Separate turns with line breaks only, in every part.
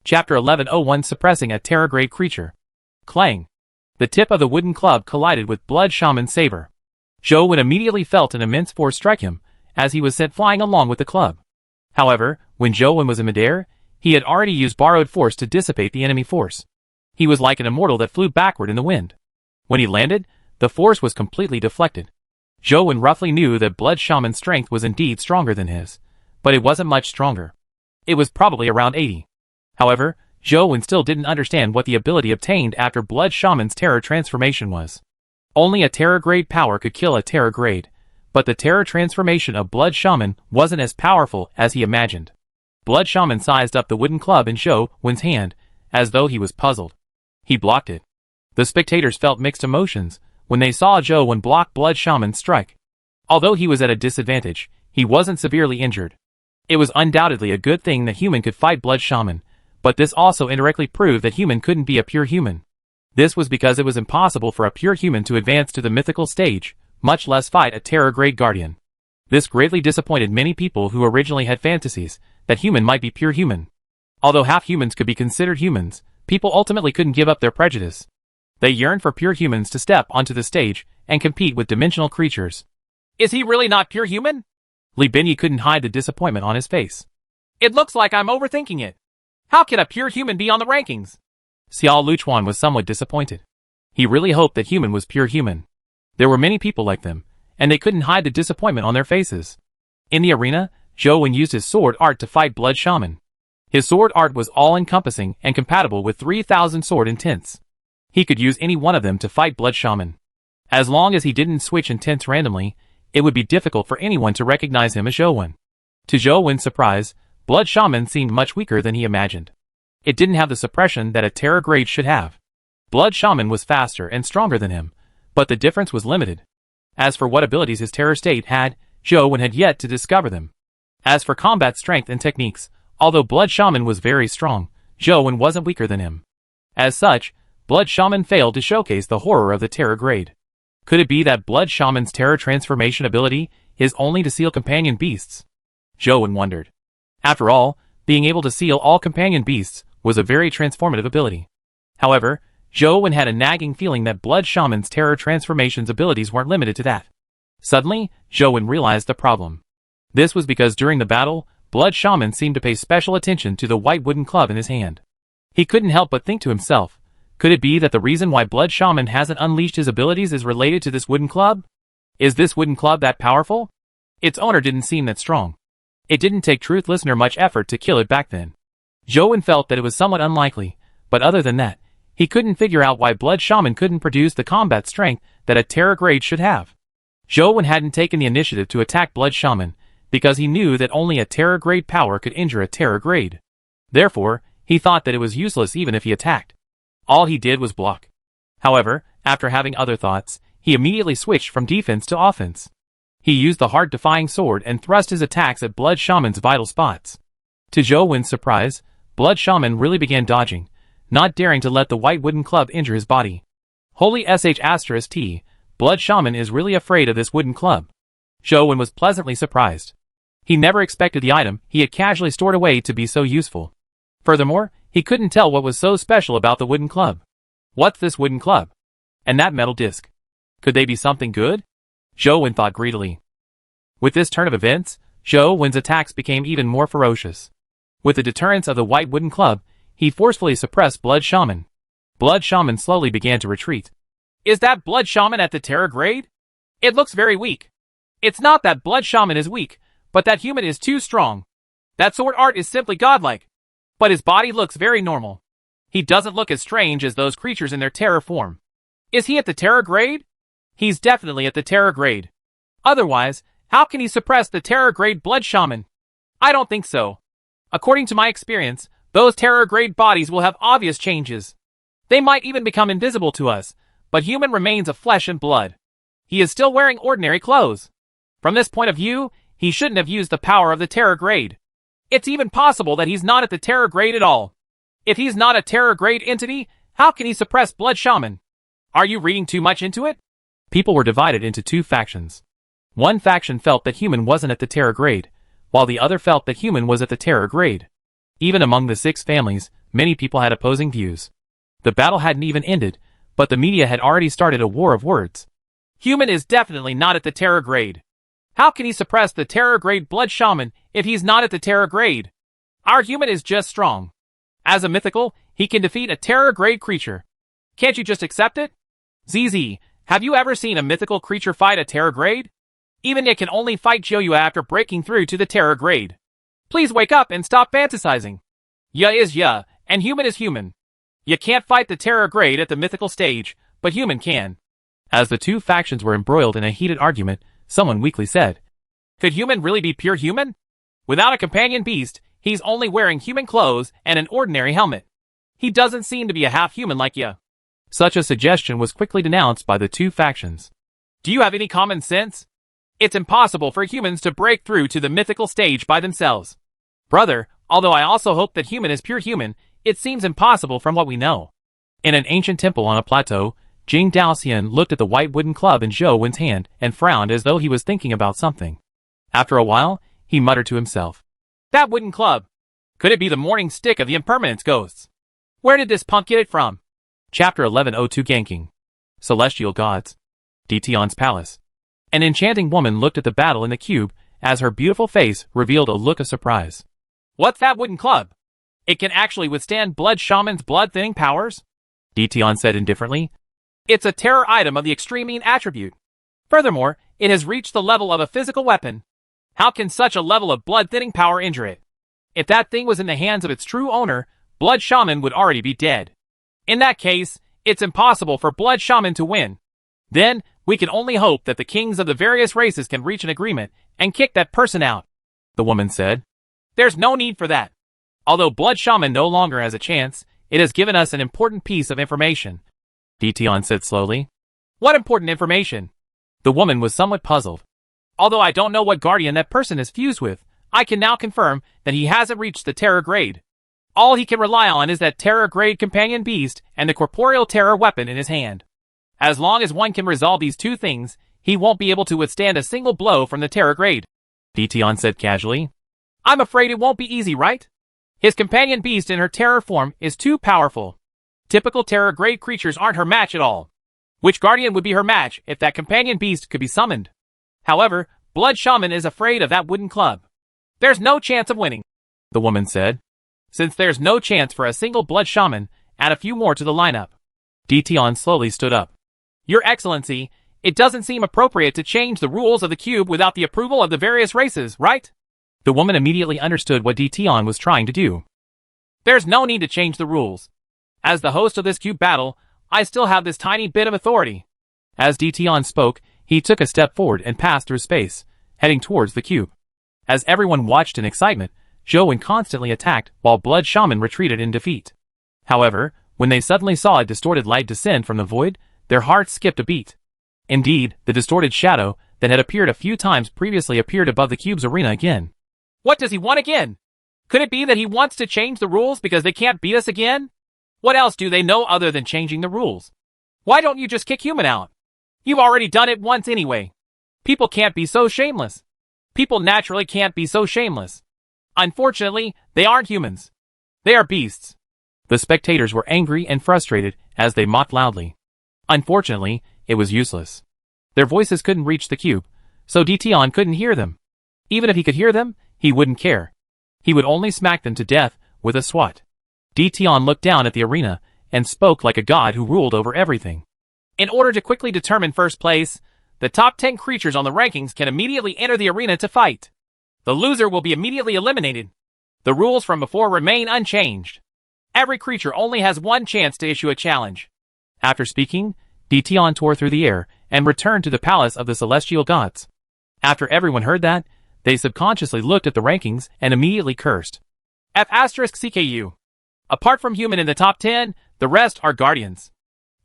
Chapter 1101 Suppressing a Terrorgrade Creature. Clang. The tip of the wooden club collided with Blood Shaman's saber. Zhou Wen immediately felt an immense force strike him, as he was sent flying along with the club. However, when Zhou Wen was in midair, he had already used borrowed force to dissipate the enemy force. He was like an immortal that flew backward in the wind. When he landed, the force was completely deflected. Zhou Wen roughly knew that Blood Shaman's strength was indeed stronger than his, but it wasn't much stronger. It was probably around 80. However, Zhou Wen still didn't understand what the ability obtained after Blood Shaman's terror transformation was. Only a Terrorgrade power could kill a Terrorgrade, but the terror transformation of Blood Shaman wasn't as powerful as he imagined. Blood Shaman sized up the wooden club in Zhou Wen's hand, as though he was puzzled. He blocked it. The spectators felt mixed emotions when they saw Zhou Wen block Blood Shaman's strike. Although he was at a disadvantage, he wasn't severely injured. It was undoubtedly a good thing that human could fight Blood Shaman, but this also indirectly proved that human couldn't be a pure human. This was because it was impossible for a pure human to advance to the mythical stage, much less fight a Terrorgrade guardian. This greatly disappointed many people who originally had fantasies that human might be pure human. Although half humans could be considered humans, people ultimately couldn't give up their prejudice. They yearned for pure humans to step onto the stage and compete with dimensional creatures. Is he really not pure human? Li Binyi couldn't hide the disappointment on his face. It looks like I'm overthinking it. How can a pure human be on the rankings? Xiao Luchuan was somewhat disappointed. He really hoped that human was pure human. There were many people like them, and they couldn't hide the disappointment on their faces. In the arena, Zhou Wen used his sword art to fight Blood Shaman. His sword art was all-encompassing and compatible with 3,000 sword intents. He could use any one of them to fight Blood Shaman. As long as he didn't switch intents randomly, it would be difficult for anyone to recognize him as Zhou Wen. To Zhou Wen's surprise, Blood Shaman seemed much weaker than he imagined. It didn't have the suppression that a Terrorgrade should have. Blood Shaman was faster and stronger than him, but the difference was limited. As for what abilities his terror state had, Zhou Wen had yet to discover them. As for combat strength and techniques, although Blood Shaman was very strong, Zhou Wen wasn't weaker than him. As such, Blood Shaman failed to showcase the horror of the Terrorgrade. Could it be that Blood Shaman's terror transformation ability is only to seal companion beasts? Zhou Wen wondered. After all, being able to seal all companion beasts was a very transformative ability. However, Zhou Wen had a nagging feeling that Blood Shaman's terror transformation's abilities weren't limited to that. Suddenly, Zhou Wen realized the problem. This was because during the battle, Blood Shaman seemed to pay special attention to the white wooden club in his hand. He couldn't help but think to himself, could it be that the reason why Blood Shaman hasn't unleashed his abilities is related to this wooden club? Is this wooden club that powerful? Its owner didn't seem that strong. It didn't take Truth Listener much effort to kill it back then. Zhou Wen felt that it was somewhat unlikely, but other than that, he couldn't figure out why Blood Shaman couldn't produce the combat strength that a Terrorgrade should have. Zhou Wen hadn't taken the initiative to attack Blood Shaman, because he knew that only a Terrorgrade power could injure a Terrorgrade. Therefore, he thought that it was useless even if he attacked. All he did was block. However, after having other thoughts, he immediately switched from defense to offense. He used the heart-defying sword and thrust his attacks at Blood Shaman's vital spots. To Zhou Wen's surprise, Blood Shaman really began dodging, not daring to let the white wooden club injure his body. Holy **T, Blood Shaman is really afraid of this wooden club. Zhou Wen was pleasantly surprised. He never expected the item he had casually stored away to be so useful. Furthermore, he couldn't tell what was so special about the wooden club. What's this wooden club? And that metal disc? Could they be something good? Zhou Wen thought greedily. With this turn of events, Zhou Wen's attacks became even more ferocious. With the deterrence of the white wooden club, he forcefully suppressed Blood Shaman. Blood Shaman slowly began to retreat. Is that Blood Shaman at the Terrorgrade? It looks very weak. It's not that Blood Shaman is weak, but that human is too strong. That sword art is simply godlike. But his body looks very normal. He doesn't look as strange as those creatures in their terror form. Is he at the Terrorgrade? He's definitely at the Terrorgrade. Otherwise, how can he suppress the Terrorgrade Blood Shaman? I don't think so. According to my experience, those Terrorgrade bodies will have obvious changes. They might even become invisible to us, but human remains of flesh and blood. He is still wearing ordinary clothes. From this point of view, he shouldn't have used the power of the Terrorgrade. It's even possible that he's not at the Terrorgrade at all. If he's not a Terrorgrade entity, how can he suppress Blood Shaman? Are you reading too much into it? People were divided into two factions. One faction felt that human wasn't at the Terrorgrade, while the other felt that human was at the Terrorgrade. Even among the 6 families, many people had opposing views. The battle hadn't even ended, but the media had already started a war of words. Human is definitely not at the Terror grade. How can he suppress the Terror grade Blood Shaman if he's not at the Terror grade? Our human is just strong. As a mythical, he can defeat a Terror grade creature. Can't you just accept it? ZZ, have you ever seen a mythical creature fight a Terror grade? Even it can only fight Joyua after breaking through to the Terror grade. Please wake up and stop fantasizing. Ya is ya, and human is human. You can't fight the Terror grade at the mythical stage, but human can. As the two factions were embroiled in a heated argument, someone weakly said, "Could human really be pure human? Without a companion beast, he's only wearing human clothes and an ordinary helmet. He doesn't seem to be a half-human like ya." Such a suggestion was quickly denounced by the two factions. Do you have any common sense? It's impossible for humans to break through to the mythical stage by themselves. Brother, although I also hope that human is pure human, it seems impossible from what we know. In an ancient temple on a plateau, Jing Daoxian looked at the white wooden club in Zhou Wen's hand and frowned as though he was thinking about something. After a while, he muttered to himself. That wooden club! Could it be the morning stick of the impermanence ghosts? Where did this punk get it from? Chapter 1102 Ganking. Celestial Gods. Detion's Palace. An enchanting woman looked at the battle in the cube as her beautiful face revealed a look of surprise. What's that wooden club? It can actually withstand Blood Shaman's blood-thinning powers? Detion said indifferently. It's a terror item of the extreme mean attribute. Furthermore, it has reached the level of a physical weapon. How can such a level of blood-thinning power injure it? If that thing was in the hands of its true owner, Blood Shaman would already be dead. In that case, it's impossible for Blood Shaman to win. Then, we can only hope that the kings of the various races can reach an agreement and kick that person out, the woman said. There's no need for that. Although Blood Shaman no longer has a chance, it has given us an important piece of information, Detion said slowly. What important information? The woman was somewhat puzzled. Although I don't know what guardian that person is fused with, I can now confirm that he hasn't reached the Terror grade. All he can rely on is that Terror grade companion beast and the corporeal terror weapon in his hand. As long as one can resolve these two things, he won't be able to withstand a single blow from the Terror grade, Detion said casually. I'm afraid it won't be easy, right? His companion beast in her terror form is too powerful. Typical Terror grade creatures aren't her match at all. Which guardian would be her match if that companion beast could be summoned? However, Blood Shaman is afraid of that wooden club. There's no chance of winning, the woman said. Since there's no chance for a single Blood Shaman, add a few more to the lineup. Detion slowly stood up. Your Excellency, it doesn't seem appropriate to change the rules of the cube without the approval of the various races, right? The woman immediately understood what Detion was trying to do. There's no need to change the rules. As the host of this cube battle, I still have this tiny bit of authority. As Detion spoke, he took a step forward and passed through space, heading towards the cube. As everyone watched in excitement, Zhou Wen constantly attacked while Blood Shaman retreated in defeat. However, when they suddenly saw a distorted light descend from the void, their hearts skipped a beat. Indeed, the distorted shadow that had appeared a few times previously appeared above the cube's arena again. What does he want again? Could it be that he wants to change the rules because they can't beat us again? What else do they know other than changing the rules? Why don't you just kick human out? You've already done it once anyway. People can't be so shameless. People naturally can't be so shameless. Unfortunately, they aren't humans. They are beasts. The spectators were angry and frustrated as they mocked loudly. Unfortunately, it was useless. Their voices couldn't reach the cube, so Detion couldn't hear them. Even if he could hear them, he wouldn't care. He would only smack them to death with a swat. Detion looked down at the arena and spoke like a god who ruled over everything. In order to quickly determine first place, the top 10 creatures on the rankings can immediately enter the arena to fight. The loser will be immediately eliminated. The rules from before remain unchanged. Every creature only has one chance to issue a challenge. After speaking, Detion tore through the air and returned to the palace of the celestial gods. After everyone heard that, they subconsciously looked at the rankings and immediately cursed. F***CKU. Apart from human in the top 10, the rest are guardians.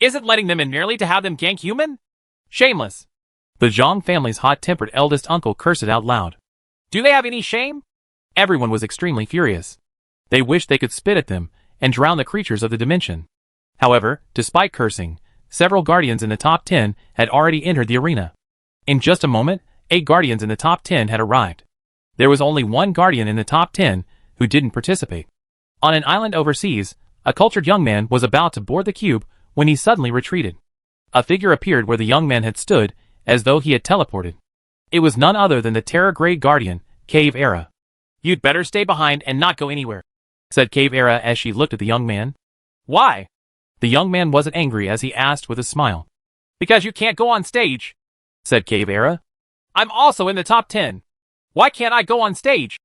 Isn't letting them in merely to have them gank human? Shameless. The Zhang family's hot-tempered eldest uncle cursed out loud. Do they have any shame? Everyone was extremely furious. They wished they could spit at them and drown the creatures of the dimension. However, despite cursing, several guardians in the top 10 had already entered the arena. In just a moment, 8 guardians in the top 10 had arrived. There was only one guardian in the top 10 who didn't participate. On an island overseas, a cultured young man was about to board the cube when he suddenly retreated. A figure appeared where the young man had stood, as though he had teleported. It was none other than the Terra Grade Guardian, Cave Era. "You'd better stay behind and not go anywhere," said Cave Era as she looked at the young man. "Why?" The young man wasn't angry as he asked with a smile. "Because you can't go on stage," said Cave Era. "I'm also in the top 10. Why can't I go on stage?"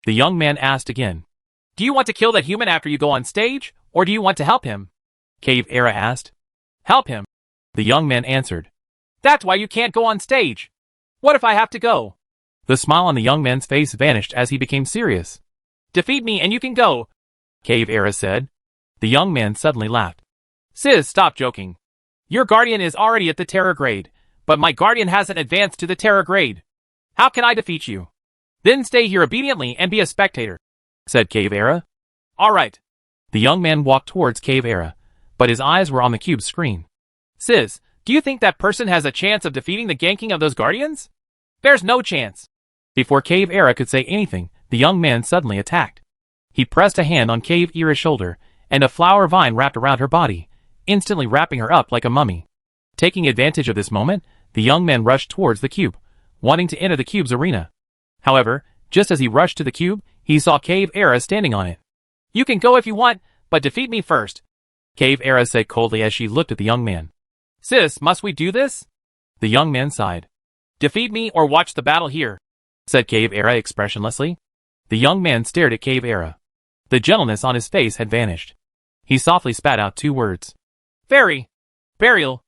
The young man asked again. "Do you want to kill that human after you go on stage, or do you want to help him?" Cave Era asked. "Help him," the young man answered. "That's why you can't go on stage. What if I have to go?" The smile on the young man's face vanished as he became serious. "Defeat me and you can go," Cave Era said. The young man suddenly laughed. "Sis, stop joking. Your guardian is already at the Terra Grade, but my guardian hasn't advanced to the Terra Grade. How can I defeat you?" "Then stay here obediently and be a spectator," said Cave Era. "All right." The young man walked towards Cave Era, but his eyes were on the cube's screen. "Sis, do you think that person has a chance of defeating the ganking of those guardians?" "There's no chance." Before Cave Era could say anything, the young man suddenly attacked. He pressed a hand on Cave Era's shoulder, and a flower vine wrapped around her body, instantly wrapping her up like a mummy. Taking advantage of this moment, the young man rushed towards the cube, wanting to enter the cube's arena. However, just as he rushed to the cube, he saw Cave Era standing on it. "You can go if you want, but defeat me first," Cave Era said coldly as she looked at the young man. "Sis, must we do this?" The young man sighed. "Defeat me or watch the battle here," said Cave Era expressionlessly. The young man stared at Cave Era. The gentleness on his face had vanished. He softly spat out 2 words. "Fairy! Burial!"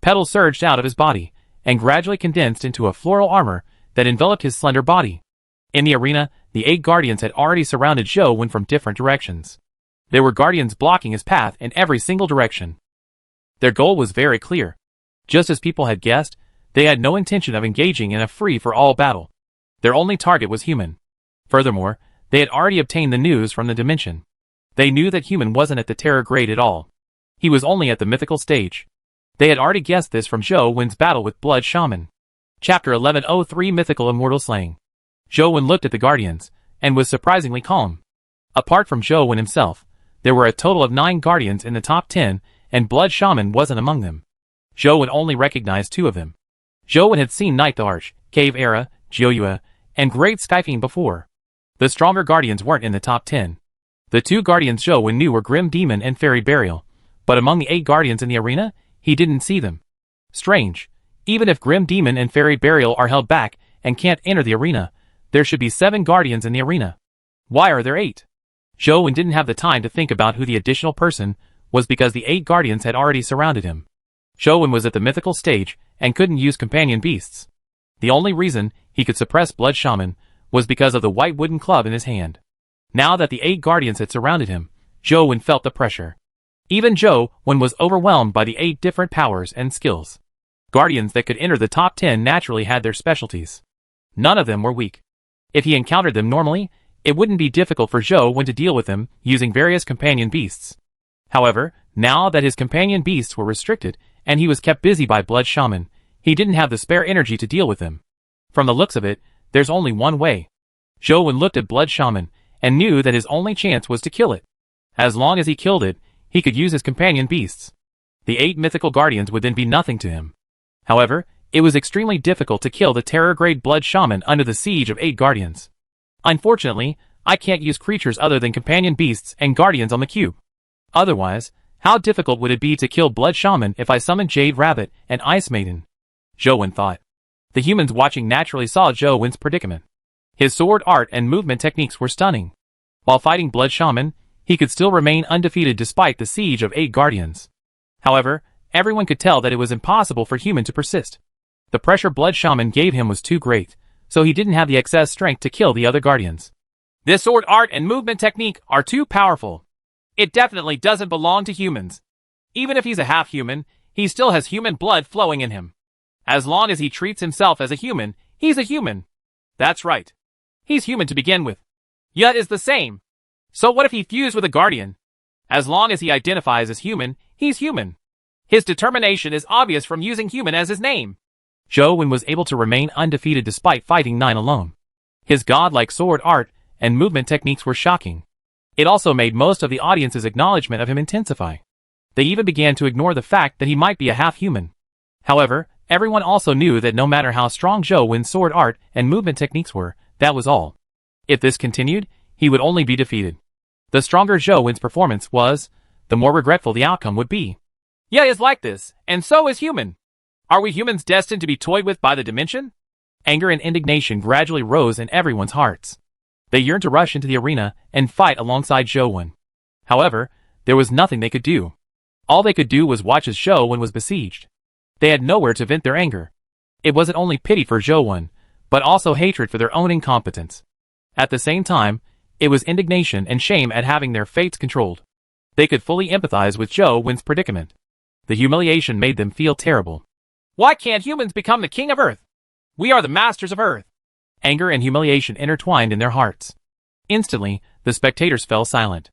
Petals surged out of his body, and gradually condensed into a floral armor that enveloped his slender body. In the arena, the 8 guardians had already surrounded Zhou Wen from different directions. There were guardians blocking his path in every single direction. Their goal was very clear. Just as people had guessed, they had no intention of engaging in a free-for-all battle. Their only target was Human. Furthermore, they had already obtained the news from the dimension. They knew that Human wasn't at the Terra Grade at all. He was only at the mythical stage. They had already guessed this from Zhou Wen's battle with Blood Shaman. Chapter 1103 Mythical Immortal Slaying. Zhou Wen looked at the guardians, and was surprisingly calm. Apart from Zhou Wen himself, there were a total of 9 guardians in the top 10, and Blood Shaman wasn't among them. Zhou Wen only recognized 2 of them. Zhou Wen had seen Night the Arch, Cave Era, Jiuyue, and Great Skyfiend before. The stronger guardians weren't in the top 10. The 2 guardians Zhou Wen knew were Grim Demon and Fairy Burial, but among the 8 guardians in the arena, he didn't see them. Strange. Even if Grim Demon and Fairy Burial are held back and can't enter the arena, there should be 7 guardians in the arena. Why are there 8? Zhou Wen didn't have the time to think about who the additional person was because the 8 guardians had already surrounded him. Zhou Wen was at the mythical stage and couldn't use companion beasts. The only reason he could suppress Blood Shaman was because of the white wooden club in his hand. Now that the 8 guardians had surrounded him, Zhou Wen felt the pressure. Even Zhou Wen was overwhelmed by the 8 different powers and skills. Guardians that could enter the top 10 naturally had their specialties. None of them were weak. If he encountered them normally, it wouldn't be difficult for Zhou Wen to deal with them using various companion beasts. However, now that his companion beasts were restricted and he was kept busy by Blood Shaman, he didn't have the spare energy to deal with them. From the looks of it, there's only one way. Zhou Wen looked at Blood Shaman and knew that his only chance was to kill it. As long as he killed it, he could use his companion beasts. The 8 mythical guardians would then be nothing to him. However, it was extremely difficult to kill the Terra Grade Blood Shaman under the siege of 8 guardians. Unfortunately, I can't use creatures other than companion beasts and guardians on the cube. Otherwise, how difficult would it be to kill Blood Shaman if I summoned Jade Rabbit and Ice Maiden? Zhou Wen thought. The humans watching naturally saw Zhou Wen's predicament. His sword art and movement techniques were stunning. While fighting Blood Shaman, he could still remain undefeated despite the siege of 8 guardians. However, everyone could tell that it was impossible for Human to persist. The pressure Blood Shaman gave him was too great, so he didn't have the excess strength to kill the other guardians. This sword art and movement technique are too powerful. It definitely doesn't belong to humans. Even if he's a half-human, he still has human blood flowing in him. As long as he treats himself as a human, he's a human. That's right. He's human to begin with. Yet is the same. So what if he fused with a guardian? As long as he identifies as human, he's human. His determination is obvious from using human as his name. Zhou Wen was able to remain undefeated despite fighting 9 alone. His godlike sword art and movement techniques were shocking. It also made most of the audience's acknowledgement of him intensify. They even began to ignore the fact that he might be a half-human. However, everyone also knew that no matter how strong Zhou Wen's sword art and movement techniques were, that was all. If this continued, he would only be defeated. The stronger Zhou Wen's performance was, the more regretful the outcome would be. Yeah, is like this, and so is human. Are we humans destined to be toyed with by the dimension? Anger and indignation gradually rose in everyone's hearts. They yearned to rush into the arena and fight alongside Zhou Wen. However, there was nothing they could do. All they could do was watch as Zhou Wen was besieged. They had nowhere to vent their anger. It wasn't only pity for Zhou Wen, but also hatred for their own incompetence. At the same time, it was indignation and shame at having their fates controlled. They could fully empathize with Zhou Wen's predicament. The humiliation made them feel terrible. Why can't humans become the king of Earth? We are the masters of Earth. Anger and humiliation intertwined in their hearts. Instantly, the spectators fell silent.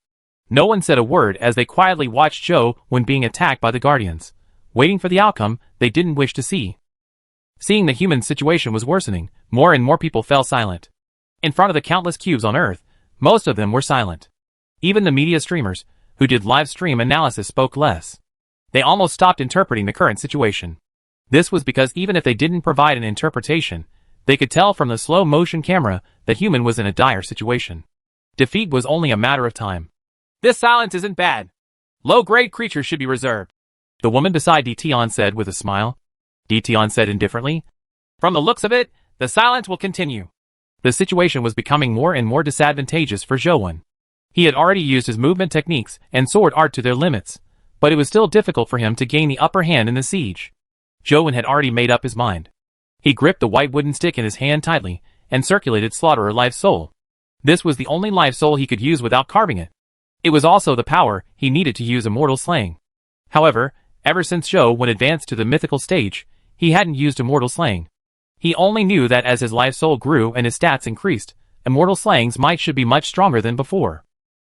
No one said a word as they quietly watched Zhou Wen being attacked by the Guardians, waiting for the outcome they didn't wish to see. Seeing the human situation was worsening, more and more people fell silent. In front of the countless cubes on Earth, most of them were silent. Even the media streamers, who did live stream analysis, spoke less. They almost stopped interpreting the current situation. This was because even if they didn't provide an interpretation, they could tell from the slow-motion camera that human was in a dire situation. Defeat was only a matter of time. This silence isn't bad. Low-grade creatures should be reserved. The woman beside Dtion said with a smile. Dtion said indifferently. From the looks of it, the silence will continue. The situation was becoming more and more disadvantageous for Zhou Wen. He had already used his movement techniques and sword art to their limits, but it was still difficult for him to gain the upper hand in the siege. Zhou Wen had already made up his mind. He gripped the white wooden stick in his hand tightly and circulated Slaughterer Life Soul. This was the only life soul he could use without carving it. It was also the power he needed to use Immortal Slaying. However, ever since Zhou Wen advanced to the mythical stage, he hadn't used Immortal Slaying. He only knew that as his life soul grew and his stats increased, Immortal Slaying's might should be much stronger than before.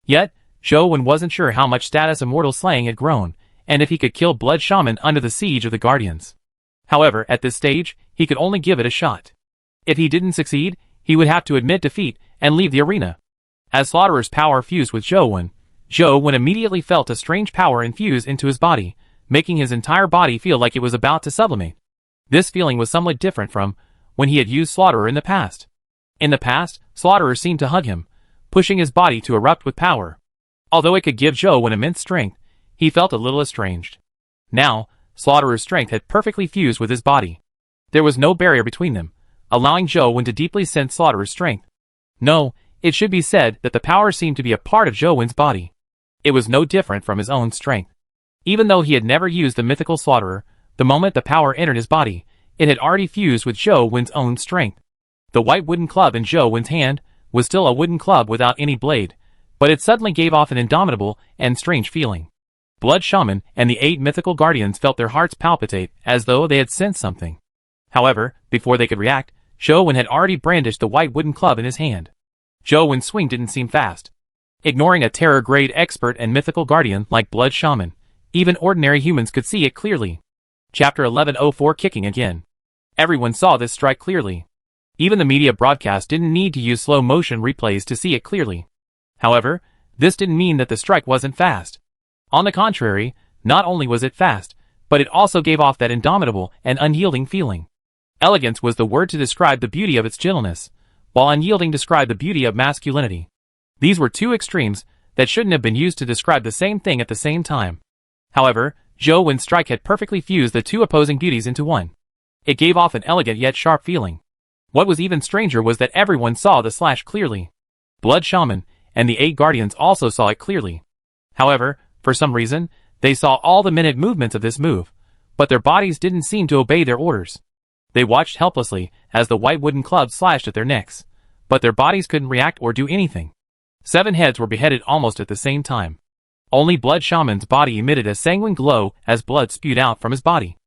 Yet, Zhou Wen wasn't sure how much status Immortal Slaying had grown, and if he could kill Blood Shaman under the siege of the Guardians. However, at this stage, he could only give it a shot. If he didn't succeed, he would have to admit defeat and leave the arena. As Slaughterer power fused with Zhou Wen immediately felt a strange power infuse into his body, making his entire body feel like it was about to sublimate. This feeling was somewhat different from when he had used Slaughterer in the past. In the past, Slaughterer seemed to hug him, pushing his body to erupt with power. Although it could give Zhou Wen immense strength, he felt a little estranged. Now, Slaughterer's strength had perfectly fused with his body. There was no barrier between them, allowing Zhou Wen to deeply sense Slaughterer's strength. No, it should be said that the power seemed to be a part of Zhou Wen's body. It was no different from his own strength. Even though he had never used the mythical Slaughterer, the moment the power entered his body, it had already fused with Zhou Wen's own strength. The white wooden club in Zhou Wen's hand was still a wooden club without any blade, but it suddenly gave off an indomitable and strange feeling. Blood Shaman and the 8 mythical guardians felt their hearts palpitate as though they had sensed something. However, before they could react, Zhou Wen had already brandished the white wooden club in his hand. Zhou Wen's swing didn't seem fast. Ignoring a terror-grade expert and mythical guardian like Blood Shaman, even ordinary humans could see it clearly. Chapter 1104 Kicking Again. Everyone saw this strike clearly. Even the media broadcast didn't need to use slow-motion replays to see it clearly. However, this didn't mean that the strike wasn't fast. On the contrary, not only was it fast, but it also gave off that indomitable and unyielding feeling. Elegance was the word to describe the beauty of its gentleness, while unyielding described the beauty of masculinity. These were two extremes that shouldn't have been used to describe the same thing at the same time. However, Zhou Wen's strike had perfectly fused the two opposing beauties into one. It gave off an elegant yet sharp feeling. What was even stranger was that everyone saw the slash clearly. Blood Shaman and the 8 guardians also saw it clearly. However, for some reason, they saw all the minute movements of this move, but their bodies didn't seem to obey their orders. They watched helplessly as the white wooden club slashed at their necks, but their bodies couldn't react or do anything. 7 heads were beheaded almost at the same time. Only Blood Shaman's body emitted a sanguine glow as blood spewed out from his body.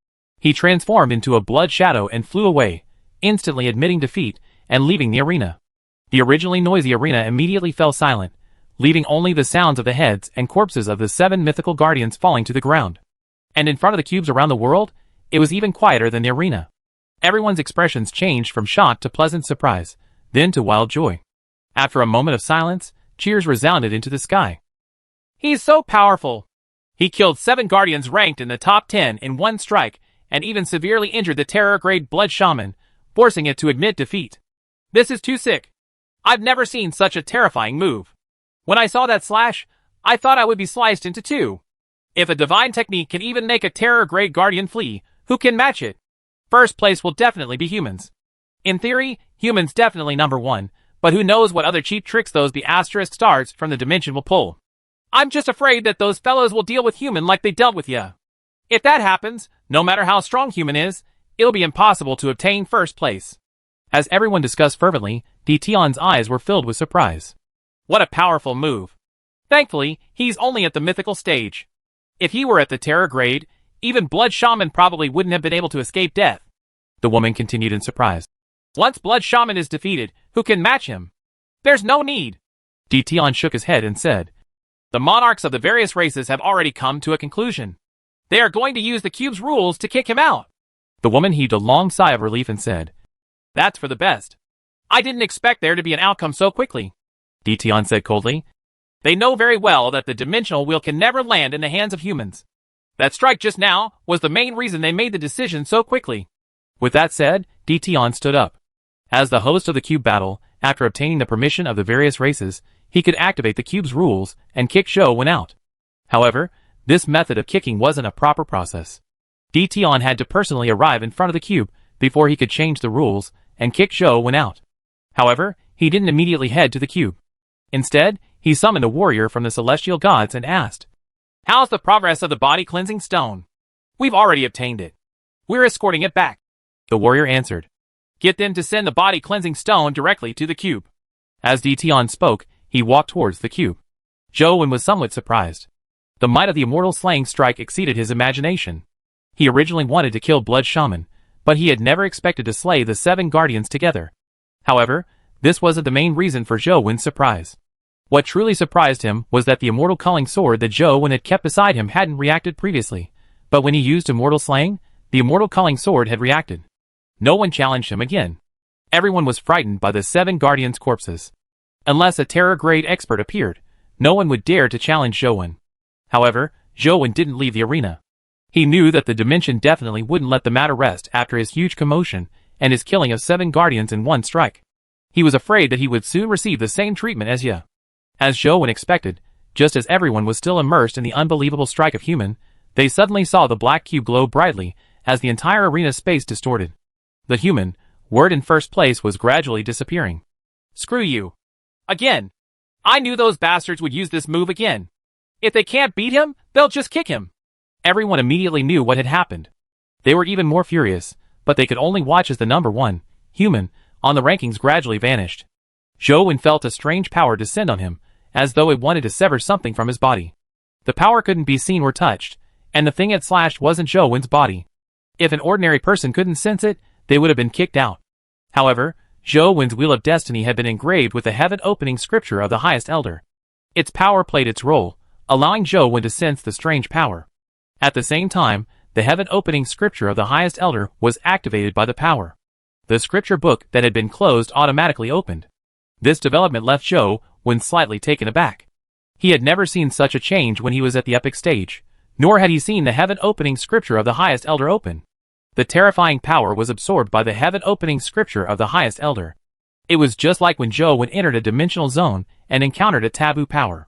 He transformed into a blood shadow and flew away, instantly admitting defeat and leaving the arena. The originally noisy arena immediately fell silent, leaving only the sounds of the heads and corpses of the 7 mythical guardians falling to the ground. And in front of the cubes around the world, it was even quieter than the arena. Everyone's expressions changed from shock to pleasant surprise, then to wild joy. After a moment of silence, cheers resounded into the sky. He's so powerful. He killed 7 guardians ranked in the top 10 in one strike, and even severely injured the Terror Grade Blood Shaman, forcing it to admit defeat. This is too sick. I've never seen such a terrifying move. When I saw that slash, I thought I would be sliced into 2. If a divine technique can even make a Terror Grade Guardian flee, who can match it? First place will definitely be humans. In theory, humans definitely number 1, but who knows what other cheap tricks those be asterisk stars from the dimension will pull. I'm just afraid that those fellows will deal with human like they dealt with ya. If that happens, no matter how strong human is, it'll be impossible to obtain first place. As everyone discussed fervently, Tion's eyes were filled with surprise. What a powerful move. Thankfully, he's only at the mythical stage. If he were at the Terror Grade, even Blood Shaman probably wouldn't have been able to escape death. The woman continued in surprise. Once Blood Shaman is defeated, who can match him? There's no need. Tion shook his head and said, the monarchs of the various races have already come to a conclusion. They are going to use the cube's rules to kick him out. The woman heaved a long sigh of relief and said, that's for the best. I didn't expect there to be an outcome so quickly. Tion said coldly, they know very well that the dimensional wheel can never land in the hands of humans. That strike just now was the main reason they made the decision so quickly. With that said, Tion stood up. As the host of the cube battle, after obtaining the permission of the various races, he could activate the cube's rules and kick Zhou Wen out. However, this method of kicking wasn't a proper process. Tion had to personally arrive in front of the cube before he could change the rules and kick Zhou Wen out. However, he didn't immediately head to the cube. Instead, he summoned a warrior from the celestial gods and asked, how's the progress of the body cleansing stone? We've already obtained it. We're escorting it back. The warrior answered, get them to send the body cleansing stone directly to the cube. As Tion spoke, he walked towards the cube. Zhou Wen was somewhat surprised. The might of the immortal slaying strike exceeded his imagination. He originally wanted to kill Blood Shaman, but he had never expected to slay the 7 guardians together. However, this wasn't the main reason for Zhou Wen's surprise. What truly surprised him was that the immortal culling sword that Zhou Wen had kept beside him hadn't reacted previously, but when he used immortal slaying, the immortal culling sword had reacted. No one challenged him again. Everyone was frightened by the 7 guardians' corpses. Unless a Terror Grade expert appeared, no one would dare to challenge Zhou Wen. However, Zhou Wen didn't leave the arena. He knew that the dimension definitely wouldn't let the matter rest after his huge commotion and his killing of 7 guardians in one strike. He was afraid that he would soon receive the same treatment as Ye. As Zhou Wen expected, just as everyone was still immersed in the unbelievable strike of human, they suddenly saw the black cube glow brightly as the entire arena space distorted. The human, word in first place, was gradually disappearing. Screw you. Again. I knew those bastards would use this move again. If they can't beat him, they'll just kick him. Everyone immediately knew what had happened. They were even more furious, but they could only watch as the number 1, human, on the rankings gradually vanished. Zhou Wen felt a strange power descend on him, as though it wanted to sever something from his body. The power couldn't be seen or touched, and the thing it slashed wasn't Zhou Wen's body. If an ordinary person couldn't sense it, they would have been kicked out. However, Zhou Wen's Wheel of Destiny had been engraved with the heaven-opening scripture of the Highest Elder. Its power played its role, allowing Zhou Wen to sense the strange power. At the same time, the heaven-opening scripture of the Highest Elder was activated by the power. The scripture book that had been closed automatically opened. This development left Zhou Wen slightly taken aback. He had never seen such a change when he was at the epic stage, nor had he seen the heaven-opening scripture of the Highest Elder open. The terrifying power was absorbed by the heaven-opening scripture of the Highest Elder. It was just like when Zhou Wen entered a dimensional zone and encountered a taboo power.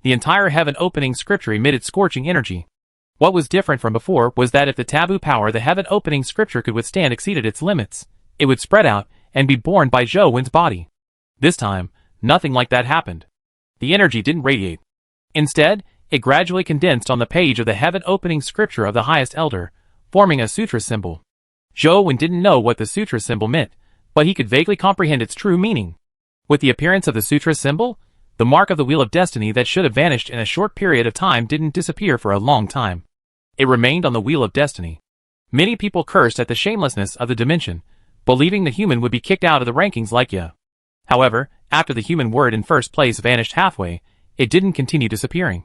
The entire heaven-opening scripture emitted scorching energy. What was different from before was that if the taboo power the heaven-opening scripture could withstand exceeded its limits, it would spread out and be borne by Zhou Wen's body. This time, nothing like that happened. The energy didn't radiate. Instead, it gradually condensed on the page of the heaven-opening scripture of the Highest Elder, forming a sutra symbol. Zhou Wen didn't know what the sutra symbol meant, but he could vaguely comprehend its true meaning. With the appearance of the sutra symbol, the mark of the Wheel of Destiny that should have vanished in a short period of time didn't disappear for a long time. It remained on the Wheel of Destiny. Many people cursed at the shamelessness of the dimension, believing the human would be kicked out of the rankings like Ye. However, after the human word in first place vanished halfway, it didn't continue disappearing.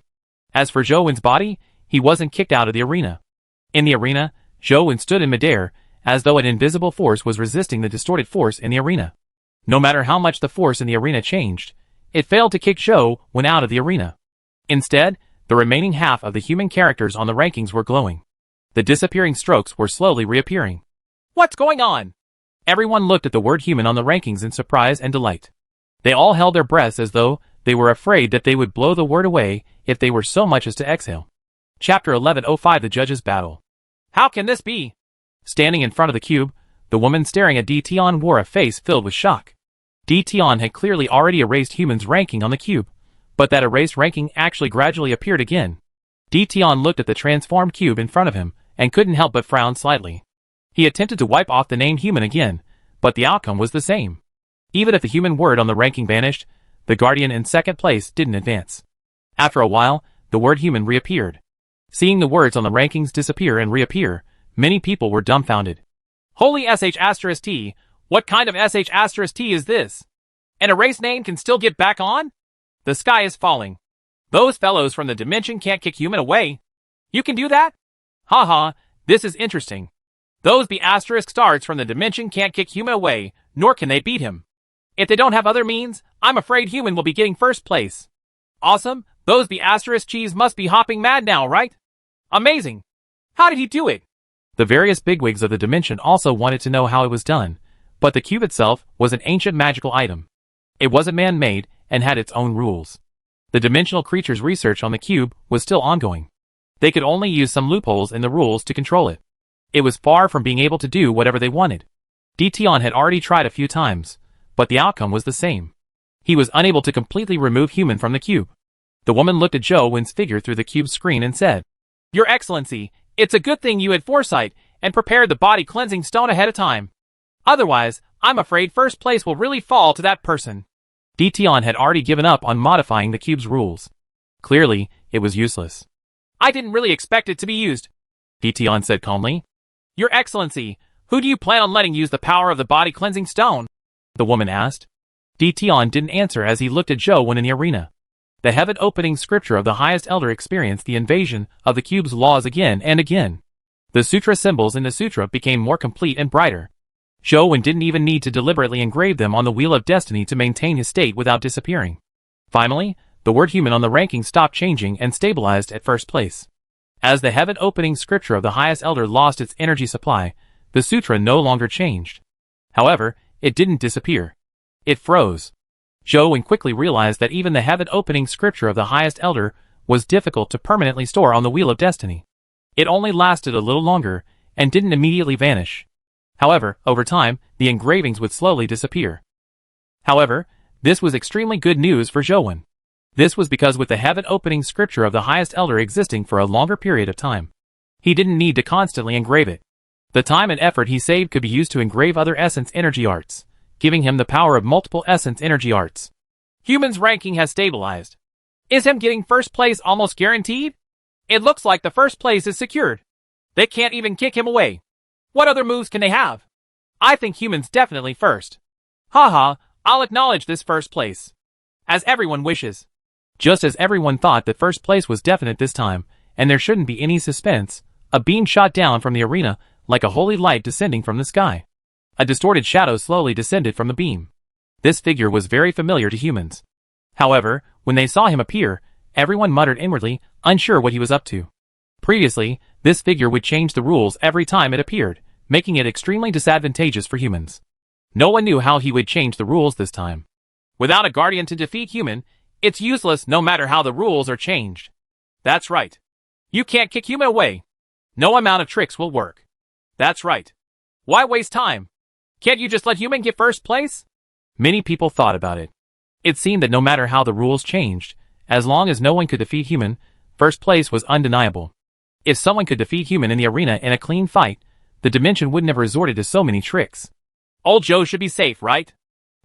As for Zhou Wen's body, he wasn't kicked out of the arena. In the arena, Zhou Wen stood in midair, as though an invisible force was resisting the distorted force in the arena. No matter how much the force in the arena changed, it failed to kick Zhou Wen out of the arena. Instead, the remaining half of the human characters on the rankings were glowing. The disappearing strokes were slowly reappearing. What's going on? Everyone looked at the word human on the rankings in surprise and delight. They all held their breaths as though they were afraid that they would blow the word away if they were so much as to exhale. Chapter 11:05 The Judges' Battle. How can this be? Standing in front of the cube, the woman staring at Tian wore a face filled with shock. Tian had clearly already erased humans' ranking on the cube, but that erased ranking actually gradually appeared again. Tian looked at the transformed cube in front of him and couldn't help but frown slightly. He attempted to wipe off the name human again, but the outcome was the same. Even if the human word on the ranking vanished, the guardian in second place didn't advance. After a while, the word human reappeared. Seeing the words on the rankings disappear and reappear, many people were dumbfounded. Holy sh*T, what kind of sh*T is this? An erased name can still get back on? The sky is falling. Those fellows from the dimension can't kick human away. You can do that? Haha, this is interesting. Those B** stars from the dimension can't kick human away, nor can they beat him. If they don't have other means, I'm afraid human will be getting first place. Awesome, those B** cheese must be hopping mad now, right? Amazing. How did he do it? The various bigwigs of the dimension also wanted to know how it was done, but the cube itself was an ancient magical item. It wasn't man-made and had its own rules. The dimensional creature's research on the cube was still ongoing. They could only use some loopholes in the rules to control it. It was far from being able to do whatever they wanted. Tian had already tried a few times, but the outcome was the same. He was unable to completely remove human from the cube. The woman looked at Zhou Wen's figure through the cube's screen and said, Your Excellency, it's a good thing you had foresight and prepared the body cleansing stone ahead of time. Otherwise, I'm afraid first place will really fall to that person. Tian had already given up on modifying the cube's rules. Clearly, it was useless. I didn't really expect it to be used, Tian said calmly. Your Excellency, who do you plan on letting use the power of the body cleansing stone? The woman asked. Tian didn't answer as he looked at Zhou Wen in the arena. The heaven-opening scripture of the highest elder experienced the invasion of the cube's laws again and again. The sutra symbols in the sutra became more complete and brighter. Zhou Wen didn't even need to deliberately engrave them on the wheel of destiny to maintain his state without disappearing. Finally, the word human on the ranking stopped changing and stabilized at first place. As the heaven-opening scripture of the highest elder lost its energy supply, the sutra no longer changed. However, it didn't disappear. It froze. Zhou Wen quickly realized that even the heaven-opening scripture of the highest elder was difficult to permanently store on the wheel of destiny. It only lasted a little longer, and didn't immediately vanish. However, over time, the engravings would slowly disappear. However, this was extremely good news for Zhou Wen. This was because with the heaven-opening scripture of the highest elder existing for a longer period of time, he didn't need to constantly engrave it. The time and effort he saved could be used to engrave other essence energy arts, giving him the power of multiple essence energy arts. Human's ranking has stabilized. Is him getting first place almost guaranteed? It looks like the first place is secured. They can't even kick him away. What other moves can they have? I think human's definitely first. Haha, I'll acknowledge this first place. As everyone wishes. Just as everyone thought that first place was definite this time, and there shouldn't be any suspense, a beam shot down from the arena, like a holy light descending from the sky. A distorted shadow slowly descended from the beam. This figure was very familiar to humans. However, when they saw him appear, everyone muttered inwardly, unsure what he was up to. Previously, this figure would change the rules every time it appeared, making it extremely disadvantageous for humans. No one knew how he would change the rules this time. Without a guardian to defeat human, it's useless no matter how the rules are changed. That's right. You can't kick human away. No amount of tricks will work. That's right. Why waste time? Can't you just let human get first place? Many people thought about it. It seemed that no matter how the rules changed, as long as no one could defeat human, first place was undeniable. If someone could defeat human in the arena in a clean fight, the dimension wouldn't have resorted to so many tricks. Old Zhou should be safe, right?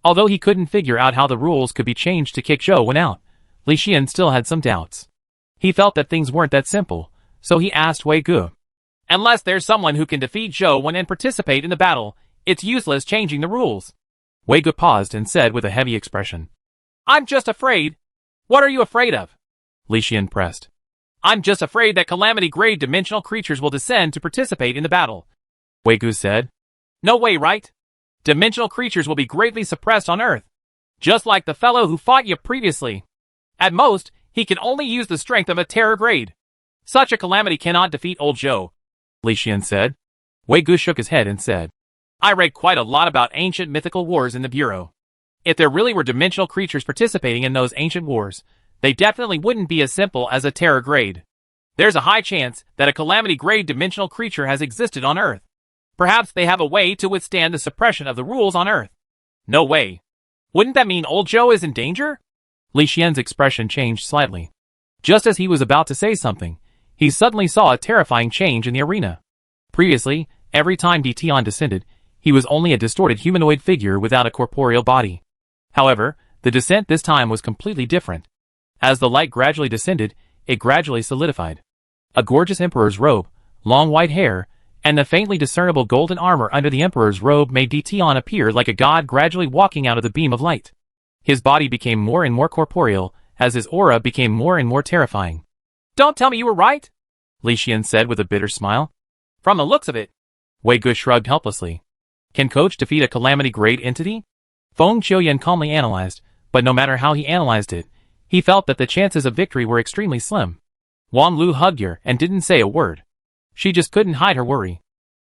Although he couldn't figure out how the rules could be changed to kick Zhou Wen out, Li Xian still had some doubts. He felt that things weren't that simple, so he asked Wei Gu. Unless there's someone who can defeat Zhou Wen and participate in the battle, it's useless changing the rules. Wei Gu paused and said with a heavy expression. I'm just afraid. What are you afraid of? Li Xian pressed. I'm just afraid that calamity-grade dimensional creatures will descend to participate in the battle. Wei Gu said. No way, right? Dimensional creatures will be greatly suppressed on Earth. Just like the fellow who fought you previously. At most, he can only use the strength of a terror grade. Such a calamity cannot defeat old Zhou, Li Xian said. Wei Gu shook his head and said, I read quite a lot about ancient mythical wars in the Bureau. If there really were dimensional creatures participating in those ancient wars, they definitely wouldn't be as simple as a terror grade. There's a high chance that a calamity grade dimensional creature has existed on Earth. Perhaps they have a way to withstand the suppression of the rules on Earth. No way. Wouldn't that mean old Zhou is in danger? Li Xian's expression changed slightly. Just as he was about to say something, he suddenly saw a terrifying change in the arena. Previously, every time Di Tian descended, he was only a distorted humanoid figure without a corporeal body. However, the descent this time was completely different. As the light gradually descended, it gradually solidified. A gorgeous emperor's robe, long white hair, and the faintly discernible golden armor under the emperor's robe made Di Tian appear like a god gradually walking out of the beam of light. His body became more and more corporeal, as his aura became more and more terrifying. Don't tell me you were right, Li Xian said with a bitter smile. From the looks of it. Wei Gu shrugged helplessly. Can Coach defeat a calamity grade entity? Feng Qiuyan calmly analyzed, but no matter how he analyzed it, he felt that the chances of victory were extremely slim. Wang Lu hugged her and didn't say a word. She just couldn't hide her worry.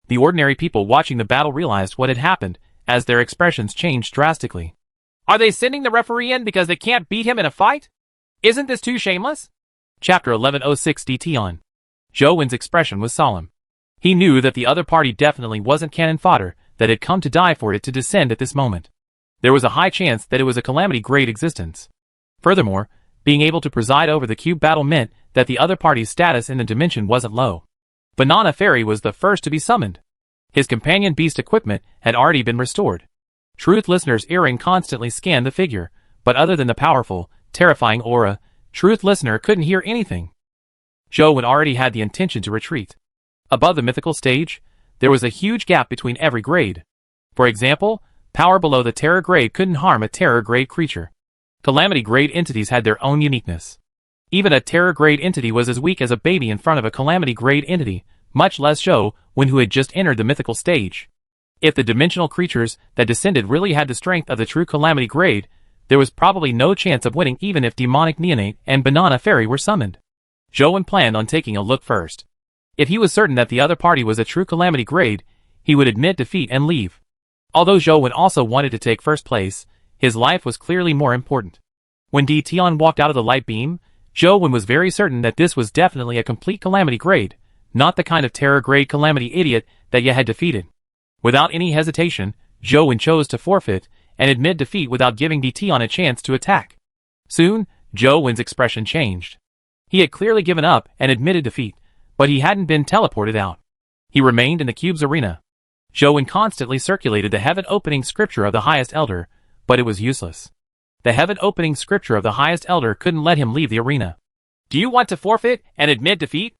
The ordinary people watching the battle realized what had happened, as their expressions changed drastically. Are they sending the referee in because they can't beat him in a fight? Isn't this too shameless? Chapter 1106 Di Tian. Zhou Wen's expression was solemn. He knew that the other party definitely wasn't cannon fodder that had come to die for it to descend at this moment. There was a high chance that it was a calamity grade existence. Furthermore, being able to preside over the cube battle meant that the other party's status in the dimension wasn't low. Banana Fairy was the first to be summoned. His companion beast equipment had already been restored. Truth Listener's earring constantly scanned the figure, but other than the powerful, terrifying aura, Truth Listener couldn't hear anything. Zhou Wen already had the intention to retreat. Above the mythical stage, there was a huge gap between every grade. For example, power below the terror grade couldn't harm a terror grade creature. Calamity grade entities had their own uniqueness. Even a terror grade entity was as weak as a baby in front of a calamity grade entity, much less Zhou Wen who had just entered the mythical stage. If the dimensional creatures that descended really had the strength of the true calamity grade, there was probably no chance of winning even if Demonic Neonate and Banana Fairy were summoned. Zhou Wen planned on taking a look first. If he was certain that the other party was a true calamity grade, he would admit defeat and leave. Although Zhou Wen also wanted to take first place, his life was clearly more important. When Di Tian walked out of the light beam, Zhou Wen was very certain that this was definitely a complete calamity grade, not the kind of terror grade calamity idiot that Ye had defeated. Without any hesitation, Zhou Wen chose to forfeit and admit defeat without giving Di Tian a chance to attack. Soon, Zhou Wen's expression changed. He had clearly given up and admitted defeat, but he hadn't been teleported out. He remained in the cube's arena. Zhou Wen constantly circulated the heaven-opening scripture of the highest elder, but it was useless. The heaven-opening scripture of the highest elder couldn't let him leave the arena. Do you want to forfeit and admit defeat?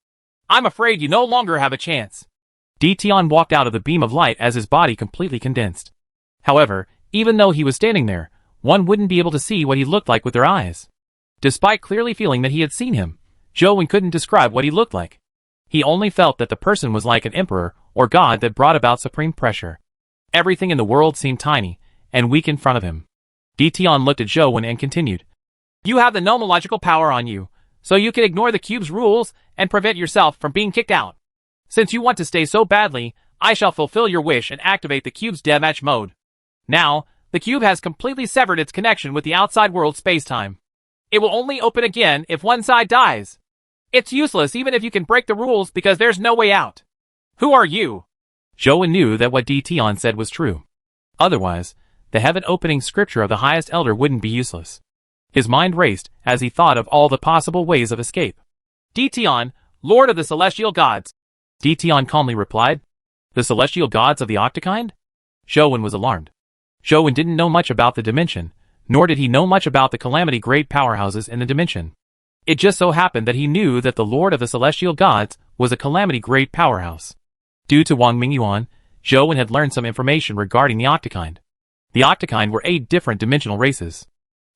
I'm afraid you no longer have a chance. Di Tian walked out of the beam of light as his body completely condensed. However, even though he was standing there, one wouldn't be able to see what he looked like with their eyes. Despite clearly feeling that he had seen him, Zhou Wen couldn't describe what he looked like. He only felt that the person was like an emperor or god that brought about supreme pressure. Everything in the world seemed tiny and weak in front of him. Di Tian looked at Zhou Wen and continued. You have the nomological power on you, so you can ignore the cube's rules and prevent yourself from being kicked out. Since you want to stay so badly, I shall fulfill your wish and activate the cube's deathmatch mode. Now, the cube has completely severed its connection with the outside world space-time. It will only open again if one side dies. It's useless even if you can break the rules because there's no way out. Who are you? Zhou Wen knew that what Di Tian said was true. Otherwise, the heaven-opening scripture of the highest elder wouldn't be useless. His mind raced as he thought of all the possible ways of escape. Di Tian, Lord of the Celestial Gods. Di Tian calmly replied. The Celestial Gods of the Octokind? Zhou Wen was alarmed. Zhou Wen didn't know much about the dimension, nor did he know much about the calamity grade powerhouses in the dimension. It just so happened that he knew that the Lord of the Celestial Gods was a calamity grade powerhouse. Due to Wang Mingyuan, Zhou Wen had learned some information regarding the Octokind. The Octokind were 8 different dimensional races.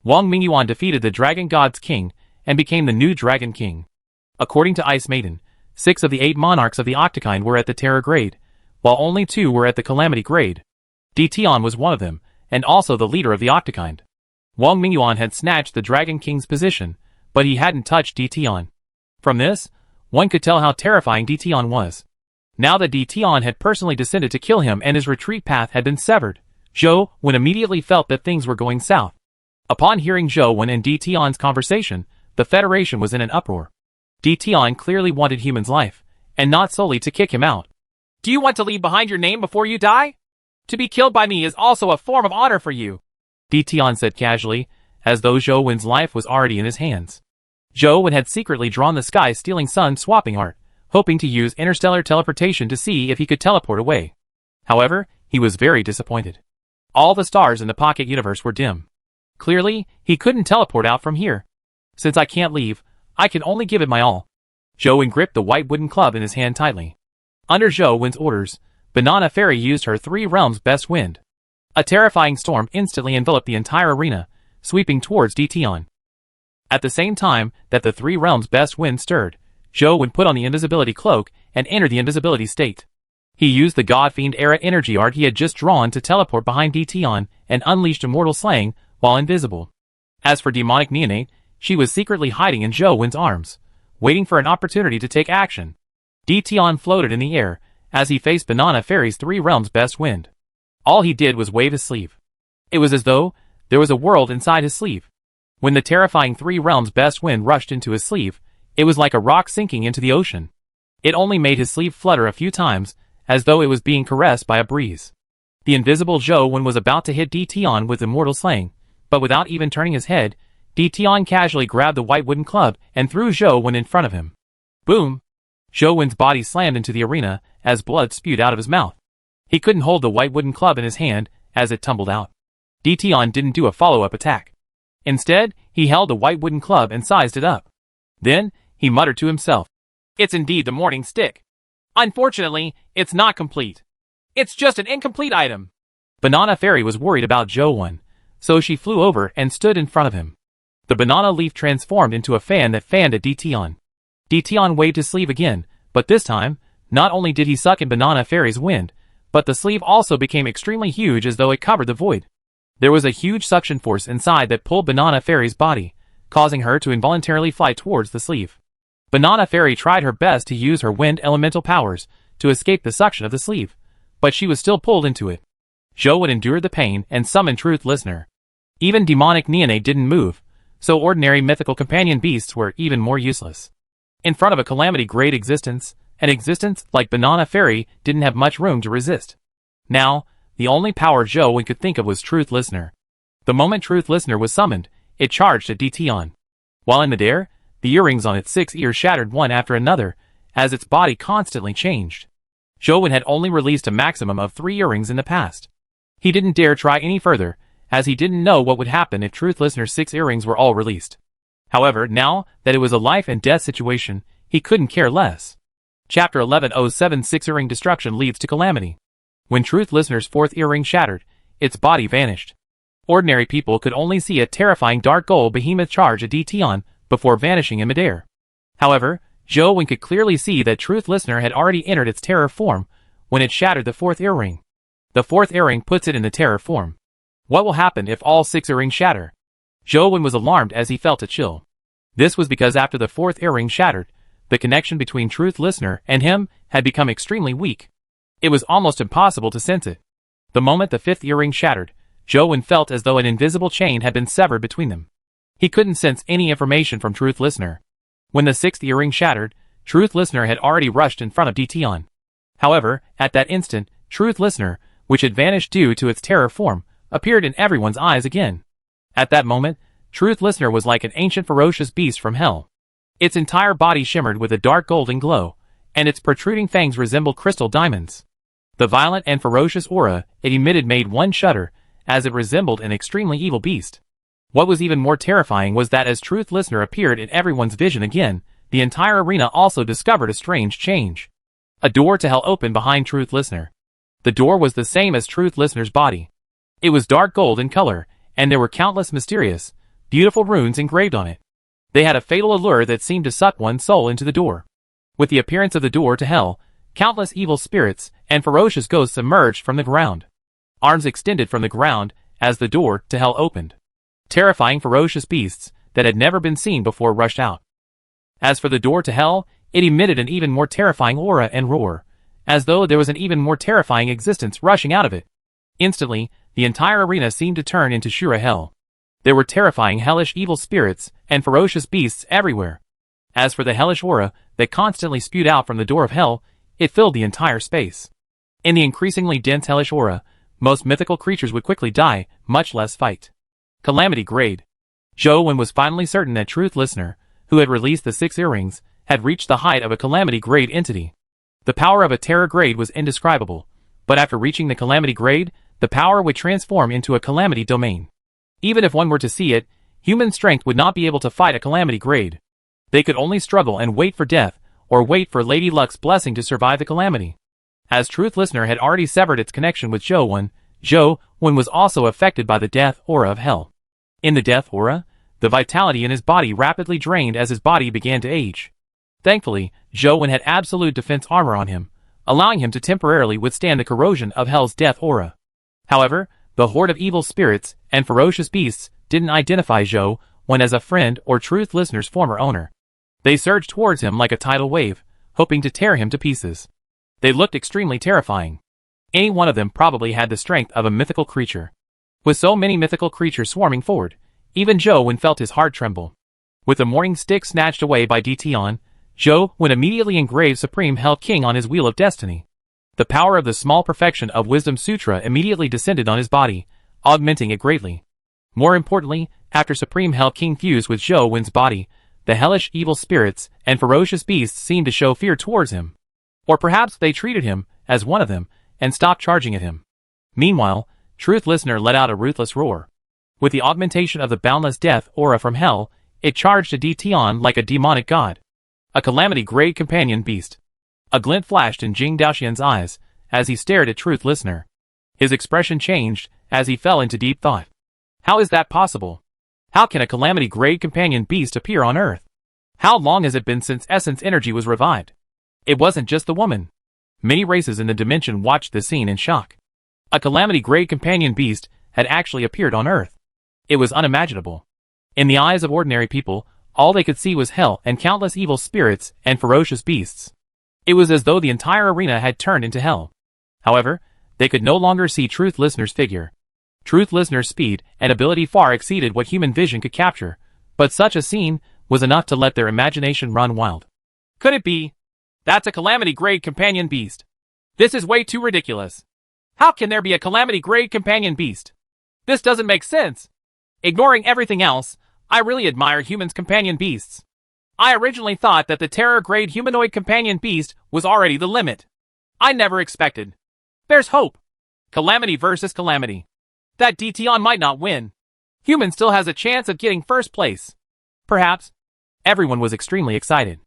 Wang Mingyuan defeated the Dragon God's king and became the new Dragon King. According to Ice Maiden, 6 of the 8 monarchs of the Octokind were at the Terror grade, while only 2 were at the Calamity grade. Di Tian was one of them, and also the leader of the Octokind. Wang Mingyuan had snatched the Dragon King's position, but he hadn't touched Di Tian. From this, one could tell how terrifying Di Tian was. Now that Di Tian had personally descended to kill him and his retreat path had been severed, Zhou Wen immediately felt that things were going south. Upon hearing Zhou Wen and Di Tian's conversation, the Federation was in an uproar. Di Tian clearly wanted human's life, and not solely to kick him out. Do you want to leave behind your name before you die? To be killed by me is also a form of honor for you, Di Tian said casually, as though Zhou Wen's life was already in his hands. Zhou Wen had secretly drawn the sky-stealing sun-swapping art, hoping to use interstellar teleportation to see if he could teleport away. However, he was very disappointed. All the stars in the pocket universe were dim. Clearly, he couldn't teleport out from here. Since I can't leave, I can only give it my all. Zhou Wen gripped the white wooden club in his hand tightly. Under Zhou Wen's orders, Banana Fairy used her three realms' best wind. A terrifying storm instantly enveloped the entire arena, sweeping towards Di Tian. At the same time that the three realms' best wind stirred, Zhou Wen put on the invisibility cloak and entered the invisibility state. He used the God Fiend era energy art he had just drawn to teleport behind Di Tian and unleashed immortal slaying while invisible. As for demonic neonate, she was secretly hiding in Zhou Wen's arms, waiting for an opportunity to take action. Di Tian floated in the air as he faced Banana Fairy's three realms' best wind. All he did was wave his sleeve. It was as though there was a world inside his sleeve. When the terrifying three realms' best wind rushed into his sleeve, it was like a rock sinking into the ocean. It only made his sleeve flutter a few times, as though it was being caressed by a breeze. The invisible Zhou Wen was about to hit Di Tian with immortal slaying, but without even turning his head, Di Tian casually grabbed the white wooden club and threw Zhou Wen in front of him. Boom! Zhou Wen's body slammed into the arena as blood spewed out of his mouth. He couldn't hold the white wooden club in his hand as it tumbled out. Di Tian didn't do a follow-up attack. Instead, he held the white wooden club and sized it up. Then, he muttered to himself, "It's indeed the morning stick. Unfortunately, it's not complete. It's just an incomplete item." Banana Fairy was worried about Zhou Wen, so she flew over and stood in front of him. The banana leaf transformed into a fan that fanned at Di Tian. Di Tian waved his sleeve again, but this time, not only did he suck in Banana Fairy's wind, but the sleeve also became extremely huge as though it covered the void. There was a huge suction force inside that pulled Banana Fairy's body, causing her to involuntarily fly towards the sleeve. Banana Fairy tried her best to use her wind elemental powers to escape the suction of the sleeve, but she was still pulled into it. Zhou Wen endured the pain and summoned Truth Listener. Even demonic neonate didn't move, so ordinary mythical companion beasts were even more useless. In front of a calamity-grade existence, an existence like Banana Fairy didn't have much room to resist. Now, the only power Zhou Wen could think of was Truth Listener. The moment Truth Listener was summoned, it charged at Di Tian. While in midair, the earrings on its 6 ears shattered one after another, as its body constantly changed. Zhou Wen had only released a maximum of 3 earrings in the past. He didn't dare try any further, as he didn't know what would happen if Truth Listener's 6 earrings were all released. However, now that it was a life and death situation, he couldn't care less. Chapter 1107 6 Earring Destruction Leads to Calamity. When Truth Listener's 4th earring shattered, its body vanished. Ordinary people could only see a terrifying dark gold behemoth charge at Di Tian before vanishing in midair. However, Zhou Wen could clearly see that Truth Listener had already entered its terror form when it shattered the 4th earring. The 4th earring puts it in the terror form. What will happen if all 6 earrings shatter? Zhou Wen was alarmed as he felt a chill. This was because after the 4th earring shattered, the connection between Truth Listener and him had become extremely weak. It was almost impossible to sense it. The moment the 5th earring shattered, Zhou Wen felt as though an invisible chain had been severed between them. He couldn't sense any information from Truth Listener. When the 6th earring shattered, Truth Listener had already rushed in front of Di Tian. However, at that instant, Truth Listener, which had vanished due to its terror form, appeared in everyone's eyes again. At that moment, Truth Listener was like an ancient ferocious beast from hell. Its entire body shimmered with a dark golden glow, and its protruding fangs resembled crystal diamonds. The violent and ferocious aura it emitted made one shudder, as it resembled an extremely evil beast. What was even more terrifying was that as Truth Listener appeared in everyone's vision again, the entire arena also discovered a strange change. A door to hell opened behind Truth Listener. The door was the same as Truth Listener's body. It was dark gold in color, and there were countless mysterious, beautiful runes engraved on it. They had a fatal allure that seemed to suck one's soul into the door. With the appearance of the door to hell, countless evil spirits and ferocious ghosts emerged from the ground. Arms extended from the ground as the door to hell opened. Terrifying, ferocious beasts that had never been seen before rushed out. As for the door to hell, it emitted an even more terrifying aura and roar, as though there was an even more terrifying existence rushing out of it. Instantly, the entire arena seemed to turn into Shura hell. There were terrifying hellish evil spirits and ferocious beasts everywhere. As for the hellish aura that constantly spewed out from the door of hell, it filled the entire space. In the increasingly dense hellish aura, most mythical creatures would quickly die, much less fight. Calamity Grade. Zhou Wen was finally certain that Truth Listener, who had released the 6 earrings, had reached the height of a Calamity Grade entity. The power of a Terror Grade was indescribable, but after reaching the Calamity Grade, the power would transform into a Calamity Domain. Even if one were to see it, human strength would not be able to fight a Calamity Grade. They could only struggle and wait for death, or wait for Lady Luck's blessing to survive the calamity. As Truth Listener had already severed its connection with Zhou Wen was also affected by the death aura of hell. In the death aura, the vitality in his body rapidly drained as his body began to age. Thankfully, Zhou Wen had absolute defense armor on him, allowing him to temporarily withstand the corrosion of hell's death aura. However, the horde of evil spirits and ferocious beasts didn't identify Zhou Wen as a friend or Truth Listener's former owner. They surged towards him like a tidal wave, hoping to tear him to pieces. They looked extremely terrifying. Any one of them probably had the strength of a mythical creature. With so many mythical creatures swarming forward, even Zhou Wen felt his heart tremble. With the morning stick snatched away by Ditian, Zhou Wen immediately engraved Supreme Hell King on his Wheel of Destiny. The power of the small perfection of Wisdom Sutra immediately descended on his body, augmenting it greatly. More importantly, after Supreme Hell King fused with Zhou Wen's body, the hellish evil spirits and ferocious beasts seemed to show fear towards him. Or perhaps they treated him as one of them and stopped charging at him. Meanwhile, Truth Listener let out a ruthless roar. With the augmentation of the boundless death aura from hell, it charged at Ditian like a demonic god. A Calamity Grade companion beast. A glint flashed in Jing Daoxian's eyes as he stared at Truth Listener. His expression changed as he fell into deep thought. How is that possible? How can a Calamity Grade companion beast appear on Earth? How long has it been since Essence Energy was revived? It wasn't just the woman. Many races in the dimension watched this scene in shock. A Calamity Grade companion beast had actually appeared on Earth. It was unimaginable. In the eyes of ordinary people, all they could see was hell and countless evil spirits and ferocious beasts. It was as though the entire arena had turned into hell. However, they could no longer see Truth Listener's figure. Truth Listener's speed and ability far exceeded what human vision could capture, but such a scene was enough to let their imagination run wild. Could it be? That's a Calamity Grade companion beast. This is way too ridiculous. How can there be a Calamity Grade companion beast? This doesn't make sense. Ignoring everything else, I really admire humans' companion beasts. I originally thought that the Terror Grade humanoid companion beast was already the limit. I never expected. There's hope. Calamity versus Calamity. That Ditian might not win. Human still has a chance of getting first place. Perhaps. Everyone was extremely excited.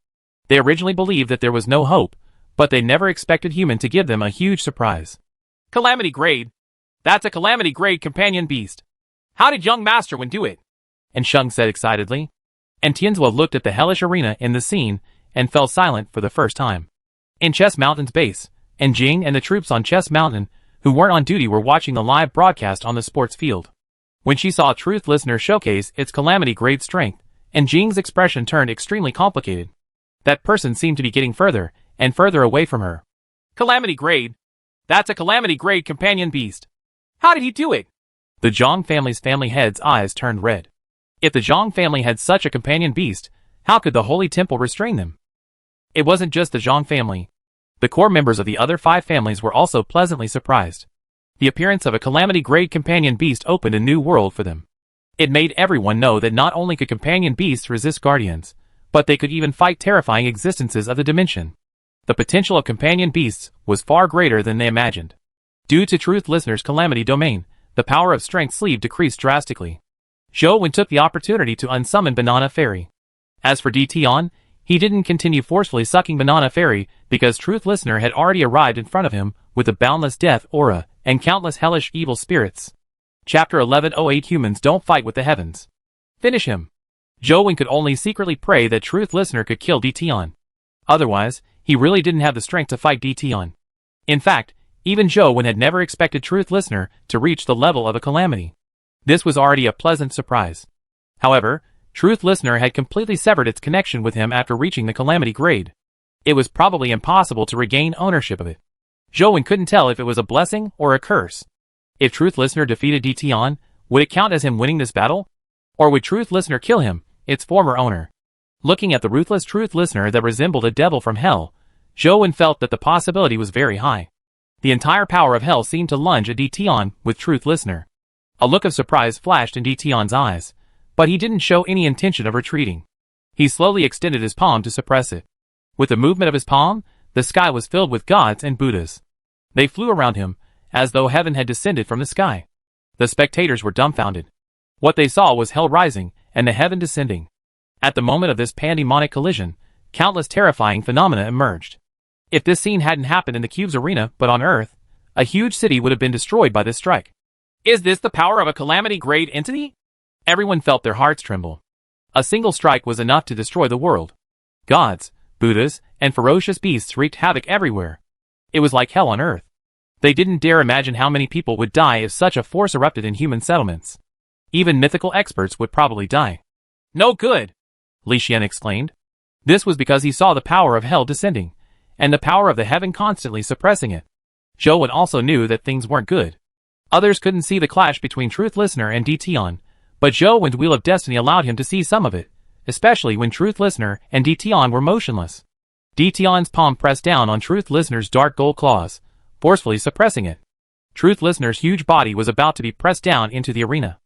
They originally believed that there was no hope, but they never expected Human to give them a huge surprise. Calamity Grade. That's a Calamity Grade companion beast. How did young Master Wen do it? And Sheng said excitedly. And Tianzhua looked at the hellish arena in the scene and fell silent for the first time. In Chess Mountain's base, and Jing and the troops on Chess Mountain, who weren't on duty, were watching the live broadcast on the sports field. When she saw Truth Listener showcase its Calamity Grade strength, and Jing's expression turned extremely complicated. That person seemed to be getting further and further away from her. Calamity Grade. That's a Calamity Grade companion beast. How did he do it? The Zhang family's family head's eyes turned red. If the Zhang family had such a companion beast, how could the Holy Temple restrain them? It wasn't just the Zhang family. The core members of the other 5 families were also pleasantly surprised. The appearance of a Calamity Grade companion beast opened a new world for them. It made everyone know that not only could companion beasts resist guardians, but they could even fight terrifying existences of the dimension. The potential of companion beasts was far greater than they imagined. Due to Truth Listener's Calamity Domain, the power of Strength Sleeve decreased drastically. Zhou Wen took the opportunity to unsummon Banana Fairy. As for Ditian, he didn't continue forcefully sucking Banana Fairy because Truth Listener had already arrived in front of him with a boundless death aura and countless hellish evil spirits. Chapter 1108 Humans Don't Fight with the Heavens. Finish him. Zhou Wen could only secretly pray that Truth Listener could kill Ditian. Otherwise, he really didn't have the strength to fight Ditian. In fact, even Zhou Wen had never expected Truth Listener to reach the level of a calamity. This was already a pleasant surprise. However, Truth Listener had completely severed its connection with him after reaching the Calamity grade. It was probably impossible to regain ownership of it. Zhou couldn't tell if it was a blessing or a curse. If Truth Listener defeated DTon, would it count as him winning this battle? Or would Truth Listener kill him, its former owner? Looking at the ruthless Truth Listener that resembled a devil from hell, Zhou felt that the possibility was very high. The entire power of hell seemed to lunge at DTon with Truth Listener. A look of surprise flashed in DTon's eyes, but he didn't show any intention of retreating. He slowly extended his palm to suppress it. With the movement of his palm, the sky was filled with gods and Buddhas. They flew around him, as though heaven had descended from the sky. The spectators were dumbfounded. What they saw was hell rising, and the heaven descending. At the moment of this pandemonic collision, countless terrifying phenomena emerged. If this scene hadn't happened in the Cube's arena but on Earth, a huge city would have been destroyed by this strike. Is this the power of a Calamity-grade entity? Everyone felt their hearts tremble. A single strike was enough to destroy the world. Gods, Buddhas, and ferocious beasts wreaked havoc everywhere. It was like hell on Earth. They didn't dare imagine how many people would die if such a force erupted in human settlements. Even mythical experts would probably die. No good! Li Xian exclaimed. This was because he saw the power of hell descending, and the power of the heaven constantly suppressing it. Zhou also knew that things weren't good. Others couldn't see the clash between Truth Listener and DTon, but Zhou and Wheel of Destiny allowed him to see some of it, especially when Truth Listener and DTon were motionless. DTon's palm pressed down on Truth Listener's dark gold claws, forcefully suppressing it. Truth Listener's huge body was about to be pressed down into the arena.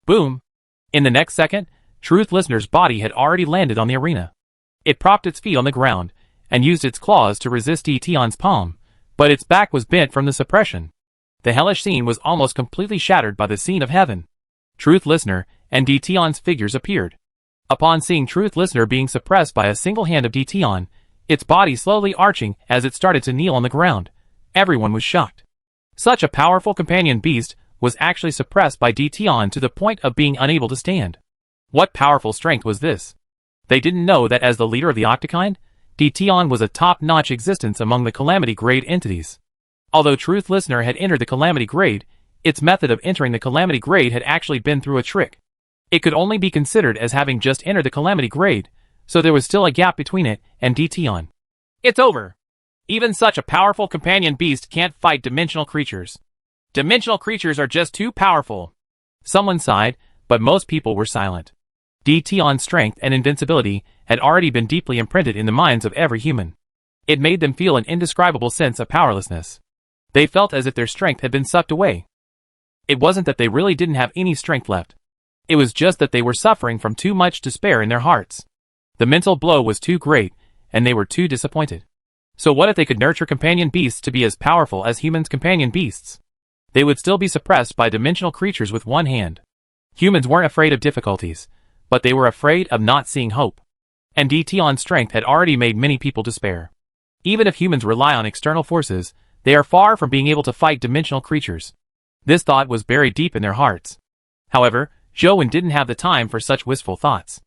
Boom! In the next second, Truth Listener's body had already landed on the arena. It propped its feet on the ground, and used its claws to resist DTon's palm, but its back was bent from the suppression. The hellish scene was almost completely shattered by the scene of heaven. Truth Listener and DTon's figures appeared. Upon seeing Truth Listener being suppressed by a single hand of DTon, its body slowly arching as it started to kneel on the ground, everyone was shocked. Such a powerful companion beast was actually suppressed by DTon to the point of being unable to stand. What powerful strength was this? They didn't know that as the leader of the Octokind, DTon was a top-notch existence among the Calamity grade entities. Although Truth Listener had entered the Calamity grade, its method of entering the Calamity grade had actually been through a trick. It could only be considered as having just entered the Calamity grade, so there was still a gap between it and DTon. It's over. Even such a powerful companion beast can't fight dimensional creatures. Dimensional creatures are just too powerful. Someone sighed, but most people were silent. DTon's strength and invincibility had already been deeply imprinted in the minds of every human. It made them feel an indescribable sense of powerlessness. They felt as if their strength had been sucked away. It wasn't that they really didn't have any strength left. It was just that they were suffering from too much despair in their hearts. The mental blow was too great, and they were too disappointed. So what if they could nurture companion beasts to be as powerful as humans' companion beasts? They would still be suppressed by dimensional creatures with one hand. Humans weren't afraid of difficulties, but they were afraid of not seeing hope. And DTon's strength had already made many people despair. Even if humans rely on external forces, they are far from being able to fight dimensional creatures. This thought was buried deep in their hearts. However, Zhou didn't have the time for such wistful thoughts.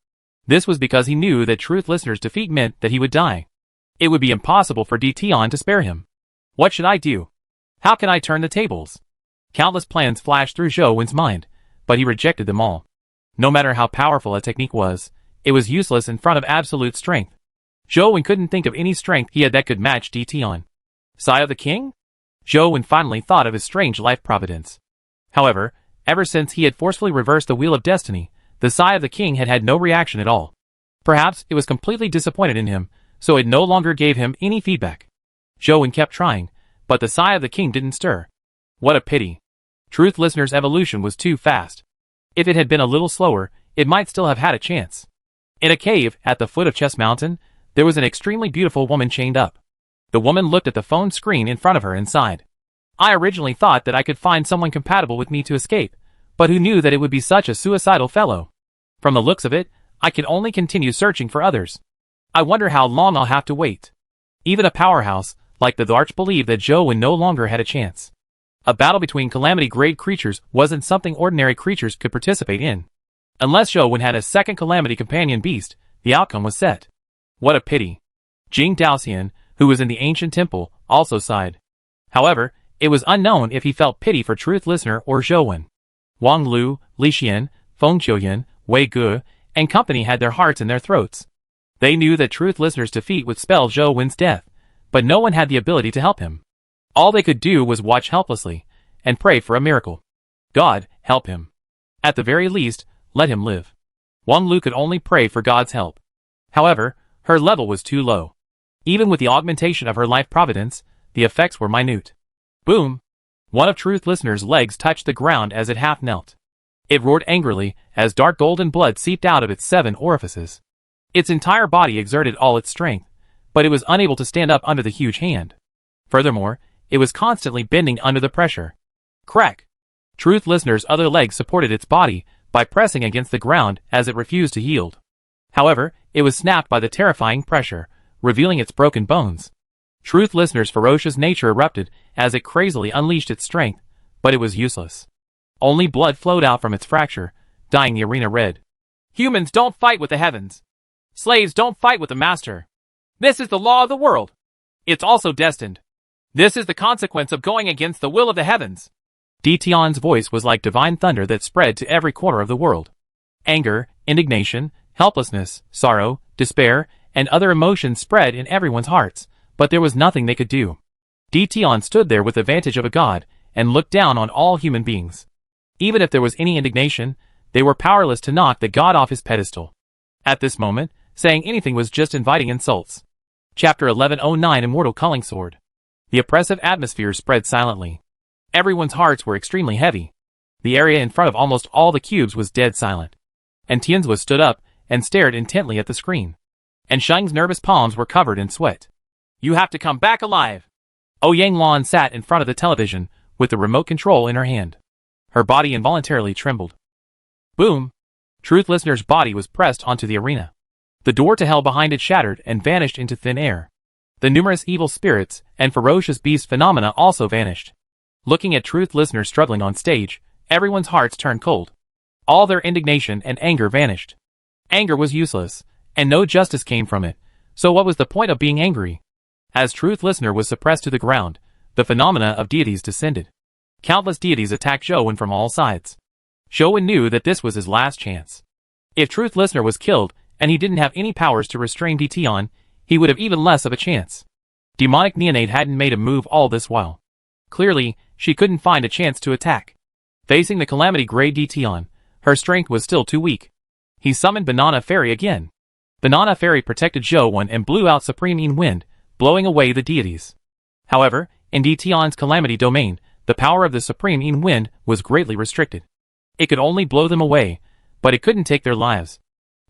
This was because he knew that Truth Listener's defeat meant that he would die. It would be impossible for DTon to spare him. What should I do? How can I turn the tables? Countless plans flashed through Zhou's mind, but he rejected them all. No matter how powerful a technique was, it was useless in front of absolute strength. Zhou couldn't think of any strength he had that could match DTon. Sai of the King? Zhou finally thought of his strange life providence. However, ever since he had forcefully reversed the Wheel of Destiny, the Sai of the King had had no reaction at all. Perhaps it was completely disappointed in him, so it no longer gave him any feedback. Zhou kept trying, but the Sai of the King didn't stir. What a pity. Truth Listener's evolution was too fast. If it had been a little slower, it might still have had a chance. In a cave at the foot of Chess Mountain, there was an extremely beautiful woman chained up. The woman looked at the phone screen in front of her and sighed. I originally thought that I could find someone compatible with me to escape, but who knew that it would be such a suicidal fellow? From the looks of it, I can only continue searching for others. I wonder how long I'll have to wait. Even a powerhouse, like the Darch, believed that Zhou no longer had a chance. A battle between Calamity-grade creatures wasn't something ordinary creatures could participate in. Unless Zhou had a second Calamity companion beast, the outcome was set. What a pity. Jing Daoxian, who was in the ancient temple, also sighed. However, it was unknown if he felt pity for Truth Listener or Zhou. Wang Lu, Li Xian, Feng Qiuyan, Wei Ge, and company had their hearts in their throats. They knew that Truth Listener's defeat would spell Zhou Wen's death, but no one had the ability to help him. All they could do was watch helplessly and pray for a miracle. God, help him. At the very least, let him live. Wang Lu could only pray for God's help. However, her level was too low. Even with the augmentation of her life providence, the effects were minute. Boom! One of Truth Listener's legs touched the ground as it half knelt. It roared angrily as dark golden blood seeped out of its 7 orifices. Its entire body exerted all its strength, but it was unable to stand up under the huge hand. Furthermore, it was constantly bending under the pressure. Crack! Truth Listener's other leg supported its body by pressing against the ground as it refused to yield. However, it was snapped by the terrifying pressure, revealing its broken bones. Truth Listener's ferocious nature erupted as it crazily unleashed its strength, but it was useless. Only blood flowed out from its fracture, dyeing the arena red. Humans don't fight with the heavens. Slaves don't fight with the master. This is the law of the world. It's also destined. This is the consequence of going against the will of the heavens. Di Tian's voice was like divine thunder that spread to every corner of the world. Anger, indignation, helplessness, sorrow, despair, and other emotions spread in everyone's hearts, but there was nothing they could do. Di Tian stood there with the vantage of a god and looked down on all human beings. Even if there was any indignation, they were powerless to knock the god off his pedestal. At this moment, saying anything was just inviting insults. Chapter 1109 Immortal Culling Sword. The oppressive atmosphere spread silently. Everyone's hearts were extremely heavy. The area in front of almost all the cubes was dead silent. And Tianzi stood up and stared intently at the screen. And Sheng's nervous palms were covered in sweat. You have to come back alive! Ouyang Lan sat in front of the television with the remote control in her hand. Her body involuntarily trembled. Boom! Truth Listener's body was pressed onto the arena. The door to hell behind it shattered and vanished into thin air. The numerous evil spirits and ferocious beast phenomena also vanished. Looking at Truth Listener struggling on stage, everyone's hearts turned cold. All their indignation and anger vanished. Anger was useless, and no justice came from it, so what was the point of being angry? As Truth Listener was suppressed to the ground, the phenomena of deities descended. Countless deities attacked Zhou Wen from all sides. Zhou Wen knew that this was his last chance. If Truth Listener was killed, and he didn't have any powers to restrain Di Tian, he would have even less of a chance. Demonic Neonate hadn't made a move all this while. Clearly, she couldn't find a chance to attack. Facing the Calamity Grey Di Tian, her strength was still too weak. He summoned Banana Fairy again. Banana Fairy protected Zhou Wen and blew out Supreme Yin Wind, blowing away the deities. However, in Di Tian's Calamity Domain, the power of the Supreme Yin Wind was greatly restricted. It could only blow them away, but it couldn't take their lives.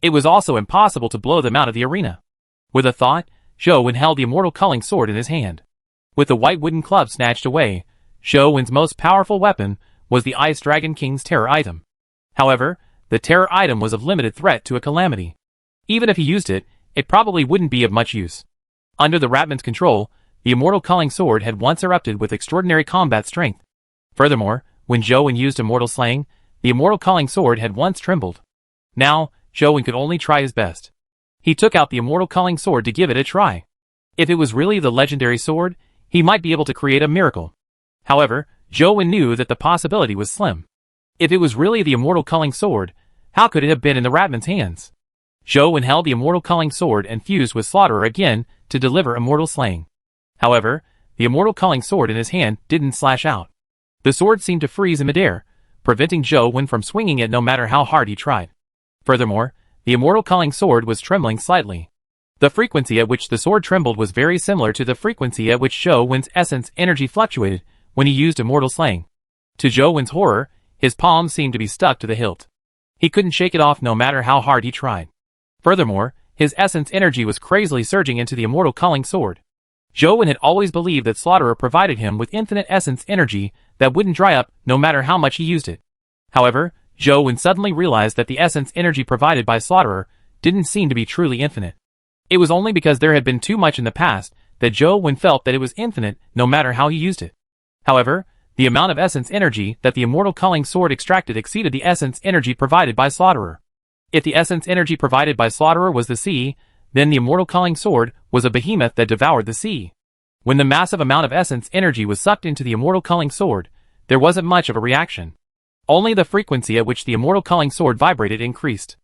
It was also impossible to blow them out of the arena. With a thought, Zhou Wen held the Immortal Culling Sword in his hand. With the white wooden club snatched away, Zhou Wen's most powerful weapon was the Ice Dragon King's Terror Item. However, the Terror Item was of limited threat to a calamity. Even if he used it, it probably wouldn't be of much use. Under the Ratman's control, the Immortal Culling Sword had once erupted with extraordinary combat strength. Furthermore, when Zhou Wen used Immortal Slaying, the Immortal Culling Sword had once trembled. Now, Zhou Wen could only try his best. He took out the Immortal Culling Sword to give it a try. If it was really the legendary sword, he might be able to create a miracle. However, Zhou Wen knew that the possibility was slim. If it was really the Immortal Culling Sword, how could it have been in the Ratman's hands? Zhou Wen held the Immortal Culling Sword and fused with Slaughterer again to deliver Immortal Slaying. However, the Immortal Culling Sword in his hand didn't slash out. The sword seemed to freeze in midair, preventing Zhou Wen from swinging it no matter how hard he tried. Furthermore, the Immortal Culling Sword was trembling slightly. The frequency at which the sword trembled was very similar to the frequency at which Zhou Wen's essence energy fluctuated when he used Immortal Slaying. To Zhou Wen's horror, his palms seemed to be stuck to the hilt. He couldn't shake it off no matter how hard he tried. Furthermore, his essence energy was crazily surging into the Immortal Culling Sword. Zhou Wen had always believed that Slaughterer provided him with infinite essence energy that wouldn't dry up no matter how much he used it. However, Zhou Wen suddenly realized that the essence energy provided by Slaughterer didn't seem to be truly infinite. It was only because there had been too much in the past that Zhou Wen felt that it was infinite no matter how he used it. However, the amount of essence energy that the Immortal Culling Sword extracted exceeded the essence energy provided by Slaughterer. If the essence energy provided by Slaughterer was the sea, then the Immortal Culling Sword was a behemoth that devoured the sea. When the massive amount of essence energy was sucked into the Immortal Culling Sword, there wasn't much of a reaction. Only the frequency at which the immortal culling sword vibrated increased.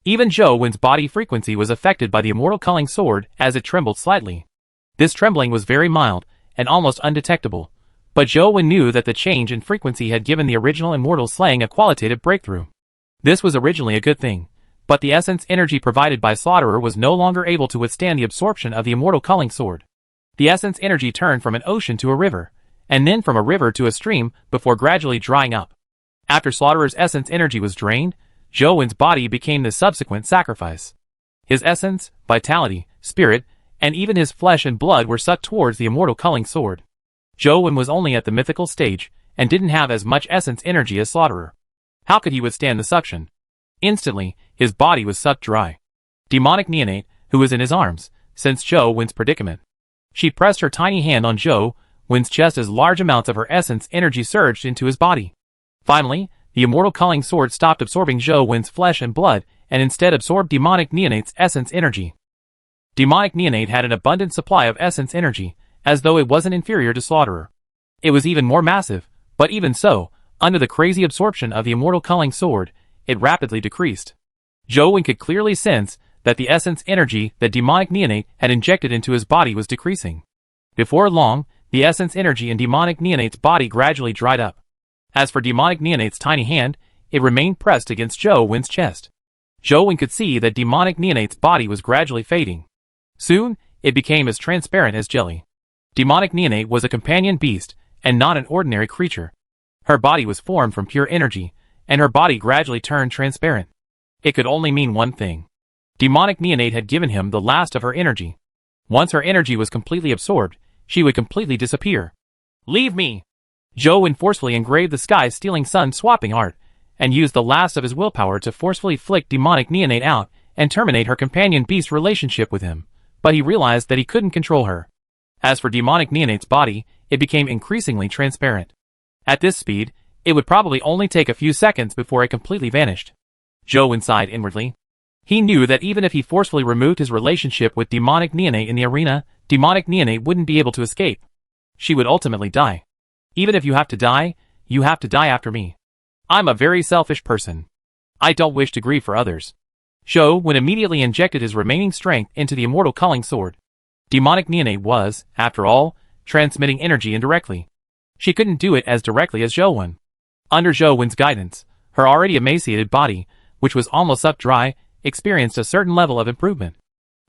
Even Zhou Wen's body frequency was affected by the immortal culling sword as it trembled slightly. This trembling was very mild and almost undetectable, but Zhou Wen knew that the change in frequency had given the original immortal slaying a qualitative breakthrough. This was originally a good thing, but the essence energy provided by Slaughterer was no longer able to withstand the absorption of the immortal culling sword. The essence energy turned from an ocean to a river, and then from a river to a stream before gradually drying up. After Slaughterer's essence energy was drained, Zhou Wen's body became the subsequent sacrifice. His essence, vitality, spirit, and even his flesh and blood were sucked towards the immortal culling sword. Zhou Wen was only at the mythical stage, and didn't have as much essence energy as Slaughterer. How could he withstand the suction? Instantly, his body was sucked dry. Demonic Neonate, who was in his arms, sensed Zhou Wen's predicament. She pressed her tiny hand on Zhou Wen's chest as large amounts of her essence energy surged into his body. Finally, the immortal culling sword stopped absorbing Zhou Wen's flesh and blood, and instead absorbed Demonic Neonate's essence energy. Demonic Neonate had an abundant supply of essence energy, as though it wasn't inferior to Slaughterer. It was even more massive, but even so, under the crazy absorption of the immortal culling sword, it rapidly decreased. Zhou Wen could clearly sense that the essence energy that Demonic Neonate had injected into his body was decreasing. Before long, the essence energy in Demonic Neonate's body gradually dried up. As for Demonic Neonate's tiny hand, it remained pressed against Zhou Wen's chest. Zhou Wen could see that Demonic Neonate's body was gradually fading. Soon, it became as transparent as jelly. Demonic Neonate was a companion beast, and not an ordinary creature. Her body was formed from pure energy, and her body gradually turned transparent. It could only mean one thing. Demonic Neonate had given him the last of her energy. Once her energy was completely absorbed, she would completely disappear. Leave me! Zhou Wen forcefully engraved the sky-stealing sun-swapping art, and used the last of his willpower to forcefully flick Demonic Neonate out and terminate her companion beast relationship with him, but he realized that he couldn't control her. As for Demonic Neonate's body, it became increasingly transparent. At this speed, it would probably only take a few seconds before it completely vanished. Zhou Wen sighed inwardly. He knew that even if he forcefully removed his relationship with Demonic Neonate in the arena, Demonic Neonate wouldn't be able to escape. She would ultimately die. Even if you have to die, you have to die after me. I'm a very selfish person. I don't wish to grieve for others. Zhou Wen immediately injected his remaining strength into the immortal culling sword. Demonic Neonate was, after all, transmitting energy indirectly. She couldn't do it as directly as Zhou Wen. Under Zhou Wen's guidance, her already emaciated body, which was almost sucked dry, experienced a certain level of improvement.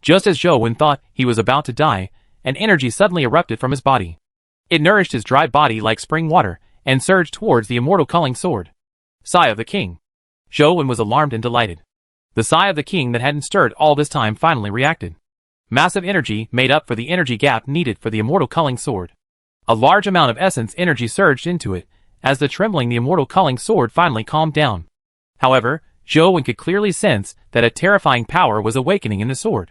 Just as Zhou Wen thought he was about to die, an energy suddenly erupted from his body. It nourished his dry body like spring water, and surged towards the immortal culling sword. Sigh of the king. Zhou Wen was alarmed and delighted. The sigh of the king that hadn't stirred all this time finally reacted. Massive energy made up for the energy gap needed for the immortal culling sword. A large amount of essence energy surged into it, as the immortal culling sword finally calmed down. However, Zhou Wen could clearly sense that a terrifying power was awakening in the sword.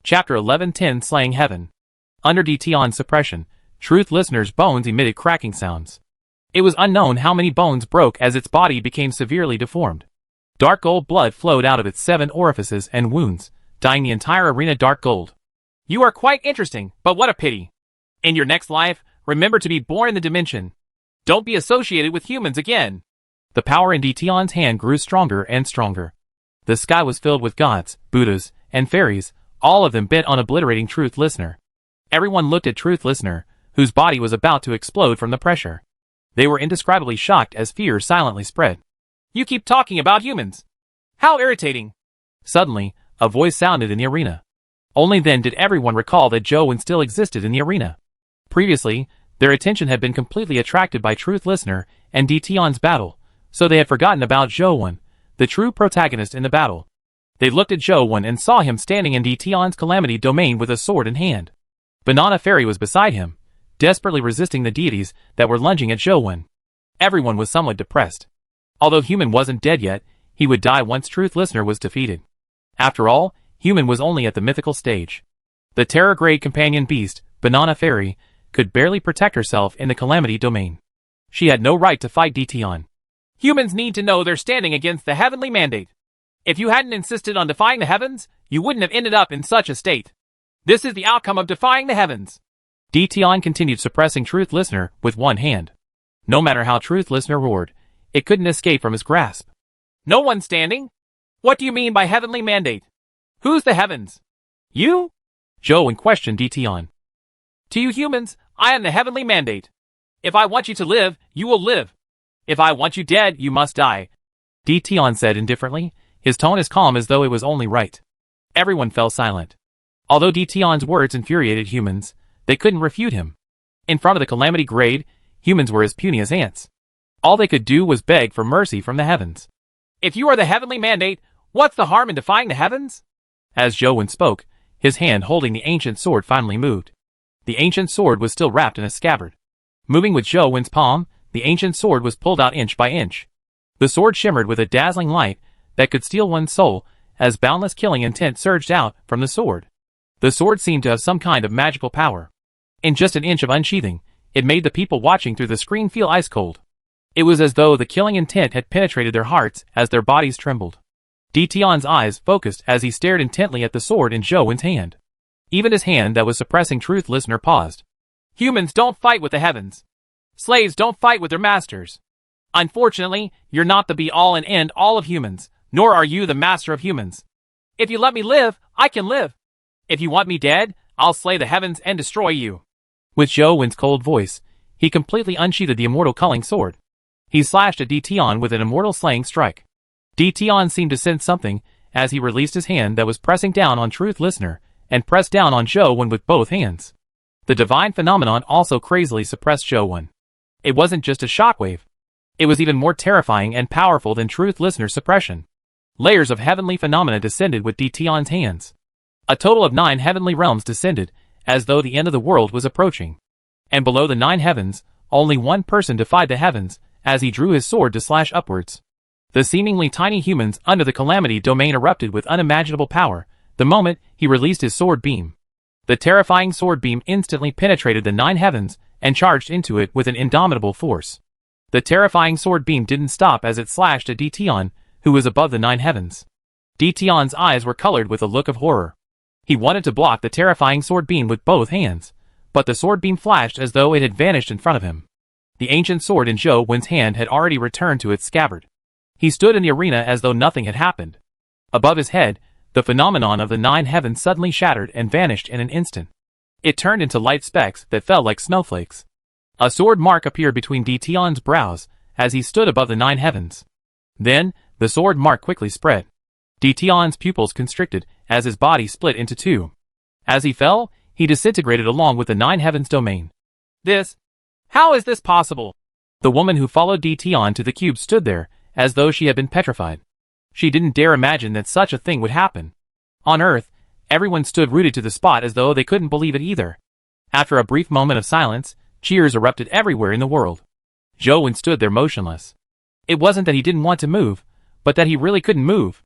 Chapter 11:10 Slaying Heaven. Under Dtion's suppression, Truth Listener's bones emitted cracking sounds. It was unknown how many bones broke as its body became severely deformed. Dark gold blood flowed out of its 7 orifices and wounds, dyeing the entire arena dark gold. You are quite interesting, but what a pity. In your next life, remember to be born in the dimension. Don't be associated with humans again. The power in Dtion's hand grew stronger and stronger. The sky was filled with gods, Buddhas, and fairies, all of them bent on obliterating Truth Listener. Everyone looked at Truth Listener, whose body was about to explode from the pressure. They were indescribably shocked as fear silently spread. You keep talking about humans. How irritating. Suddenly, a voice sounded in the arena. Only then did everyone recall that Zhou Wen still existed in the arena. Previously, their attention had been completely attracted by Truth Listener and Dtion's battle, so they had forgotten about Zhou Wen, the true protagonist in the battle. They looked at Zhou Wen and saw him standing in Dtion's calamity domain with a sword in hand. Banana Fairy was beside him, desperately resisting the deities that were lunging at Zhou Wen. Everyone was somewhat depressed. Although Human wasn't dead yet, he would die once Truth Listener was defeated. After all, Human was only at the mythical stage. The Terror-grade companion beast, Banana Fairy, could barely protect herself in the calamity domain. She had no right to fight Dtion. Humans need to know they're standing against the heavenly mandate. If you hadn't insisted on defying the heavens, you wouldn't have ended up in such a state. This is the outcome of defying the heavens. Dtion continued suppressing Truth Listener with one hand. No matter how Truth Listener roared, It couldn't escape from his grasp. No one standing? What do you mean by heavenly mandate? Who's the heavens? You? Zhou questioned Dition. To you humans, I am the heavenly mandate. If I want you to live, you will live. If I want you dead, you must die. Dition said indifferently, his tone as calm as though it was only right. Everyone fell silent. Although Dition's words infuriated humans, they couldn't refute him. In front of the Calamity Grade, humans were as puny as ants. All they could do was beg for mercy from the heavens. If you are the heavenly mandate, what's the harm in defying the heavens? As Zhou spoke, his hand holding the ancient sword finally moved. The ancient sword was still wrapped in a scabbard. Moving with Zhou's palm, the ancient sword was pulled out inch by inch. The sword shimmered with a dazzling light that could steal one's soul, as boundless killing intent surged out from the sword. The sword seemed to have some kind of magical power. In just an inch of unsheathing, it made the people watching through the screen feel ice cold. It was as though the killing intent had penetrated their hearts as their bodies trembled. Dition's eyes focused as he stared intently at the sword in Zhou's hand. Even his hand that was suppressing truth listener paused. Humans don't fight with the heavens. Slaves don't fight with their masters. Unfortunately, you're not the be-all and end-all of humans, nor are you the master of humans. If you let me live, I can live. If you want me dead, I'll slay the heavens and destroy you. With Zhou's cold voice, he completely unsheathed the immortal culling sword. He slashed at Dition with an immortal slaying strike. Dition seemed to sense something as he released his hand that was pressing down on Truth Listener and pressed down on Zhou with both hands. The divine phenomenon also crazily suppressed Zhou. It wasn't just a shockwave. It was even more terrifying and powerful than Truth Listener suppression. Layers of heavenly phenomena descended with Dition's hands. A total of 9 heavenly realms descended, as though the end of the world was approaching. And below the 9 heavens, only one person defied the heavens, as he drew his sword to slash upwards. The seemingly tiny humans under the Calamity domain erupted with unimaginable power, the moment he released his sword beam. The terrifying sword beam instantly penetrated the 9 heavens, and charged into it with an indomitable force. The terrifying sword beam didn't stop as it slashed at Dition, who was above the 9 heavens. Dition's eyes were colored with a look of horror. He wanted to block the terrifying sword beam with both hands, but the sword beam flashed as though it had vanished in front of him. The ancient sword in Zhou's hand had already returned to its scabbard. He stood in the arena as though nothing had happened. Above his head, the phenomenon of the 9 heavens suddenly shattered and vanished in an instant. It turned into light specks that fell like snowflakes. A sword mark appeared between Dition's brows as he stood above the 9 heavens. Then, the sword mark quickly spread. Dition's pupils constricted as his body split into 2. As he fell, he disintegrated along with the 9 heavens domain. How is this possible? The woman who followed Dition to the cube stood there, as though she had been petrified. She didn't dare imagine that such a thing would happen. On Earth, everyone stood rooted to the spot as though they couldn't believe it either. After a brief moment of silence, cheers erupted everywhere in the world. Zhou stood there motionless. It wasn't that he didn't want to move, but that he really couldn't move.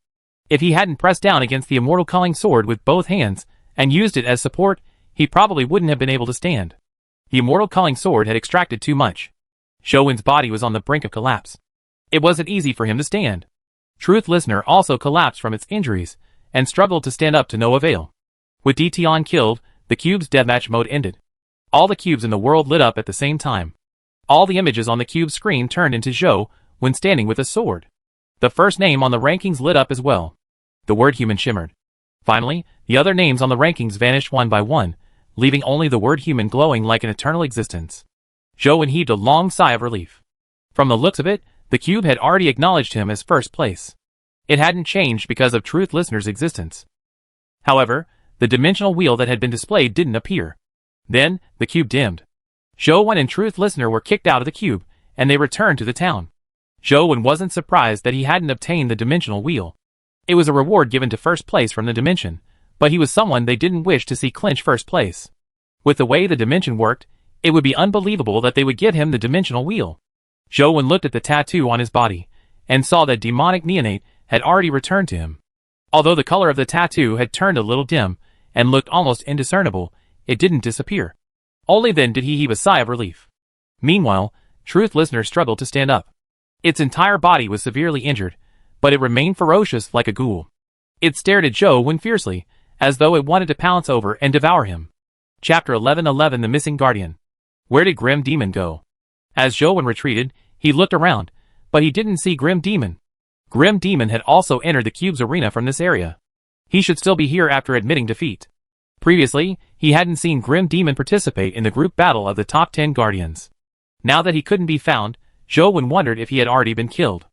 If he hadn't pressed down against the immortal culling sword with both hands, and used it as support, he probably wouldn't have been able to stand. The immortal culling sword had extracted too much. Zhou's body was on the brink of collapse. It wasn't easy for him to stand. Truth Listener also collapsed from its injuries, and struggled to stand up to no avail. With Dition killed, the cube's deathmatch mode ended. All the cubes in the world lit up at the same time. All the images on the cube's screen turned into Zhou when standing with a sword. The first name on the rankings lit up as well. The word human shimmered. Finally, the other names on the rankings vanished one by one, leaving only the word human glowing like an eternal existence. Zhou heaved a long sigh of relief. From the looks of it, the cube had already acknowledged him as first place. It hadn't changed because of Truth Listener's existence. However, the dimensional wheel that had been displayed didn't appear. Then, the cube dimmed. Zhou and Truth Listener were kicked out of the cube, and they returned to the town. Zhou wasn't surprised that he hadn't obtained the dimensional wheel. It was a reward given to first place from the dimension, but he was someone they didn't wish to see clinch first place. With the way the dimension worked, it would be unbelievable that they would give him the dimensional wheel. Zhou looked at the tattoo on his body, and saw that demonic neonate had already returned to him. Although the color of the tattoo had turned a little dim, and looked almost indiscernible, it didn't disappear. Only then did he heave a sigh of relief. Meanwhile, Truth Listener struggled to stand up. Its entire body was severely injured, but it remained ferocious like a ghoul. It stared at Zhou fiercely, as though it wanted to pounce over and devour him. Chapter 11:11 The Missing Guardian. Where did Grim Demon go? As Zhou retreated, he looked around, but he didn't see Grim Demon. Grim Demon had also entered the cube's arena from this area. He should still be here after admitting defeat. Previously, he hadn't seen Grim Demon participate in the group battle of the top 10 Guardians. Now that he couldn't be found, Zhou wondered if he had already been killed.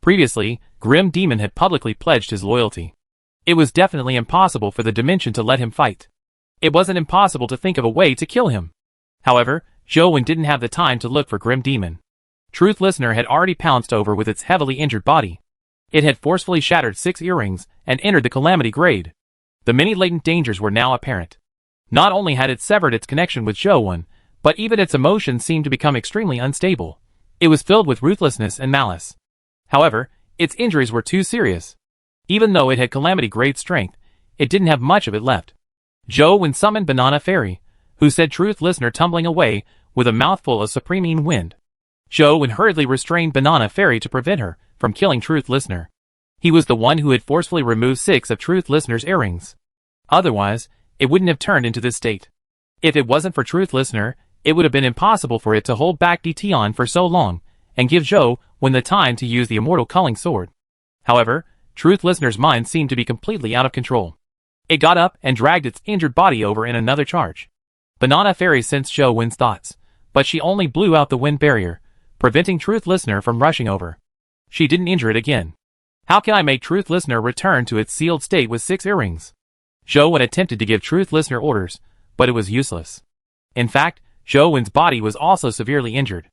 Previously, Grim Demon had publicly pledged his loyalty. It was definitely impossible for the Dimension to let him fight. It wasn't impossible to think of a way to kill him. However, Zhou didn't have the time to look for Grim Demon. Truth Listener had already pounced over with its heavily injured body. It had forcefully shattered 6 earrings and entered the Calamity Grade. The many latent dangers were now apparent. Not only had it severed its connection with Zhou, but even its emotions seemed to become extremely unstable. It was filled with ruthlessness and malice. However, its injuries were too serious. Even though it had Calamity Grade strength, it didn't have much of it left. Zhou summoned Banana Fairy, who said Truth Listener tumbling away with a mouthful of supreme wind. Zhou hurriedly restrained Banana Fairy to prevent her from killing Truth Listener. He was the one who had forcefully removed 6 of Truth Listener's earrings. Otherwise, it wouldn't have turned into this state. If it wasn't for Truth Listener, it would have been impossible for it to hold back Dition for so long, and give Zhou the time to use the immortal culling sword. However, Truth Listener's mind seemed to be completely out of control. It got up and dragged its injured body over in another charge. Banana Fairy sensed Zhou's thoughts, but she only blew out the wind barrier, preventing Truth Listener from rushing over. She didn't injure it again. How can I make Truth Listener return to its sealed state with 6 earrings? Zhou had attempted to give Truth Listener orders, but it was useless. In fact, Zhou's body was also severely injured.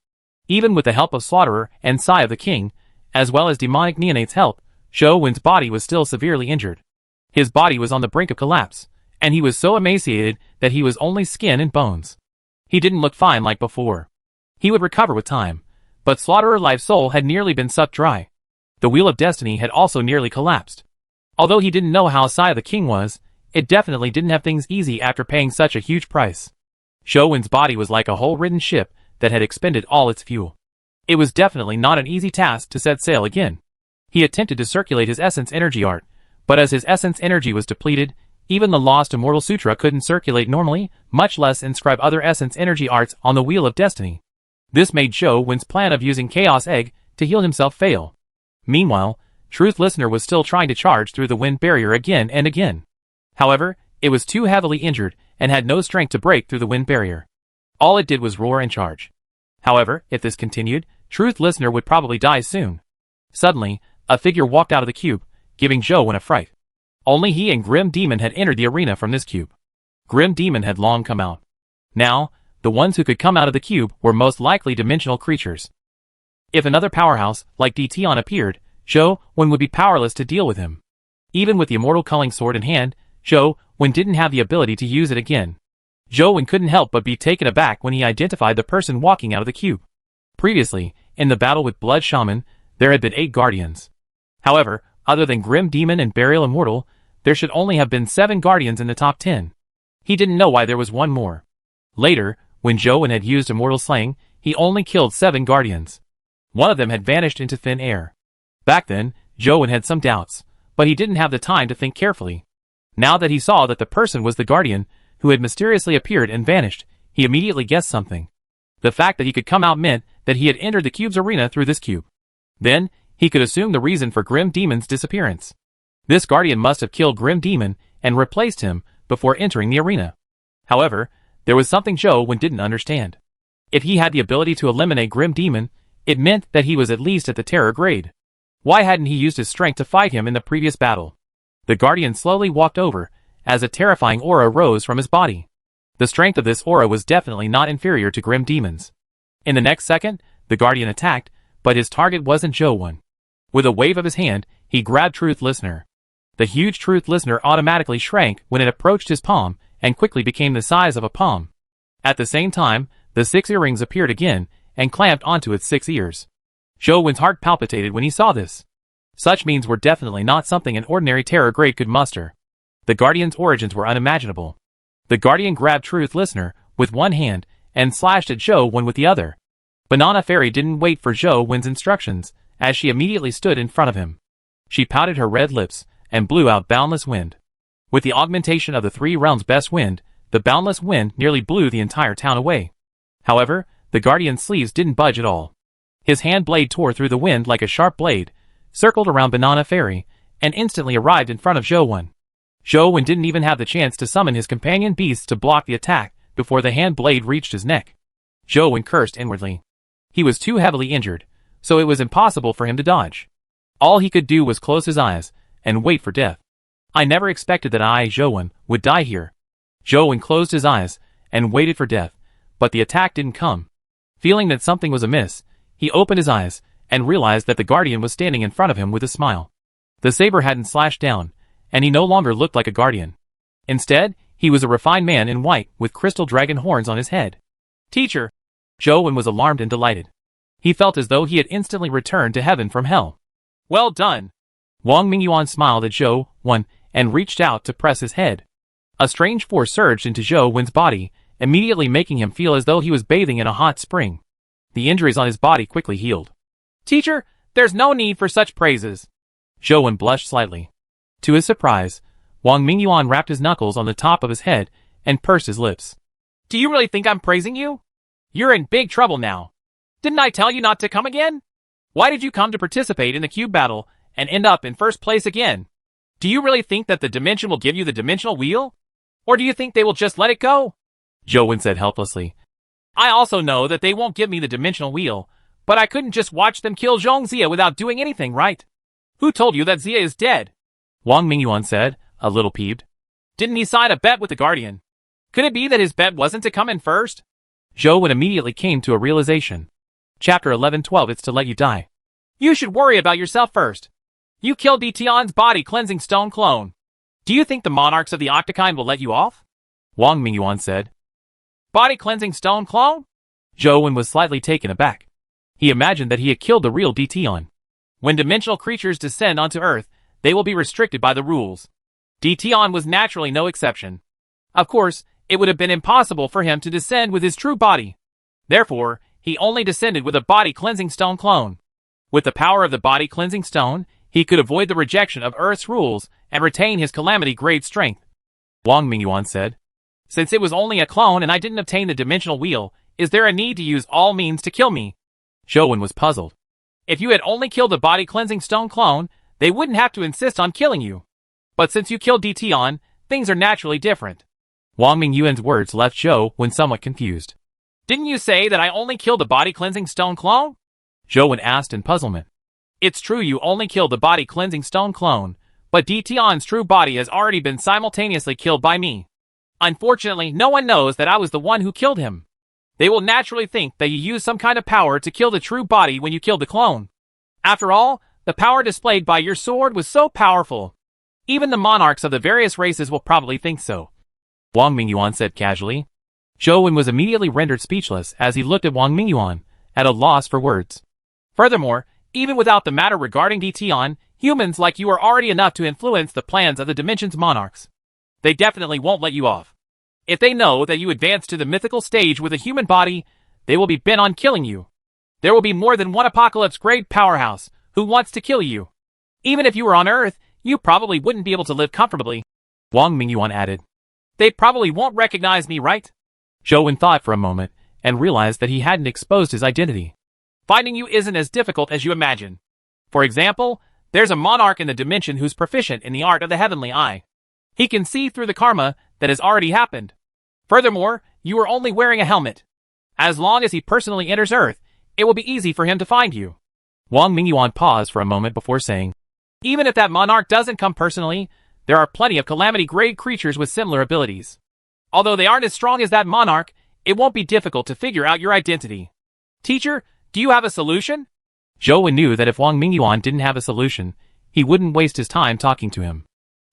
Even with the help of Slaughterer and Sai of the King, as well as demonic neonates' help, Zhou's body was still severely injured. His body was on the brink of collapse, and he was so emaciated that he was only skin and bones. He didn't look fine like before. He would recover with time, but Slaughterer Life Soul had nearly been sucked dry. The Wheel of Destiny had also nearly collapsed. Although he didn't know how Sai of the King was, it definitely didn't have things easy after paying such a huge price. Zhou's body was like a hull-ridden ship that had expended all its fuel. It was definitely not an easy task to set sail again. He attempted to circulate his Essence Energy Art, but as his Essence Energy was depleted, even the Lost Immortal Sutra couldn't circulate normally, much less inscribe other Essence Energy Arts on the Wheel of Destiny. This made Zhou's plan of using Chaos Egg to heal himself fail. Meanwhile, Truth Listener was still trying to charge through the wind barrier again and again. However, it was too heavily injured and had no strength to break through the wind barrier. All it did was roar and charge. However, if this continued, Truth Listener would probably die soon. Suddenly, a figure walked out of the cube, giving Zhou a fright. Only he and Grim Demon had entered the arena from this cube. Grim Demon had long come out. Now, the ones who could come out of the cube were most likely dimensional creatures. If another powerhouse, like Dition appeared, Zhou would be powerless to deal with him. Even with the immortal culling sword in hand, Zhou didn't have the ability to use it again. Zhou couldn't help but be taken aback when he identified the person walking out of the cube. Previously, in the battle with Blood Shaman, there had been 8 Guardians. However, other than Grim Demon and Burial Immortal, there should only have been 7 Guardians in the top 10. He didn't know why there was one more. Later, when Zhou had used Immortal Slaying, he only killed 7 Guardians. One of them had vanished into thin air. Back then, Zhou had some doubts, but he didn't have the time to think carefully. Now that he saw that the person was the Guardian, who had mysteriously appeared and vanished, he immediately guessed something. The fact that he could come out meant that he had entered the cube's arena through this cube. Then, he could assume the reason for Grim Demon's disappearance. This Guardian must have killed Grim Demon and replaced him before entering the arena. However, there was something Zhou didn't understand. If he had the ability to eliminate Grim Demon, it meant that he was at least at the Terror grade. Why hadn't he used his strength to fight him in the previous battle? The Guardian slowly walked over, as a terrifying aura rose from his body. The strength of this aura was definitely not inferior to Grim Demon's. In the next second, the Guardian attacked, but his target wasn't Zhou. With a wave of his hand, he grabbed Truth Listener. The huge Truth Listener automatically shrank when it approached his palm, and quickly became the size of a palm. At the same time, the 6 earrings appeared again, and clamped onto its 6 ears. Zhou's heart palpitated when he saw this. Such means were definitely not something an ordinary Terror grade could muster. The Guardian's origins were unimaginable. The Guardian grabbed Truth Listener with one hand, and slashed at Zhou with the other. Banana Fairy didn't wait for Zhou's instructions, as she immediately stood in front of him. She pouted her red lips, and blew out Boundless Wind. With the augmentation of the 3 realms' best wind, the Boundless Wind nearly blew the entire town away. However, the Guardian's sleeves didn't budge at all. His hand blade tore through the wind like a sharp blade, circled around Banana Fairy, and instantly arrived in front of Zhou Wen. Zhou Wen didn't even have the chance to summon his companion beasts to block the attack before the hand blade reached his neck. Zhou Wen cursed inwardly. He was too heavily injured, so it was impossible for him to dodge. All he could do was close his eyes and wait for death. I never expected that I, Zhou Wen, would die here. Zhou Wen closed his eyes and waited for death, but the attack didn't come. Feeling that something was amiss, he opened his eyes and realized that the guardian was standing in front of him with a smile. The saber hadn't slashed down, and he no longer looked like a guardian. Instead, he was a refined man in white with crystal dragon horns on his head. Teacher! Zhou Wen was alarmed and delighted. He felt as though he had instantly returned to heaven from hell. Well done! Wang Mingyuan smiled at Zhou Wen and reached out to press his head. A strange force surged into Zhou Wen's body, immediately making him feel as though he was bathing in a hot spring. The injuries on his body quickly healed. Teacher, there's no need for such praises. Zhou Wen blushed slightly. To his surprise, Wang Mingyuan wrapped his knuckles on the top of his head and pursed his lips. Do you really think I'm praising you? You're in big trouble now. Didn't I tell you not to come again? Why did you come to participate in the cube battle and end up in first place again? Do you really think that the dimension will give you the dimensional wheel? Or do you think they will just let it go? Zhou Wen said helplessly. I also know that they won't give me the dimensional wheel, but I couldn't just watch them kill Zhong Zia without doing anything, right? Who told you that Zia is dead? Wang Mingyuan said, a little peeved. Didn't he sign a bet with the Guardian? Could it be that his bet wasn't to come in first? Zhou Wen immediately came to a realization. Chapter 11:12 It's to let you die. You should worry about yourself first. You killed Dition's body cleansing stone clone. Do you think the monarchs of the Octokind will let you off? Wang Mingyuan said. Body cleansing stone clone? Zhou Wen was slightly taken aback. He imagined that he had killed the real Dition. When dimensional creatures descend onto Earth, they will be restricted by the rules. Dition was naturally no exception. Of course, it would have been impossible for him to descend with his true body. Therefore, he only descended with a body cleansing stone clone. With the power of the body cleansing stone, he could avoid the rejection of Earth's rules and retain his calamity-grade strength. Wang Mingyuan said. Since it was only a clone and I didn't obtain the dimensional wheel, is there a need to use all means to kill me? Zhou Wen was puzzled. If you had only killed the body cleansing stone clone, they wouldn't have to insist on killing you. But since you killed Dition, things are naturally different. Wang Mingyuan's words left Zhou Wen somewhat confused. Didn't you say that I only killed the body cleansing stone clone? Zhou Wen asked in puzzlement. It's true you only killed the body cleansing stone clone, but Dition's true body has already been simultaneously killed by me. Unfortunately, no one knows that I was the one who killed him. They will naturally think that you used some kind of power to kill the true body when you killed the clone. After all, the power displayed by your sword was so powerful. Even the monarchs of the various races will probably think so. Wang Mingyuan said casually. Zhou Wen was immediately rendered speechless as he looked at Wang Mingyuan, at a loss for words. Furthermore, even without the matter regarding Dition, humans like you are already enough to influence the plans of the Dimension's monarchs. They definitely won't let you off. If they know that you advance to the mythical stage with a human body, they will be bent on killing you. There will be more than one apocalypse-grade powerhouse who wants to kill you. Even if you were on Earth, you probably wouldn't be able to live comfortably. Wang Mingyuan added. They probably won't recognize me, right? Zhou Wen thought for a moment and realized that he hadn't exposed his identity. Finding you isn't as difficult as you imagine. For example, there's a monarch in the dimension who's proficient in the art of the heavenly eye. He can see through the karma that has already happened. Furthermore, you are only wearing a helmet. As long as he personally enters Earth, it will be easy for him to find you. Wang Mingyuan paused for a moment before saying, even if that monarch doesn't come personally, there are plenty of calamity-grade creatures with similar abilities. Although they aren't as strong as that monarch, it won't be difficult to figure out your identity. Teacher, do you have a solution? Zhou Wen knew that if Wang Mingyuan didn't have a solution, he wouldn't waste his time talking to him.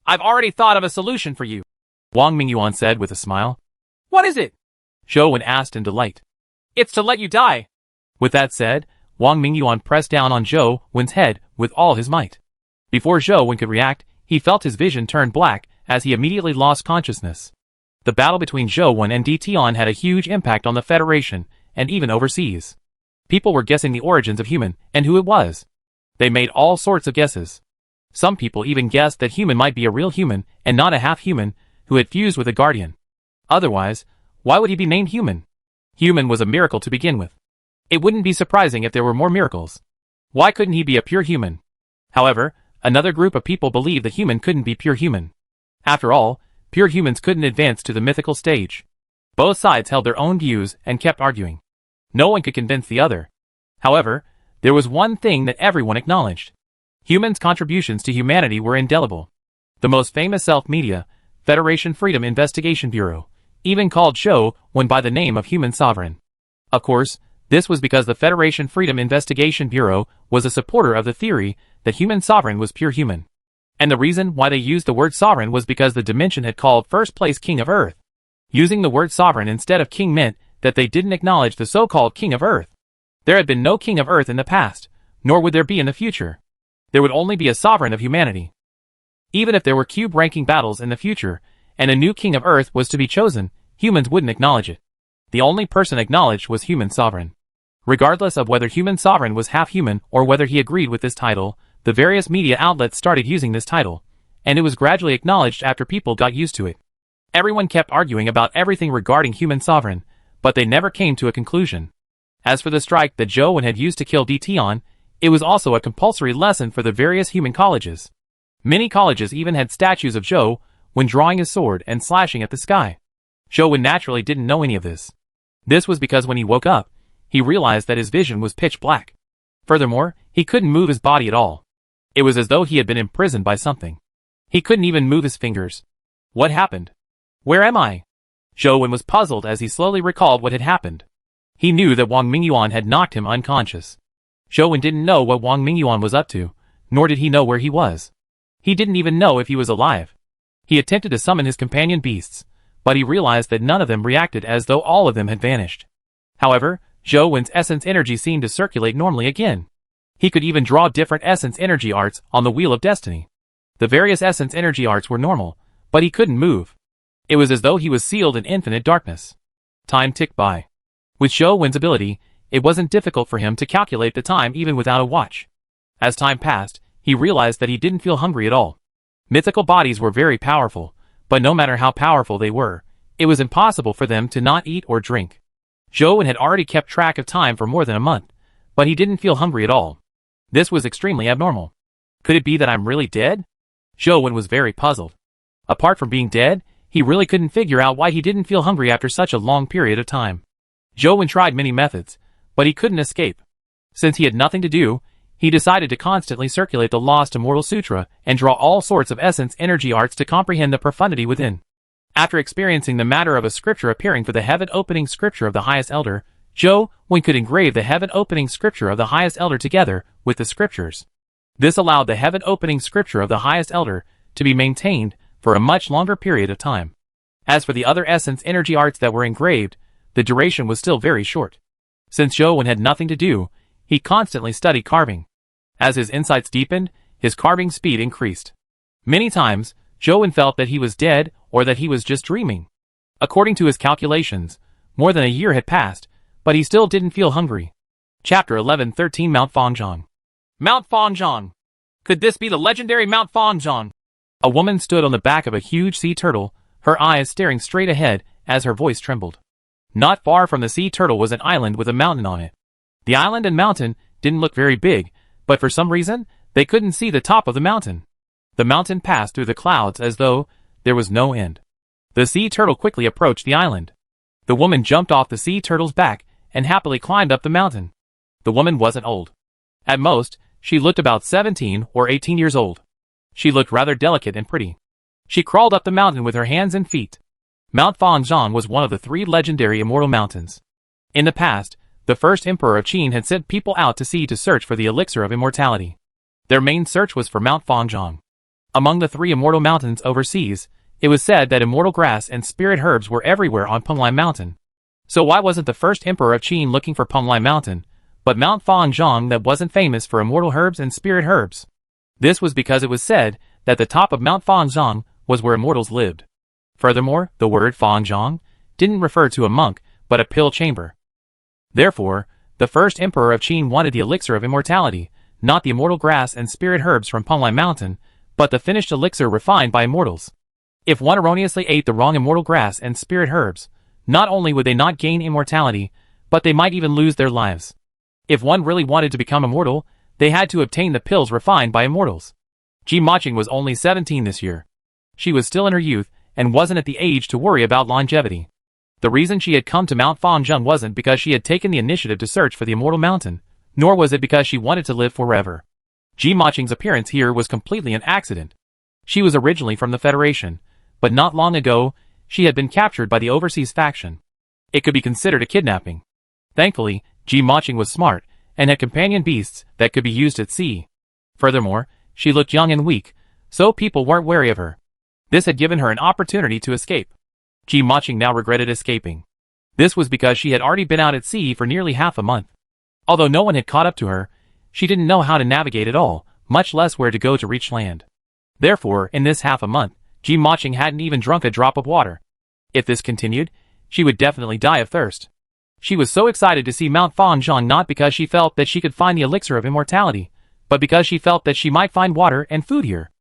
I've already thought of a solution for you, Wang Mingyuan said with a smile. What is it? Zhou Wen asked in delight. It's to let you die. With that said, Wang Mingyuan pressed down on Zhou Wen's head with all his might. Before Zhou Wen could react, he felt his vision turn black as he immediately lost consciousness. The battle between Zhou Wen and Dition had a huge impact on the Federation and even overseas. People were guessing the origins of human and who it was. They made all sorts of guesses. Some people even guessed that human might be a real human and not a half-human who had fused with a guardian. Otherwise, why would he be named human? Human was a miracle to begin with. It wouldn't be surprising if there were more miracles. Why couldn't he be a pure human? However, another group of people believed the human couldn't be pure human. After all, pure humans couldn't advance to the mythical stage. Both sides held their own views and kept arguing. No one could convince the other. However, there was one thing that everyone acknowledged. Humans' contributions to humanity were indelible. The most famous self-media, Federation Freedom Investigation Bureau, even called Zhou Wen by the name of human sovereign. Of course, this was because the Federation Freedom Investigation Bureau was a supporter of the theory that human sovereign was pure human. And the reason why they used the word sovereign was because the dimension had called first place King of Earth. Using the word sovereign instead of king meant that they didn't acknowledge the so-called King of Earth. There had been no King of Earth in the past, nor would there be in the future. There would only be a sovereign of humanity. Even if there were cube-ranking battles in the future, and a new King of Earth was to be chosen, humans wouldn't acknowledge it. The only person acknowledged was human sovereign. Regardless of whether human sovereign was half human or whether he agreed with this title, the various media outlets started using this title, and it was gradually acknowledged after people got used to it. Everyone kept arguing about everything regarding human sovereign, but they never came to a conclusion. As for the strike that Zhou Wen had used to kill Tian, it was also a compulsory lesson for the various human colleges. Many colleges even had statues of Zhou Wen drawing his sword and slashing at the sky. Zhou Wen naturally didn't know any of this. This was because when he woke up, he realized that his vision was pitch black. Furthermore, he couldn't move his body at all. It was as though he had been imprisoned by something. He couldn't even move his fingers. What happened? Where am I? Zhou Wen was puzzled as he slowly recalled what had happened. He knew that Wang Mingyuan had knocked him unconscious. Zhou Wen didn't know what Wang Mingyuan was up to, nor did he know where he was. He didn't even know if he was alive. He attempted to summon his companion beasts, but he realized that none of them reacted as though all of them had vanished. However, Zhou Wen's essence energy seemed to circulate normally again. He could even draw different essence energy arts on the Wheel of Destiny. The various essence energy arts were normal, but he couldn't move. It was as though he was sealed in infinite darkness. Time ticked by. With Zhou Wen's ability, it wasn't difficult for him to calculate the time even without a watch. As time passed, he realized that he didn't feel hungry at all. Mythical bodies were very powerful, but no matter how powerful they were, it was impossible for them to not eat or drink. Zhou Wen had already kept track of time for more than a month, but he didn't feel hungry at all. This was extremely abnormal. Could it be that I'm really dead? Zhou Wen was very puzzled. Apart from being dead, he really couldn't figure out why he didn't feel hungry after such a long period of time. Zhou Wen tried many methods, but he couldn't escape. Since he had nothing to do, he decided to constantly circulate the Lost Immortal Sutra and draw all sorts of essence energy arts to comprehend the profundity within. After experiencing the matter of a scripture appearing for the heaven-opening scripture of the highest elder, Zhou Wen could engrave the heaven-opening scripture of the highest elder together with the scriptures. This allowed the heaven-opening scripture of the highest elder to be maintained for a much longer period of time. As for the other essence energy arts that were engraved, the duration was still very short. Since Zhou Wen had nothing to do, he constantly studied carving. As his insights deepened, his carving speed increased. Many times, Zhou Wen felt that he was dead or that he was just dreaming. According to his calculations, more than a year had passed, but he still didn't feel hungry. Chapter 11-13 Mount Fangzhong. Mount Fangzhong! Could this be the legendary Mount Fangzhong? A woman stood on the back of a huge sea turtle, her eyes staring straight ahead as her voice trembled. Not far from the sea turtle was an island with a mountain on it. The island and mountain didn't look very big, but for some reason, they couldn't see the top of the mountain. The mountain passed through the clouds as though there was no end. The sea turtle quickly approached the island. The woman jumped off the sea turtle's back and happily climbed up the mountain. The woman wasn't old. At most, she looked about 17 or 18 years old. She looked rather delicate and pretty. She crawled up the mountain with her hands and feet. Mount Fangzhong was one of the 3 legendary immortal mountains. In the past, the first emperor of Qin had sent people out to sea to search for the elixir of immortality. Their main search was for Mount Fangzhong. Among the 3 immortal mountains overseas, it was said that immortal grass and spirit herbs were everywhere on Penglai Mountain. So why wasn't the first emperor of Qin looking for Penglai Mountain, but Mount Fangzhong that wasn't famous for immortal herbs and spirit herbs? This was because it was said that the top of Mount Fangzhong was where immortals lived. Furthermore, the word Fangzhong didn't refer to a monk, but a pill chamber. Therefore, the first emperor of Qin wanted the elixir of immortality, not the immortal grass and spirit herbs from Penglai Mountain, but the finished elixir refined by immortals. If one erroneously ate the wrong immortal grass and spirit herbs, not only would they not gain immortality, but they might even lose their lives. If one really wanted to become immortal, they had to obtain the pills refined by immortals. Ji Maching was only 17 this year. She was still in her youth, and wasn't at the age to worry about longevity. The reason she had come to Mount Fanzheng wasn't because she had taken the initiative to search for the Immortal Mountain, nor was it because she wanted to live forever. Ji Maching's appearance here was completely an accident. She was originally from the Federation, but not long ago, she had been captured by the overseas faction. It could be considered a kidnapping. Thankfully, Ji Maching was smart, and had companion beasts that could be used at sea. Furthermore, she looked young and weak, so people weren't wary of her. This had given her an opportunity to escape. Ji Maching now regretted escaping. This was because she had already been out at sea for nearly half a month. Although no one had caught up to her, she didn't know how to navigate at all, much less where to go to reach land. Therefore, in this half a month, Ji Maching hadn't even drunk a drop of water. If this continued, she would definitely die of thirst. She was so excited to see Mount Fanzheng not because she felt that she could find the elixir of immortality, but because she felt that she might find water and food here.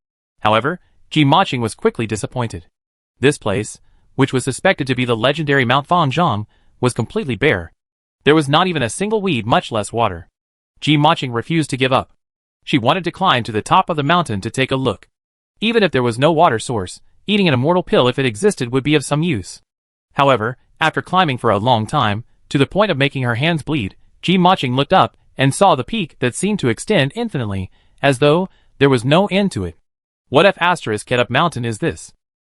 However, Ji Maching was quickly disappointed. This place, which was suspected to be the legendary Mount Fanzheng, was completely bare. There was not even a single weed, much less water. Ji Maching refused to give up. She wanted to climb to the top of the mountain to take a look. Even if there was no water source, eating an immortal pill if it existed would be of some use. However, after climbing for a long time, to the point of making her hands bleed, Ji Maching looked up and saw the peak that seemed to extend infinitely, as though there was no end to it. What F***ed up mountain is this?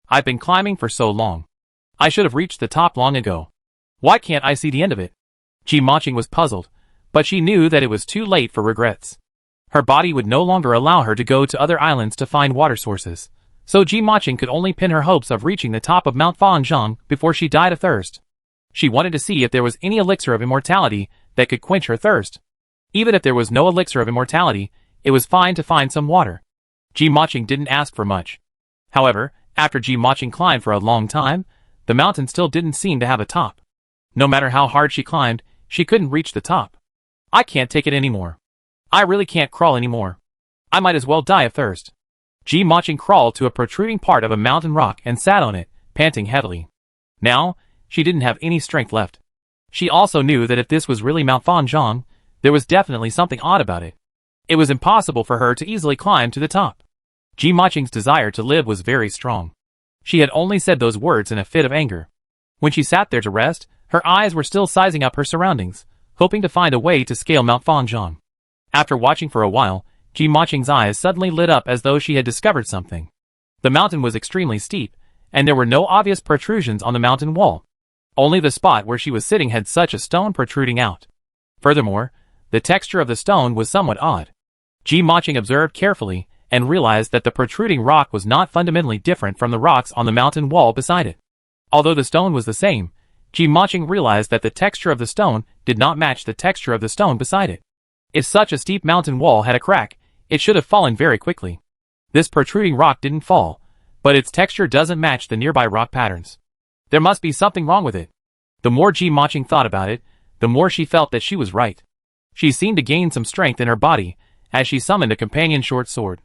I've been climbing for so long. I should have reached the top long ago. Why can't I see the end of it? Ji Maching was puzzled, but she knew that it was too late for regrets. Her body would no longer allow her to go to other islands to find water sources, so Ji Maching could only pin her hopes of reaching the top of Mount Fanzheng before she died of thirst. She wanted to see if there was any elixir of immortality that could quench her thirst. Even if there was no elixir of immortality, it was fine to find some water. Ji Maching didn't ask for much. However, after Ji Maching climbed for a long time, the mountain still didn't seem to have a top. No matter how hard she climbed, she couldn't reach the top. I can't take it anymore. I really can't crawl anymore. I might as well die of thirst. Ji Maching crawled to a protruding part of a mountain rock and sat on it, panting heavily. Now, she didn't have any strength left. She also knew that if this was really Mount Fanzheng, there was definitely something odd about it. It was impossible for her to easily climb to the top. Ji Maching's desire to live was very strong. She had only said those words in a fit of anger. When she sat there to rest, her eyes were still sizing up her surroundings, hoping to find a way to scale Mount Fanzheng. After watching for a while, Ji Maching's eyes suddenly lit up as though she had discovered something. The mountain was extremely steep, and there were no obvious protrusions on the mountain wall. Only the spot where she was sitting had such a stone protruding out. Furthermore, the texture of the stone was somewhat odd. Ji Maching observed carefully, and realized that the protruding rock was not fundamentally different from the rocks on the mountain wall beside it. Although the stone was the same, Ji Maching realized that the texture of the stone did not match the texture of the stone beside it. If such a steep mountain wall had a crack, it should have fallen very quickly. This protruding rock didn't fall, but its texture doesn't match the nearby rock patterns. There must be something wrong with it. The more Ji Maching thought about it, the more she felt that she was right. She seemed to gain some strength in her body, as she summoned a companion short sword.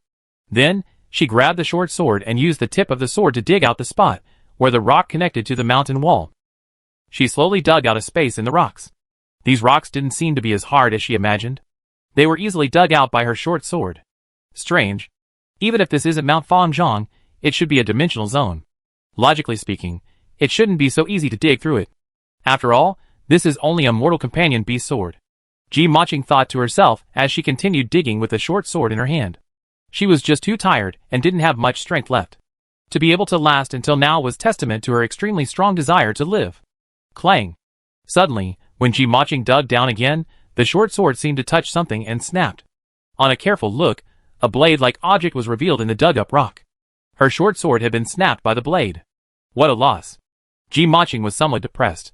Then, she grabbed the short sword and used the tip of the sword to dig out the spot where the rock connected to the mountain wall. She slowly dug out a space in the rocks. These rocks didn't seem to be as hard as she imagined. They were easily dug out by her short sword. Strange. Even if this isn't Mount Fanzheng, it should be a dimensional zone. Logically speaking, it shouldn't be so easy to dig through it. After all, this is only a mortal companion beast sword. Ji Maching thought to herself as she continued digging with the short sword in her hand. She was just too tired and didn't have much strength left. To be able to last until now was testament to her extremely strong desire to live. Clang. Suddenly, when Ji Maching dug down again, the short sword seemed to touch something and snapped. On a careful look, a blade-like object was revealed in the dug-up rock. Her short sword had been snapped by the blade. What a loss. Ji Maching was somewhat depressed.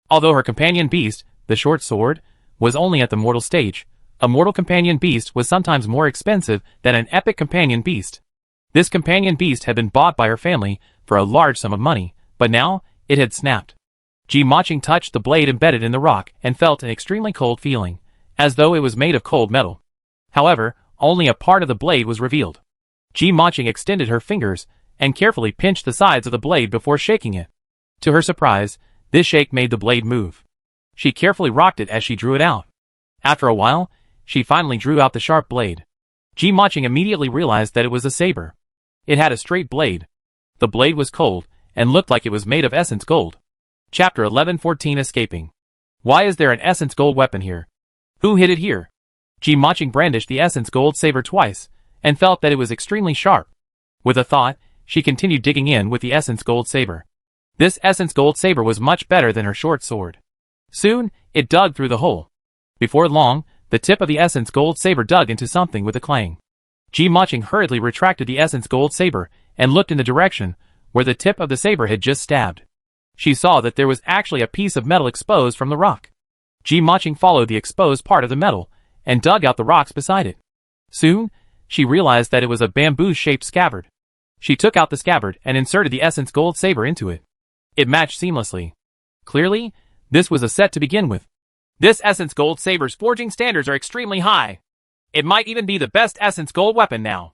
Although her companion beast, the short sword, was only at the mortal stage, a mortal companion beast was sometimes more expensive than an epic companion beast. This companion beast had been bought by her family for a large sum of money, but now, it had snapped. Ji Maching touched the blade embedded in the rock and felt an extremely cold feeling, as though it was made of cold metal. However, only a part of the blade was revealed. Ji Maching extended her fingers and carefully pinched the sides of the blade before shaking it. To her surprise, this shake made the blade move. She carefully rocked it as she drew it out. After a while, she finally drew out the sharp blade. Ji Maching immediately realized that it was a saber. It had a straight blade. The blade was cold, and looked like it was made of essence gold. Chapter 11:14 Escaping. Why is there an essence gold weapon here? Who hid it here? Ji Maching brandished the essence gold saber twice, and felt that it was extremely sharp. With a thought, she continued digging in with the essence gold saber. This essence gold saber was much better than her short sword. Soon, it dug through the hole. Before long, the tip of the essence gold saber dug into something with a clang. Ji Maching hurriedly retracted the essence gold saber and looked in the direction where the tip of the saber had just stabbed. She saw that there was actually a piece of metal exposed from the rock. Ji Maching followed the exposed part of the metal and dug out the rocks beside it. Soon, she realized that it was a bamboo-shaped scabbard. She took out the scabbard and inserted the essence gold saber into it. It matched seamlessly. Clearly, this was a set to begin with. This essence gold saber's forging standards are extremely high. It might even be the best essence gold weapon now.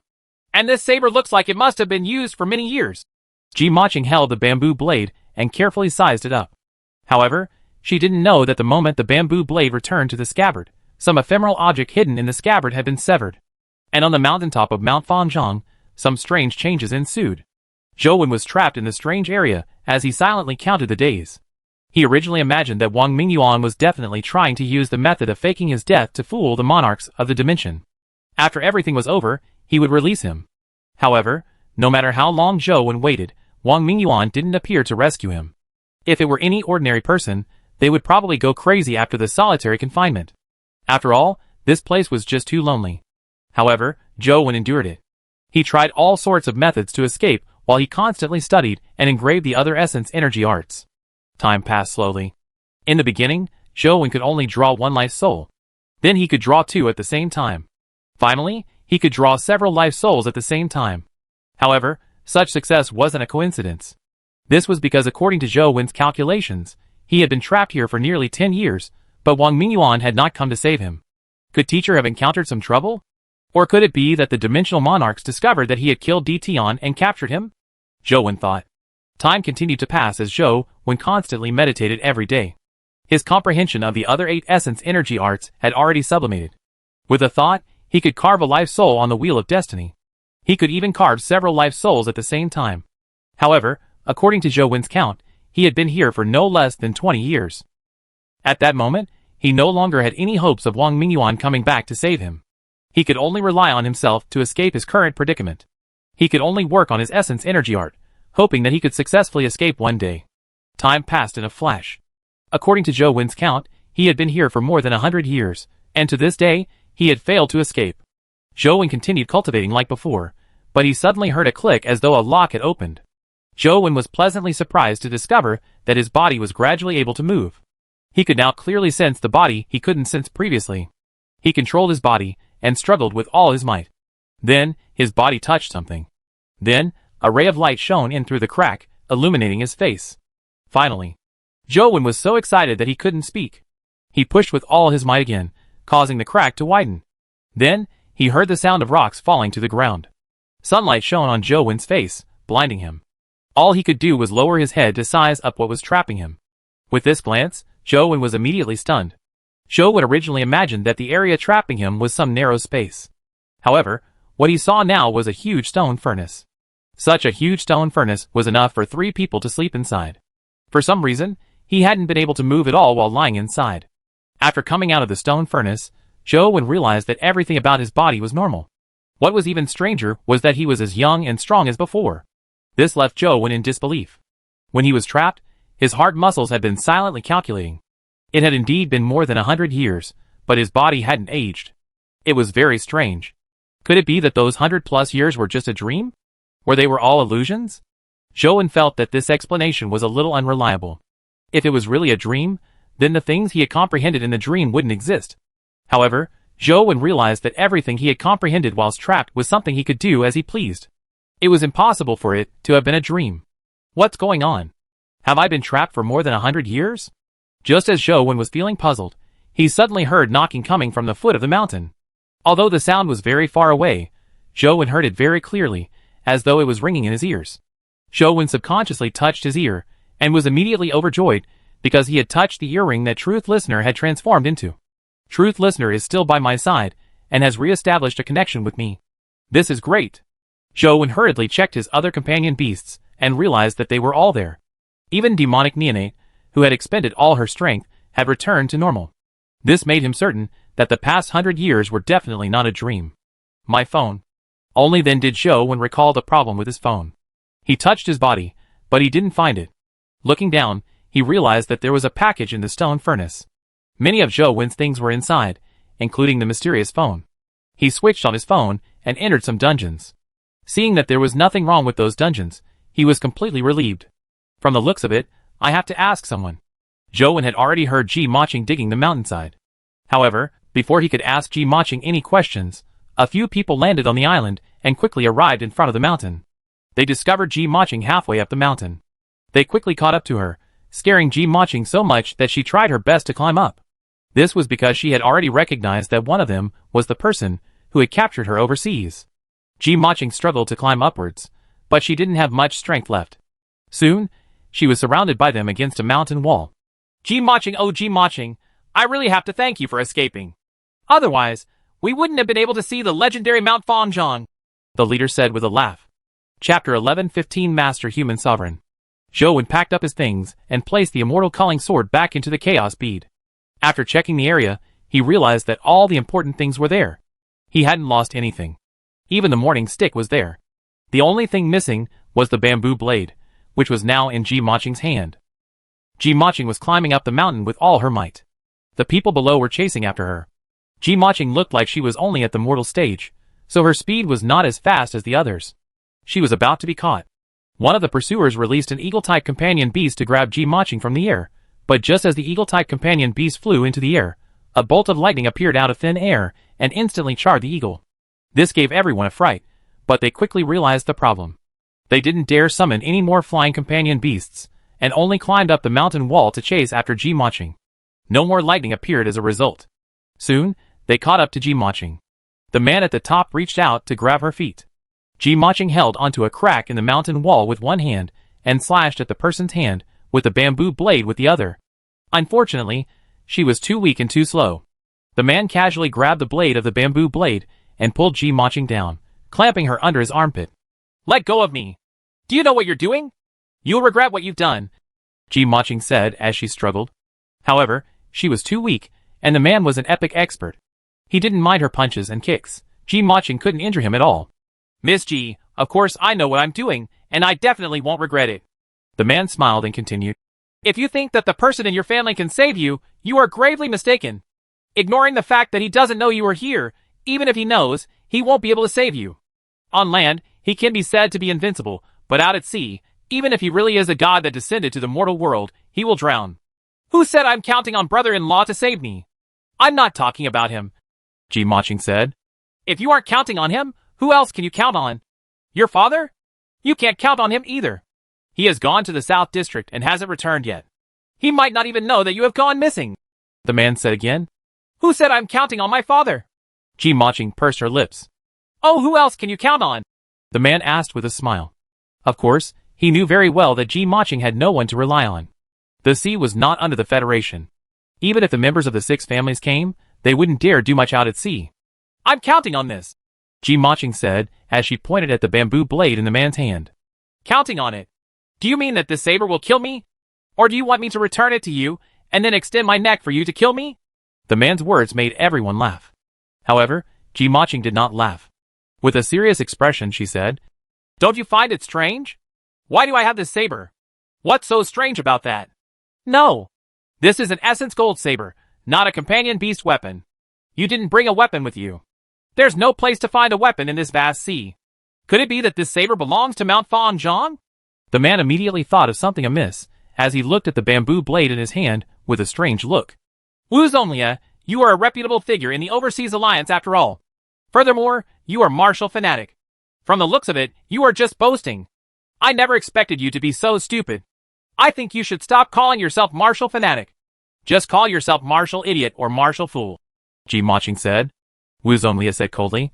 And this saber looks like it must have been used for many years. Ji Maching held the bamboo blade and carefully sized it up. However, she didn't know that the moment the bamboo blade returned to the scabbard, some ephemeral object hidden in the scabbard had been severed. And on the mountaintop of Mount Fanzhong, some strange changes ensued. Zhou Wen was trapped in the strange area as he silently counted the days. He originally imagined that Wang Mingyuan was definitely trying to use the method of faking his death to fool the monarchs of the dimension. After everything was over, he would release him. However, no matter how long Zhou Wen waited, Wang Mingyuan didn't appear to rescue him. If it were any ordinary person, they would probably go crazy after the solitary confinement. After all, this place was just too lonely. However, Zhou Wen endured it. He tried all sorts of methods to escape while he constantly studied and engraved the other essence energy arts. Time passed slowly. In the beginning, Zhou Wen could only draw one life soul. Then he could draw two at the same time. Finally, he could draw several life souls at the same time. However, such success wasn't a coincidence. This was because according to Zhou Wen's calculations, he had been trapped here for nearly 10 years, but Wang Mingyuan had not come to save him. Could Teacher have encountered some trouble? Or could it be that the dimensional monarchs discovered that he had killed Di Tian and captured him? Zhou Wen thought. Time continued to pass as Zhou Wen constantly meditated every day. His comprehension of the other 8 essence energy arts had already sublimated. With a thought, he could carve a life soul on the wheel of destiny. He could even carve several life souls at the same time. However, according to Zhou Wen's count, he had been here for no less than 20 years. At that moment, he no longer had any hopes of Wang Mingyuan coming back to save him. He could only rely on himself to escape his current predicament. He could only work on his essence energy art, hoping that he could successfully escape one day. Time passed in a flash. According to Zhou Wen's count, he had been here for more than 100 years, and to this day, he had failed to escape. Zhou Wen continued cultivating like before, but he suddenly heard a click as though a lock had opened. Zhou Wen was pleasantly surprised to discover that his body was gradually able to move. He could now clearly sense the body he couldn't sense previously. He controlled his body and struggled with all his might. Then, his body touched something. Then, a ray of light shone in through the crack, illuminating his face. Finally, Zhou Wen was so excited that he couldn't speak. He pushed with all his might again, causing the crack to widen. Then, he heard the sound of rocks falling to the ground. Sunlight shone on Zhou Wen's face, blinding him. All he could do was lower his head to size up what was trapping him. With this glance, Zhou Wen was immediately stunned. Zhou Wen originally imagined that the area trapping him was some narrow space. However, what he saw now was a huge stone furnace. Such a huge stone furnace was enough for 3 people to sleep inside. For some reason, he hadn't been able to move at all while lying inside. After coming out of the stone furnace, Zhou Wen realized that everything about his body was normal. What was even stranger was that he was as young and strong as before. This left Zhou Wen in disbelief. When he was trapped, his hard muscles had been silently calculating. It had indeed been more than 100 years, but his body hadn't aged. It was very strange. Could it be that those 100+ years were just a dream? Or they were all illusions? Zhou Wen felt that this explanation was a little unreliable. If it was really a dream, then the things he had comprehended in the dream wouldn't exist. However, Zhou Wen realized that everything he had comprehended whilst trapped was something he could do as he pleased. It was impossible for it to have been a dream. What's going on? Have I been trapped for more than 100 years? Just as Zhou Wen was feeling puzzled, he suddenly heard knocking coming from the foot of the mountain. Although the sound was very far away, Zhou Wen heard it very clearly, as though it was ringing in his ears. Zhou Wen subconsciously touched his ear, and was immediately overjoyed because he had touched the earring that Truth Listener had transformed into. Truth Listener is still by my side, and has re-established a connection with me. This is great. Zhou hurriedly checked his other companion beasts, and realized that they were all there. Even demonic Neonate, who had expended all her strength, had returned to normal. This made him certain that the past 100 years were definitely not a dream. My phone. Only then did Zhou recall the problem with his phone. He touched his body, but he didn't find it. Looking down, he realized that there was a package in the stone furnace. Many of Zhou things were inside, including the mysterious phone. He switched on his phone and entered some dungeons. Seeing that there was nothing wrong with those dungeons, he was completely relieved. From the looks of it, I have to ask someone. Zhou had already heard Ji Maching digging the mountainside. However, before he could ask Ji Maching any questions, a few people landed on the island and quickly arrived in front of the mountain. They discovered Ji Maching halfway up the mountain. They quickly caught up to her, scaring Ji Maching so much that she tried her best to climb up. This was because she had already recognized that one of them was the person who had captured her overseas. Ji Maching struggled to climb upwards, but she didn't have much strength left. Soon, she was surrounded by them against a mountain wall. Ji Maching, oh Ji Maching, I really have to thank you for escaping. Otherwise, we wouldn't have been able to see the legendary Mount Fanzhong, the leader said with a laugh. Chapter 11:15 Master Human Sovereign. Zhou packed up his things and placed the immortal calling sword back into the chaos bead. After checking the area, he realized that all the important things were there. He hadn't lost anything. Even the morning stick was there. The only thing missing was the bamboo blade, which was now in Ji Maching's hand. Ji Maching was climbing up the mountain with all her might. The people below were chasing after her. Ji Maching looked like she was only at the mortal stage, so her speed was not as fast as the others. She was about to be caught. One of the pursuers released an eagle-type companion beast to grab Ji Maching from the air, but just as the eagle-type companion beast flew into the air, a bolt of lightning appeared out of thin air and instantly charred the eagle. This gave everyone a fright, but they quickly realized the problem. They didn't dare summon any more flying companion beasts, and only climbed up the mountain wall to chase after Ji Maching. No more lightning appeared as a result. Soon, they caught up to Ji Maching. The man at the top reached out to grab her feet. Ji Maching held onto a crack in the mountain wall with one hand, and slashed at the person's hand with the bamboo blade with the other. Unfortunately, she was too weak and too slow. The man casually grabbed the blade of the bamboo blade and pulled Ji Maching down, clamping her under his armpit. Let go of me! Do you know what you're doing? You'll regret what you've done, Ji Maching said as she struggled. However, she was too weak, and the man was an epic expert. He didn't mind her punches and kicks. Ji Maching couldn't injure him at all. Miss Ji, of course I know what I'm doing, and I definitely won't regret it. The man smiled and continued. If you think that the person in your family can save you, you are gravely mistaken. Ignoring the fact that he doesn't know you are here, even if he knows, he won't be able to save you. On land, he can be said to be invincible, but out at sea, even if he really is a god that descended to the mortal world, he will drown. Who said I'm counting on brother-in-law to save me? I'm not talking about him, Ji Maching said. If you aren't counting on him, who else can you count on? Your father? You can't count on him either. He has gone to the South District and hasn't returned yet. He might not even know that you have gone missing, the man said again. Who said I'm counting on my father? Ji Maching pursed her lips. Oh, who else can you count on? The man asked with a smile. Of course, he knew very well that Ji Maching had no one to rely on. The sea was not under the Federation. Even if the members of the 6 families came, they wouldn't dare do much out at sea. I'm counting on this, Ji Maching said as she pointed at the bamboo blade in the man's hand. Counting on it? Do you mean that this saber will kill me? Or do you want me to return it to you, and then extend my neck for you to kill me? The man's words made everyone laugh. However, Ji Maching did not laugh. With a serious expression, she said, Don't you find it strange? Why do I have this saber? What's so strange about that? No. This is an Essence Gold saber, not a companion beast weapon. You didn't bring a weapon with you. There's no place to find a weapon in this vast sea. Could it be that this saber belongs to Mount Fanzhong? The man immediately thought of something amiss, as he looked at the bamboo blade in his hand with a strange look. Wu Zonglia, you are a reputable figure in the Overseas Alliance after all. Furthermore, you are martial fanatic. From the looks of it, you are just boasting. I never expected you to be so stupid. I think you should stop calling yourself martial fanatic. Just call yourself martial idiot or martial fool, Ji Maching said. Wu Zonglia said coldly.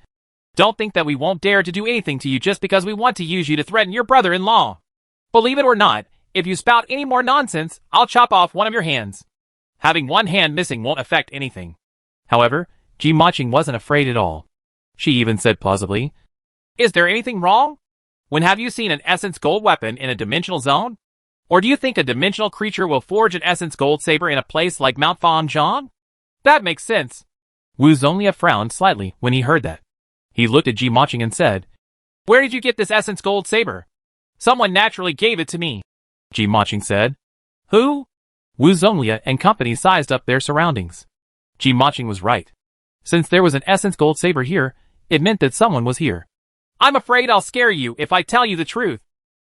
Don't think that we won't dare to do anything to you just because we want to use you to threaten your brother-in-law. Believe it or not, If you spout any more nonsense, I'll chop off one of your hands. Having one hand missing won't affect anything. However, Ji Maching wasn't afraid at all. She even said plausibly, Is there anything wrong? When have you seen an essence gold weapon in a dimensional zone? Or do you think a dimensional creature will forge an essence gold saber in a place like Mount Fanzhong? That makes sense. Wu Zonlia frowned slightly when he heard that. He looked at Ji Maching and said, Where did you get this essence gold saber? Someone naturally gave it to me. Ji Maching said. Who? Wu Zonlia and company sized up their surroundings. Ji Maching was right. Since there was an essence gold saber here, it meant that someone was here. I'm afraid I'll scare you if I tell you the truth.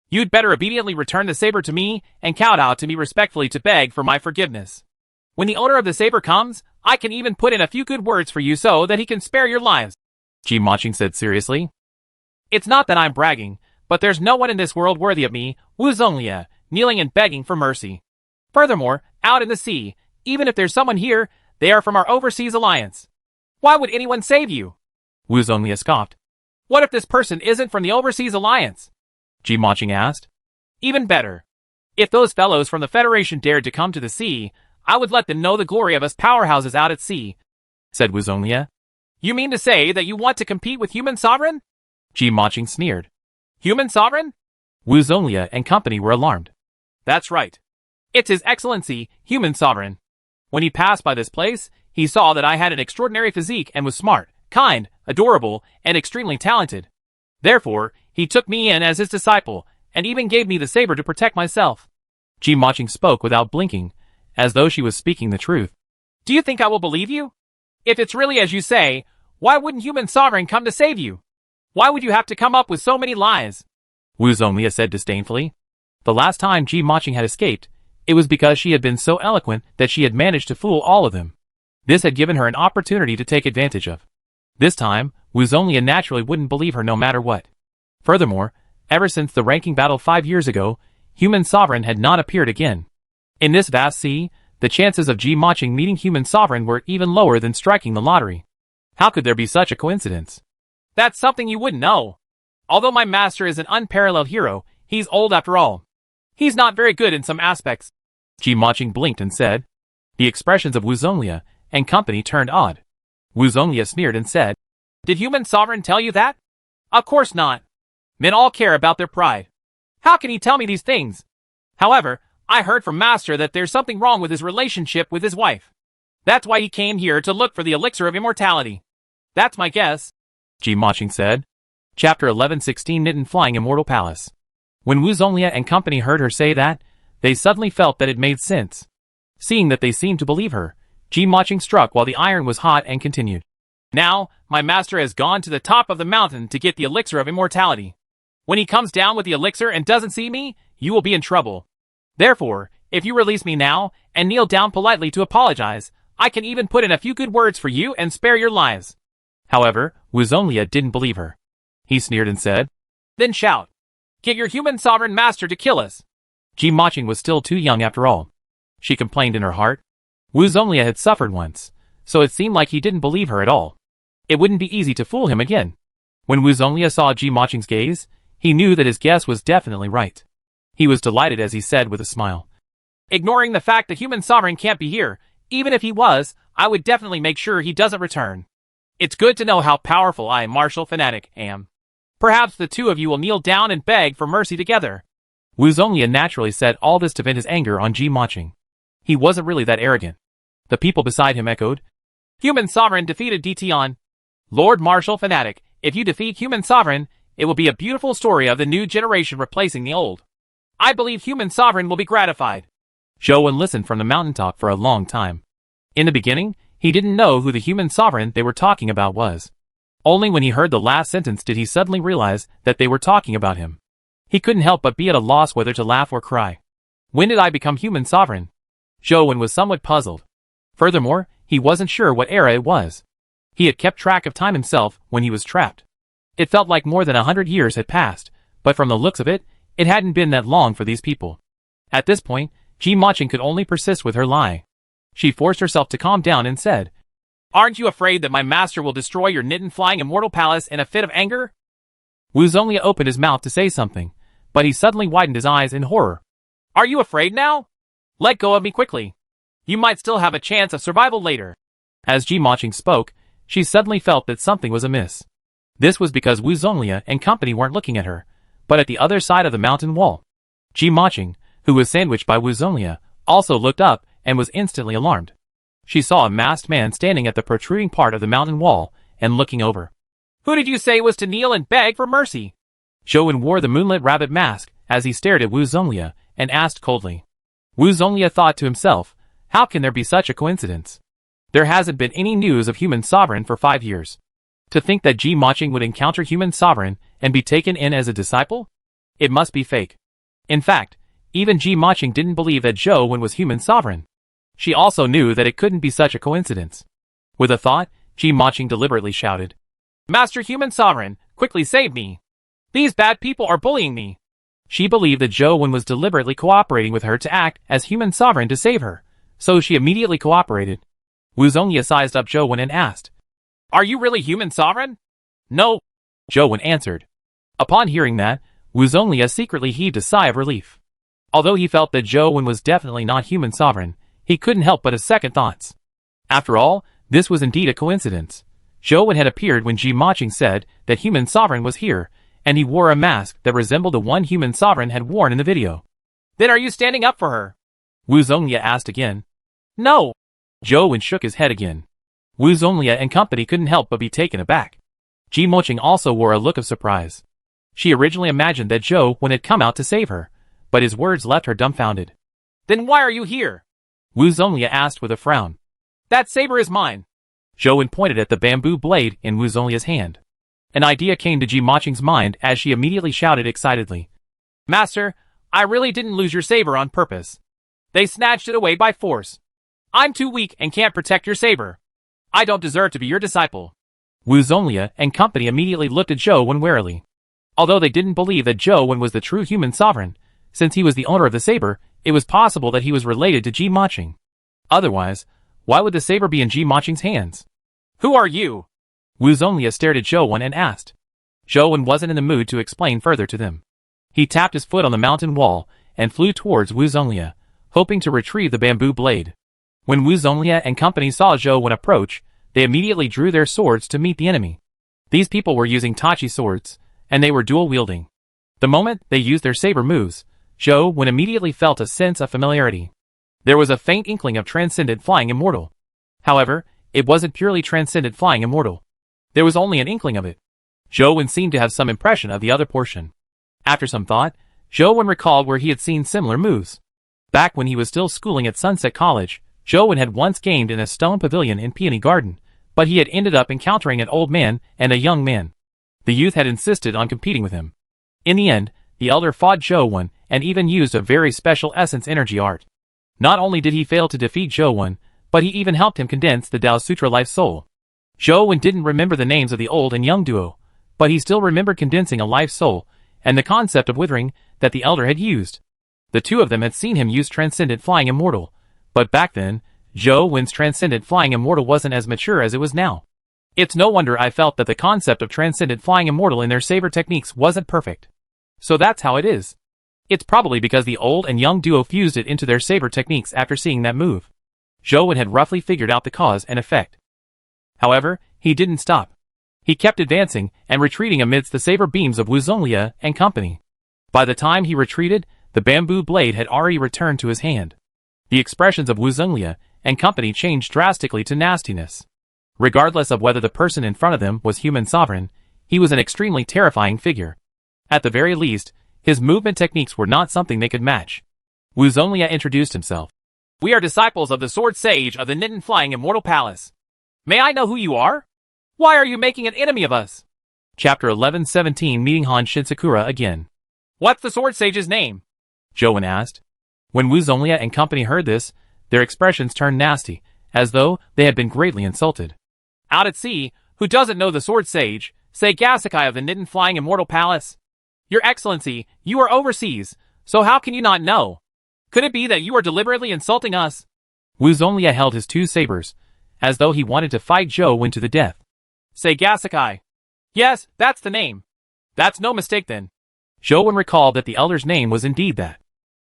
You'd better obediently return the saber to me and kowtow to me respectfully to beg for my forgiveness. When the owner of the saber comes, I can even put in a few good words for you so that he can spare your lives. Ji Maching said seriously. It's not that I'm bragging, but there's no one in this world worthy of me, Wu Zonlia, kneeling and begging for mercy. Furthermore, out in the sea, even if there's someone here, they are from our overseas alliance. Why would anyone save you? Wu Zonlia scoffed. What if this person isn't from the overseas alliance? Ji Maching asked. Even better. If those fellows from the Federation dared to come to the sea, I would let them know the glory of us powerhouses out at sea, said Wu Zonlia. You mean to say that you want to compete with Human Sovereign? Ji Maching sneered. Human Sovereign? Wu Zonlia and company were alarmed. That's right. It's His Excellency, Human Sovereign. When he passed by this place, he saw that I had an extraordinary physique and was smart, kind, adorable, and extremely talented. Therefore, he took me in as his disciple, and even gave me the saber to protect myself. Ji Maching spoke without blinking, as though she was speaking the truth. Do you think I will believe you? If it's really as you say, why wouldn't Human Sovereign come to save you? Why would you have to come up with so many lies? Wu Zonlia said disdainfully. The last time Ji Maching had escaped, it was because she had been so eloquent that she had managed to fool all of them. This had given her an opportunity to take advantage of. This time, Wu Zonlia naturally wouldn't believe her no matter what. Furthermore, ever since the ranking battle 5 years ago, Human Sovereign had not appeared again. In this vast sea, the chances of Ji Maching meeting Human Sovereign were even lower than striking the lottery. How could there be such a coincidence? That's something you wouldn't know. Although my master is an unparalleled hero, he's old after all. He's not very good in some aspects. Ji Maching blinked and said. The expressions of Wu Zonlia and company turned odd. Wu Zonlia sneered and said, Did Human Sovereign tell you that? Of course not. Men all care about their pride. How can he tell me these things? However, I heard from Master that there's something wrong with his relationship with his wife. That's why he came here to look for the elixir of immortality. That's my guess, Ji Maching said. Chapter 11:16 Knit and Flying Immortal Palace. When Wu Zonlia and company heard her say that, they suddenly felt that it made sense. Seeing that they seemed to believe her, Ji Maching struck while the iron was hot and continued. Now, my master has gone to the top of the mountain to get the elixir of immortality. When he comes down with the elixir and doesn't see me, you will be in trouble. Therefore, if you release me now, and kneel down politely to apologize, I can even put in a few good words for you and spare your lives. However, Wu Zonlia didn't believe her. He sneered and said, Then shout. Get your Human Sovereign Master to kill us. Ji Maching was still too young after all. She complained in her heart. Wu Zonlia had suffered once, so it seemed like he didn't believe her at all. It wouldn't be easy to fool him again. When Wu Zonlia saw Ji Maching's gaze, he knew that his guess was definitely right. He was delighted as he said with a smile. Ignoring the fact that Human Sovereign can't be here, even if he was, I would definitely make sure he doesn't return. It's good to know how powerful I, Martial Fanatic, am. Perhaps the two of you will kneel down and beg for mercy together. Wu Zonlia naturally said all this to vent his anger on Ji Maching. He wasn't really that arrogant. The people beside him echoed. Human Sovereign defeated Dtion. Lord Martial Fanatic, if you defeat Human Sovereign, it will be a beautiful story of the new generation replacing the old. I believe Human Sovereign will be gratified. Zhou Wen listened from the mountaintop for a long time. In the beginning, he didn't know who the Human Sovereign they were talking about was. Only when he heard the last sentence did he suddenly realize that they were talking about him. He couldn't help but be at a loss whether to laugh or cry. When did I become Human Sovereign? Zhou Wen was somewhat puzzled. Furthermore, he wasn't sure what era it was. He had kept track of time himself when he was trapped. It felt like more than 100 years had passed, but from the looks of it, it hadn't been that long for these people. At this point, Ji Maching could only persist with her lie. She forced herself to calm down and said, Aren't you afraid that my master will destroy your Knit and Flying Immortal Palace in a fit of anger? Wu Zonlia opened his mouth to say something, but he suddenly widened his eyes in horror. Are you afraid now? Let go of me quickly. You might still have a chance of survival later. As Ji Maching spoke, she suddenly felt that something was amiss. This was because Wu Zonglia and company weren't looking at her, but at the other side of the mountain wall. Ji Maching, who was sandwiched by Wu Zonglia, also looked up and was instantly alarmed. She saw a masked man standing at the protruding part of the mountain wall and looking over. Who did you say was to kneel and beg for mercy? Zhou wore the moonlit rabbit mask as he stared at Wu Zonglia and asked coldly. Wu Zonglia thought to himself, how can there be such a coincidence? There hasn't been any news of human sovereign for 5 years. To think that Ji Maching would encounter human sovereign and be taken in as a disciple? It must be fake. In fact, even Ji Maching didn't believe that Zhou Wen was human sovereign. She also knew that it couldn't be such a coincidence. With a thought, Ji Maching deliberately shouted, Master Human Sovereign, quickly save me. These bad people are bullying me. She believed that Zhou Wen was deliberately cooperating with her to act as human sovereign to save her, so she immediately cooperated. Wu Zonglia sized up Zhou Wen and asked, Are you really human sovereign? No, Zhou Wen answered. Upon hearing that, Wu Zonglia secretly heaved a sigh of relief. Although he felt that Zhou Wen was definitely not human sovereign, he couldn't help but his second thoughts. After all, this was indeed a coincidence. Zhou Wen had appeared when Ji Maching said that human sovereign was here, and he wore a mask that resembled the one human sovereign had worn in the video. Then are you standing up for her? Wu Zonglia asked again. No. Zhou Wen shook his head again. Wu Zonglia and company couldn't help but be taken aback. Ji Maching also wore a look of surprise. She originally imagined that Zhou Wen had come out to save her, but his words left her dumbfounded. Then why are you here? Wu Zonglia asked with a frown. That saber is mine. Zhou Wen pointed at the bamboo blade in Wu Zonglia's hand. An idea came to Ji Maching's mind as she immediately shouted excitedly. Master, I really didn't lose your saber on purpose. They snatched it away by force. I'm too weak and can't protect your saber. I don't deserve to be your disciple. Wu Zonglia and company immediately looked at Zhou Wen warily. Although they didn't believe that Zhou Wen was the true human sovereign, since he was the owner of the saber, it was possible that he was related to Ji Maching. Otherwise, why would the saber be in Ji Maching's hands? Who are you? Wu Zonglia stared at Zhou Wen and asked. Zhou Wen wasn't in the mood to explain further to them. He tapped his foot on the mountain wall and flew towards Wu Zonglia, hoping to retrieve the bamboo blade. When Wu Zonglia and company saw Zhou Wen approach, they immediately drew their swords to meet the enemy. These people were using Tachi swords, and they were dual-wielding. The moment they used their saber moves, Zhou Wen immediately felt a sense of familiarity. There was a faint inkling of transcendent flying immortal. However, it wasn't purely transcendent flying immortal. There was only an inkling of it. Zhou Wen seemed to have some impression of the other portion. After some thought, Zhou Wen recalled where he had seen similar moves. Back when he was still schooling at Sunset College, Zhou Wen had once gamed in a stone pavilion in Peony Garden, but he had ended up encountering an old man and a young man. The youth had insisted on competing with him. In the end, the elder fought Zhou Wen and even used a very special essence energy art. Not only did he fail to defeat Zhou Wen, but he even helped him condense the Dao Sutra Life Soul. Zhou Wen didn't remember the names of the old and young duo, but he still remembered condensing a life soul and the concept of withering that the elder had used. The two of them had seen him use Transcendent Flying Immortal, but back then, Zhou Wen's Transcendent Flying Immortal wasn't as mature as it was now. It's no wonder I felt that the concept of Transcendent Flying Immortal in their saber techniques wasn't perfect. So that's how it is. It's probably because the old and young duo fused it into their saber techniques after seeing that move. Zhou Wen had roughly figured out the cause and effect. However, he didn't stop. He kept advancing and retreating amidst the saber beams of Wu Zonglia and company. By the time he retreated, the bamboo blade had already returned to his hand. The expressions of Wu Zonglia and company changed drastically to nastiness. Regardless of whether the person in front of them was human sovereign, he was an extremely terrifying figure. At the very least, his movement techniques were not something they could match. Wu Zonglia introduced himself. We are disciples of the Sword Sage of the Nitten Flying Immortal Palace. May I know who you are? Why are you making an enemy of us? Chapter 11:17 Meeting Han Shinsakura again. What's the Sword Sage's name? Zhou Wen asked. When Wu Zonglia and company heard this, their expressions turned nasty, as though they had been greatly insulted. Out at sea, who doesn't know the Sword Sage, say Gasakai of the Nitten Flying Immortal Palace? Your Excellency, you are overseas, so how can you not know? Could it be that you are deliberately insulting us? Wu Zonglia held his two sabers, as though he wanted to fight Zhou Wen to the death. Say Gasakai. Yes, that's the name. That's no mistake then. Zhou Wen recalled that the elder's name was indeed that.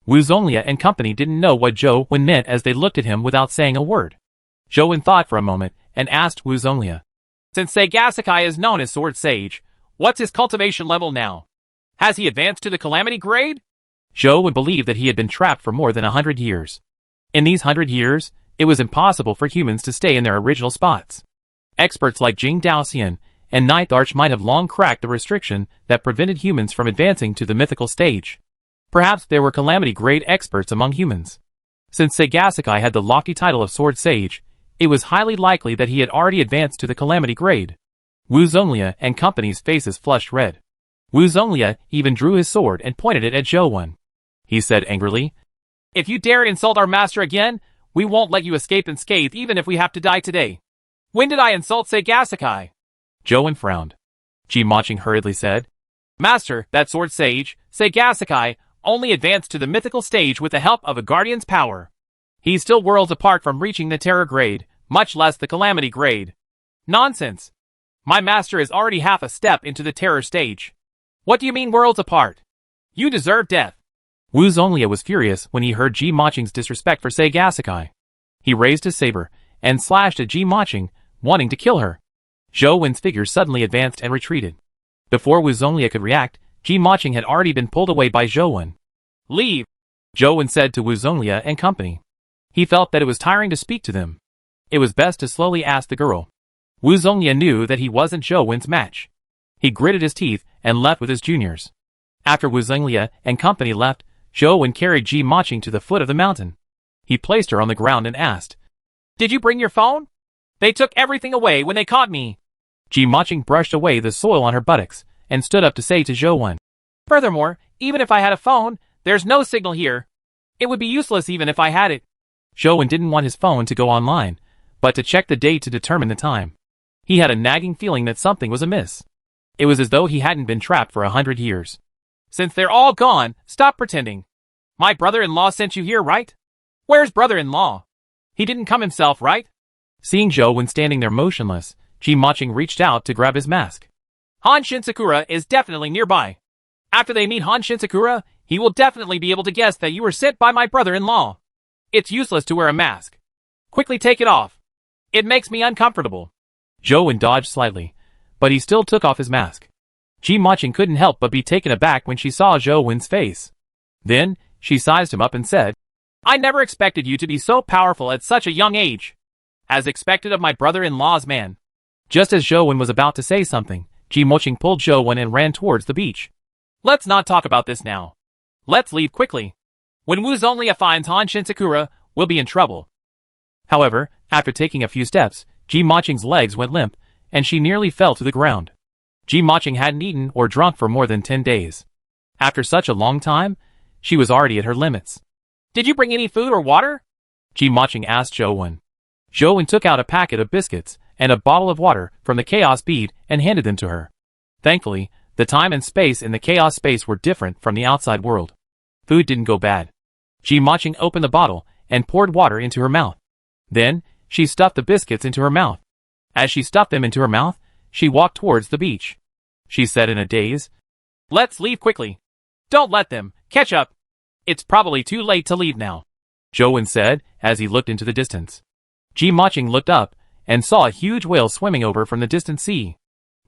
Wu Zonlia and company didn't know what Zhou Wen meant as they looked at him without saying a word. Zhou Wen thought for a moment and asked Wu Zonlia. Sensei Gasikai is known as Sword Sage. What's his cultivation level now? Has he advanced to the Calamity grade? Zhou Wen believed that he had been trapped for more than 100 years. In these 100 years, it was impossible for humans to stay in their original spots. Experts like Jing Daoxian and Ninth Arch might have long cracked the restriction that prevented humans from advancing to the mythical stage. Perhaps there were Calamity grade experts among humans. Since Sagasakai had the lofty title of Sword Sage, it was highly likely that he had already advanced to the Calamity grade. Wu Zonlia and company's faces flushed red. Wu Zonlia even drew his sword and pointed it at Zhou Wen. He said angrily, "If you dare insult our master again, we won't let you escape unscathed even if we have to die today." "When did I insult Sagasakai?" Zhou Wen frowned. Ji Maching hurriedly said, "Master, that Sword Sage, Sagasakai, only advanced to the mythical stage with the help of a guardian's power. He's still worlds apart from reaching the Terror grade, much less the Calamity grade." "Nonsense! My master is already half a step into the Terror stage. What do you mean worlds apart? You deserve death." Wu Zonlia was furious when he heard Ji Maching's disrespect for Sagasakai. He raised his saber and slashed at Ji Maching, wanting to kill her. Zhou Wen's figure suddenly advanced and retreated. Before Wu Zonlia could react, Ji Maching had already been pulled away by Zhou Wen. "Leave," Zhou Wen said to Wu Zonlia and company. He felt that it was tiring to speak to them. It was best to slowly ask the girl. Wu Zonlia knew that he wasn't Zhou Wen's match. He gritted his teeth and left with his juniors. After Wu Zonlia and company left, Zhou Wen carried Ji Maching to the foot of the mountain. He placed her on the ground and asked, "Did you bring your phone? They took everything away when they caught me." Ji Maching brushed away the soil on her buttocks and stood up to say to Zhou Wen, "Furthermore, even if I had a phone, there's no signal here. It would be useless even if I had it." Zhou Wen didn't want his phone to go online, but to check the date to determine the time. He had a nagging feeling that something was amiss. It was as though he hadn't been trapped for 100 years. "Since they're all gone, stop pretending. My brother-in-law sent you here, right? Where's brother-in-law? He didn't come himself, right?" Seeing Zhou Wen standing there motionless, Ji Maching reached out to grab his mask. "Han Shinsakura is definitely nearby. After they meet Han Shinsakura, he will definitely be able to guess that you were sent by my brother-in-law. It's useless to wear a mask. Quickly take it off. It makes me uncomfortable." Zhou Wen dodged slightly, but he still took off his mask. Ji Maching couldn't help but be taken aback when she saw Zhou Wen's face. Then, she sized him up and said, "I never expected you to be so powerful at such a young age. As expected of my brother-in-law's man." Just as Zhou Wen was about to say something, Ji Maching pulled Zhou Wen and ran towards the beach. "Let's not talk about this now. Let's leave quickly. When Wu Zonlia finds Han Shinsakura, we'll be in trouble." However, after taking a few steps, Ji Maching's legs went limp, and she nearly fell to the ground. Ji Maching hadn't eaten or drunk for more than 10 days. After such a long time, she was already at her limits. "Did you bring any food or water?" Ji Maching asked Zhou Wen. Zhou Wen took out a packet of biscuits and a bottle of water from the Chaos Bead and handed them to her. Thankfully, the time and space in the Chaos Space were different from the outside world. Food didn't go bad. Ji Maching opened the bottle and poured water into her mouth. Then, she stuffed the biscuits into her mouth. As she stuffed them into her mouth, she walked towards the beach. She said in a daze, "Let's leave quickly. Don't let them catch up. It's probably too late to leave now," Zhou Wen said as he looked into the distance. Ji Maching looked up and saw a huge whale swimming over from the distant sea.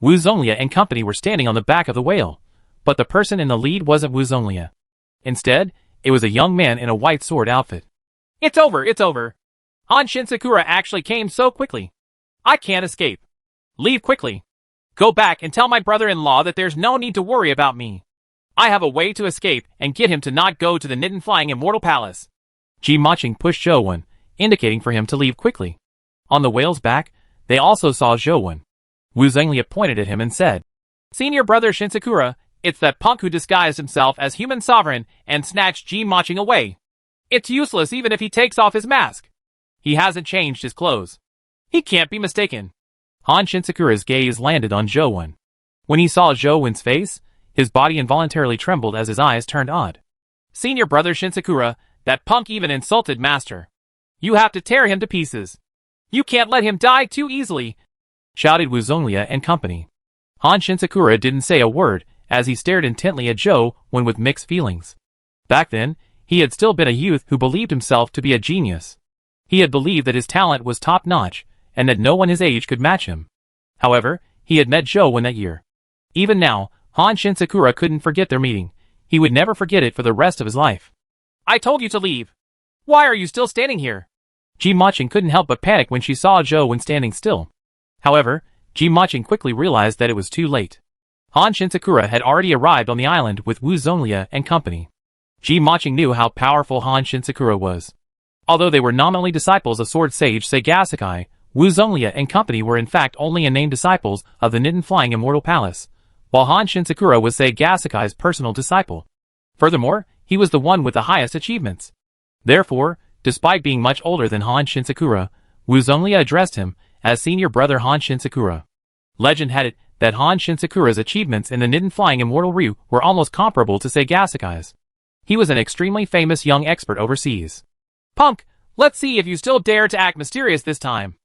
Wu Zonlia and company were standing on the back of the whale, but the person in the lead wasn't Wu Zonlia. Instead, it was a young man in a white sword outfit. "It's over, it's over. Han Shinsakura actually came so quickly. I can't escape. Leave quickly. Go back and tell my brother-in-law that there's no need to worry about me. I have a way to escape and get him to not go to the Nitten Flying Immortal Palace." Ji Maching pushed Zhou Wen, indicating for him to leave quickly. On the whale's back, they also saw Zhou Wen. Wu Zenglia pointed at him and said, "Senior brother Shinsakura, it's that punk who disguised himself as human sovereign and snatched Ji Maching away. It's useless even if he takes off his mask. He hasn't changed his clothes. He can't be mistaken." Han Shinsakura's gaze landed on Zhou Wen. When he saw Zhou Wen's face, his body involuntarily trembled as his eyes turned odd. "Senior brother Shinsakura, that punk even insulted master. You have to tear him to pieces. You can't let him die too easily," shouted Wu Zonlia and company. Han Shinsakura didn't say a word as he stared intently at Zhou Wen with mixed feelings. Back then, He had still been a youth who believed himself to be a genius. He had believed that his talent was top-notch, and that no one his age could match him. However, he had met Zhou Wen that year. Even now, Han Shinsakura couldn't forget their meeting. He would never forget it for the rest of his life. I told you to leave. Why are you still standing here? Ji Maching couldn't help but panic when she saw Zhou Wen standing still. However, Ji Maching quickly realized that it was too late. Han Shinsakura had already arrived on the island with Wu Zonglia and company. Ji Maching knew how powerful Han Shinsakura was. Although they were nominally disciples of Sword Sage Sagasakai, Wu Zonglia and company were in fact only unnamed disciples of the Nidan Flying Immortal Palace, while Han Shinsakura was Sagasakai's personal disciple. Furthermore, he was the one with the highest achievements. Therefore, despite being much older than Han Shinsakura, Wu Zonglia addressed him as senior brother Han Shinsakura. Legend had it that Han Shinsakura's achievements in the Nidan Flying Immortal Ryu were almost comparable to Sagasakai's. He was an extremely famous young expert overseas. Punk, let's see if you still dare to act mysterious this time.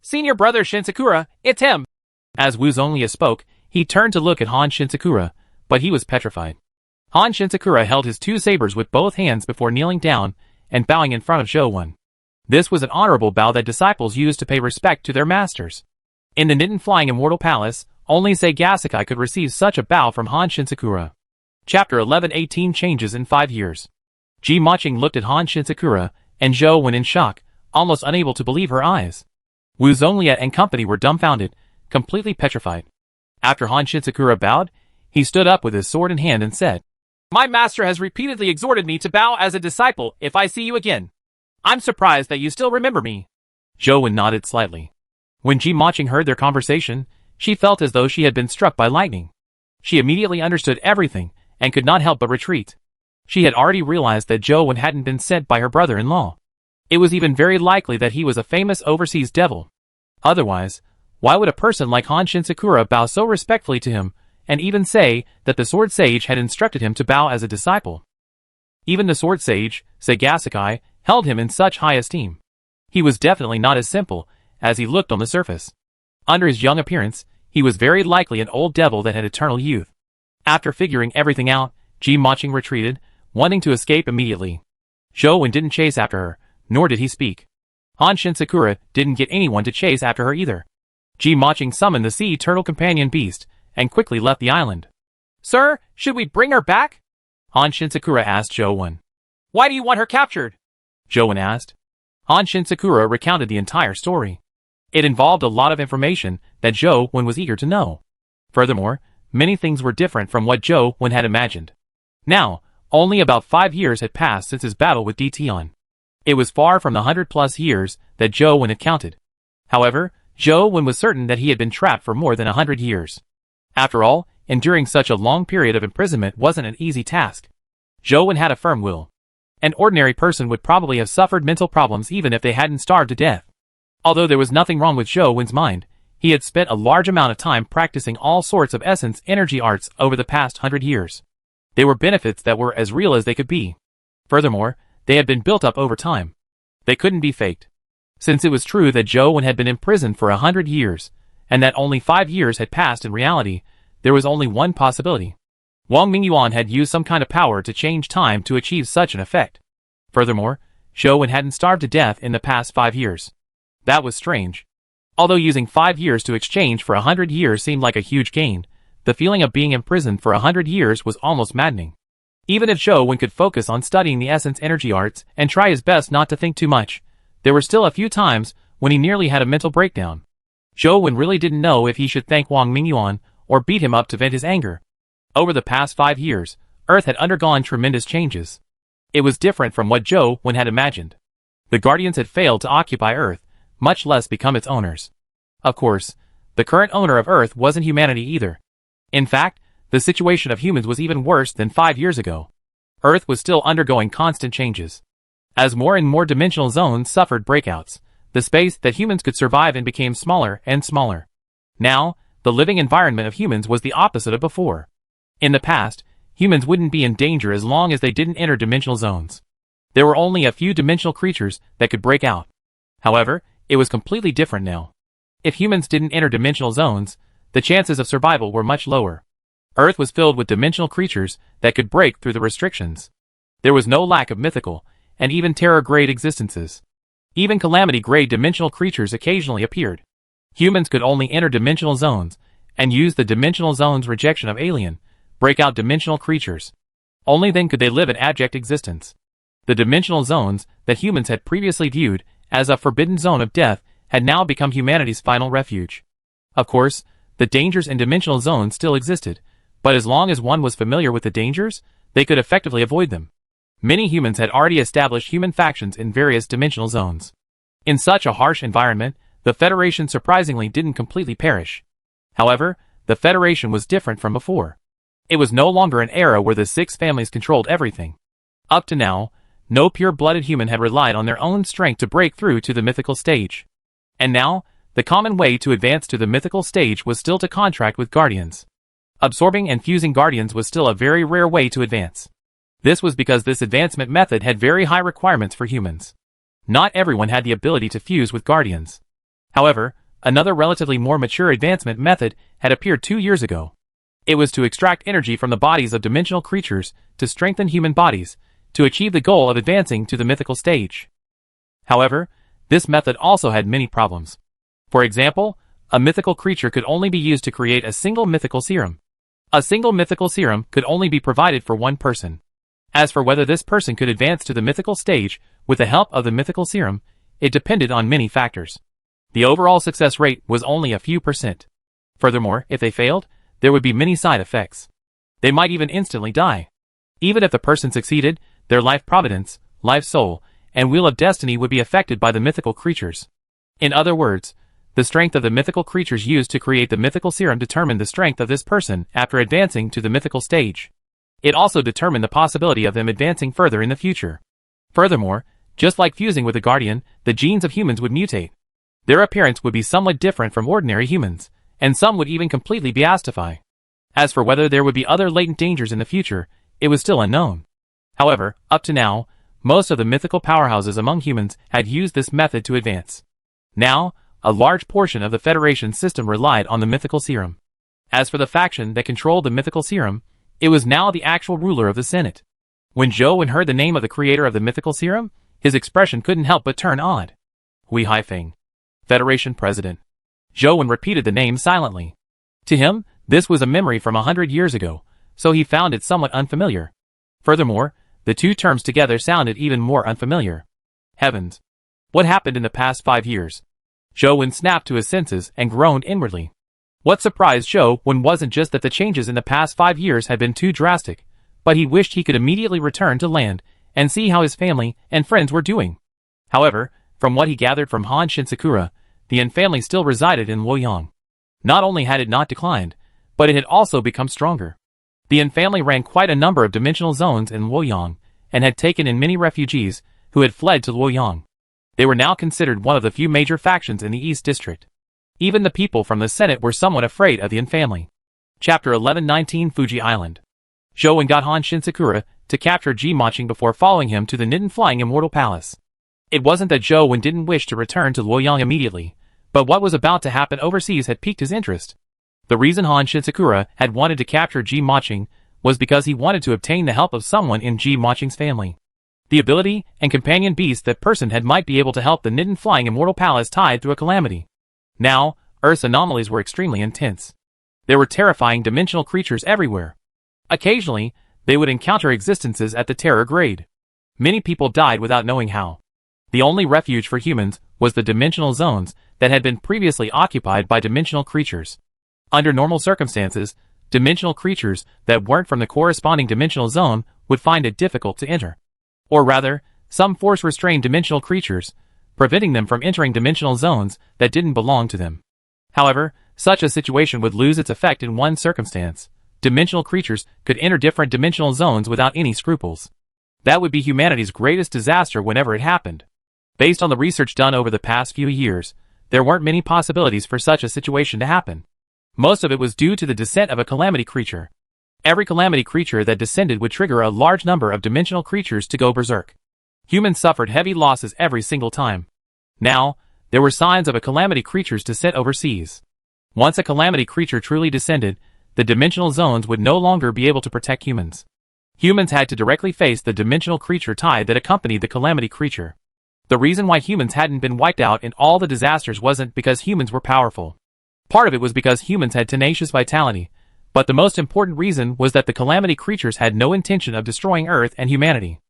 Senior brother Shinsakura, it's him. As Wu Zonglia spoke, he turned to look at Han Shinsakura, but he was petrified. Han Shinsakura held his two sabers with both hands before kneeling down and bowing in front of Zhou Wen. This was an honorable bow that disciples used to pay respect to their masters. In the Nidan Flying Immortal Palace, only Sagasakai could receive such a bow from Han Shinsakura. Chapter 11-18 Changes in 5 years. Ji Maching looked at Han Shinsakura and Zhou Wen in shock, almost unable to believe her eyes. Wu Zonglia and company were dumbfounded, completely petrified. After Han Shinsakura bowed, he stood up with his sword in hand and said, My master has repeatedly exhorted me to bow as a disciple if I see you again. I'm surprised that you still remember me. Zhou Wen nodded slightly. When Ji Maching heard their conversation, she felt as though she had been struck by lightning. She immediately understood everything and could not help but retreat. She had already realized that Zhou Wen hadn't been sent by her brother-in-law. It was even very likely that he was a famous overseas devil. Otherwise, why would a person like Han Shinsakura bow so respectfully to him, and even say that the Sword Sage had instructed him to bow as a disciple? Even the Sword Sage, Sagasakai, held him in such high esteem. He was definitely not as simple as he looked on the surface. Under his young appearance, he was very likely an old devil that had eternal youth. After figuring everything out, Ji Maching retreated, wanting to escape immediately. Zhou Wen didn't chase after her, nor did he speak. Han Shinsakura didn't get anyone to chase after her either. Ji Maching summoned the sea turtle companion beast, and quickly left the island. Sir, should we bring her back? Han Shinsakura asked Zhou Wen. Why do you want her captured? Zhou Wen asked. Han Shinsakura recounted the entire story. It involved a lot of information that Zhou Wen was eager to know. Furthermore, many things were different from what Zhou Wen had imagined. Now, only about 5 years had passed since his battle with Dtion. It was far from the 100+ years that Zhou Wen had counted. However, Zhou Wen was certain that he had been trapped for more than 100 years. After all, enduring such a long period of imprisonment wasn't an easy task. Zhou Wen had a firm will. An ordinary person would probably have suffered mental problems even if they hadn't starved to death. Although there was nothing wrong with Zhou Wen's mind, he had spent a large amount of time practicing all sorts of essence energy arts over the past 100 years. They were benefits that were as real as they could be. Furthermore, they had been built up over time. They couldn't be faked. Since it was true that Zhou Wen had been imprisoned for 100 years, and that only 5 years had passed in reality, there was only one possibility. Wang Mingyuan had used some kind of power to change time to achieve such an effect. Furthermore, Zhou Wen hadn't starved to death in the past 5 years. That was strange. Although using 5 years to exchange for 100 years seemed like a huge gain, the feeling of being imprisoned for 100 years was almost maddening. Even if Zhou Wen could focus on studying the essence energy arts and try his best not to think too much, there were still a few times when he nearly had a mental breakdown. Zhou Wen really didn't know if he should thank Wang Mingyuan or beat him up to vent his anger. Over the past 5 years, Earth had undergone tremendous changes. It was different from what Zhou Wen had imagined. The Guardians had failed to occupy Earth, much less become its owners. Of course, the current owner of Earth wasn't humanity either. In fact, the situation of humans was even worse than 5 years ago. Earth was still undergoing constant changes. As more and more dimensional zones suffered breakouts, the space that humans could survive in became smaller and smaller. Now, the living environment of humans was the opposite of before. In the past, humans wouldn't be in danger as long as they didn't enter dimensional zones. There were only a few dimensional creatures that could break out. However, it was completely different now. If humans didn't enter dimensional zones, the chances of survival were much lower. Earth was filled with dimensional creatures that could break through the restrictions. There was no lack of mythical, and even terror-grade existences. Even calamity-grade dimensional creatures occasionally appeared. Humans could only enter dimensional zones, and use the dimensional zone's rejection of alien, breakout dimensional creatures. Only then could they live an abject existence. The dimensional zones that humans had previously viewed as a forbidden zone of death had now become humanity's final refuge. Of course, the dangers in dimensional zones still existed, but as long as one was familiar with the dangers, they could effectively avoid them. Many humans had already established human factions in various dimensional zones. In such a harsh environment, the Federation surprisingly didn't completely perish. However, the Federation was different from before. It was no longer an era where the six families controlled everything. Up to now, no pure-blooded human had relied on their own strength to break through to the mythical stage. And now, the common way to advance to the mythical stage was still to contract with guardians. Absorbing and fusing guardians was still a very rare way to advance. This was because this advancement method had very high requirements for humans. Not everyone had the ability to fuse with guardians. However, another relatively more mature advancement method had appeared 2 years ago. It was to extract energy from the bodies of dimensional creatures to strengthen human bodies, to achieve the goal of advancing to the mythical stage. However, this method also had many problems. For example, a mythical creature could only be used to create a single mythical serum. A single mythical serum could only be provided for one person. As for whether this person could advance to the mythical stage with the help of the mythical serum, it depended on many factors. The overall success rate was only a few %. Furthermore, if they failed, there would be many side effects. They might even instantly die. Even if the person succeeded, their life providence, life soul, and wheel of destiny would be affected by the mythical creatures. In other words, the strength of the mythical creatures used to create the mythical serum determined the strength of this person after advancing to the mythical stage. It also determined the possibility of them advancing further in the future. Furthermore, just like fusing with a guardian, the genes of humans would mutate. Their appearance would be somewhat different from ordinary humans, and some would even completely beastify. As for whether there would be other latent dangers in the future, it was still unknown. However, up to now, most of the mythical powerhouses among humans had used this method to advance. Now, a large portion of the Federation system relied on the mythical serum. As for the faction that controlled the mythical serum, it was now the actual ruler of the Senate. When Zhou Wen heard the name of the creator of the mythical serum, his expression couldn't help but turn odd. Hui Haifeng, Federation President. Zhou Wen repeated the name silently. To him, this was a memory from 100 years ago, so he found it somewhat unfamiliar. Furthermore, the two terms together sounded even more unfamiliar. Heavens! What happened in the past 5 years? Zhou Wen snapped to his senses and groaned inwardly. What surprised Zhou Wen wasn't just that the changes in the past 5 years had been too drastic, but he wished he could immediately return to land and see how his family and friends were doing. However, from what he gathered from Han Shinsakura, the Yin family still resided in Luoyang. Not only had it not declined, but it had also become stronger. The Yin family ran quite a number of dimensional zones in Luoyang, and had taken in many refugees who had fled to Luoyang. They were now considered one of the few major factions in the East District. Even the people from the Senate were somewhat afraid of the Yin family. Chapter 1119 Fuji Island. Zhou Wen got Han Shinsakura to capture Ji Maching before following him to the Nitten Flying Immortal Palace. It wasn't that Zhou Wen didn't wish to return to Luoyang immediately, but what was about to happen overseas had piqued his interest. The reason Han Shinsakura had wanted to capture Ji Maching was because he wanted to obtain the help of someone in Ji Maching's family. The ability and companion beast that person had might be able to help the Nitten Flying Immortal Palace tide through a calamity. Now, Earth's anomalies were extremely intense. There were terrifying dimensional creatures everywhere. Occasionally, they would encounter existences at the terror grade. Many people died without knowing how. The only refuge for humans was the dimensional zones that had been previously occupied by dimensional creatures. Under normal circumstances, dimensional creatures that weren't from the corresponding dimensional zone would find it difficult to enter. Or rather, some force-restrained dimensional creatures, preventing them from entering dimensional zones that didn't belong to them. However, such a situation would lose its effect in one circumstance. Dimensional creatures could enter different dimensional zones without any scruples. That would be humanity's greatest disaster whenever it happened. Based on the research done over the past few years, there weren't many possibilities for such a situation to happen. Most of it was due to the descent of a calamity creature. Every calamity creature that descended would trigger a large number of dimensional creatures to go berserk. Humans suffered heavy losses every single time. Now, there were signs of a calamity creature's descent overseas. Once a calamity creature truly descended, the dimensional zones would no longer be able to protect humans. Humans had to directly face the dimensional creature tide that accompanied the calamity creature. The reason why humans hadn't been wiped out in all the disasters wasn't because humans were powerful. Part of it was because humans had tenacious vitality, but the most important reason was that the calamity creatures had no intention of destroying Earth and humanity.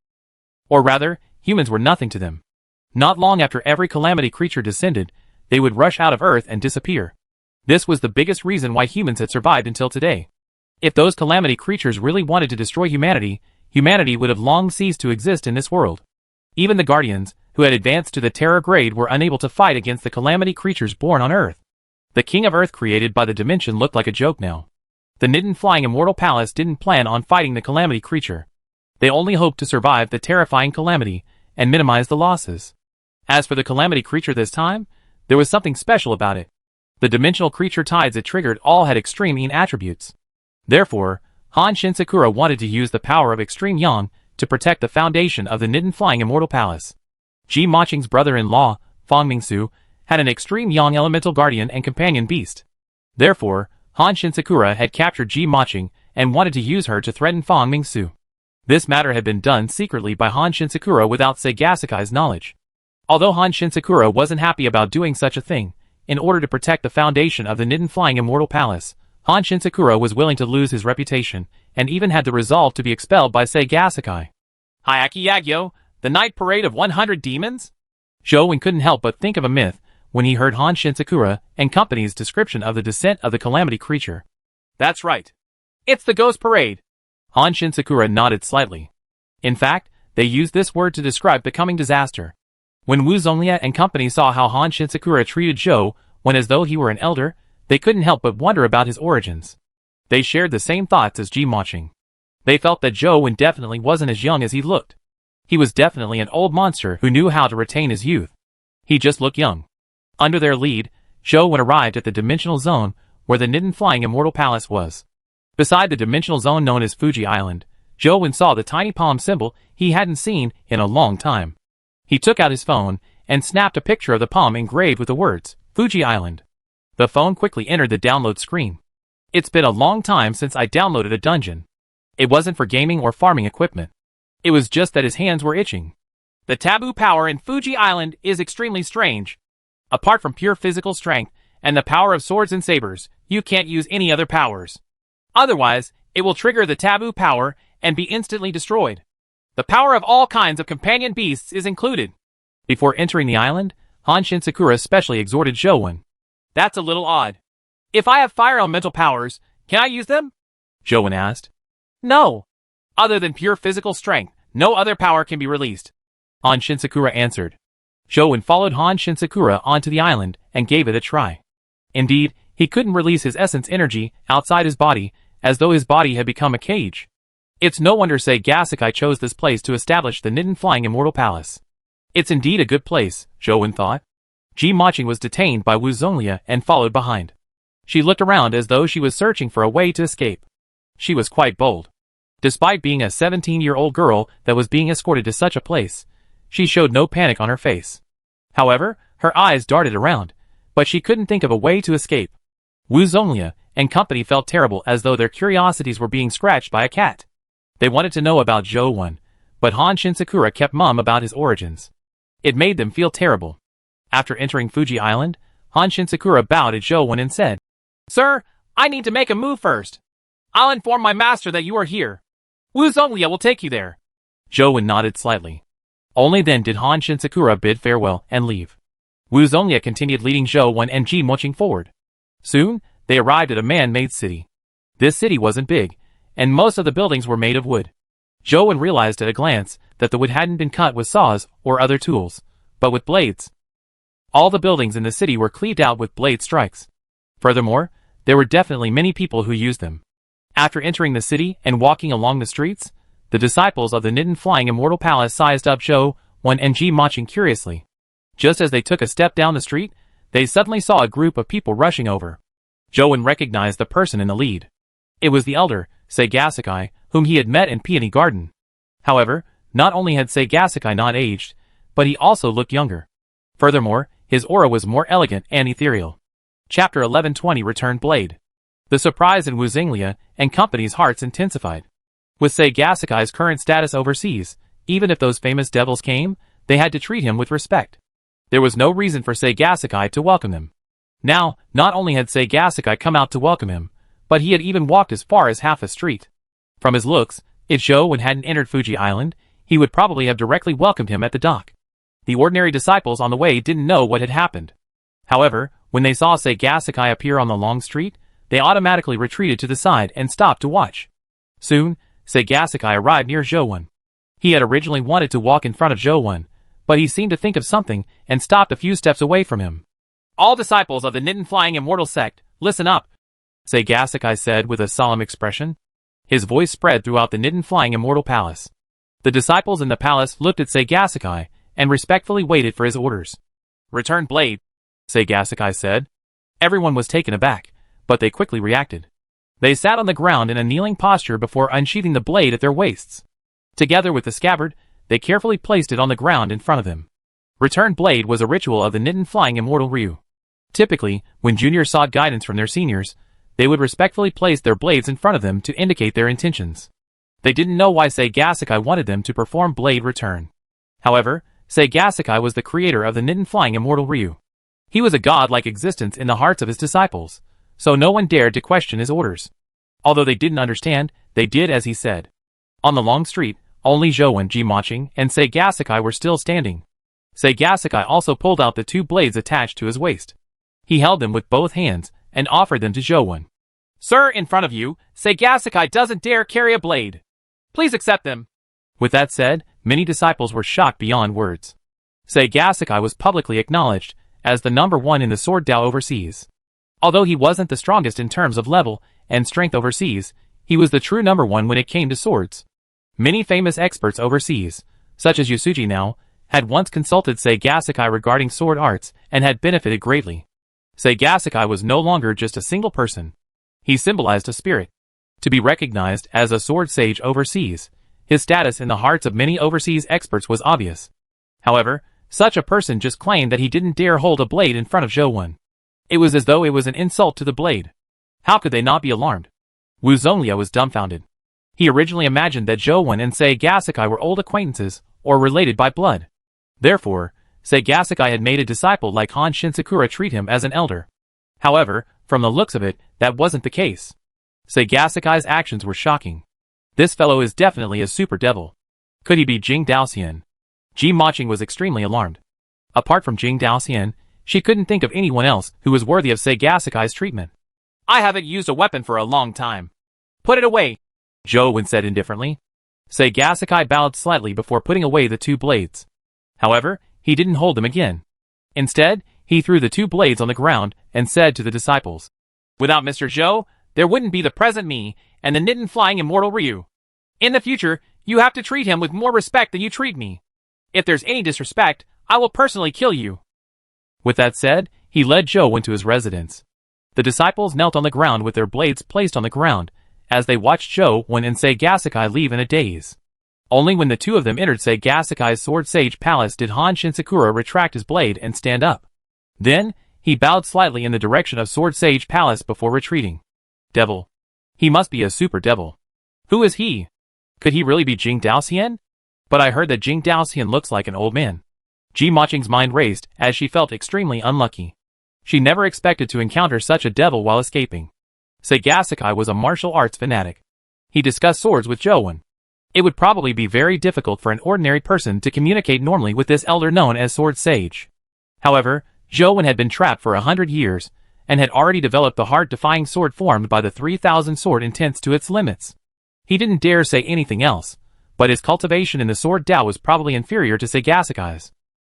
Or rather, humans were nothing to them. Not long after every calamity creature descended, they would rush out of Earth and disappear. This was the biggest reason why humans had survived until today. If those calamity creatures really wanted to destroy humanity, humanity would have long ceased to exist in this world. Even the Guardians, who had advanced to the Terror grade, were unable to fight against the calamity creatures born on Earth. The King of Earth created by the dimension looked like a joke now. The Nidan Flying Immortal Palace didn't plan on fighting the calamity creature. They only hoped to survive the terrifying calamity and minimize the losses. As for the calamity creature this time, there was something special about it. The dimensional creature tides it triggered all had extreme Yin attributes. Therefore, Han Shinsakura wanted to use the power of extreme Yang to protect the foundation of the Nidan Flying Immortal Palace. Ji Maching's brother-in-law, Fang Mingsu, had an extreme Yang elemental guardian and companion beast. Therefore, Han Shinsakura had captured Ji Maching and wanted to use her to threaten Fang Mingsu. This matter had been done secretly by Han Shinsakura without Seigasakai's knowledge. Although Han Shinsakura wasn't happy about doing such a thing, in order to protect the foundation of the Nidan Flying Immortal Palace, Han Shinsakura was willing to lose his reputation, and even had the resolve to be expelled by Seigasakai. Hayaki Yagyo, the night parade of 100 demons? Zhou couldn't help but think of a myth when he heard Han Shinsakura and company's description of the descent of the calamity creature. That's right. It's the ghost parade. Han Shinsakura nodded slightly. In fact, they used this word to describe the coming disaster. When Wu Zonglia and company saw how Han Shinsakura treated Zhou when as though he were an elder, they couldn't help but wonder about his origins. They shared the same thoughts as Ji Maching. They felt that Zhou definitely wasn't as young as he looked. He was definitely an old monster who knew how to retain his youth. He just looked young. Under their lead, Zhou arrived at the dimensional zone where the Nidan Flying Immortal Palace was. Beside the dimensional zone known as Fuji Island, Zhou saw the tiny palm symbol he hadn't seen in a long time. He took out his phone and snapped a picture of the palm engraved with the words, Fuji Island. The phone quickly entered the download screen. It's been a long time since I downloaded a dungeon. It wasn't for gaming or farming equipment. It was just that his hands were itching. The taboo power in Fuji Island is extremely strange. Apart from pure physical strength and the power of swords and sabers, you can't use any other powers. Otherwise, it will trigger the taboo power and be instantly destroyed. The power of all kinds of companion beasts is included. Before entering the island, Han Shinsakura specially exhorted Zhou. That's a little odd. If I have fire elemental powers, can I use them? Zhou asked. No. Other than pure physical strength, no other power can be released. Han Shinsakura answered. Zhou followed Han Shinsakura onto the island and gave it a try. Indeed, he couldn't release his essence energy outside his body, as though his body had become a cage. It's no wonder Seigasakai chose this place to establish the Nidan Flying Immortal Palace. It's indeed a good place, Zhou thought. Ji Maching was detained by Wu Zonglia and followed behind. She looked around as though she was searching for a way to escape. She was quite bold. Despite being a 17-year-old girl that was being escorted to such a place, she showed no panic on her face. However, her eyes darted around, but she couldn't think of a way to escape. Wu Zonglia and company felt terrible, as though their curiosities were being scratched by a cat. They wanted to know about Zhou, but Han Shinsakura kept mum about his origins. It made them feel terrible. After entering Fuji Island, Han Shinsakura bowed at Zhou and said, Sir, I need to make a move first. I'll inform my master that you are here. Wu Zonglia will take you there. Zhou nodded slightly. Only then did Han Shinsakura bid farewell and leave. Wu Zonglia continued leading Zhou and Ji Maching forward. Soon, they arrived at a man-made city. This city wasn't big, and most of the buildings were made of wood. Zhou realized at a glance that the wood hadn't been cut with saws or other tools, but with blades. All the buildings in the city were cleaved out with blade strikes. Furthermore, there were definitely many people who used them. After entering the city and walking along the streets, the disciples of the Nidan Flying Immortal Palace sized up Zhou and Ji Maching curiously. Just as they took a step down the street, they suddenly saw a group of people rushing over. Zhou recognized the person in the lead. It was the elder, Seigasakai, whom he had met in Peony Garden. However, not only had Seigasakai not aged, but he also looked younger. Furthermore, his aura was more elegant and ethereal. Chapter 1120 Returned Blade. The surprise in Wu Zonglia and company's hearts intensified. With Sei Gasakai's current status overseas, even if those famous devils came, they had to treat him with respect. There was no reason for Sei Gasakai to welcome him. Now, not only had Sei Gasakai come out to welcome him, but he had even walked as far as half a street. From his looks, if Zhou hadn't entered Fuji Island, he would probably have directly welcomed him at the dock. The ordinary disciples on the way didn't know what had happened. However, when they saw Sei Gasakai appear on the long street, they automatically retreated to the side and stopped to watch. Soon, Sei Gasakai arrived near Zhou. He had originally wanted to walk in front of Zhou, but he seemed to think of something and stopped a few steps away from him. "All disciples of the Nidan Flying Immortal Sect, listen up," Sei Gasakai said with a solemn expression. His voice spread throughout the Nidan Flying Immortal Palace. The disciples in the palace looked at Sei Gasakai and respectfully waited for his orders. "Return blade," Sei Gasakai said. Everyone was taken aback, but they quickly reacted. They sat on the ground in a kneeling posture before unsheathing the blade at their waists. Together with the scabbard, they carefully placed it on the ground in front of them. Return blade was a ritual of the Nidan Flying Immortal Ryu. Typically, when juniors sought guidance from their seniors, they would respectfully place their blades in front of them to indicate their intentions. They didn't know why Sei Gasakai wanted them to perform blade return. However, Sei Gasakai was the creator of the Nidan Flying Immortal Ryu. He was a god-like existence in the hearts of his disciples, so no one dared to question his orders. Although they didn't understand, they did as he said. On the long street, only Zhou and Jimaching and Sei Gasakai were still standing. Sei Gasakai also pulled out the two blades attached to his waist. He held them with both hands and offered them to Zhou. "Sir, in front of you, Sei Gasakai doesn't dare carry a blade. Please accept them." With that said, many disciples were shocked beyond words. Sei Gasakai was publicly acknowledged as the #1 in the Sword Dao overseas. Although he wasn't the strongest in terms of level and strength overseas, he was the true #1 when it came to swords. Many famous experts overseas, such as Yasuji now, had once consulted Sei Gasakai regarding sword arts and had benefited greatly. Sei Gasakai was no longer just a single person. He symbolized a spirit. To be recognized as a sword sage overseas, his status in the hearts of many overseas experts was obvious. However, such a person just claimed that he didn't dare hold a blade in front of Zhou. It was as though it was an insult to the blade. How could they not be alarmed? Wu Zonglia was dumbfounded. He originally imagined that Zhou and Sei Gasakai were old acquaintances or related by blood. Therefore, Sei Gasakai had made a disciple like Han Shinsakura treat him as an elder. However, from the looks of it, that wasn't the case. Sei Gasakai's actions were shocking. This fellow is definitely a super devil. Could he be Jing Daoxian? Jimaching was extremely alarmed. Apart from Jing Daoxian, she couldn't think of anyone else who was worthy of Sei Gasakai's treatment. "I haven't used a weapon for a long time. Put it away," Zhou said indifferently. Sei Gasakai bowed slightly before putting away the two blades. However, he didn't hold them again. Instead, he threw the two blades on the ground and said to the disciples, "Without Mr. Zhou, there wouldn't be the present me and the Nidan Flying Immortal Ryu. In the future, you have to treat him with more respect than you treat me. If there's any disrespect, I will personally kill you." With that said, he led Zhou into his residence. The disciples knelt on the ground with their blades placed on the ground, as they watched Zhou and Sei Gasakai leave in a daze. Only when the two of them entered Sei Gasakai's Sword Sage Palace did Han Shinsakura retract his blade and stand up. Then, he bowed slightly in the direction of Sword Sage Palace before retreating. Devil. He must be a super devil. Who is he? Could he really be Jing Daoxian? But I heard that Jing Daoxian looks like an old man. Jimaching's mind raced as she felt extremely unlucky. She never expected to encounter such a devil while escaping. Sei Gasakai was a martial arts fanatic. He discussed swords with Zhou. It would probably be very difficult for an ordinary person to communicate normally with this elder known as Sword Sage. However, Zhou had been trapped for 100 years, and had already developed the heart-defying sword formed by the 3,000 sword intense to its limits. He didn't dare say anything else, but his cultivation in the Sword Dao was probably inferior to Sei Gasakai's.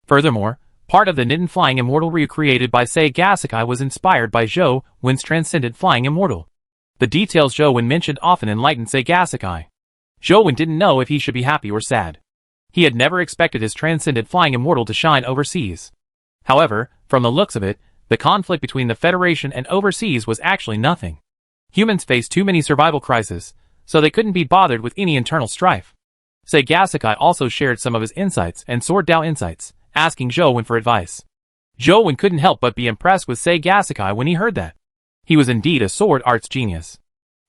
Furthermore, part of the Nidan Flying Immortal Ryu created by Sei Gasakai was inspired by Zhou's transcendent flying immortal. The details Zhou mentioned often enlightened Sei Gasakai. Zhou didn't know if he should be happy or sad. He had never expected his transcendent flying immortal to shine overseas. However, from the looks of it, the conflict between the Federation and overseas was actually nothing. Humans faced too many survival crises, so they couldn't be bothered with any internal strife. Sei Gasakai also shared some of his insights and Sword Dao insights, asking Zhou for advice. Zhou couldn't help but be impressed with Sei Gasakai when he heard that. He was indeed a sword arts genius.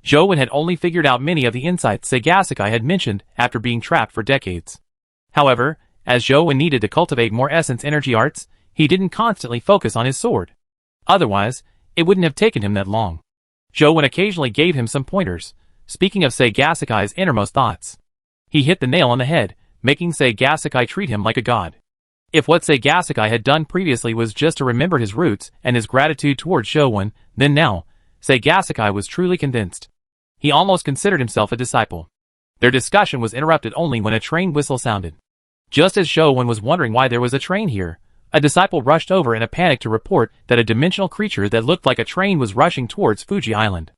Jowen had only figured out many of the insights Sagasakai had mentioned after being trapped for decades. However, as Jowen needed to cultivate more essence energy arts, he didn't constantly focus on his sword. Otherwise, it wouldn't have taken him that long. Jowen occasionally gave him some pointers, speaking of Sagasakai's innermost thoughts. He hit the nail on the head, making Sagasakai treat him like a god. If what Sagasakai had done previously was just to remember his roots and his gratitude towards Jowen, then now, Sagasakai was truly convinced. He almost considered himself a disciple. Their discussion was interrupted only when a train whistle sounded. Just as Jowen was wondering why there was a train here, a disciple rushed over in a panic to report that a dimensional creature that looked like a train was rushing towards Fuji Island.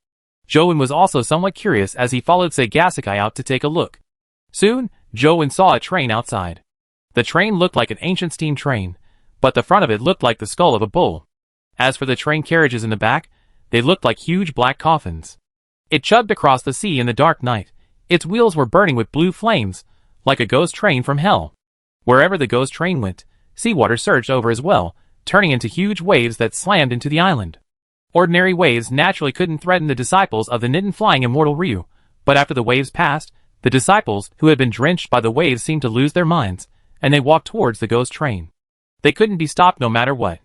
Jowen was also somewhat curious as he followed Sagasakai out to take a look. Soon, Jowen saw a train outside. The train looked like an ancient steam train, but the front of it looked like the skull of a bull. As for the train carriages in the back, they looked like huge black coffins. It chugged across the sea in the dark night. Its wheels were burning with blue flames, like a ghost train from hell. Wherever the ghost train went, seawater surged over as well, turning into huge waves that slammed into the island. Ordinary waves naturally couldn't threaten the disciples of the Nidan flying immortal Ryu, but after the waves passed, the disciples who had been drenched by the waves seemed to lose their minds, and they walked towards the ghost train. They couldn't be stopped no matter what.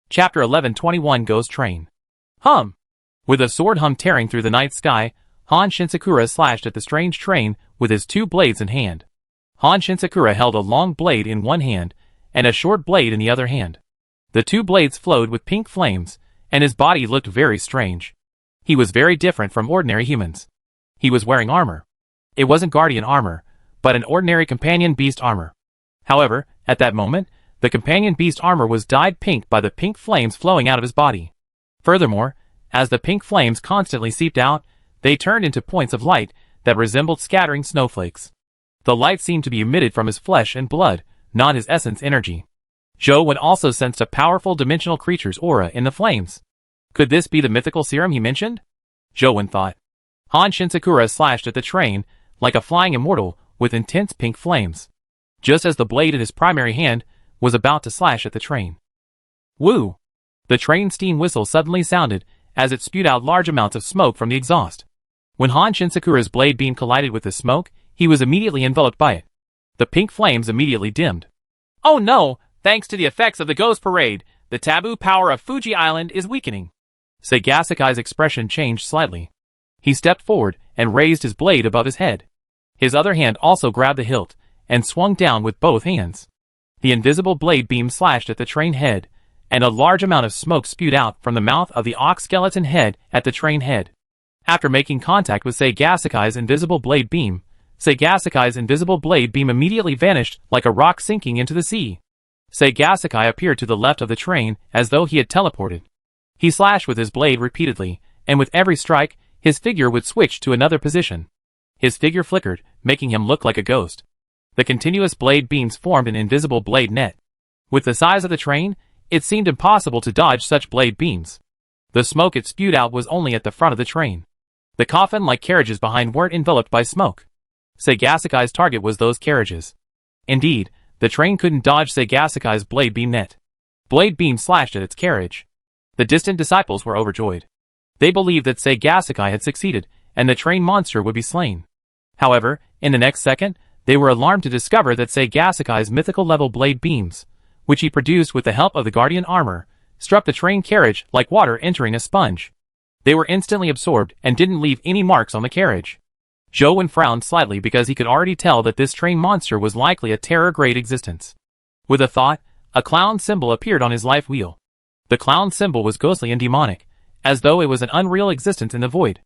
Chapter 1121 Ghost Train. Hum! With a sword hum tearing through the night sky, Han Shinsakura slashed at the strange train with his two blades in hand. Han Shinsakura held a long blade in one hand and a short blade in the other hand. The two blades flowed with pink flames, and his body looked very strange. He was very different from ordinary humans. He was wearing armor. It wasn't guardian armor, but an ordinary companion beast armor. However, at that moment, the companion beast armor was dyed pink by the pink flames flowing out of his body. Furthermore, as the pink flames constantly seeped out, they turned into points of light that resembled scattering snowflakes. The light seemed to be emitted from his flesh and blood, not his essence energy. Jowen also sensed a powerful dimensional creature's aura in the flames. Could this be the mythical serum he mentioned? Jowen thought. Han Shinsakura slashed at the train, like a flying immortal, with intense pink flames. Just as the blade in his primary hand was about to slash at the train. Woo! The train steam whistle suddenly sounded, as it spewed out large amounts of smoke from the exhaust. When Han Shinsakura's blade beam collided with the smoke, he was immediately enveloped by it. The pink flames immediately dimmed. Oh no! Thanks to the effects of the Ghost Parade, the taboo power of Fuji Island is weakening. Sagasakai's expression changed slightly. He stepped forward and raised his blade above his head. His other hand also grabbed the hilt and swung down with both hands. The invisible blade beam slashed at the train head, and a large amount of smoke spewed out from the mouth of the ox skeleton head at the train head. After making contact with Sagasakai's invisible blade beam, Sagasakai's invisible blade beam immediately vanished like a rock sinking into the sea. Sagasakai appeared to the left of the train as though he had teleported. He slashed with his blade repeatedly, and with every strike, his figure would switch to another position. His figure flickered, making him look like a ghost. The continuous blade beams formed an invisible blade net. With the size of the train, it seemed impossible to dodge such blade beams. The smoke it spewed out was only at the front of the train. The coffin-like carriages behind weren't enveloped by smoke. Sagasakai's target was those carriages. Indeed, the train couldn't dodge Sagasakai's blade beam net. Blade beam slashed at its carriage. The distant disciples were overjoyed. They believed that Sagasakai had succeeded, and the train monster would be slain. However, in the next second, they were alarmed to discover that Sagasakai's mythical level blade beams, which he produced with the help of the guardian armor, struck the train carriage like water entering a sponge. They were instantly absorbed and didn't leave any marks on the carriage. Jowen frowned slightly because he could already tell that this train monster was likely a terror-grade existence. With a thought, a clown symbol appeared on his life wheel. The clown symbol was ghostly and demonic, as though it was an unreal existence in the void.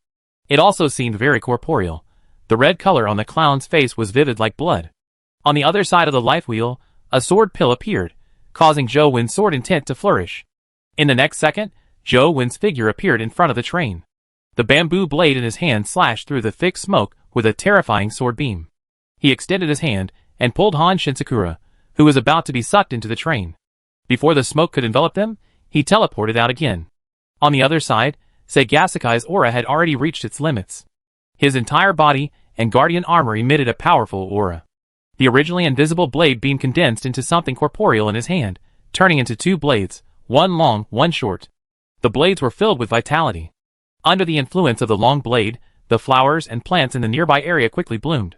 It also seemed very corporeal. The red color on the clown's face was vivid like blood. On the other side of the life wheel, a sword pill appeared, causing Jowen's sword intent to flourish. In the next second, Jowen's figure appeared in front of the train. The bamboo blade in his hand slashed through the thick smoke with a terrifying sword beam. He extended his hand and pulled Han Shinsakura, who was about to be sucked into the train. Before the smoke could envelop them, he teleported out again. On the other side, Sagasakai's aura had already reached its limits. His entire body and guardian armor emitted a powerful aura. The originally invisible blade beam condensed into something corporeal in his hand, turning into two blades, one long, one short. The blades were filled with vitality. Under the influence of the long blade, The flowers and plants in the nearby area quickly bloomed.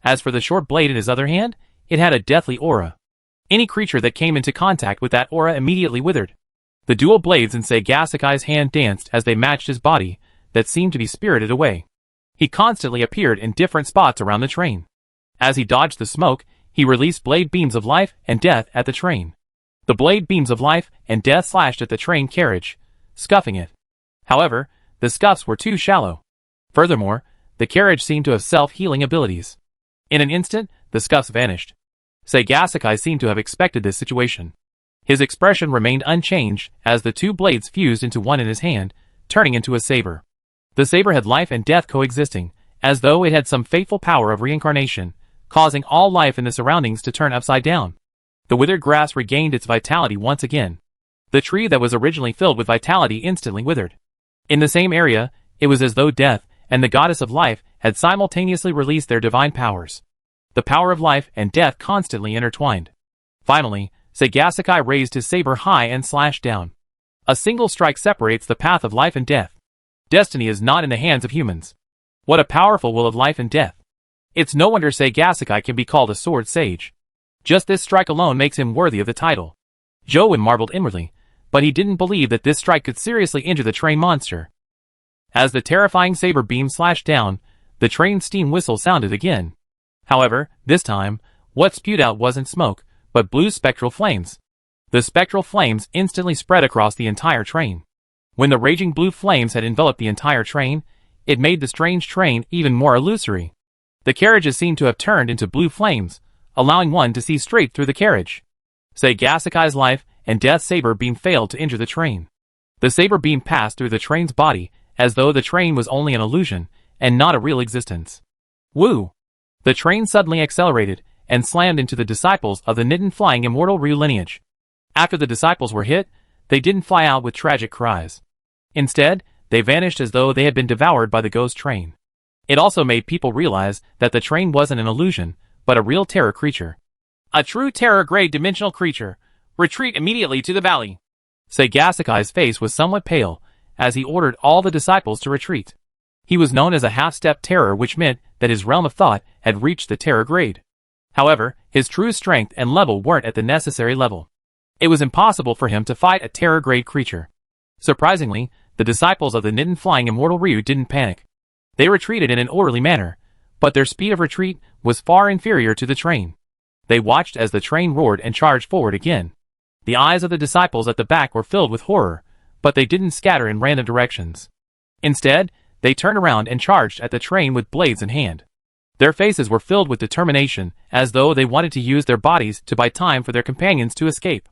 As for the short blade in his other hand, it had a deathly aura. Any creature that came into contact with that aura immediately withered. The dual blades in Sagasaki's hand danced as they matched his body, that seemed to be spirited away. He constantly appeared in different spots around the train. As he dodged the smoke, he released blade beams of life and death at the train. The blade beams of life and death slashed at the train carriage, scuffing it. However, the scuffs were too shallow. Furthermore, the carriage seemed to have self-healing abilities. In an instant, the scuffs vanished. Sagasakai seemed to have expected this situation. His expression remained unchanged as the two blades fused into one in his hand, turning into a saber. The saber had life and death coexisting, as though it had some fateful power of reincarnation, causing all life in the surroundings to turn upside down. The withered grass regained its vitality once again. The tree that was originally filled with vitality instantly withered. In the same area, it was as though death and the goddess of life had simultaneously released their divine powers. The power of life and death constantly intertwined. Finally, Sagasakai raised his saber high and slashed down. A single strike separates the path of life and death. Destiny is not in the hands of humans. What a powerful will of life and death. It's no wonder Sagasakai can be called a sword sage. Just this strike alone makes him worthy of the title. Jowen marveled inwardly, but he didn't believe that this strike could seriously injure the train monster. As the terrifying saber beam slashed down, the train's steam whistle sounded again. However, this time, what spewed out wasn't smoke, but blue spectral flames. The spectral flames instantly spread across the entire train. When the raging blue flames had enveloped the entire train, it made the strange train even more illusory. The carriages seemed to have turned into blue flames, allowing one to see straight through the carriage. Sagasakai's life and death saber beam failed to injure the train. The saber beam passed through the train's body, as though the train was only an illusion, and not a real existence. Woo! The train suddenly accelerated, and slammed into the disciples of the Nidan flying immortal Ryu lineage. After the disciples were hit, they didn't fly out with tragic cries. Instead, they vanished as though they had been devoured by the ghost train. It also made people realize that the train wasn't an illusion, but a real terror creature. A true terror-grade dimensional creature. Retreat immediately to the valley. Sagasakai's face was somewhat pale, as he ordered all the disciples to retreat. He was known as a half-step terror, which meant that his realm of thought had reached the terror grade. However, his true strength and level weren't at the necessary level. It was impossible for him to fight a terror grade creature. Surprisingly, the disciples of the Nidan flying immortal Ryu didn't panic. They retreated in an orderly manner, but their speed of retreat was far inferior to the train. They watched as the train roared and charged forward again. The eyes of the disciples at the back were filled with horror, but they didn't scatter in random directions. Instead, they turned around and charged at the train with blades in hand. Their faces were filled with determination, as though they wanted to use their bodies to buy time for their companions to escape.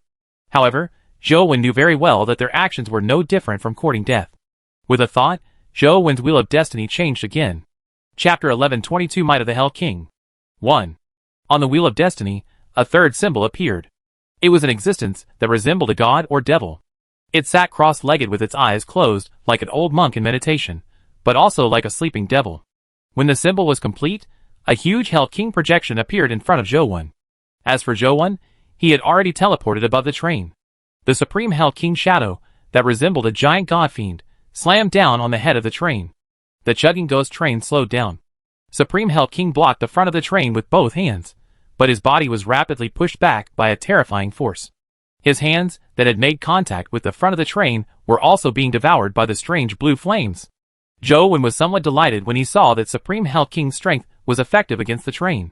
However, Jowen knew very well that their actions were no different from courting death. With a thought, Jowen's wheel of destiny changed again. Chapter 11:22 Might of the Hell King. 1. On the wheel of destiny, a third symbol appeared. It was an existence that resembled a god or devil. It sat cross-legged with its eyes closed like an old monk in meditation, but also like a sleeping devil. When the symbol was complete, a huge Hell King projection appeared in front of Jowen. As for Jowen, he had already teleported above the train. The Supreme Hell King shadow, that resembled a giant god fiend, slammed down on the head of the train. The chugging ghost train slowed down. Supreme Hell King blocked the front of the train with both hands, but his body was rapidly pushed back by a terrifying force. His hands, that had made contact with the front of the train, were also being devoured by the strange blue flames. Jowen was somewhat delighted when he saw that Supreme Hell King's strength was effective against the train.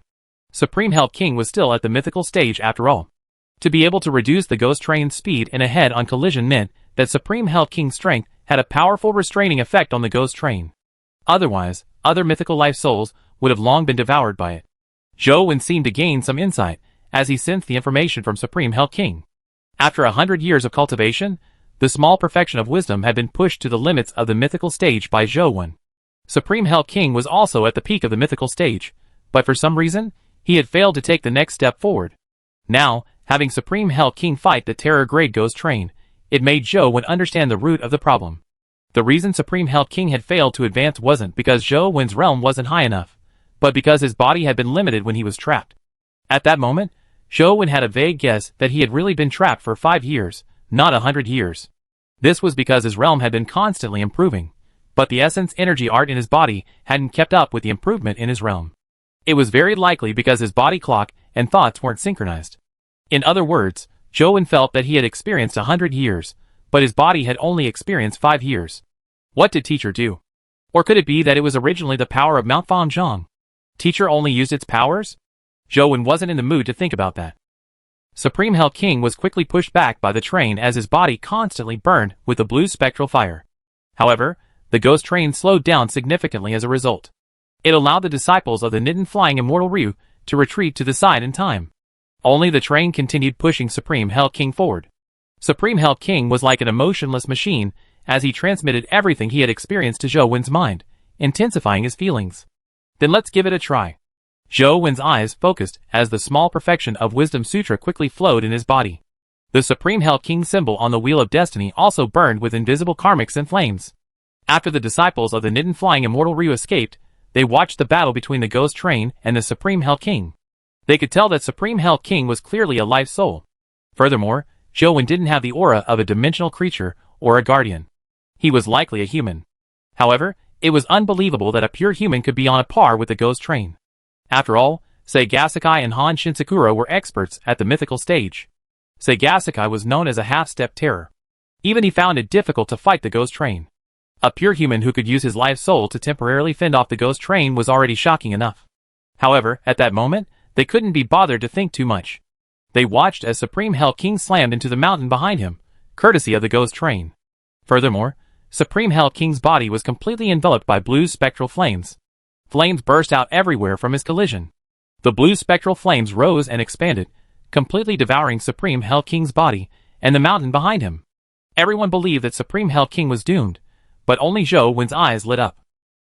Supreme Hell King was still at the mythical stage after all. To be able to reduce the ghost train's speed in a head-on collision meant that Supreme Hell King's strength had a powerful restraining effect on the ghost train. Otherwise, other mythical life souls would have long been devoured by it. Jowen seemed to gain some insight, as he sensed the information from Supreme Hell King. After 100 years of cultivation, the small perfection of wisdom had been pushed to the limits of the mythical stage by Jowen. Supreme Hell King was also at the peak of the mythical stage, but for some reason, he had failed to take the next step forward. Now, having Supreme Hell King fight the terror grade ghost train, it made Jowen understand the root of the problem. The reason Supreme Hell King had failed to advance wasn't because Jowen's realm wasn't high enough, but because his body had been limited when he was trapped. At that moment, Jowen had a vague guess that he had really been trapped for 5 years, not 100 years. This was because his realm had been constantly improving, but the essence energy art in his body hadn't kept up with the improvement in his realm. It was very likely because his body clock and thoughts weren't synchronized. In other words, Zhou felt that he had experienced 100 years, but his body had only experienced 5 years. What did teacher do? Or could it be that it was originally the power of Mount Fanzhong? Teacher only used its powers? Zhou wasn't in the mood to think about that. Supreme Hell King was quickly pushed back by the train as his body constantly burned with the blue spectral fire. However, the ghost train slowed down significantly as a result. It allowed the disciples of the Nidden Flying Immortal Ryu to retreat to the side in time. Only the train continued pushing Supreme Hell King forward. Supreme Hell King was like an emotionless machine as he transmitted everything he had experienced to Zhou mind, intensifying his feelings. Then let's give it a try. Zhou eyes focused as the small perfection of Wisdom Sutra quickly flowed in his body. The Supreme Hell King symbol on the Wheel of Destiny also burned with invisible karmics and flames. After the disciples of the Nidden Flying Immortal Ryu escaped, they watched the battle between the Ghost Train and the Supreme Hell King. They could tell that Supreme Hell King was clearly a life soul. Furthermore, Zhou didn't have the aura of a dimensional creature or a guardian. He was likely a human. However, it was unbelievable that a pure human could be on a par with the Ghost Train. After all, Seigasakai and Han Shinsakura were experts at the mythical stage. Seigasakai was known as a half-step terror. Even he found it difficult to fight the Ghost Train. A pure human who could use his life soul to temporarily fend off the Ghost Train was already shocking enough. However, at that moment, they couldn't be bothered to think too much. They watched as Supreme Hell King slammed into the mountain behind him, courtesy of the Ghost Train. Furthermore, Supreme Hell King's body was completely enveloped by blue spectral flames. Flames burst out everywhere from his collision. The blue spectral flames rose and expanded, completely devouring Supreme Hell King's body and the mountain behind him. Everyone believed that Supreme Hell King was doomed, but only Zhou eyes lit up.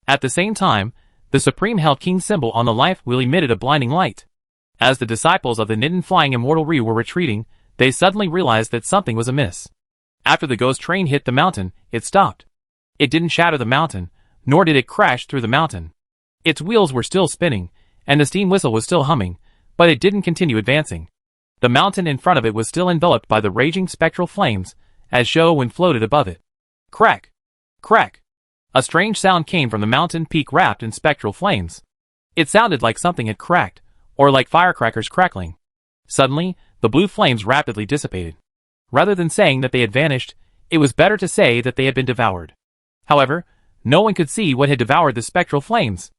At the same time, the Supreme Hell King symbol on the life wheel emitted a blinding light. As the disciples of the Nidden Flying Immortal Ryu were retreating, they suddenly realized that something was amiss. After the Ghost Train hit the mountain, it stopped. It didn't shatter the mountain, nor did it crash through the mountain. Its wheels were still spinning, and the steam whistle was still humming, but it didn't continue advancing. The mountain in front of it was still enveloped by the raging spectral flames, as Zhou floated above it. Crack! Crack! A strange sound came from the mountain peak wrapped in spectral flames. It sounded like something had cracked, or like firecrackers crackling. Suddenly, the blue flames rapidly dissipated. Rather than saying that they had vanished, it was better to say that they had been devoured. However, no one could see what had devoured the spectral flames.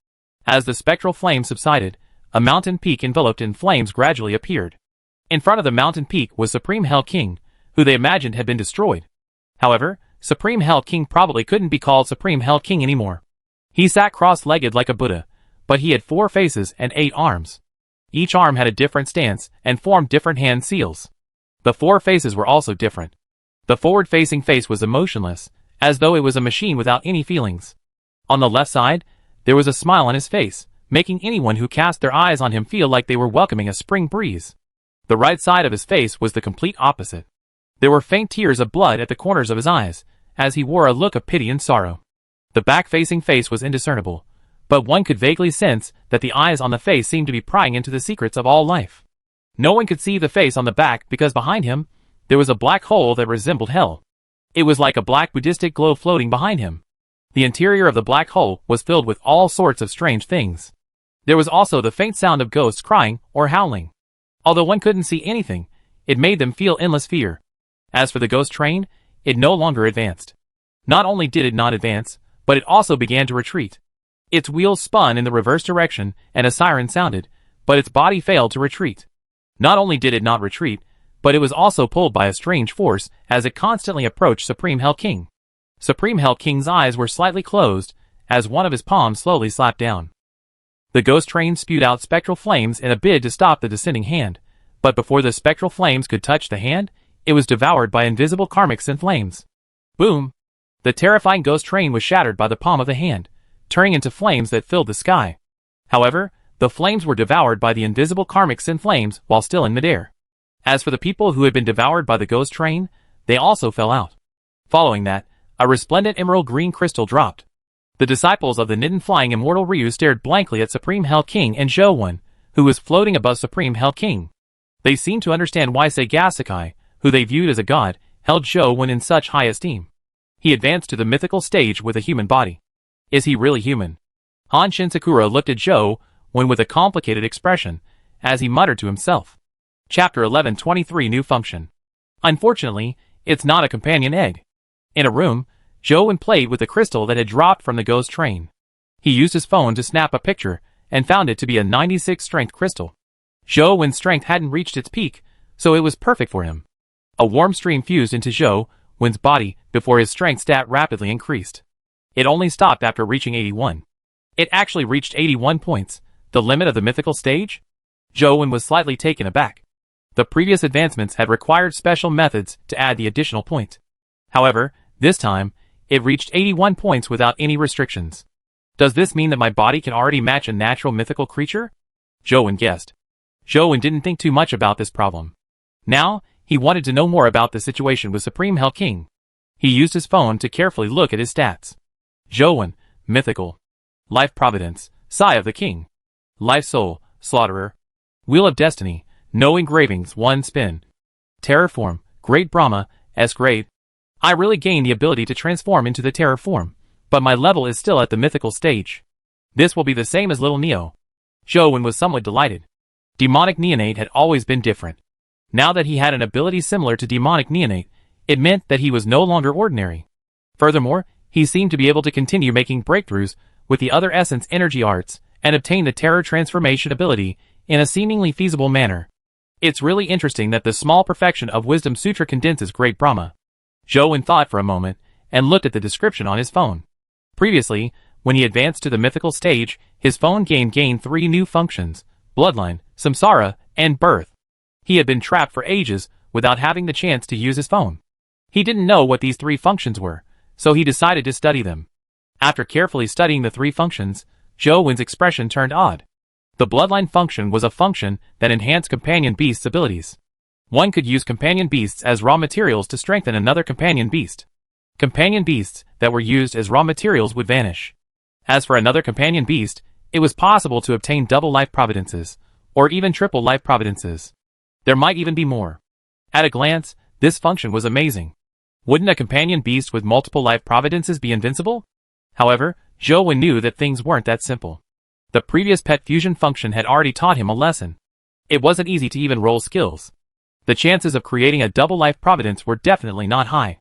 As the spectral flames subsided, a mountain peak enveloped in flames gradually appeared. In front of the mountain peak was Supreme Hell King, who they imagined had been destroyed. However, Supreme Hell King probably couldn't be called Supreme Hell King anymore. He sat cross-legged like a Buddha, but he had 4 faces and 8 arms. Each arm had a different stance and formed different hand seals. The 4 faces were also different. The forward-facing face was emotionless, as though it was a machine without any feelings. On the left side, there was a smile on his face, making anyone who cast their eyes on him feel like they were welcoming a spring breeze. The right side of his face was the complete opposite. There were faint tears of blood at the corners of his eyes, as he wore a look of pity and sorrow. The back-facing face was indiscernible, but one could vaguely sense that the eyes on the face seemed to be prying into the secrets of all life. No one could see the face on the back because behind him, there was a black hole that resembled hell. It was like a black Buddhistic glow floating behind him. The interior of the black hole was filled with all sorts of strange things. There was also the faint sound of ghosts crying or howling. Although one couldn't see anything, it made them feel endless fear. As for the Ghost Train, it no longer advanced. Not only did it not advance, but it also began to retreat. Its wheels spun in the reverse direction and a siren sounded, but its body failed to retreat. Not only did it not retreat, but it was also pulled by a strange force as it constantly approached Supreme Hell King. Supreme Hell King's eyes were slightly closed as one of his palms slowly slapped down. The Ghost Train spewed out spectral flames in a bid to stop the descending hand, but before the spectral flames could touch the hand, it was devoured by invisible karmics and flames. Boom! The terrifying Ghost Train was shattered by the palm of the hand, turning into flames that filled the sky. However, the flames were devoured by the invisible karmics and flames while still in midair. As for the people who had been devoured by the Ghost Train, they also fell out. Following that, a resplendent emerald green crystal dropped. The disciples of the Nidden Flying Immortal Ryu stared blankly at Supreme Hell King and Zhou, who was floating above Supreme Hell King. They seemed to understand why Seigasakai, who they viewed as a god, held Zhou in such high esteem. He advanced to the mythical stage with a human body. Is he really human? Han Shinsakura looked at Zhou Wen with a complicated expression, as he muttered to himself. Chapter 11:23 New Function. Unfortunately, it's not a companion egg. In a room, Zhou Wen played with the crystal that had dropped from the ghost train. He used his phone to snap a picture, and found it to be a 96 strength crystal. Zhou Wen's strength hadn't reached its peak, so it was perfect for him. A warm stream fused into Zhou Wen's body before his strength stat rapidly increased. It only stopped after reaching 81. It actually reached 81 points, the limit of the mythical stage? Zhou Wen was slightly taken aback. The previous advancements had required special methods to add the additional point. However, this time, it reached 81 points without any restrictions. Does this mean that my body can already match a natural mythical creature? Zhou Wen guessed. Zhou Wen didn't think too much about this problem. Now, he wanted to know more about the situation with Supreme Hell King. He used his phone to carefully look at his stats. Zhou Wen, mythical. Life Providence, Sigh of the King. Life Soul, Slaughterer. Wheel of Destiny, no engravings, 1 spin. Terror Form, Great Brahma, S grade. I really gained the ability to transform into the terror form, but my level is still at the mythical stage. This will be the same as Little Neo. Zhou Wen was somewhat delighted. Demonic Neonate had always been different. Now that he had an ability similar to Demonic Neonate, it meant that he was no longer ordinary. Furthermore, he seemed to be able to continue making breakthroughs with the other Essence Energy Arts and obtain the Terror Transformation ability in a seemingly feasible manner. It's really interesting that the small perfection of Wisdom Sutra condenses Great Brahma. Zhou Wen thought for a moment and looked at the description on his phone. Previously, when he advanced to the mythical stage, his phone gained 3 new functions: Bloodline, Samsara, and Birth. He had been trapped for ages without having the chance to use his phone. He didn't know what these 3 functions were, so he decided to study them. After carefully studying the 3 functions, Zhou Wen's expression turned odd. The Bloodline function was a function that enhanced companion beasts' abilities. One could use companion beasts as raw materials to strengthen another companion beast. Companion beasts that were used as raw materials would vanish. As for another companion beast, it was possible to obtain double life providences, or even triple life providences. There might even be more. At a glance, this function was amazing. Wouldn't a companion beast with multiple life providences be invincible? However, Zhou Wen knew that things weren't that simple. The previous pet fusion function had already taught him a lesson. It wasn't easy to even roll skills. The chances of creating a double life providence were definitely not high.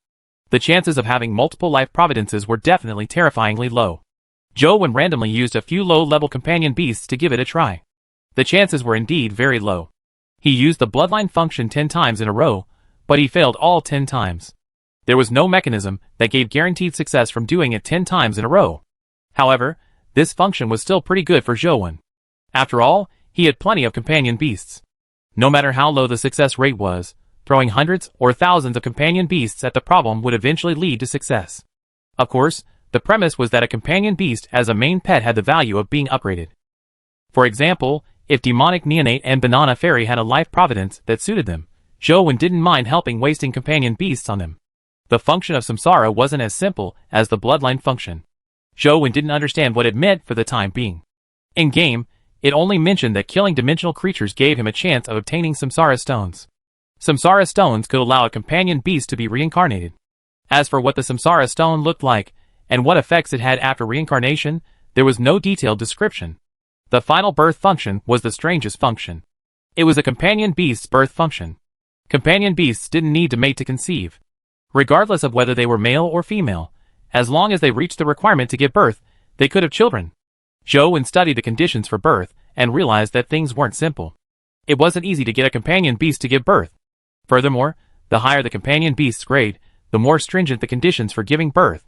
The chances of having multiple life providences were definitely terrifyingly low. Zhou Wen randomly used a few low-level companion beasts to give it a try. The chances were indeed very low. He used the Bloodline function 10 times in a row, but he failed all 10 times. There was no mechanism that gave guaranteed success from doing it 10 times in a row. However, this function was still pretty good for Zhou Wen. After all, he had plenty of companion beasts. No matter how low the success rate was, throwing hundreds or thousands of companion beasts at the problem would eventually lead to success. Of course, the premise was that a companion beast as a main pet had the value of being upgraded. For example, if Demonic Neonate and Banana Fairy had a life providence that suited them, Zhou Wen didn't mind wasting companion beasts on them. The function of Samsara wasn't as simple as the Bloodline function. Zhou Wen didn't understand what it meant for the time being. In-game, it only mentioned that killing dimensional creatures gave him a chance of obtaining Samsara Stones. Samsara Stones could allow a companion beast to be reincarnated. As for what the Samsara Stone looked like, and what effects it had after reincarnation, there was no detailed description. The final birth function was the strangest function. It was a companion beast's birth function. Companion beasts didn't need to mate to conceive. Regardless of whether they were male or female, as long as they reached the requirement to give birth, they could have children. Zhou Wen studied the conditions for birth and realized that things weren't simple. It wasn't easy to get a companion beast to give birth. Furthermore, the higher the companion beast's grade, the more stringent the conditions for giving birth.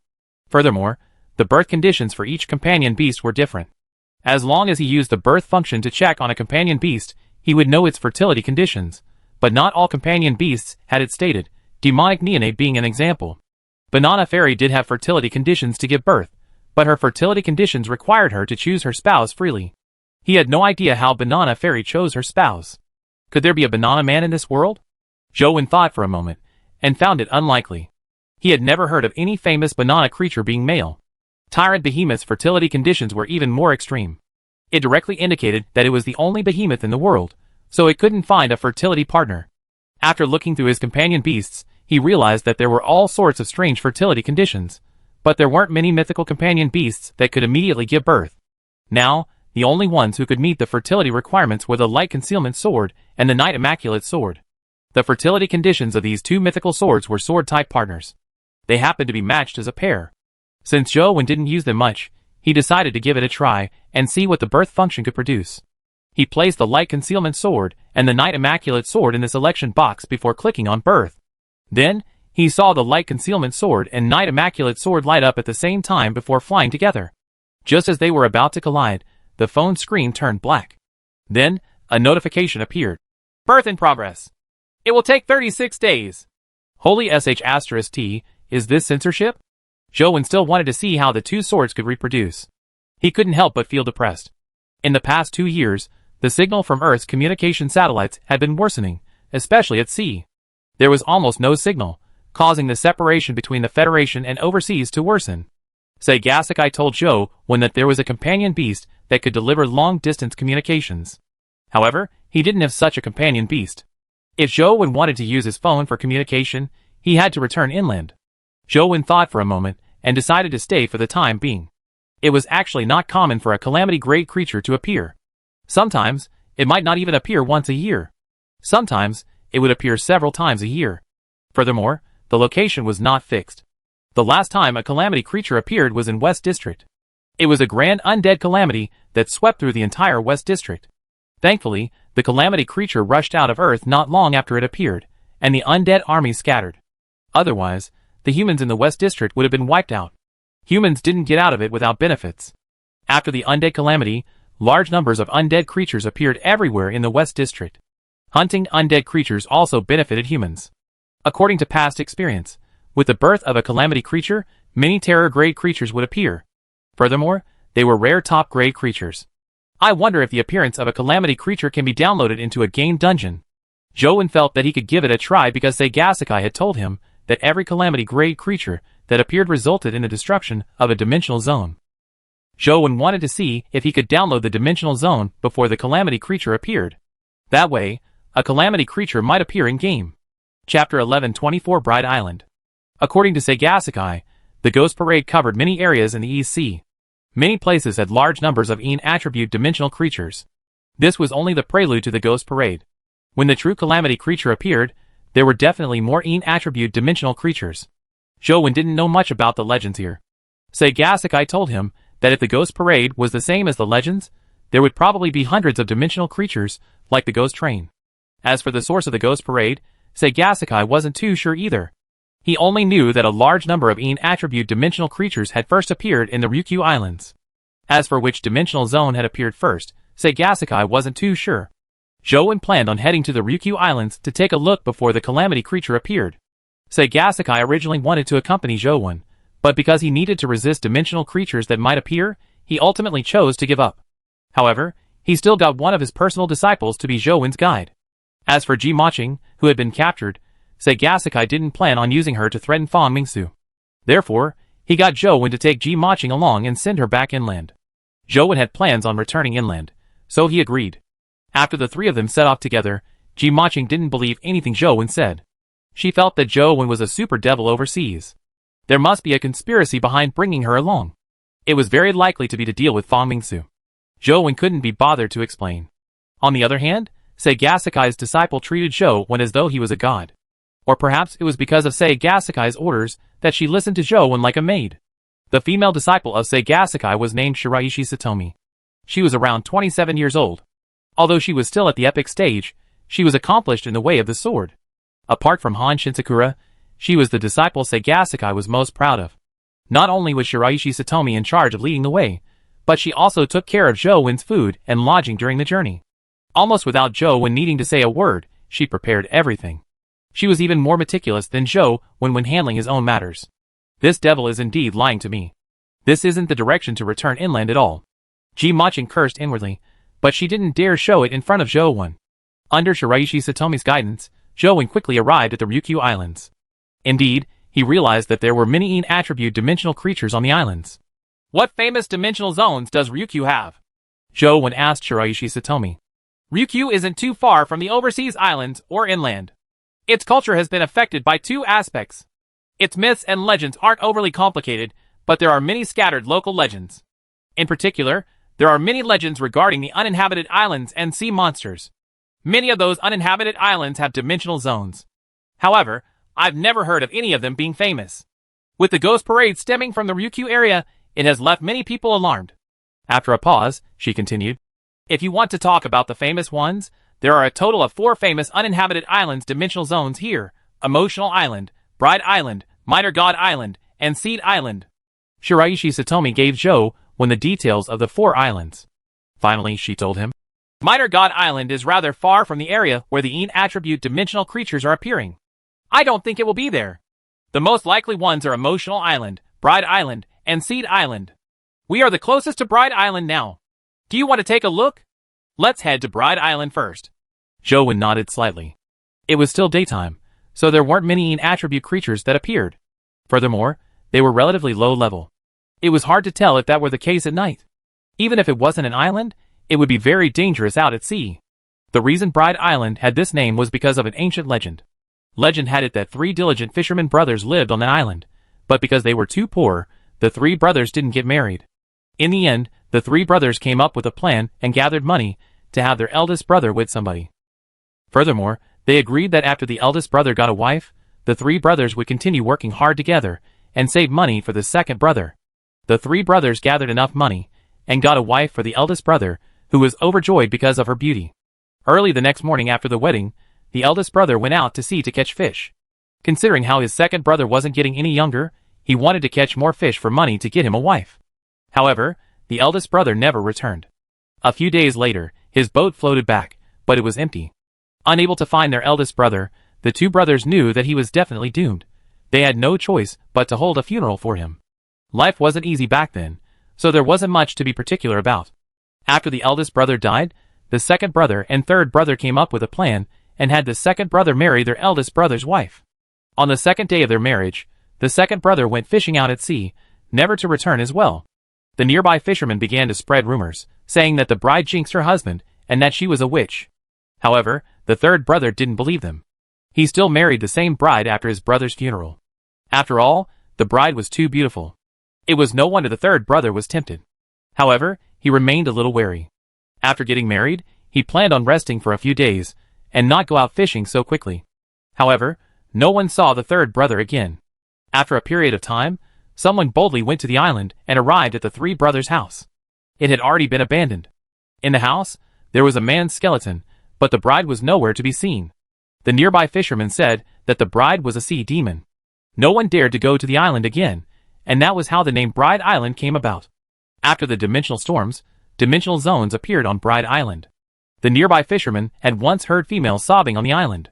Furthermore, the birth conditions for each companion beast were different. As long as he used the birth function to check on a companion beast, he would know its fertility conditions, but not all companion beasts had it stated, Demonic Neonate being an example. Banana Fairy did have fertility conditions to give birth, but her fertility conditions required her to choose her spouse freely. He had no idea how Banana Fairy chose her spouse. Could there be a Banana Man in this world? Zhou Wen thought for a moment, and found it unlikely. He had never heard of any famous banana creature being male. Tyrant Behemoth's fertility conditions were even more extreme. It directly indicated that it was the only behemoth in the world, so it couldn't find a fertility partner. After looking through his companion beasts, he realized that there were all sorts of strange fertility conditions, But there weren't many mythical companion beasts that could immediately give birth. Now, the only ones who could meet the fertility requirements were the Light Concealment Sword and the Night Immaculate Sword. The fertility conditions of these two mythical swords were sword-type partners. They happened to be matched as a pair. Since Zhou Wen didn't use them much, he decided to give it a try and see what the birth function could produce. He placed the Light Concealment Sword and the Night Immaculate Sword in the selection box before clicking on birth. Then, he saw the Light Concealment Sword and Night Immaculate Sword light up at the same time before flying together. Just as they were about to collide, the phone screen turned black. Then, a notification appeared. Birth in progress. It will take 36 days. Holy sh*T, is this censorship? Zhou Wen still wanted to see how the two swords could reproduce. He couldn't help but feel depressed. In the past 2 years, the signal from Earth's communication satellites had been worsening, especially at sea. There was almost no signal, causing the separation between the Federation and overseas to worsen. Sagasakai told Zhou Wen that there was a companion beast that could deliver long-distance communications. However, he didn't have such a companion beast. If Zhou Wen wanted to use his phone for communication, he had to return inland. Zhou Wen thought for a moment and decided to stay for the time being. It was actually not common for a calamity-grade creature to appear. Sometimes, it might not even appear once a year. Sometimes, it would appear several times a year. Furthermore, the location was not fixed. The last time a calamity creature appeared was in West District. It was a grand undead calamity that swept through the entire West District. Thankfully, the calamity creature rushed out of Earth not long after it appeared, and the undead army scattered. Otherwise, the humans in the West District would have been wiped out. Humans didn't get out of it without benefits. After the undead calamity, large numbers of undead creatures appeared everywhere in the West District. Hunting undead creatures also benefited humans. According to past experience, with the birth of a calamity creature, many terror-grade creatures would appear. Furthermore, they were rare top-grade creatures. I wonder if the appearance of a calamity creature can be downloaded into a game dungeon. Zhou Wen felt that he could give it a try because Sagasakai had told him that every calamity-grade creature that appeared resulted in the destruction of a dimensional zone. Zhou Wen wanted to see if he could download the dimensional zone before the calamity creature appeared. That way, a calamity creature might appear in-game. Chapter 1124 Bride Island. According to Sagasakai, the Ghost Parade covered many areas in the East Sea. Many places had large numbers of EN attribute dimensional creatures. This was only the prelude to the Ghost Parade. When the true calamity creature appeared, there were definitely more EN attribute dimensional creatures. Zhou Wen didn't know much about the legends here. Sagasakai told him that if the Ghost Parade was the same as the legends, there would probably be hundreds of dimensional creatures, like the Ghost Train. As for the source of the Ghost Parade, Sagasakai wasn't too sure either. He only knew that a large number of EN attribute dimensional creatures had first appeared in the Ryukyu Islands. As for which dimensional zone had appeared first, Sagasakai wasn't too sure. Zhou Wen planned on heading to the Ryukyu Islands to take a look before the calamity creature appeared. Sagasakai originally wanted to accompany Zhou Wen, but because he needed to resist dimensional creatures that might appear, he ultimately chose to give up. However, he still got one of his personal disciples to be Zhou Wen's guide. As for Ji Maching, who had been captured, Sagasakai didn't plan on using her to threaten Fang Mingsu. Therefore, he got Zhou Wen to take Ji Maching along and send her back inland. Zhou Wen had plans on returning inland, so he agreed. After the three of them set off together, Ji Maching didn't believe anything Zhou Wen said. She felt that Zhou Wen was a super devil overseas. There must be a conspiracy behind bringing her along. It was very likely to be to deal with Fang Mingsu. Zhou Wen couldn't be bothered to explain. On the other hand, Sagasakai's disciple treated Zhou Wen as though he was a god. Or perhaps it was because of Sagasakai's orders that she listened to Zhou Wen like a maid. The female disciple of Sagasakai was named Shiraishi Satomi. She was around 27 years old. Although she was still at the epic stage, she was accomplished in the way of the sword. Apart from Han Shinsakura, she was the disciple Sagasakai was most proud of. Not only was Shiraishi Satomi in charge of leading the way, but she also took care of Zhou Wen's food and lodging during the journey. Almost without Zhou Wen needing to say a word, she prepared everything. She was even more meticulous than Zhou Wen when handling his own matters. This devil is indeed lying to me. This isn't the direction to return inland at all. Ji Maching cursed inwardly, but she didn't dare show it in front of Zhou Wen. Under Shiraishi Satomi's guidance, Zhou Wen quickly arrived at the Ryukyu Islands. Indeed, he realized that there were many EN attribute dimensional creatures on the islands. What famous dimensional zones does Ryukyu have? Zhou Wen asked Shiraishi Satomi. Ryukyu isn't too far from the overseas islands or inland. Its culture has been affected by two aspects. Its myths and legends aren't overly complicated, but there are many scattered local legends. In particular, there are many legends regarding the uninhabited islands and sea monsters. Many of those uninhabited islands have dimensional zones. However, I've never heard of any of them being famous. With the ghost parade stemming from the Ryukyu area, it has left many people alarmed. After a pause, she continued, if you want to talk about the famous ones, there are a total of 4 famous uninhabited islands dimensional zones here: Emotional Island, Bride Island, Minor God Island, and Seed Island. Shiraishi Satomi gave Joe one the details of the 4 islands. Finally, she told him, Minor God Island is rather far from the area where the Ein attribute dimensional creatures are appearing. I don't think it will be there. The most likely ones are Emotional Island, Bride Island, and Seed Island. We are the closest to Bride Island now. Do you want to take a look? Let's head to Bride Island first. Joe nodded slightly. It was still daytime, so there weren't many Ein attribute creatures that appeared. Furthermore, they were relatively low level. It was hard to tell if that were the case at night. Even if it wasn't an island, it would be very dangerous out at sea. The reason Bride Island had this name was because of an ancient legend. Legend had it that 3 diligent fisherman brothers lived on the island, but because they were too poor, the 3 brothers didn't get married. In the end, the 3 brothers came up with a plan and gathered money to have their eldest brother with somebody. Furthermore, they agreed that after the eldest brother got a wife, the 3 brothers would continue working hard together and save money for the second brother. The 3 brothers gathered enough money and got a wife for the eldest brother, who was overjoyed because of her beauty. Early the next morning after the wedding, the eldest brother went out to sea to catch fish. Considering how his second brother wasn't getting any younger, he wanted to catch more fish for money to get him a wife. However, the eldest brother never returned. A few days later, his boat floated back, but it was empty. Unable to find their eldest brother, the 2 brothers knew that he was definitely doomed. They had no choice but to hold a funeral for him. Life wasn't easy back then, so there wasn't much to be particular about. After the eldest brother died, the second brother and third brother came up with a plan and had the second brother marry their eldest brother's wife. On the second day of their marriage, the second brother went fishing out at sea, never to return as well. The nearby fishermen began to spread rumors, saying that the bride jinxed her husband and that she was a witch. However, the third brother didn't believe them. He still married the same bride after his brother's funeral. After all, the bride was too beautiful. It was no wonder the third brother was tempted. However, he remained a little wary. After getting married, he planned on resting for a few days and not go out fishing so quickly. However, no one saw the third brother again. After a period of time, someone boldly went to the island and arrived at the 3 brothers' house. It had already been abandoned. In the house, there was a man's skeleton, but the bride was nowhere to be seen. The nearby fishermen said that the bride was a sea demon. No one dared to go to the island again, and that was how the name Bride Island came about. After the dimensional storms, dimensional zones appeared on Bride Island. The nearby fishermen had once heard females sobbing on the island.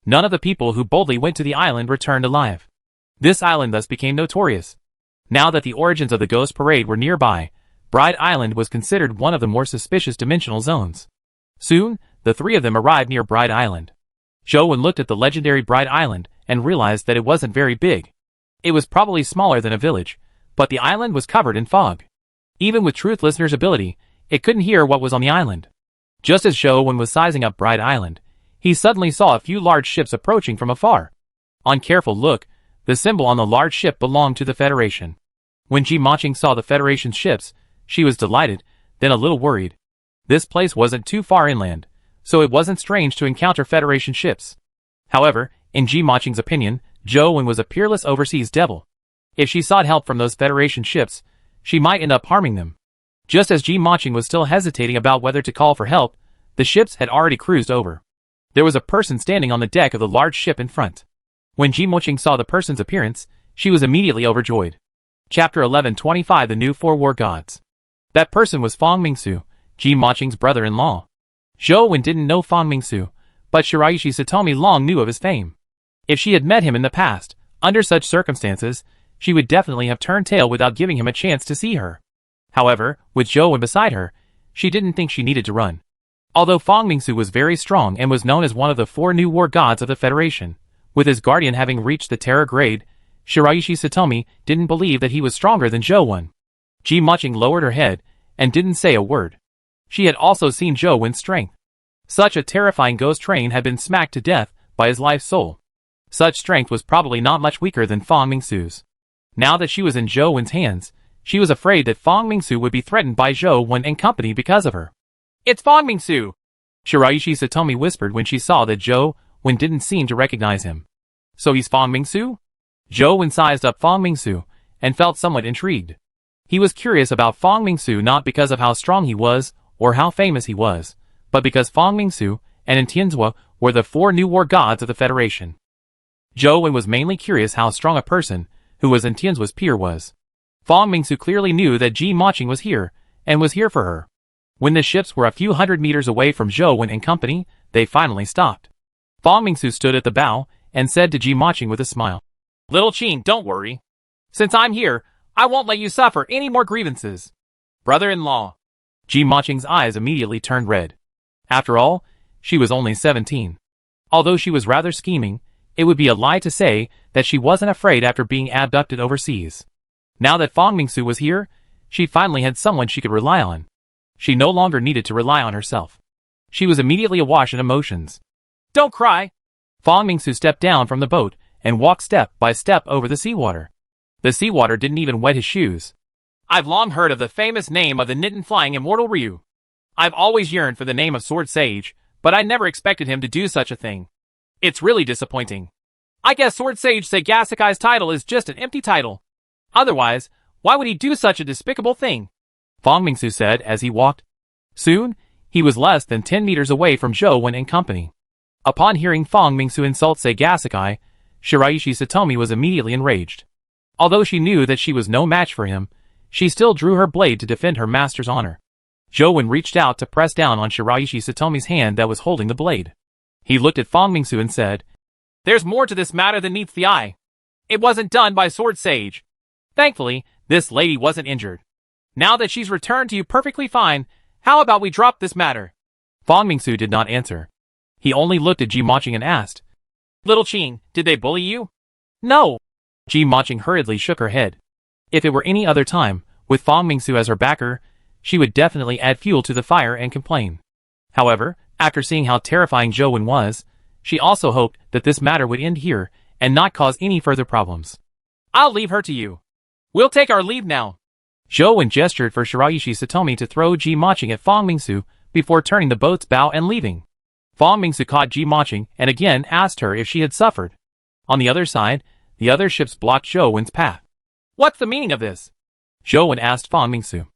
None of the people who boldly went to the island returned alive. This island thus became notorious. Now that the origins of the Ghost Parade were nearby, Bride Island was considered one of the more suspicious dimensional zones. Soon, the 3 of them arrived near Bride Island. Joe looked at the legendary Bride Island and realized that it wasn't very big. It was probably smaller than a village, but the island was covered in fog. Even with Truth Listener's ability, it couldn't hear what was on the island. Just as Joe was sizing up Bride Island, he suddenly saw a few large ships approaching from afar. On careful look, the symbol on the large ship belonged to the Federation. When Ji Maching saw the Federation's ships, she was delighted, then a little worried. This place wasn't too far inland, so it wasn't strange to encounter Federation ships. However, in Ji Maching's opinion, Joe was a peerless overseas devil. If she sought help from those Federation ships, she might end up harming them. Just as Ji Maching was still hesitating about whether to call for help, the ships had already cruised over. There was a person standing on the deck of the large ship in front. When Ji Maching saw the person's appearance, she was immediately overjoyed. Chapter 11:25 The New 4 War Gods. That person was Fong Mingsu, Ji Maching's brother-in-law. Zhou didn't know Fong Mingsu, but Shiraishi Satomi long knew of his fame. If she had met him in the past, under such circumstances, she would definitely have turned tail without giving him a chance to see her. However, with Zhou beside her, she didn't think she needed to run. Although Fong Mingsu was very strong and was known as one of the 4 new war gods of the Federation, with his guardian having reached the Terror grade, Shiraishi Satomi didn't believe that he was stronger than Zhou. Ji Maching lowered her head and didn't say a word. She had also seen Zhou's strength. Such a terrifying ghost train had been smacked to death by his life soul. Such strength was probably not much weaker than Fong Mingsu's. Now that she was in Zhou Wen's hands, she was afraid that Fang Mingsu would be threatened by Zhou Wen and company because of her. "It's Fang Mingsu," Shiraishi Satomi whispered when she saw that Zhou Wen didn't seem to recognize him. "So he's Fang Mingsu?" Zhou Wen sized up Fang Mingsu and felt somewhat intrigued. He was curious about Fang Mingsu not because of how strong he was or how famous he was, but because Fang Mingsu and Tianzhua were the 4 new war gods of the Federation. Zhou Wen was mainly curious how strong a person who was in Tianzhua's peer was. Fang Mingsu clearly knew that Ji Maqing was here, and was here for her. When the ships were a few hundred meters away from Zhou Wen and company, they finally stopped. Fang Mingsu stood at the bow and said to Ji Maqing with a smile, "Little Qin, don't worry. Since I'm here, I won't let you suffer any more grievances. Brother-in-law." Ji Maqing's eyes immediately turned red. After all, she was only 17. Although she was rather scheming, it would be a lie to say that she wasn't afraid after being abducted overseas. Now that Fang Mingsu was here, she finally had someone she could rely on. She no longer needed to rely on herself. She was immediately awash in emotions. "Don't cry." Fang Mingsu stepped down from the boat and walked step by step over the seawater. The seawater didn't even wet his shoes. "I've long heard of the famous name of the Nitin-flying immortal Ryu. I've always yearned for the name of Sword Sage, but I never expected him to do such a thing. It's really disappointing. I guess Sword Sage Seigasekai's title is just an empty title. Otherwise, why would he do such a despicable thing?" Fang Mingsu said as he walked. Soon, he was less than 10 meters away from Zhou Wen and company. Upon hearing Fang Mingsu insult Seigasekai, Shiraishi Satomi was immediately enraged. Although she knew that she was no match for him, she still drew her blade to defend her master's honor. Zhou Wen reached out to press down on Shiraishi Satomi's hand that was holding the blade. He looked at Fang Mingsu and said, "There's more to this matter than meets the eye. It wasn't done by Sword Sage. Thankfully, this lady wasn't injured. Now that she's returned to you perfectly fine, how about we drop this matter?" Fang Mingsu did not answer. He only looked at Ji Maqing and asked, "Little Qin, did they bully you?" "No." Ji Maqing hurriedly shook her head. If it were any other time, with Fang Mingsu as her backer, she would definitely add fuel to the fire and complain. However, after seeing how terrifying Zhou Wen was, she also hoped that this matter would end here and not cause any further problems. "I'll leave her to you. We'll take our leave now." Zhou Wen gestured for Shiraishi Satomi to throw Ji Maqing at Fang Mingsu before turning the boat's bow and leaving. Fang Mingsu caught Ji Maqing and again asked her if she had suffered. On the other side, the other ships blocked Zhou Wen's path. "What's the meaning of this?" Zhou Wen asked Fang Mingsu.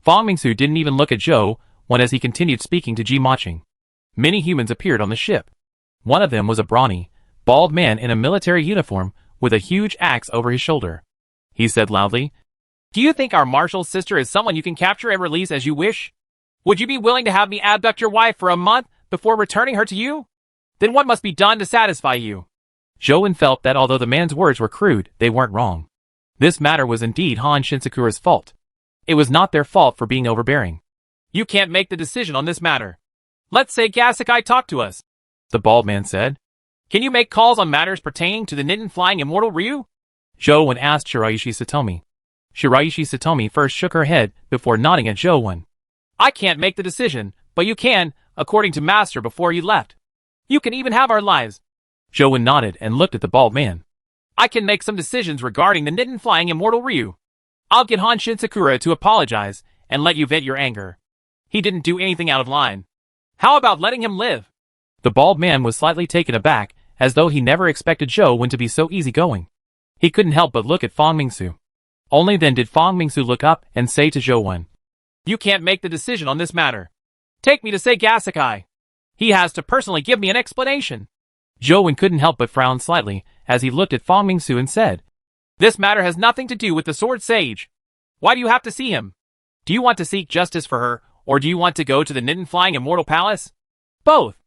Fang Mingsu didn't even look at Zhou Wen as he continued speaking to Ji Maqing. Many humans appeared on the ship. One of them was a brawny, bald man in a military uniform with a huge axe over his shoulder. He said loudly, "Do you think our marshal's sister is someone you can capture and release as you wish? Would you be willing to have me abduct your wife for a month before returning her to you? Then what must be done to satisfy you?" Zhou Wen felt that although the man's words were crude, they weren't wrong. This matter was indeed Han Shinsakura's fault. It was not their fault for being overbearing. "You can't make the decision on this matter. Let's Seigasekai talk to us," the bald man said. "Can you make calls on matters pertaining to the Nitin-flying immortal Ryu?" Zhou Wen asked Shiraishi Satomi. Shiraishi Satomi first shook her head before nodding at Zhou Wen. "I can't make the decision, but you can, according to Master before you left. You can even have our lives." Zhou Wen nodded and looked at the bald man. "I can make some decisions regarding the Nitin-flying immortal Ryu. I'll get Han Shinsakura to apologize and let you vent your anger. He didn't do anything out of line. How about letting him live?" The bald man was slightly taken aback, as though he never expected Zhou Wen to be so easygoing. He couldn't help but look at Fang Mingsu. Only then did Fang Mingsu look up and say to Zhou Wen, "You can't make the decision on this matter. Take me to Seigasekai. He has to personally give me an explanation." Zhou Wen couldn't help but frown slightly as he looked at Fang Mingsu and said, "This matter has nothing to do with the Sword Sage. Why do you have to see him? Do you want to seek justice for her, or do you want to go to the Nitin-flying immortal palace?" "Both.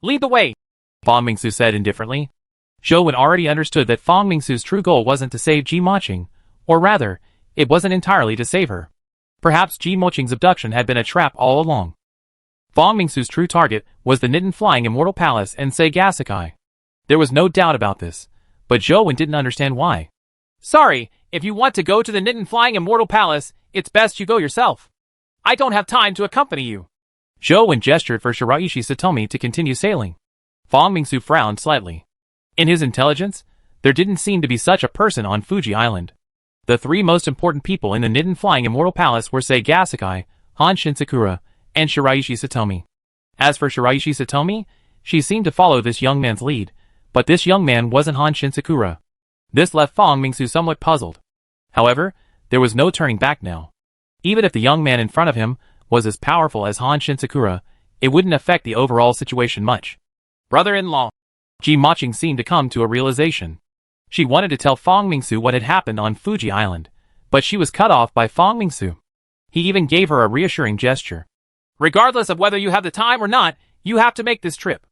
Lead the way," Fang Mingsu said indifferently. Zhou Wen already understood that Fang Mingsu's true goal wasn't to save Ji Maqing, or rather, it wasn't entirely to save her. Perhaps Ji Maqing's abduction had been a trap all along. Fang Mingsu's true target was the Nitin-flying immortal palace and Seigasekai. There was no doubt about this, but Zhou Wen didn't understand why. "Sorry, if you want to go to the Nitin-flying immortal palace, it's best you go yourself. I don't have time to accompany you." Zhou Wen gestured for Shiraishi Satomi to continue sailing. Fang Mingsu frowned slightly. In his intelligence, there didn't seem to be such a person on Fuji Island. The three most important people in the Nidden Flying Immortal Palace were Sei Gasakai, Han Shinsakura, and Shiraishi Satomi. As for Shiraishi Satomi, she seemed to follow this young man's lead, but this young man wasn't Han Shinsakura. This left Fang Mingsu somewhat puzzled. However, there was no turning back now. Even if the young man in front of him was as powerful as Han Shinsakura, it wouldn't affect the overall situation much. Brother-in-law. Ji Maching seemed to come to a realization. She wanted to tell Fang Mingsu what had happened on Fuji Island, but she was cut off by Fang Mingsu. He even gave her a reassuring gesture. Regardless of whether you have the time or not, you have to make this trip.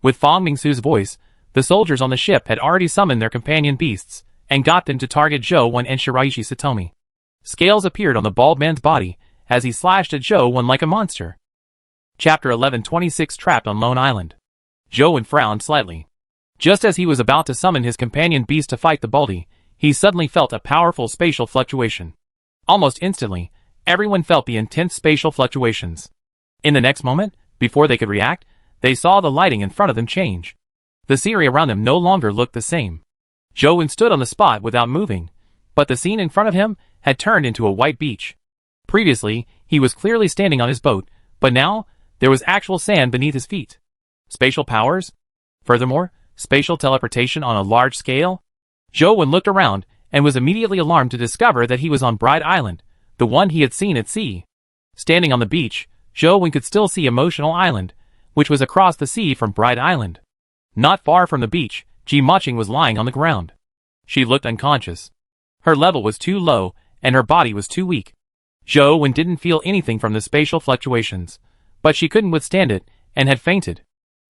With Fang Mingsu's voice, the soldiers on the ship had already summoned their companion beasts, and got them to target Zhou Wen and Shiraishi Satomi. Scales appeared on the bald man's body, as he slashed at Zhou Wen like a monster. Chapter 1126 Trapped on Lone Island. Zhou Wen frowned slightly. Just as he was about to summon his companion beast to fight the Baldy, he suddenly felt a powerful spatial fluctuation. Almost instantly, everyone felt the intense spatial fluctuations. In the next moment, before they could react, they saw the lighting in front of them change. The scenery around them no longer looked the same. Zhou Wen stood on the spot without moving, but the scene in front of him had turned into a white beach. Previously, he was clearly standing on his boat, but now, there was actual sand beneath his feet. Spatial powers? Furthermore, spatial teleportation on a large scale? Zhou Wen looked around, and was immediately alarmed to discover that he was on Bright Island, the one he had seen at sea. Standing on the beach, Zhou Wen could still see Emotional Island, which was across the sea from Bright Island. Not far from the beach, Ji Maching was lying on the ground. She looked unconscious. Her level was too low, and her body was too weak. Zhou Wen didn't feel anything from the spatial fluctuations, but she couldn't withstand it, and had fainted.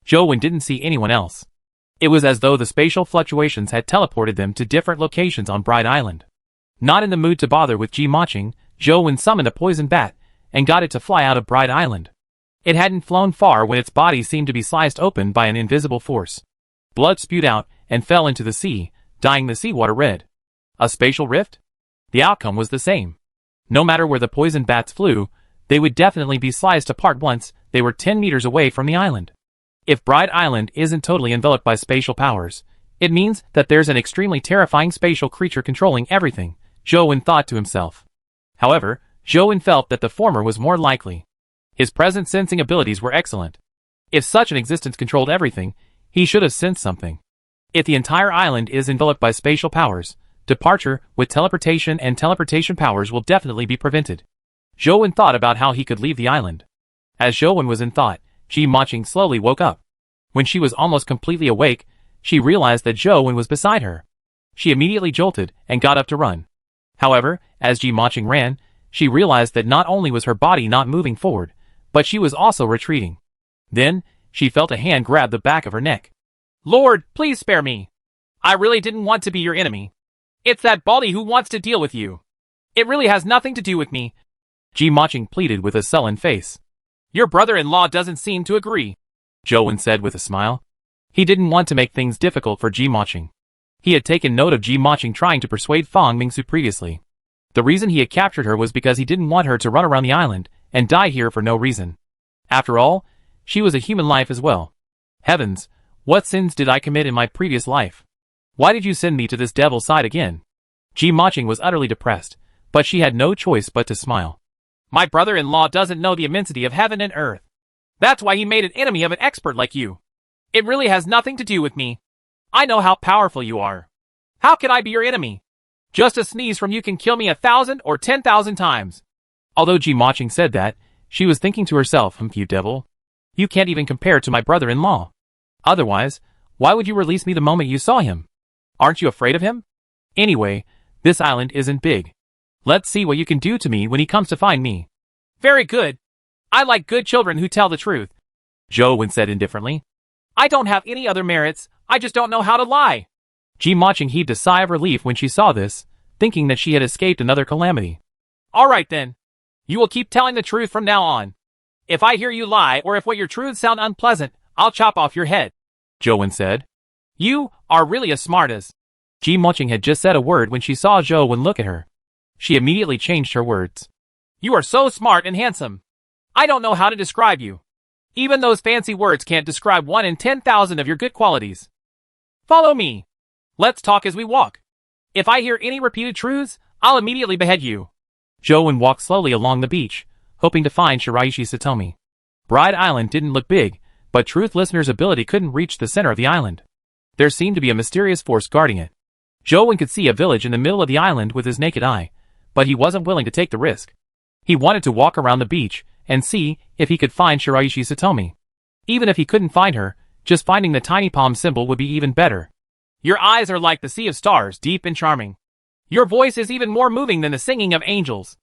Zhou Wen didn't see anyone else. It was as though the spatial fluctuations had teleported them to different locations on Bright Island. Not in the mood to bother with Ji Maching, Zhou Wen summoned a poison bat, and got it to fly out of Bright Island. It hadn't flown far when its body seemed to be sliced open by an invisible force. Blood spewed out, and fell into the sea, dyeing the seawater red. A spatial rift? The outcome was the same. No matter where the poison bats flew, they would definitely be sliced apart once they were 10 meters away from the island. If Bright Island isn't totally enveloped by spatial powers, it means that there's an extremely terrifying spatial creature controlling everything, Zhou Wen thought to himself. However, Zhou Wen felt that the former was more likely. His present sensing abilities were excellent. If such an existence controlled everything, he should have sensed something. If the entire island is enveloped by spatial powers, departure with teleportation and teleportation powers will definitely be prevented. Zhou Wen thought about how he could leave the island. As Zhou Wen was in thought, Ji Maching slowly woke up. When she was almost completely awake, she realized that Zhou Wen was beside her. She immediately jolted and got up to run. However, as Ji Maching ran, she realized that not only was her body not moving forward, but she was also retreating. Then, she felt a hand grab the back of her neck. Lord, please spare me. I really didn't want to be your enemy. It's that Baldy who wants to deal with you. It really has nothing to do with me. Ji Maching pleaded with a sullen face. Your brother-in-law doesn't seem to agree, Zhou Wen said with a smile. He didn't want to make things difficult for Ji Maching. He had taken note of Ji Maching trying to persuade Fang Mingsu previously. The reason he had captured her was because he didn't want her to run around the island and die here for no reason. After all, she was a human life as well. Heavens, what sins did I commit in my previous life? Why did you send me to this devil's side again? Ji Maching was utterly depressed, but she had no choice but to smile. My brother-in-law doesn't know the immensity of heaven and earth. That's why he made an enemy of an expert like you. It really has nothing to do with me. I know how powerful you are. How can I be your enemy? Just a sneeze from you can kill me 1,000 or 10,000 times. Although Ji Maching said that, she was thinking to herself, you devil. You can't even compare to my brother-in-law. Otherwise, why would you release me the moment you saw him? Aren't you afraid of him? Anyway, this island isn't big. Let's see what you can do to me when he comes to find me. Very good. I like good children who tell the truth, Zhou Wen said indifferently. I don't have any other merits, I just don't know how to lie. Ji Maching heaved a sigh of relief when she saw this, thinking that she had escaped another calamity. Alright then. You will keep telling the truth from now on. If I hear you lie or if what your truths sound unpleasant, I'll chop off your head, Zhou Wen said. You are really a smartass. Ji Maching had just said a word when she saw Zhou Wen look at her. She immediately changed her words. You are so smart and handsome. I don't know how to describe you. Even those fancy words can't describe 1 in 10,000 of your good qualities. Follow me. Let's talk as we walk. If I hear any repeated truths, I'll immediately behead you. Joe walked slowly along the beach, hoping to find Shiraishi Satomi. Bride Island didn't look big, but Truth Listener's ability couldn't reach the center of the island. There seemed to be a mysterious force guarding it. Joe could see a village in the middle of the island with his naked eye, but he wasn't willing to take the risk. He wanted to walk around the beach and see if he could find Shiraishi Satomi. Even if he couldn't find her, just finding the tiny palm symbol would be even better. Your eyes are like the sea of stars, deep and charming. Your voice is even more moving than the singing of angels.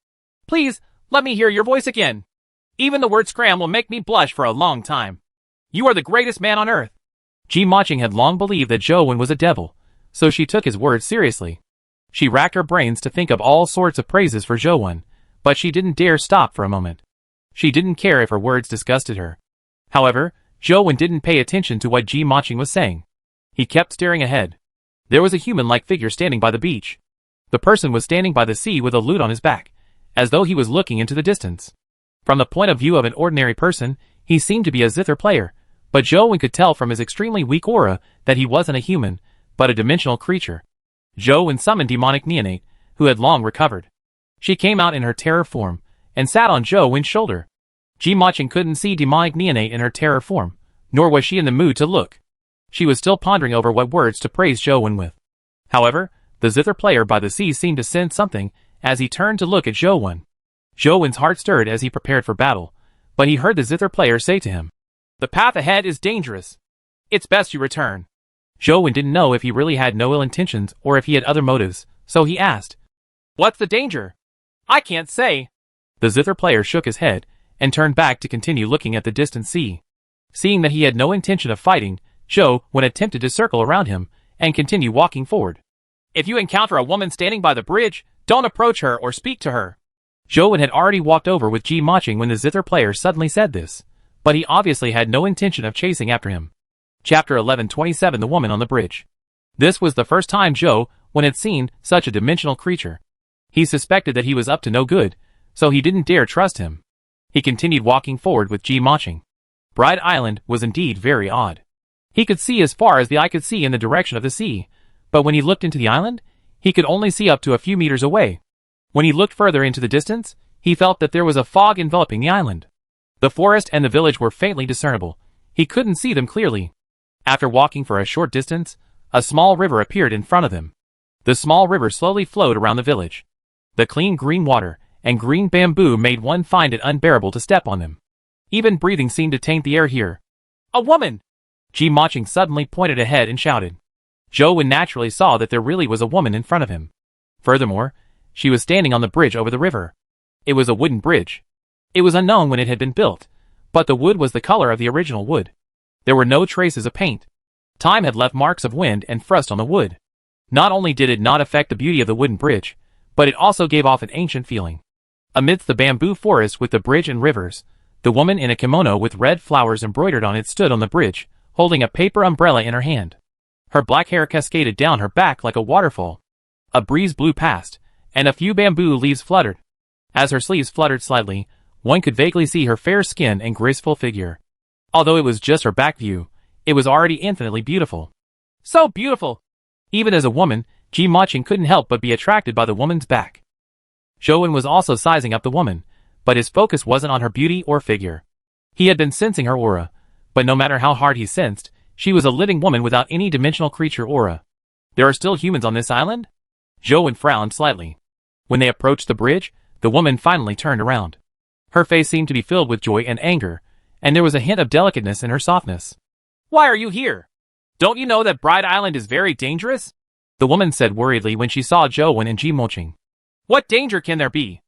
Please, let me hear your voice again. Even the word scram will make me blush for a long time. You are the greatest man on earth. Ji Maching had long believed that Zhou was a devil, so she took his words seriously. She racked her brains to think of all sorts of praises for Zhou, but she didn't dare stop for a moment. She didn't care if her words disgusted her. However, Zhou didn't pay attention to what Ji Maching was saying. He kept staring ahead. There was a human-like figure standing by the beach. The person was standing by the sea with a lute on his back, as though he was looking into the distance. From the point of view of an ordinary person, he seemed to be a zither player, but Zhou could tell from his extremely weak aura that he wasn't a human, but a dimensional creature. Zhou summoned demonic Neonate, who had long recovered. She came out in her terror form, and sat on Zhou's shoulder. Ji Maching couldn't see demonic Neonate in her terror form, nor was she in the mood to look. She was still pondering over what words to praise Zhou with. However, the zither player by the sea seemed to sense something as he turned to look at Zhou. Zhou's heart stirred as he prepared for battle, but he heard the zither player say to him, "The path ahead is dangerous. It's best you return." Zhou didn't know if he really had no ill intentions or if he had other motives, so he asked, "What's the danger?" "I can't say." The zither player shook his head and turned back to continue looking at the distant sea. Seeing that he had no intention of fighting, Zhou attempted to circle around him and continue walking forward. "If you encounter a woman standing by the bridge, don't approach her or speak to her." Zhou had already walked over with Ji Maching when the zither player suddenly said this, but he obviously had no intention of chasing after him. Chapter 11:27 The Woman on the Bridge. This was the first time Zhou had seen such a dimensional creature. He suspected that he was up to no good, so he didn't dare trust him. He continued walking forward with Ji Maching. Bride Island was indeed very odd. He could see as far as the eye could see in the direction of the sea, but when he looked into the island, he could only see up to a few meters away. When he looked further into the distance, he felt that there was a fog enveloping the island. The forest and the village were faintly discernible. He couldn't see them clearly. After walking for a short distance, a small river appeared in front of him. The small river slowly flowed around the village. The clean green water and green bamboo made one find it unbearable to step on them. Even breathing seemed to taint the air here. "A woman!" Ji Maching suddenly pointed ahead and shouted. Zhou naturally saw that there really was a woman in front of him. Furthermore, she was standing on the bridge over the river. It was a wooden bridge. It was unknown when it had been built, but the wood was the color of the original wood. There were no traces of paint. Time had left marks of wind and frost on the wood. Not only did it not affect the beauty of the wooden bridge, but it also gave off an ancient feeling. Amidst the bamboo forest with the bridge and rivers, the woman in a kimono with red flowers embroidered on it stood on the bridge, holding a paper umbrella in her hand. Her black hair cascaded down her back like a waterfall. A breeze blew past, and a few bamboo leaves fluttered. As her sleeves fluttered slightly, one could vaguely see her fair skin and graceful figure. Although it was just her back view, it was already infinitely beautiful. So beautiful! Even as a woman, Ji Maching couldn't help but be attracted by the woman's back. Zhou was also sizing up the woman, but his focus wasn't on her beauty or figure. He had been sensing her aura, but no matter how hard he sensed, she was a living woman without any dimensional creature aura. There are still humans on this island? Zhou frowned slightly. When they approached the bridge, the woman finally turned around. Her face seemed to be filled with joy and anger, and there was a hint of delicateness in her softness. "Why are you here? Don't you know that Bride Island is very dangerous?" the woman said worriedly when she saw Zhou and Ji Maching. "What danger can there be?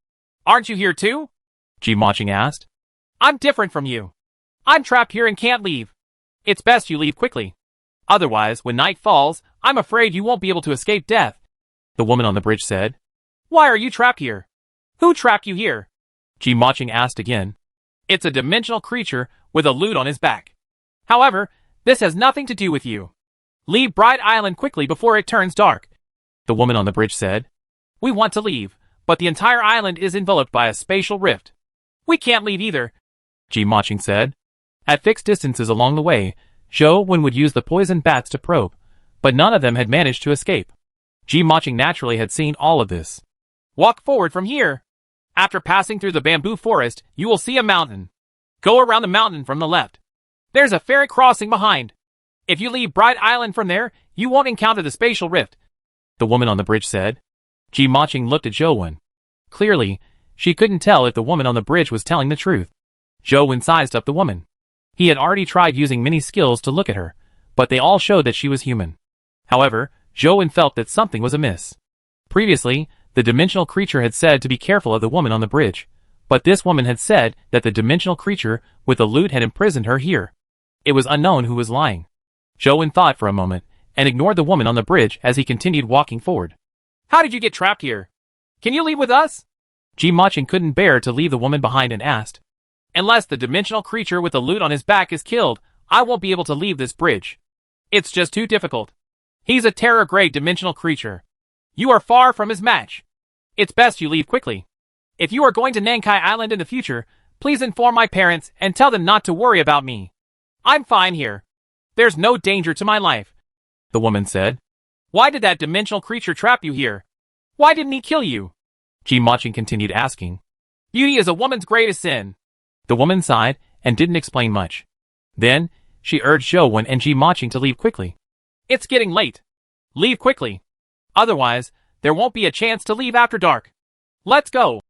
Aren't you here too?" Ji Maching asked. "I'm different from you. I'm trapped here and can't leave. It's best you leave quickly. Otherwise, when night falls, I'm afraid you won't be able to escape death," the woman on the bridge said. "Why are you trapped here? Who trapped you here?" Ji Maching asked again. "It's a dimensional creature with a lute on his back. However, this has nothing to do with you. Leave Bride Island quickly before it turns dark," the woman on the bridge said. "We want to leave, but the entire island is enveloped by a spatial rift. We can't leave either," Ji Maching said. At fixed distances along the way, Zhou would use the poison bats to probe, but none of them had managed to escape. Ji Maching naturally had seen all of this. Walk forward from here. After passing through the bamboo forest, you will see a mountain. Go around the mountain from the left. There's a ferry crossing behind. If you leave Bright Island from there, you won't encounter the spatial rift, the woman on the bridge said. Ji Maching looked at Zhou Wen. Clearly, she couldn't tell if the woman on the bridge was telling the truth. Zhou Wen sized up the woman. He had already tried using many skills to look at her, but they all showed that she was human. However, Zhou Wen felt that something was amiss. Previously, the dimensional creature had said to be careful of the woman on the bridge, but this woman had said that the dimensional creature with the lute had imprisoned her here. It was unknown who was lying. Zhou Wen thought for a moment, and ignored the woman on the bridge as he continued walking forward. How did you get trapped here? Can you leave with us? Ji Maching couldn't bear to leave the woman behind and asked. Unless the dimensional creature with the lute on his back is killed, I won't be able to leave this bridge. It's just too difficult. He's a terror-grade dimensional creature. You are far from his match. It's best you leave quickly. If you are going to Nankai Island in the future, please inform my parents and tell them not to worry about me. I'm fine here. There's no danger to my life, the woman said. Why did that dimensional creature trap you here? Why didn't he kill you? Ji Maching continued asking. Beauty is a woman's greatest sin. The woman sighed and didn't explain much. Then, she urged Zhou Wen and Ji Maching to leave quickly. It's getting late. Leave quickly. Otherwise, there won't be a chance to leave after dark. Let's go,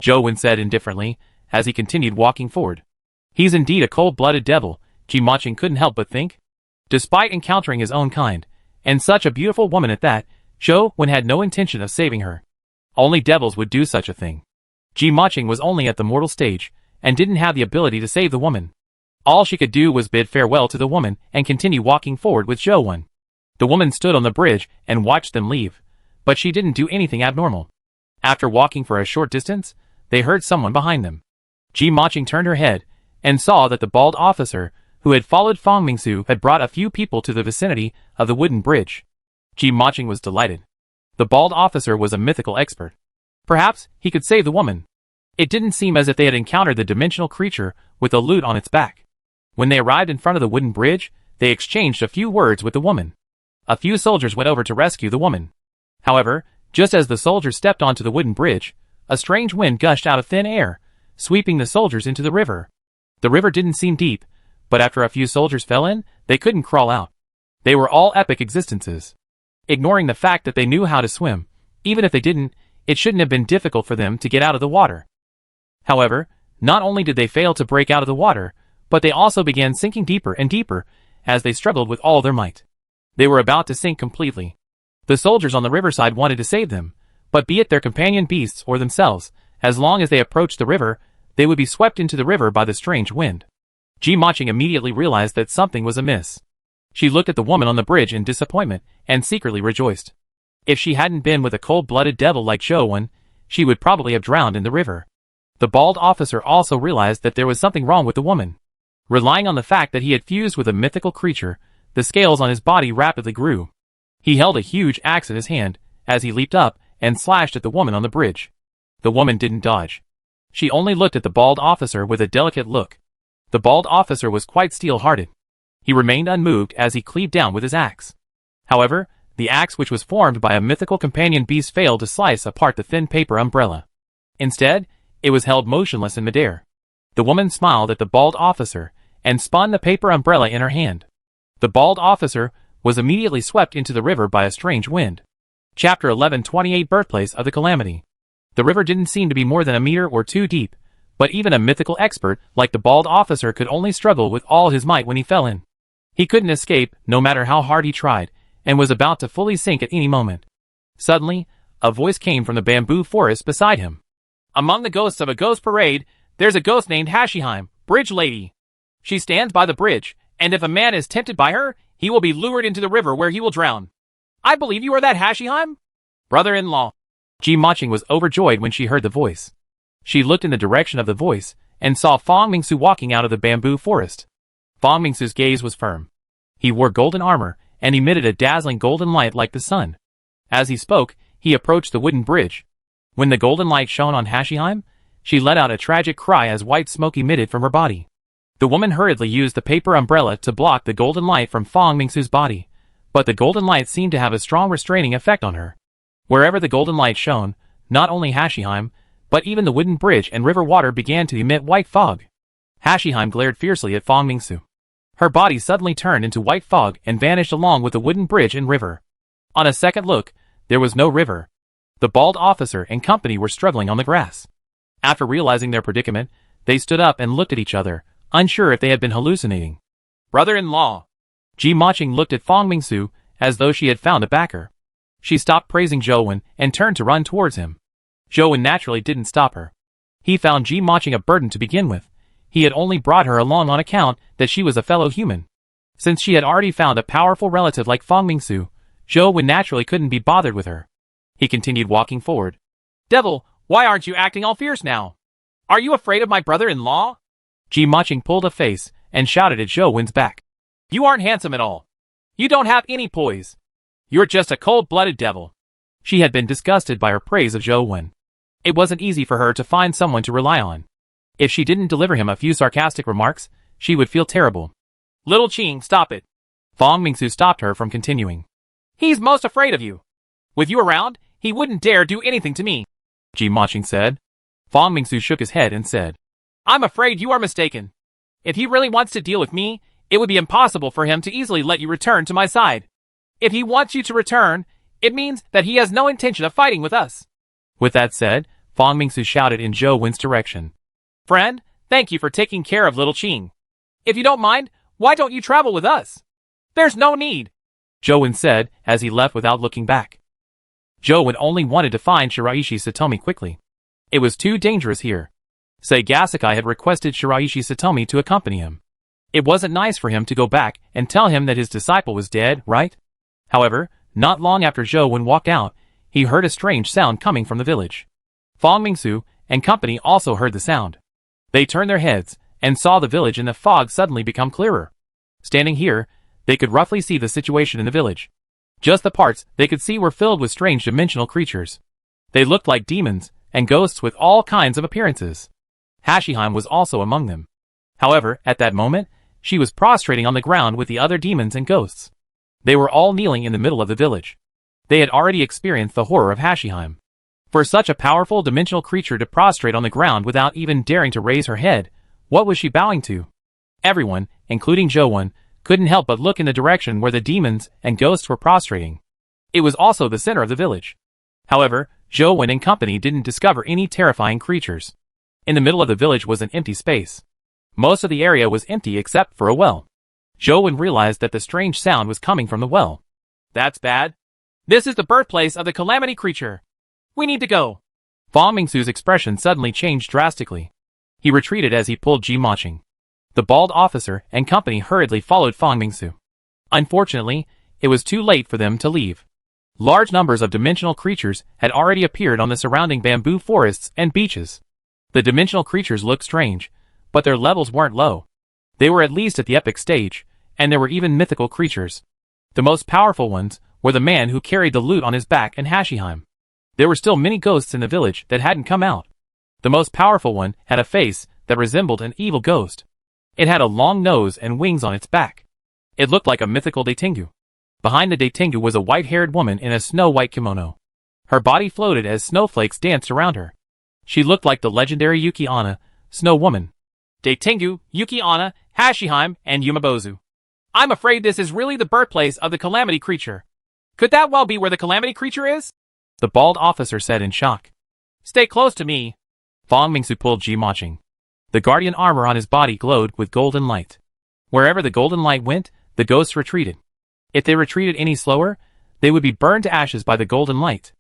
Zhou Wen said indifferently as he continued walking forward. He's indeed a cold-blooded devil, Ji Maching couldn't help but think. Despite encountering his own kind, and such a beautiful woman at that, Zhou Wen had no intention of saving her. Only devils would do such a thing. Ji Maching was only at the mortal stage, and didn't have the ability to save the woman. All she could do was bid farewell to the woman and continue walking forward with Zhou Wen. The woman stood on the bridge and watched them leave, but she didn't do anything abnormal. After walking for a short distance, they heard someone behind them. Ji Maching turned her head, and saw that the bald officer, who had followed Fang Mingsu, had brought a few people to the vicinity of the wooden bridge. Ji Maching was delighted. The bald officer was a mythical expert. Perhaps he could save the woman. It didn't seem as if they had encountered the dimensional creature with a lute on its back. When they arrived in front of the wooden bridge, they exchanged a few words with the woman. A few soldiers went over to rescue the woman. However, just as the soldiers stepped onto the wooden bridge, a strange wind gushed out of thin air, sweeping the soldiers into the river. The river didn't seem deep, but after a few soldiers fell in, they couldn't crawl out. They were all epic existences. Ignoring the fact that they knew how to swim, even if they didn't, it shouldn't have been difficult for them to get out of the water. However, not only did they fail to break out of the water, but they also began sinking deeper and deeper as they struggled with all their might. They were about to sink completely. The soldiers on the riverside wanted to save them, but be it their companion beasts or themselves, as long as they approached the river, they would be swept into the river by the strange wind. Ji Maching immediately realized that something was amiss. She looked at the woman on the bridge in disappointment and secretly rejoiced. If she hadn't been with a cold-blooded devil like Zhou Wen, she would probably have drowned in the river. The bald officer also realized that there was something wrong with the woman. Relying on the fact that he had fused with a mythical creature, the scales on his body rapidly grew. He held a huge axe in his hand as he leaped up and slashed at the woman on the bridge. The woman didn't dodge. She only looked at the bald officer with a delicate look. The bald officer was quite steel-hearted. He remained unmoved as he cleaved down with his axe. However, the axe, which was formed by a mythical companion beast, failed to slice apart the thin paper umbrella. Instead, it was held motionless in midair. The woman smiled at the bald officer and spun the paper umbrella in her hand. The bald officer was immediately swept into the river by a strange wind. Chapter 11:28 Birthplace of the Calamity. The river didn't seem to be more than a meter or two deep, but even a mythical expert like the bald officer could only struggle with all his might when he fell in. He couldn't escape, no matter how hard he tried, and was about to fully sink at any moment. Suddenly, a voice came from the bamboo forest beside him. Among the ghosts of a ghost parade, there's a ghost named Hashiheim, Bridge Lady. She stands by the bridge, and if a man is tempted by her, he will be lured into the river where he will drown. I believe you are that Hashiheim? Brother-in-law. Ji Maching was overjoyed when she heard the voice. She looked in the direction of the voice, and saw Fang Mingsu walking out of the bamboo forest. Fang Mingsu's gaze was firm. He wore golden armor, and emitted a dazzling golden light like the sun. As he spoke, he approached the wooden bridge. When the golden light shone on Hashiheim, she let out a tragic cry as white smoke emitted from her body. The woman hurriedly used the paper umbrella to block the golden light from Fang Mingsu's body, but the golden light seemed to have a strong restraining effect on her. Wherever the golden light shone, not only Hashiheim, but even the wooden bridge and river water began to emit white fog. Hashiheim glared fiercely at Fang Mingsu. Her body suddenly turned into white fog and vanished along with the wooden bridge and river. On a second look, there was no river. The bald officer and company were struggling on the grass. After realizing their predicament, they stood up and looked at each other, unsure if they had been hallucinating. Brother-in-law! Ji Maching looked at Fang Mingsu as though she had found a backer. She stopped praising Zhou Wen and turned to run towards him. Zhou Wen naturally didn't stop her. He found Ji Maching a burden to begin with. He had only brought her along on account that she was a fellow human. Since she had already found a powerful relative like Fang Mingsu, Zhou Wen naturally couldn't be bothered with her. He continued walking forward. Devil, why aren't you acting all fierce now? Are you afraid of my brother-in-law? Ji Maching pulled a face and shouted at Zhou Wen's back. You aren't handsome at all. You don't have any poise. You're just a cold-blooded devil. She had been disgusted by her praise of Zhou Wen. It wasn't easy for her to find someone to rely on. If she didn't deliver him a few sarcastic remarks, she would feel terrible. Little Qing, stop it. Fang Mingsu stopped her from continuing. He's most afraid of you. With you around, he wouldn't dare do anything to me, Ji Maching said. Fang Mingsu shook his head and said, I'm afraid you are mistaken. If he really wants to deal with me, it would be impossible for him to easily let you return to my side. If he wants you to return, it means that he has no intention of fighting with us. With that said, Fang Mingsu shouted in Zhou Wen's direction. Friend, thank you for taking care of little Qing. If you don't mind, why don't you travel with us? There's no need, Zhou Wen said as he left without looking back. Zhou Wen only wanted to find Shiraishi Satomi quickly. It was too dangerous here. Sagasakai had requested Shiraishi Satomi to accompany him. It wasn't nice for him to go back and tell him that his disciple was dead, right? However, not long after Zhou Wen walked out, he heard a strange sound coming from the village. Fang Mingsu and company also heard the sound. They turned their heads and saw the village in the fog suddenly become clearer. Standing here, they could roughly see the situation in the village. Just the parts they could see were filled with strange dimensional creatures. They looked like demons and ghosts with all kinds of appearances. Hashiheim was also among them. However, at that moment, she was prostrating on the ground with the other demons and ghosts. They were all kneeling in the middle of the village. They had already experienced the horror of Hashiheim. For such a powerful dimensional creature to prostrate on the ground without even daring to raise her head, what was she bowing to? Everyone, including Zhou Wen, couldn't help but look in the direction where the demons and ghosts were prostrating. It was also the center of the village. However, Zhou Wen and company didn't discover any terrifying creatures. In the middle of the village was an empty space. Most of the area was empty except for a well. Zhou Wen realized that the strange sound was coming from the well. That's bad. This is the birthplace of the calamity creature. We need to go. Fang Mingsu's expression suddenly changed drastically. He retreated as he pulled Ji Maching. The bald officer and company hurriedly followed Fang Mingsu. Unfortunately, it was too late for them to leave. Large numbers of dimensional creatures had already appeared on the surrounding bamboo forests and beaches. The dimensional creatures looked strange, but their levels weren't low. They were at least at the epic stage, and there were even mythical creatures. The most powerful ones were the man who carried the loot on his back and Hashiheim. There were still many ghosts in the village that hadn't come out. The most powerful one had a face that resembled an evil ghost. It had a long nose and wings on its back. It looked like a mythical Daitengu. Behind the Daitengu was a white-haired woman in a snow-white kimono. Her body floated as snowflakes danced around her. She looked like the legendary Yuki Onna, Snow Woman. Daitengu, Yuki Onna, Hashiheim, and Yumabozu. I'm afraid this is really the birthplace of the calamity creature. Could that well be where the calamity creature is? The bald officer said in shock. Stay close to me. Fang Mingsu pulled Ji Maching. The guardian armor on his body glowed with golden light. Wherever the golden light went, the ghosts retreated. If they retreated any slower, they would be burned to ashes by the golden light.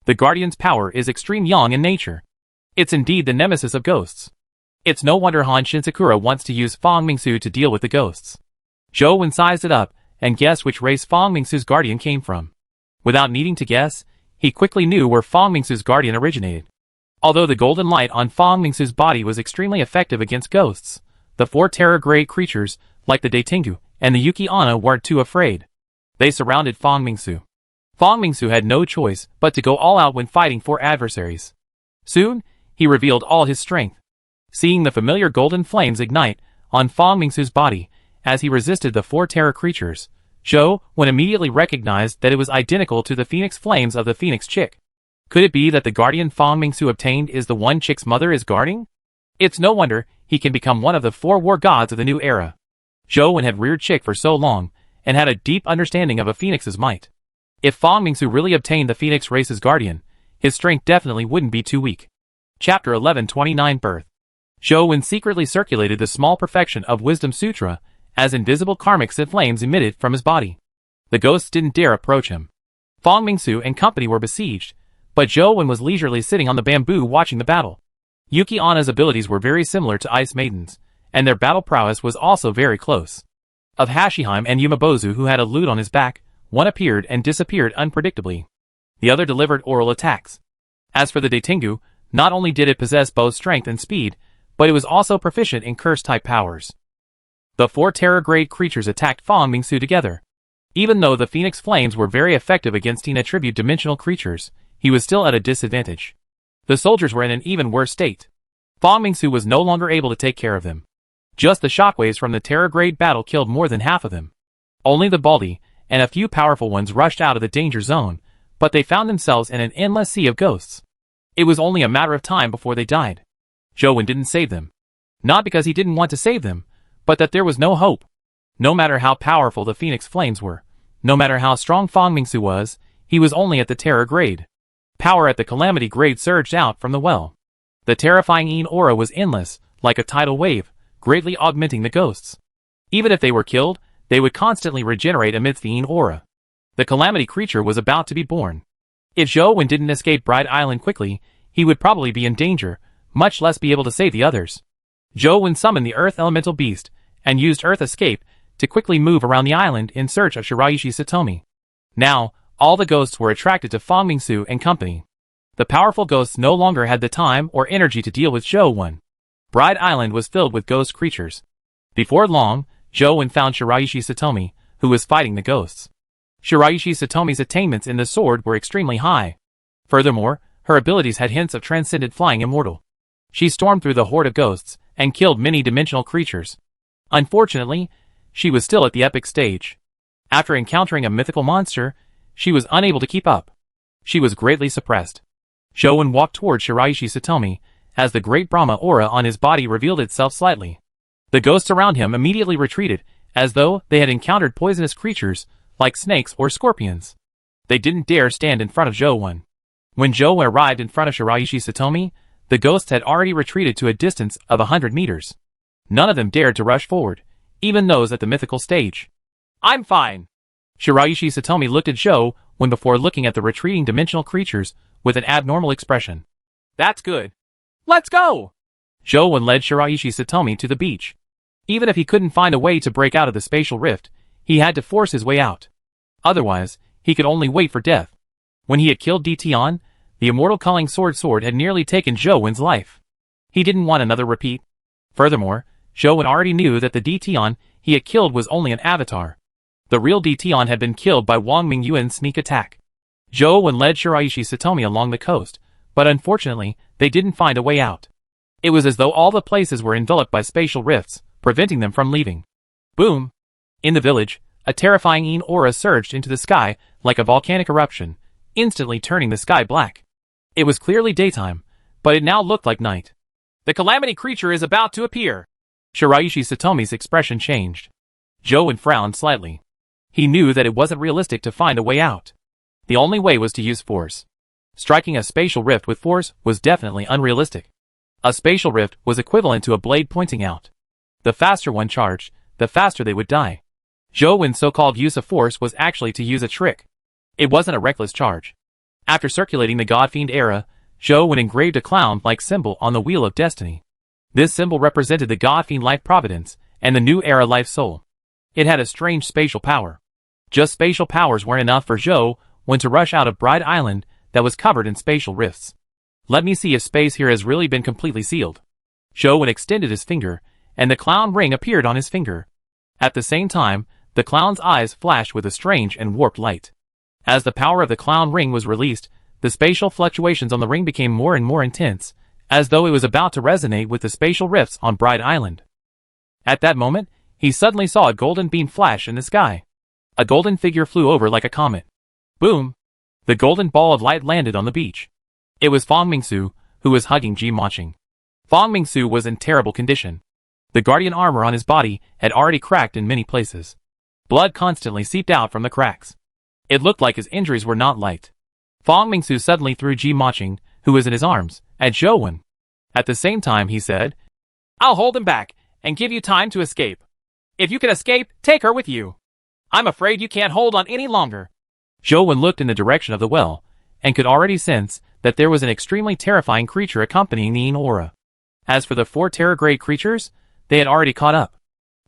The guardian's power is extreme yang in nature. It's indeed the nemesis of ghosts. It's no wonder Han Shinsakura wants to use Fang Mingsu to deal with the ghosts. Zhou Wen sized it up and guessed which race Fang Mingsu's guardian came from. Without needing to guess, he quickly knew where Fang Mingsu's guardian originated. Although the golden light on Fang Mingsu's body was extremely effective against ghosts, the four terror-grade creatures, like the Daitengu and the Yuki Onna, weren't too afraid. They surrounded Fang Mingsu. Fang Mingsu had no choice but to go all out when fighting four adversaries. Soon, he revealed all his strength. Seeing the familiar golden flames ignite on Fang Mingsu's body as he resisted the four terror creatures, Zhou Wen immediately recognized that it was identical to the phoenix flames of the Phoenix Chick. Could it be that the guardian Fang Mingsu obtained is the one Chick's mother is guarding? It's no wonder he can become one of the 4 war gods of the new era. Zhou Wen had reared Chick for so long, and had a deep understanding of a phoenix's might. If Fang Mingsu really obtained the phoenix race's guardian, his strength definitely wouldn't be too weak. Chapter 1129 Birth. Zhou Wen secretly circulated the small perfection of Wisdom Sutra, as invisible karmic flames emitted from his body. The ghosts didn't dare approach him. Fang Mingsu and company were besieged, but Zhou Wen was leisurely sitting on the bamboo watching the battle. Yuki Ana's abilities were very similar to Ice Maiden's, and their battle prowess was also very close. Of Hashiheim and Yumabozu, who had a lute on his back, one appeared and disappeared unpredictably. The other delivered oral attacks. As for the Daitengu, not only did it possess both strength and speed, but it was also proficient in curse-type powers. The 4 Terra-grade creatures attacked Fang Mingsu together. Even though the Phoenix Flames were very effective against Teen attribute dimensional creatures, he was still at a disadvantage. The soldiers were in an even worse state. Fang Mingsu was no longer able to take care of them. Just the shockwaves from the Terra-grade battle killed more than half of them. Only the Baldi, and a few powerful ones rushed out of the danger zone, but they found themselves in an endless sea of ghosts. It was only a matter of time before they died. Zhou Wen didn't save them. Not because he didn't want to save them, but that there was no hope. No matter how powerful the Phoenix Flames were, no matter how strong Fang Mingsu was, he was only at the Terra grade. Power at the Calamity grade surged out from the well. The terrifying Yin aura was endless, like a tidal wave, greatly augmenting the ghosts. Even if they were killed, they would constantly regenerate amidst the Yin aura. The Calamity creature was about to be born. If Zhou Wen didn't escape Bright Island quickly, he would probably be in danger, much less be able to save the others. Zhou Wen summoned the Earth Elemental Beast, and used Earth Escape to quickly move around the island in search of Shiraishi Satomi. Now, all the ghosts were attracted to Fang Mingsu and company. The powerful ghosts no longer had the time or energy to deal with Zhou Wen. Bright Island was filled with ghost creatures. Before long, Zhou Wen found Shiraishi Satomi, who was fighting the ghosts. Shiraishi Satomi's attainments in the sword were extremely high. Furthermore, her abilities had hints of transcendent flying immortal. She stormed through the horde of ghosts, and killed many dimensional creatures. Unfortunately, she was still at the epic stage. After encountering a mythical monster, she was unable to keep up. She was greatly suppressed. Zhou Wen walked toward Shiraishi Satomi, as the great Brahma aura on his body revealed itself slightly. The ghosts around him immediately retreated, as though they had encountered poisonous creatures, like snakes or scorpions. They didn't dare stand in front of Zhou Wen. When Zhou Wen arrived in front of Shiraishi Satomi, the ghosts had already retreated to a distance of 100 meters. None of them dared to rush forward, even those at the mythical stage. "I'm fine." Shiraishi Satomi looked at Zhou Wen before looking at the retreating dimensional creatures with an abnormal expression. "That's good. Let's go!" Zhou Wen led Shiraishi Satomi to the beach. Even if he couldn't find a way to break out of the spatial rift, he had to force his way out. Otherwise, he could only wait for death. When he had killed Ditian, the immortal Culling Sword had nearly taken Zhou Wen's life. He didn't want another repeat. Furthermore, Zhou Wen already knew that the Ditian he had killed was only an avatar. The real Ditian had been killed by Wang Mingyuan's sneak attack. Zhou Wen led Shiraishi Satomi along the coast, but unfortunately, they didn't find a way out. It was as though all the places were enveloped by spatial rifts, preventing them from leaving. Boom! In the village, a terrifying Yin aura surged into the sky like a volcanic eruption, instantly turning the sky black. It was clearly daytime, but it now looked like night. "The Calamity creature is about to appear." Shiraishi Satomi's expression changed. Zhou Wen frowned slightly. He knew that it wasn't realistic to find a way out. The only way was to use force. Striking a spatial rift with force was definitely unrealistic. A spatial rift was equivalent to a blade pointing out. The faster one charged, the faster they would die. Zhou Wen's so-called use of force was actually to use a trick. It wasn't a reckless charge. After circulating the God-Fiend era, Zhou Wen engraved a clown-like symbol on the Wheel of Destiny. This symbol represented the God-Fiend Life Providence, and the New Era Life Soul. It had a strange spatial power. Just spatial powers weren't enough for Zhou Wen to rush out of Bright Island that was covered in spatial rifts. "Let me see if space here has really been completely sealed." Zhou Wen extended his finger, and the clown ring appeared on his finger. At the same time, the clown's eyes flashed with a strange and warped light. As the power of the clown ring was released, the spatial fluctuations on the ring became more and more intense, as though it was about to resonate with the spatial rifts on Bright Island. At that moment, he suddenly saw a golden beam flash in the sky. A golden figure flew over like a comet. Boom! The golden ball of light landed on the beach. It was Fong Mingsu, who was hugging Ji Maching. Fong Mingsu was in terrible condition. The guardian armor on his body had already cracked in many places. Blood constantly seeped out from the cracks. It looked like his injuries were not light. Fong Mingsu suddenly threw Ji Maching, who was in his arms, at Zhou Wen. At the same time he said, "I'll hold him back, and give you time to escape. If you can escape, take her with you. I'm afraid you can't hold on any longer." Zhou Wen looked in the direction of the well, and could already sense that there was an extremely terrifying creature accompanying the Yin Aura. As for the 4 Terror-grade creatures, they had already caught up.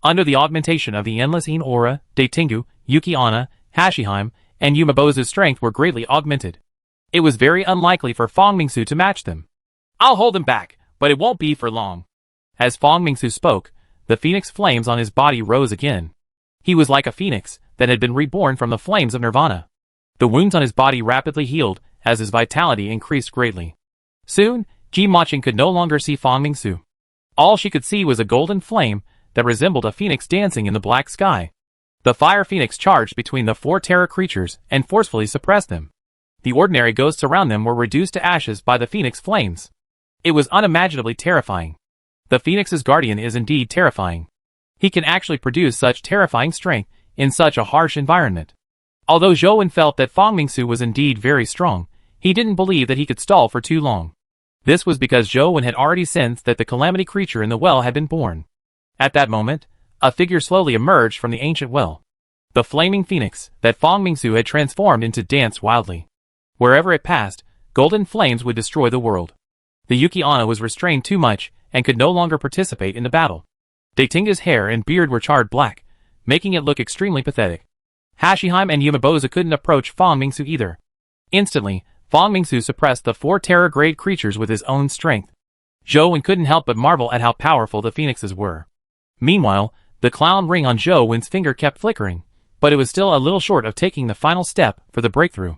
Under the augmentation of the endless Yin Aura, Daetingu, Yuki Onna, Hashiheim, and Yumabozu's strength were greatly augmented. It was very unlikely for Fong Mingsu to match them. "I'll hold him back, but it won't be for long." As Fong Mingsu spoke, the phoenix flames on his body rose again. He was like a phoenix that had been reborn from the flames of nirvana. The wounds on his body rapidly healed as his vitality increased greatly. Soon, Ji Maching could no longer see Fong Mingsu. All she could see was a golden flame that resembled a phoenix dancing in the black sky. The fire phoenix charged between the 4 terror creatures and forcefully suppressed them. The ordinary ghosts around them were reduced to ashes by the phoenix flames. It was unimaginably terrifying. The phoenix's guardian is indeed terrifying. He can actually produce such terrifying strength in such a harsh environment. Although Zhou Wen felt that Fong Mingsu was indeed very strong, he didn't believe that he could stall for too long. This was because Zhou Wen had already sensed that the calamity creature in the well had been born. At that moment, a figure slowly emerged from the ancient well. The flaming phoenix that Fong Mingsu had transformed into danced wildly. Wherever it passed, golden flames would destroy the world. The Yuki Onna was restrained too much and could no longer participate in the battle. Daetinga's hair and beard were charred black, making it look extremely pathetic. Hashiheim and Yumabozu couldn't approach Fong Mingsu either. Instantly, Fong Mingsu suppressed the 4 terror-grade creatures with his own strength. Zhou Wen couldn't help but marvel at how powerful the phoenixes were. Meanwhile, the clown ring on Zhou Wen's finger kept flickering, but it was still a little short of taking the final step for the breakthrough.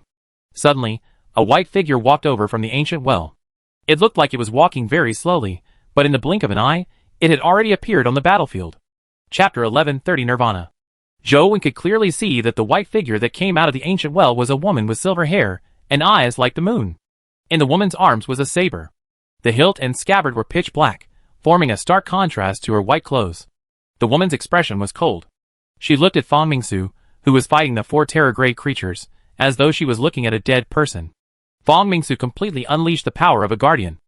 Suddenly, a white figure walked over from the ancient well. It looked like it was walking very slowly, but in the blink of an eye, it had already appeared on the battlefield. Chapter 11:30 Nirvana. Zhou Wen could clearly see that the white figure that came out of the ancient well was a woman with silver hair and eyes like the moon. In the woman's arms was a saber. The hilt and scabbard were pitch black, forming a stark contrast to her white clothes. The woman's expression was cold. She looked at Fong Mingsu, who was fighting the 4 terror-grade creatures, as though she was looking at a dead person. Fong Mingsu completely unleashed the power of a guardian.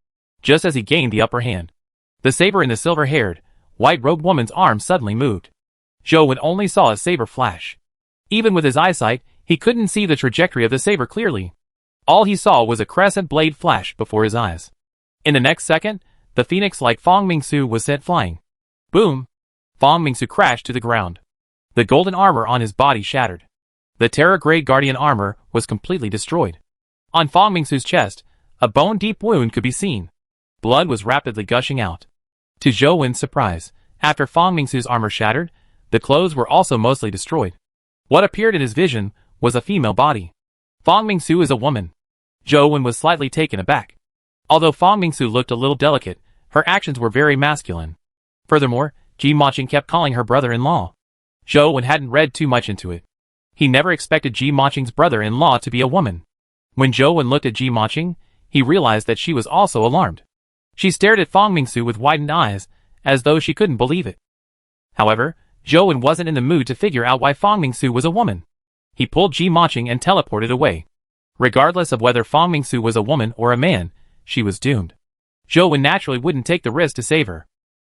Just as he gained the upper hand, the saber in the silver-haired, white-robed woman's arm suddenly moved. Zhou Wen only saw a saber flash. Even with his eyesight, he couldn't see the trajectory of the saber clearly. All he saw was a crescent blade flash before his eyes. In the next second, the phoenix like Fong Mingsu was sent flying. Boom! Fong Mingsu crashed to the ground. The golden armor on his body shattered. The Terror-grade Guardian armor was completely destroyed. On Fong Mingsu's chest, a bone-deep wound could be seen. Blood was rapidly gushing out. To Zhou Wen's surprise, after Fong Mingsu's armor shattered, the clothes were also mostly destroyed. What appeared in his vision was a female body. Fong Mingsu is a woman. Zhou Wen was slightly taken aback. Although Fong Mingsu looked a little delicate, her actions were very masculine. Furthermore, Ji Maching kept calling her brother-in-law. Zhou Wen hadn't read too much into it. He never expected Ji Maching's brother-in-law to be a woman. When Zhou Wen looked at Ji Maching, he realized that she was also alarmed. She stared at Fong Mingsu with widened eyes, as though she couldn't believe it. However, Zhou Wen wasn't in the mood to figure out why Fong Mingsu was a woman. He pulled Ji Maching and teleported away. Regardless of whether Fong Mingsu was a woman or a man, she was doomed. Zhou Wen naturally wouldn't take the risk to save her.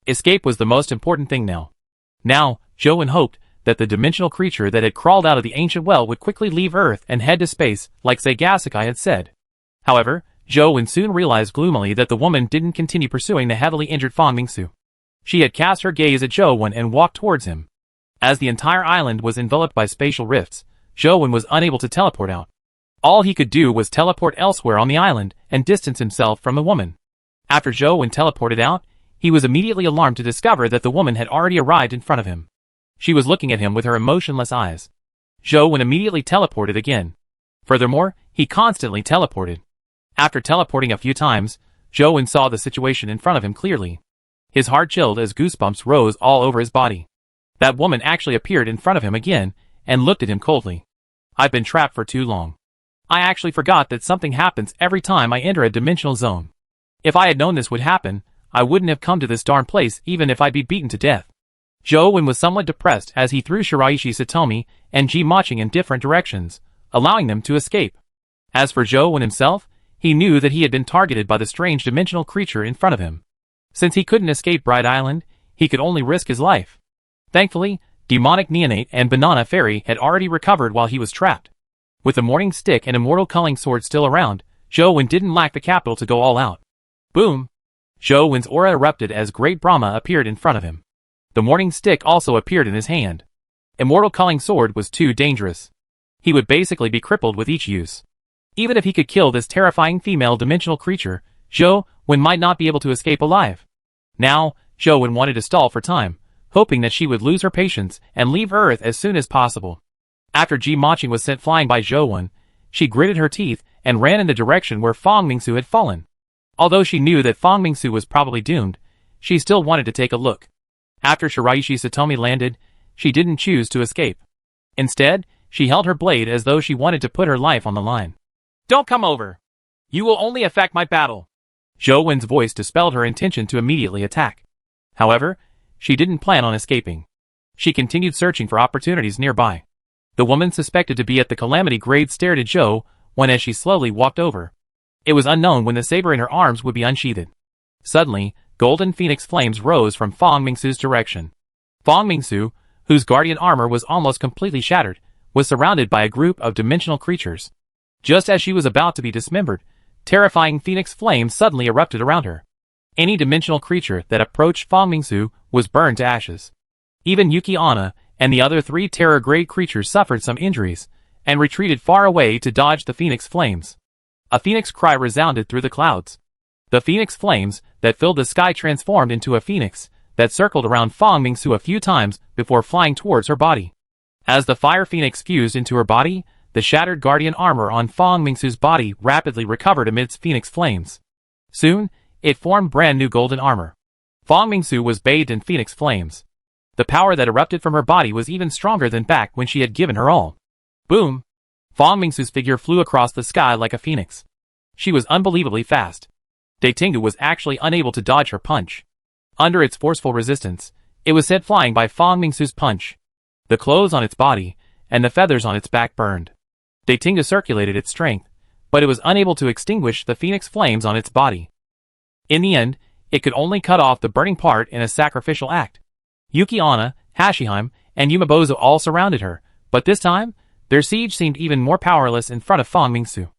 Escape was the most important thing now. Now, Zhou Wen hoped that the dimensional creature that had crawled out of the ancient well would quickly leave Earth and head to space, like Sagasakai had said. However, Zhou Wen soon realized gloomily that the woman didn't continue pursuing the heavily injured Fong Mingsu. She had cast her gaze at Zhou Wen and walked towards him. As the entire island was enveloped by spatial rifts, Zhou Wen was unable to teleport out. All he could do was teleport elsewhere on the island and distance himself from the woman. After Zhou Wen teleported out, he was immediately alarmed to discover that the woman had already arrived in front of him. She was looking at him with her emotionless eyes. Zhou Wen immediately teleported again. Furthermore, he constantly teleported. After teleporting a few times, Zhou Wen saw the situation in front of him clearly. His heart chilled as goosebumps rose all over his body. That woman actually appeared in front of him again, and looked at him coldly. "I've been trapped for too long. I actually forgot that something happens every time I enter a dimensional zone. If I had known this would happen, I wouldn't have come to this darn place even if I'd be beaten to death. Zhou was somewhat depressed as he threw Shiraishi Satomi and Ji Maching in different directions, allowing them to escape. As for Zhou himself, he knew that he had been targeted by the strange dimensional creature in front of him. Since he couldn't escape Bright Island, he could only risk his life. Thankfully, Demonic Neonate and Banana Fairy had already recovered while he was trapped. With the Morning Stick and Immortal Culling Sword still around, Zhou didn't lack the capital to go all out. Boom! Zhou's aura erupted as Great Brahma appeared in front of him. The Morning Stick also appeared in his hand. Immortal Culling Sword was too dangerous. He would basically be crippled with each use. Even if he could kill this terrifying female dimensional creature, Zhou might not be able to escape alive. Now, Zhou wanted to stall for time, hoping that she would lose her patience and leave Earth as soon as possible. After Ji Maching was sent flying by Zhou, she gritted her teeth and ran in the direction where Fang Mingsu had fallen. Although she knew that Fang Mingsu was probably doomed, she still wanted to take a look. After Shiraishi Satomi landed, she didn't choose to escape. Instead, she held her blade as though she wanted to put her life on the line. Don't come over! You will only affect my battle! Zhou's voice dispelled her intention to immediately attack. However, she didn't plan on escaping. She continued searching for opportunities nearby. The woman suspected to be at the Calamity Grade stared at Zhou as she slowly walked over. It was unknown when the saber in her arms would be unsheathed. Suddenly, golden phoenix flames rose from Fang Mingsu's direction. Fang Mingsu, whose guardian armor was almost completely shattered, was surrounded by a group of dimensional creatures. Just as she was about to be dismembered, terrifying phoenix flames suddenly erupted around her. Any dimensional creature that approached Fang Mingsu was burned to ashes. Even Yuki Onna and the other 3 terror-grade creatures suffered some injuries, and retreated far away to dodge the phoenix flames. A phoenix cry resounded through the clouds. The phoenix flames that filled the sky transformed into a phoenix that circled around Fang Mingsu a few times before flying towards her body. As the fire phoenix fused into her body, the shattered guardian armor on Fang Mingsu's body rapidly recovered amidst phoenix flames. Soon, it formed brand new golden armor. Fang Mingsu was bathed in phoenix flames. The power that erupted from her body was even stronger than back when she had given her all. Boom! Fang Mingsu's figure flew across the sky like a phoenix. She was unbelievably fast. Datingu was actually unable to dodge her punch. Under its forceful resistance, it was sent flying by Fang Mingsu's punch. The clothes on its body and the feathers on its back burned. Datingu circulated its strength, but it was unable to extinguish the phoenix flames on its body. In the end, it could only cut off the burning part in a sacrificial act. Yuki Onna, Hashihime, and Yumabozo all surrounded her, but this time, their siege seemed even more powerless in front of Fang Mingsu.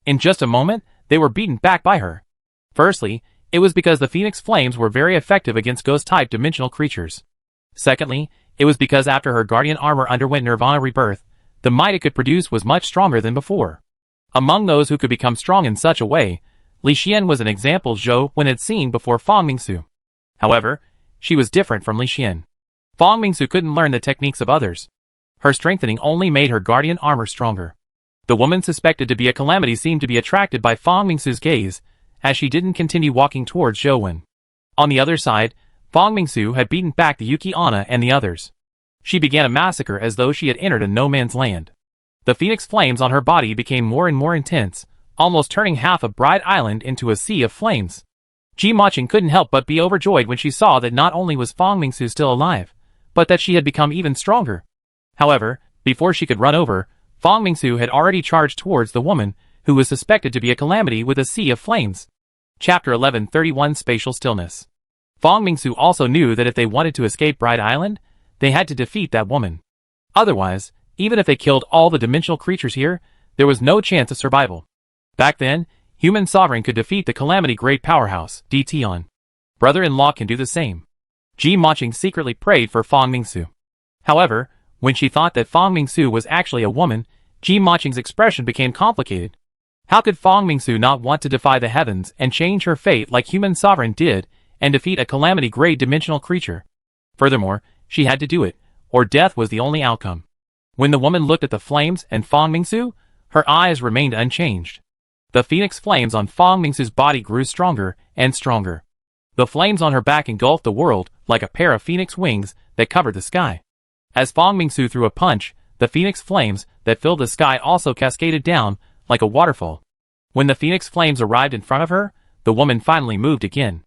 In just a moment, they were beaten back by her. Firstly, it was because the phoenix flames were very effective against ghost-type dimensional creatures. Secondly, it was because after her guardian armor underwent Nirvana rebirth, the might it could produce was much stronger than before. Among those who could become strong in such a way, Li Xian was an example Zhou had seen before Fang Mingsu. However, she was different from Li Xian. Fang Mingsu couldn't learn the techniques of others. Her strengthening only made her guardian armor stronger. The woman suspected to be a calamity seemed to be attracted by Fang Mingsu's gaze, as she didn't continue walking towards Zhou. On the other side, Fang Mingsu had beaten back the Yuki Onna and the others. She began a massacre as though she had entered a no-man's land. The phoenix flames on her body became more and more intense, almost turning half of Bright Island into a sea of flames. Ji Maching couldn't help but be overjoyed when she saw that not only was Fang Mingsu still alive, but that she had become even stronger. However, before she could run over, Fang Mingsu had already charged towards the woman, who was suspected to be a calamity with a sea of flames. Chapter 11:31 Spatial Stillness. Fang Mingsu also knew that if they wanted to escape Bright Island, they had to defeat that woman. Otherwise, even if they killed all the dimensional creatures here, there was no chance of survival. Back then, Human Sovereign could defeat the Calamity Great Powerhouse, Dtion. Brother-in-law can do the same. Ji Maching secretly prayed for Fang Mingsu. However, when she thought that Fang Mingsu was actually a woman, Ji Maching's expression became complicated. How could Fang Mingsu not want to defy the heavens and change her fate like Human Sovereign did, and defeat a Calamity Grade dimensional creature? Furthermore, she had to do it, or death was the only outcome. When the woman looked at the flames and Fang Mingsu, her eyes remained unchanged. The phoenix flames on Fang Mingsu's body grew stronger and stronger. The flames on her back engulfed the world like a pair of phoenix wings that covered the sky. As Fang Mingsu threw a punch, the phoenix flames that filled the sky also cascaded down like a waterfall. When the phoenix flames arrived in front of her, the woman finally moved again.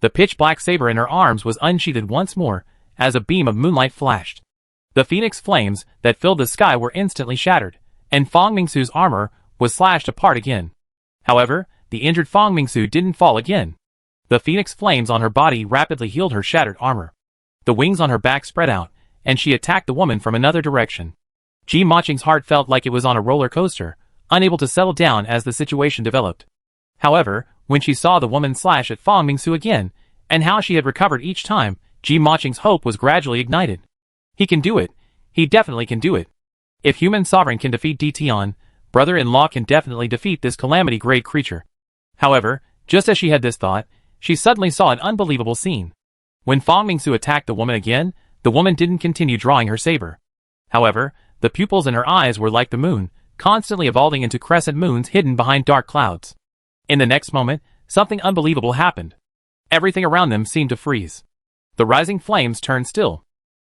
The pitch-black saber in her arms was unsheathed once more, as a beam of moonlight flashed. The phoenix flames that filled the sky were instantly shattered, and Fang Mingsu's armor was slashed apart again. However, the injured Fang Mingsu didn't fall again. The phoenix flames on her body rapidly healed her shattered armor. The wings on her back spread out, and she attacked the woman from another direction. Ji Maching's heart felt like it was on a roller coaster, unable to settle down as the situation developed. However, when she saw the woman slash at Fang Mingsu again, and how she had recovered each time, Ji Maching's hope was gradually ignited. He can do it. He definitely can do it. If Human Sovereign can defeat Di Tian, brother-in-law can definitely defeat this calamity-grade creature. However, just as she had this thought, she suddenly saw an unbelievable scene. When Fang Mingsu attacked the woman again, the woman didn't continue drawing her saber. However, the pupils in her eyes were like the moon, constantly evolving into crescent moons hidden behind dark clouds. In the next moment, something unbelievable happened. Everything around them seemed to freeze. The rising flames turned still.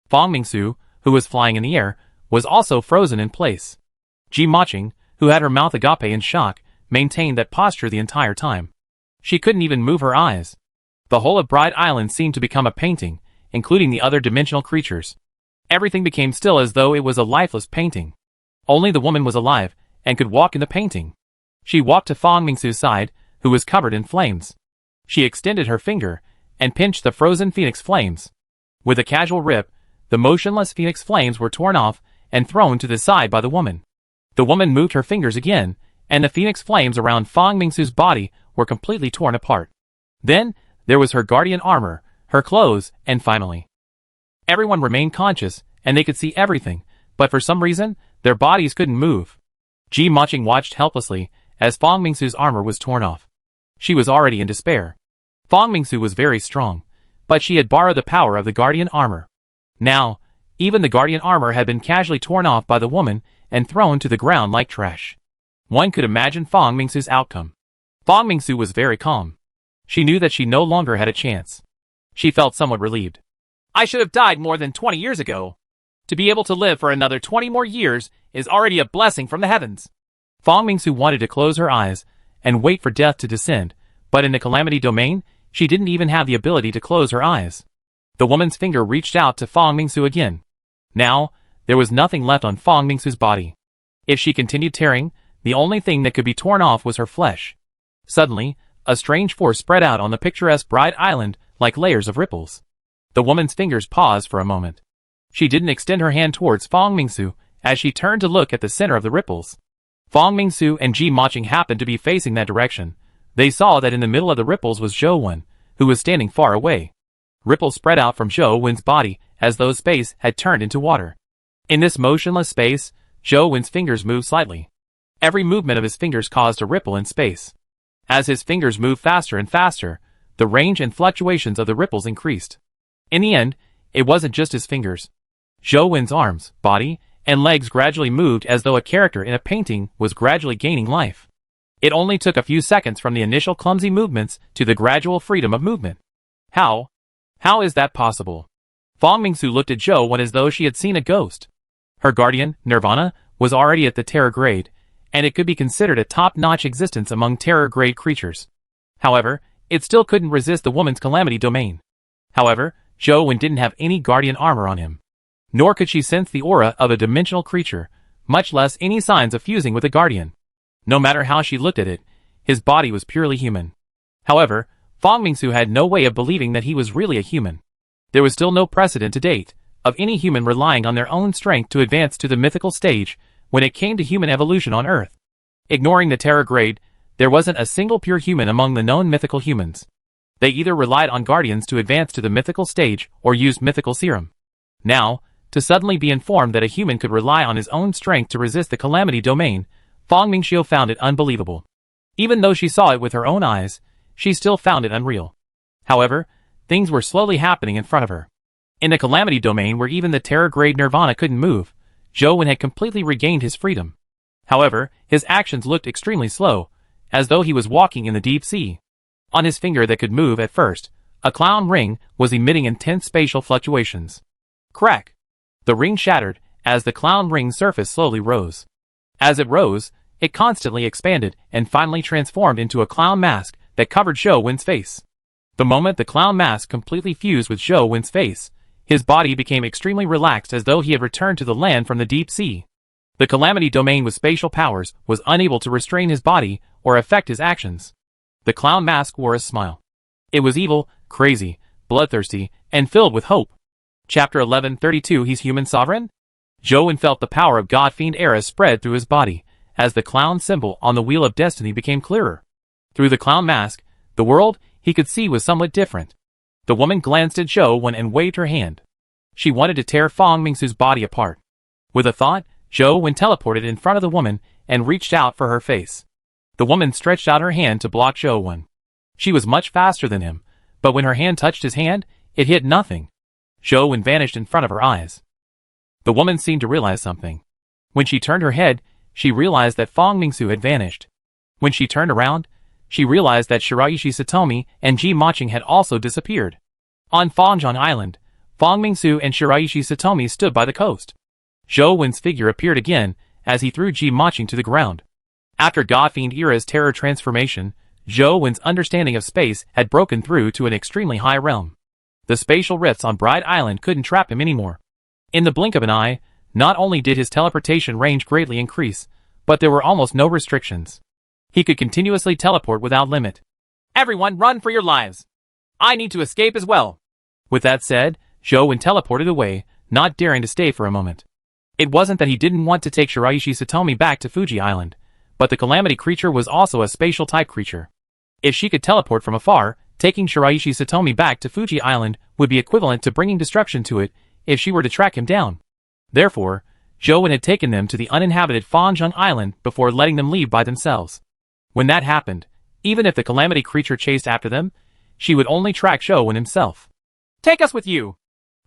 Fang Mingsu, who was flying in the air, was also frozen in place. Ji Maching, who had her mouth agape in shock, maintained that posture the entire time. She couldn't even move her eyes. The whole of Bride Island seemed to become a painting, including the other dimensional creatures. Everything became still as though it was a lifeless painting. Only the woman was alive, and could walk in the painting. She walked to Fang Mingsu's side, who was covered in flames. She extended her finger, and pinched the frozen phoenix flames. With a casual rip, the motionless phoenix flames were torn off, and thrown to the side by the woman. The woman moved her fingers again, and the phoenix flames around Fang Mingsu's body were completely torn apart. Then, there was her guardian armor, her clothes, and finally, everyone remained conscious, and they could see everything, but for some reason, their bodies couldn't move. Ji Maching watched helplessly, as Fang Mingsu's armor was torn off. She was already in despair. Fang Mingsu was very strong, but she had borrowed the power of the guardian armor. Now, even the guardian armor had been casually torn off by the woman and thrown to the ground like trash. One could imagine Fang Mingsu's outcome. Fang Mingsu was very calm. She knew that she no longer had a chance. She felt somewhat relieved. I should have died more than 20 years ago. To be able to live for another 20 more years is already a blessing from the heavens. Fang Mingsu wanted to close her eyes and wait for death to descend, but in the calamity domain, she didn't even have the ability to close her eyes. The woman's finger reached out to Fang Mingsu again. Now, there was nothing left on Fang Mingsu's body. If she continued tearing, the only thing that could be torn off was her flesh. Suddenly, a strange force spread out on the picturesque Bride Island like layers of ripples. The woman's fingers paused for a moment. She didn't extend her hand towards Fang Mingsu as she turned to look at the center of the ripples. Fang Mingsu and Ji Maching happened to be facing that direction. They saw that in the middle of the ripples was Zhou Wen, who was standing far away. Ripples spread out from Zhou Wen's body as though space had turned into water. In this motionless space, Zhou Wen's fingers moved slightly. Every movement of his fingers caused a ripple in space. As his fingers moved faster and faster, the range and fluctuations of the ripples increased. In the end, it wasn't just his fingers. Zhou Wen's arms, body, and legs gradually moved as though a character in a painting was gradually gaining life. It only took a few seconds from the initial clumsy movements to the gradual freedom of movement. How? How is that possible? Fang Mingsu looked at Zhou Wen as though she had seen a ghost. Her guardian, Nirvana, was already at the terror grade, and it could be considered a top-notch existence among terror grade creatures. However, it still couldn't resist the woman's calamity domain. However, Zhou Wen didn't have any guardian armor on him. Nor could she sense the aura of a dimensional creature, much less any signs of fusing with a guardian. No matter how she looked at it, his body was purely human. However, Fang Mingsu had no way of believing that he was really a human. There was still no precedent to date of any human relying on their own strength to advance to the mythical stage when it came to human evolution on Earth. Ignoring the terror grade, there wasn't a single pure human among the known mythical humans. They either relied on guardians to advance to the mythical stage or used mythical serum. Now, to suddenly be informed that a human could rely on his own strength to resist the calamity domain, Fang Mingxiu found it unbelievable. Even though she saw it with her own eyes, she still found it unreal. However, things were slowly happening in front of her. In the calamity domain where even the terror grade Nirvana couldn't move, Zhou Wen had completely regained his freedom. However, his actions looked extremely slow, as though he was walking in the deep sea. On his finger that could move at first, a clown ring was emitting intense spatial fluctuations. Crack! The ring shattered as the clown ring's surface slowly rose. As it rose, It constantly expanded and finally transformed into a clown mask that covered Zhou Wen's face. The moment the clown mask completely fused with Zhou Wen's face, his body became extremely relaxed as though he had returned to the land from the deep sea. The Calamity Domain with spatial powers was unable to restrain his body or affect his actions. The clown mask wore a smile. It was evil, crazy, bloodthirsty, and filled with hope. Chapter 1132 He's Human Sovereign? Zhou Wen felt the power of God-fiend Era spread through his body, as the clown symbol on the Wheel of Destiny became clearer. Through the clown mask, the world he could see was somewhat different. The woman glanced at Zhou Wen and waved her hand. She wanted to tear Fang Mingsu's body apart. With a thought, Zhou Wen teleported in front of the woman and reached out for her face. The woman stretched out her hand to block Zhou Wen. She was much faster than him, but when her hand touched his hand, it hit nothing. Zhou Wen vanished in front of her eyes. The woman seemed to realize something. When she turned her head, she realized that Fang Mingsu had vanished. When she turned around, she realized that Shiraishi Satomi and Ji Maching had also disappeared. On Fangzhong Island, Fang Mingsu and Shiraishi Satomi stood by the coast. Zhou Wen's figure appeared again as he threw Ji Maching to the ground. After God-fiend Era's terror transformation, Zhou Wen's understanding of space had broken through to an extremely high realm. The spatial rifts on Bright Island couldn't trap him anymore. In the blink of an eye, not only did his teleportation range greatly increase, but there were almost no restrictions. He could continuously teleport without limit. Everyone run for your lives! I need to escape as well! With that said, Zhou Wen teleported away, not daring to stay for a moment. It wasn't that he didn't want to take Shiraishi Satomi back to Fuji Island, but the Calamity creature was also a spatial type creature. If she could teleport from afar, taking Shiraishi Satomi back to Fuji Island would be equivalent to bringing destruction to it if she were to track him down. Therefore, Zhou Wen had taken them to the uninhabited Fangzhong Island before letting them leave by themselves. When that happened, even if the Calamity creature chased after them, she would only track Zhou Wen himself. Take us with you!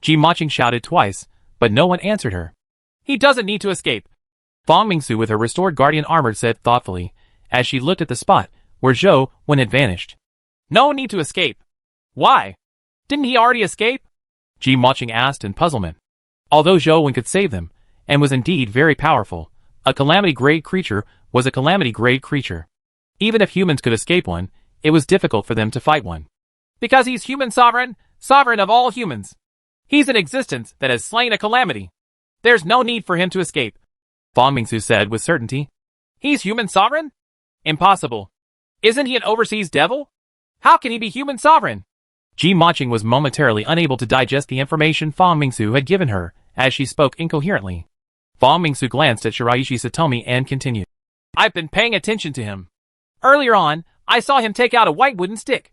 Ji Maching shouted twice, but no one answered her. He doesn't need to escape. Fang Mingsu with her restored guardian armor said thoughtfully, as she looked at the spot where Zhou Wen had vanished. No need to escape. Why? Didn't he already escape? Ji Maching asked in puzzlement. Although Zhou Wen could save them, and was indeed very powerful, a Calamity-grade creature was a Calamity-grade creature. Even if humans could escape one, it was difficult for them to fight one. Because he's human sovereign, sovereign of all humans. He's an existence that has slain a calamity. There's no need for him to escape. Fang Mingsu said with certainty. He's human sovereign? Impossible. Isn't he an overseas devil? How can he be human sovereign? Ji Maching was momentarily unable to digest the information Fang Mingsu had given her, as she spoke incoherently. Fang Mingsu glanced at Shiraishi Satomi and continued. I've been paying attention to him. Earlier on, I saw him take out a white wooden stick.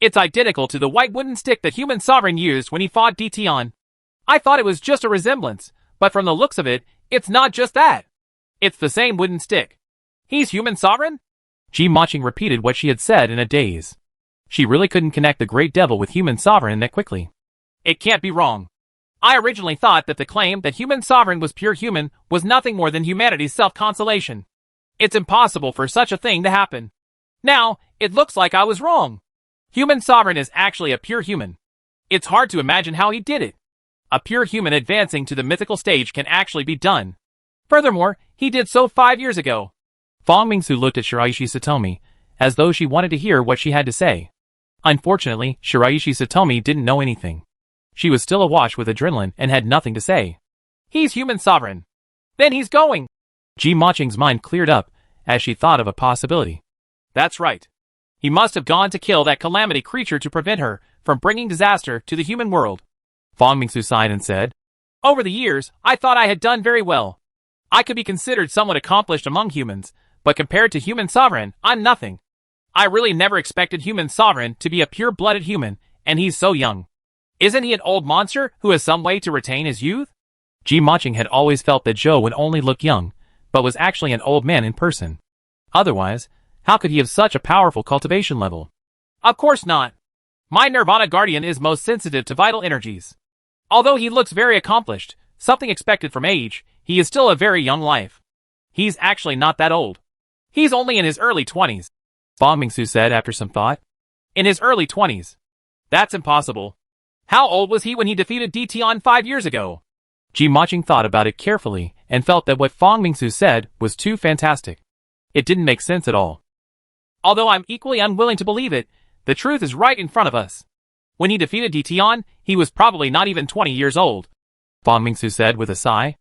It's identical to the white wooden stick that human sovereign used when he fought Dtion. I thought it was just a resemblance, but from the looks of it, it's not just that. It's the same wooden stick. He's human sovereign? Ji Maching repeated what she had said in a daze. She really couldn't connect the great devil with human sovereign that quickly. It can't be wrong. I originally thought that the claim that human sovereign was pure human was nothing more than humanity's self-consolation. It's impossible for such a thing to happen. Now, it looks like I was wrong. Human sovereign is actually a pure human. It's hard to imagine how he did it. A pure human advancing to the mythical stage can actually be done. Furthermore, he did so 5 years ago. Fang Mingsu looked at Shiraishi Satomi, as though she wanted to hear what she had to say. Unfortunately, Shiraishi Satomi didn't know anything. She was still awash with adrenaline and had nothing to say. He's human sovereign. Then he's going. Ji Maching's mind cleared up as she thought of a possibility. That's right. He must have gone to kill that calamity creature to prevent her from bringing disaster to the human world. Fang Mingsu sighed and said, Over the years, I thought I had done very well. I could be considered somewhat accomplished among humans, but compared to human sovereign, I'm nothing. I really never expected human sovereign to be a pure-blooded human, and he's so young. Isn't he an old monster who has some way to retain his youth? Ji Maching had always felt that Zhou would only look young, but was actually an old man in person. Otherwise, how could he have such a powerful cultivation level? Of course not. My Nirvana Guardian is most sensitive to vital energies. Although he looks very accomplished, something expected from age, he is still a very young life. He's actually not that old. He's only in his early 20s. Fang Mingsu said after some thought. In his early 20s. That's impossible. How old was he when he defeated Dtion 5 years ago? Ji Maching thought about it carefully and felt that what Fang Mingsu said was too fantastic. It didn't make sense at all. Although I'm equally unwilling to believe it, the truth is right in front of us. When he defeated Dition, he was probably not even 20 years old, Bong Mingsu said with a sigh.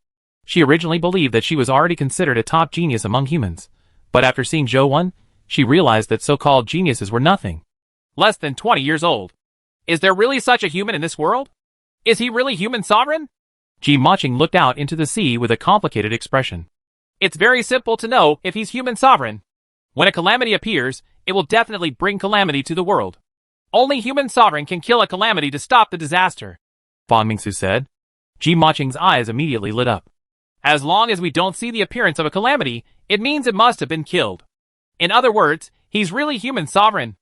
She originally believed that she was already considered a top genius among humans, but after seeing Zhou Wen, she realized that so-called geniuses were nothing. Less than 20 years old. Is there really such a human in this world? Is he really human sovereign? Ji Maching looked out into the sea with a complicated expression. It's very simple to know if he's human sovereign. When a calamity appears, it will definitely bring calamity to the world. Only human sovereign can kill a calamity to stop the disaster, Bong Mingsu said. Ji Maching's eyes immediately lit up. As long as we don't see the appearance of a calamity, it means it must have been killed. In other words, he's really human sovereign.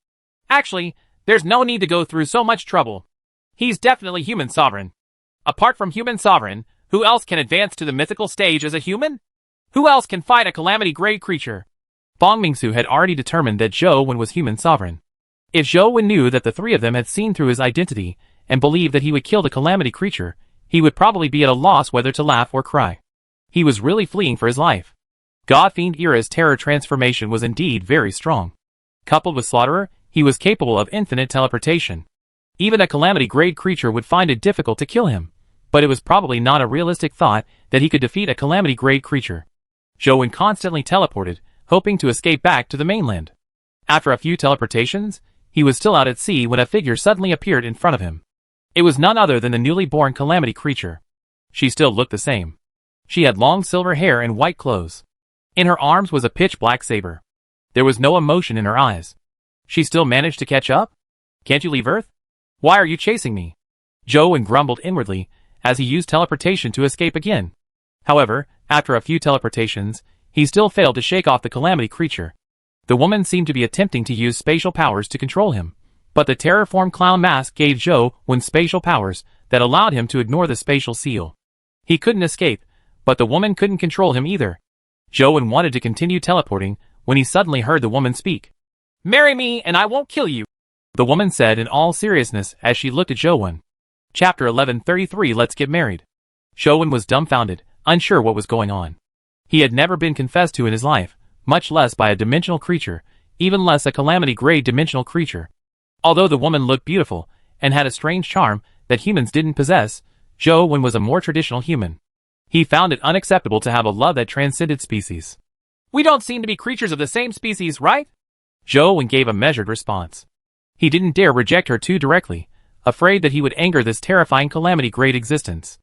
Actually, there's no need to go through so much trouble. He's definitely human sovereign. Apart from human sovereign, who else can advance to the mythical stage as a human? Who else can fight a calamity-grade creature? Bong Mingsu had already determined that Zhou Wen was human sovereign. If Zhou Wen knew that the three of them had seen through his identity and believed that he would kill the calamity creature, he would probably be at a loss whether to laugh or cry. He was really fleeing for his life. God Fiend Era's terror transformation was indeed very strong. Coupled with Slaughterer, he was capable of infinite teleportation. Even a calamity-grade creature would find it difficult to kill him, but it was probably not a realistic thought that he could defeat a calamity-grade creature. Zhou Wen constantly teleported, hoping to escape back to the mainland. After a few teleportations, he was still out at sea when a figure suddenly appeared in front of him. It was none other than the newly born calamity creature. She still looked the same. She had long silver hair and white clothes. In her arms was a pitch-black saber. There was no emotion in her eyes. She still managed to catch up? Can't you leave Earth? Why are you chasing me? Zhou Wen grumbled inwardly, as he used teleportation to escape again. However, after a few teleportations, he still failed to shake off the calamity creature. The woman seemed to be attempting to use spatial powers to control him, but the terror-formed clown mask gave Zhou Wen spatial powers that allowed him to ignore the spatial seal. He couldn't escape, but the woman couldn't control him either. Zhou Wen wanted to continue teleporting when he suddenly heard the woman speak. "Marry me and I won't kill you," the woman said in all seriousness as she looked at Zhou Wen. Chapter 1133 Let's Get Married. Zhou Wen was dumbfounded, unsure what was going on. He had never been confessed to in his life, much less by a dimensional creature, even less a calamity-grade dimensional creature. Although the woman looked beautiful, and had a strange charm that humans didn't possess, Zhou Wen was a more traditional human. He found it unacceptable to have a love that transcended species. "We don't seem to be creatures of the same species, right?" Zhou Wen gave a measured response. He didn't dare reject her too directly, afraid that he would anger this terrifying calamity-grade existence.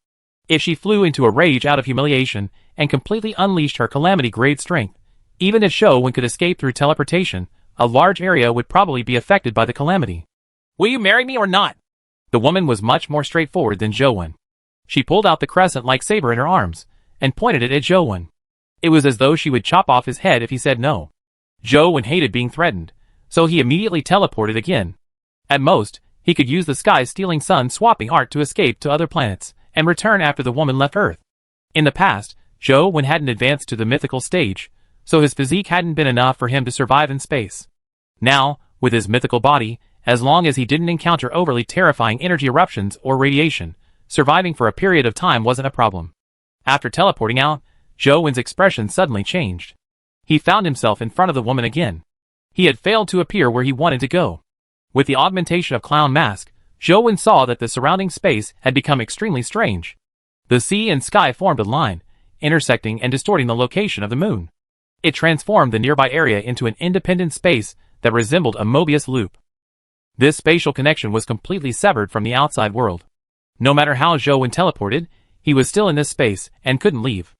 If she flew into a rage out of humiliation and completely unleashed her calamity-grade strength, even if Zhou Wen could escape through teleportation, a large area would probably be affected by the calamity. "Will you marry me or not?" The woman was much more straightforward than Zhou Wen. She pulled out the crescent-like saber in her arms and pointed it at Zhou Wen. It was as though she would chop off his head if he said no. Zhou Wen hated being threatened, so he immediately teleported again. At most, he could use the sky-stealing sun-swapping art to escape to other planets and return after the woman left Earth. In the past, Zhou Wen hadn't advanced to the mythical stage, so his physique hadn't been enough for him to survive in space. Now, with his mythical body, as long as he didn't encounter overly terrifying energy eruptions or radiation, surviving for a period of time wasn't a problem. After teleporting out, Zhou Wen's expression suddenly changed. He found himself in front of the woman again. He had failed to appear where he wanted to go. With the augmentation of Clown Mask, Zhou Wen saw that the surrounding space had become extremely strange. The sea and sky formed a line, intersecting and distorting the location of the moon. It transformed the nearby area into an independent space that resembled a Mobius loop. This spatial connection was completely severed from the outside world. No matter how Zhou Wen teleported, he was still in this space and couldn't leave.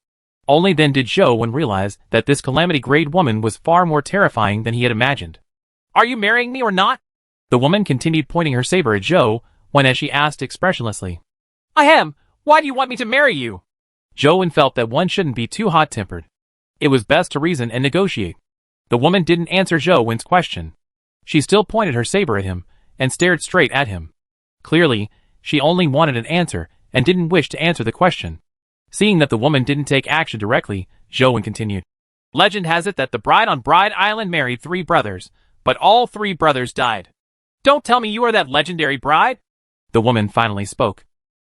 Only then did Zhou Wen realize that this calamity-grade woman was far more terrifying than he had imagined. "Are you marrying me or not?" The woman continued pointing her saber at Zhou Wen as she asked expressionlessly. "I am. Why do you want me to marry you?" Zhou Wen felt that one shouldn't be too hot-tempered. It was best to reason and negotiate. The woman didn't answer Zhou Wen's question. She still pointed her saber at him and stared straight at him. Clearly, she only wanted an answer and didn't wish to answer the question. Seeing that the woman didn't take action directly, Zhou Wen continued. "Legend has it that the bride on Bride Island married 3 brothers, but all 3 brothers died. Don't tell me you are that legendary bride?" The woman finally spoke.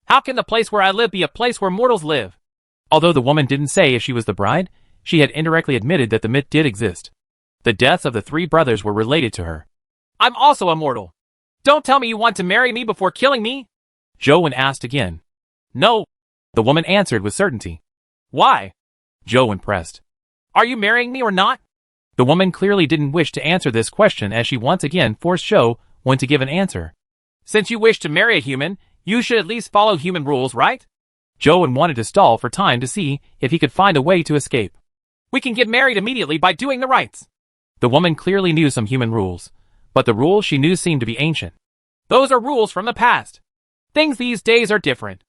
"How can the place where I live be a place where mortals live?" Although the woman didn't say if she was the bride, she had indirectly admitted that the myth did exist. The deaths of the three brothers were related to her. I'm also immortal. Don't tell me you want to marry me before killing me? Zhou asked again. No, the woman answered with certainty. Why? Zhou pressed. Are you marrying me or not? The woman clearly didn't wish to answer this question as she once again forced Zhou to give an answer. Since you wish to marry a human, you should at least follow human rules, right? Zhou wanted to stall for time to see if he could find a way to escape. We can get married immediately by doing the rites. The woman clearly knew some human rules, but the rules she knew seemed to be ancient. Those are rules from the past. Things these days are different.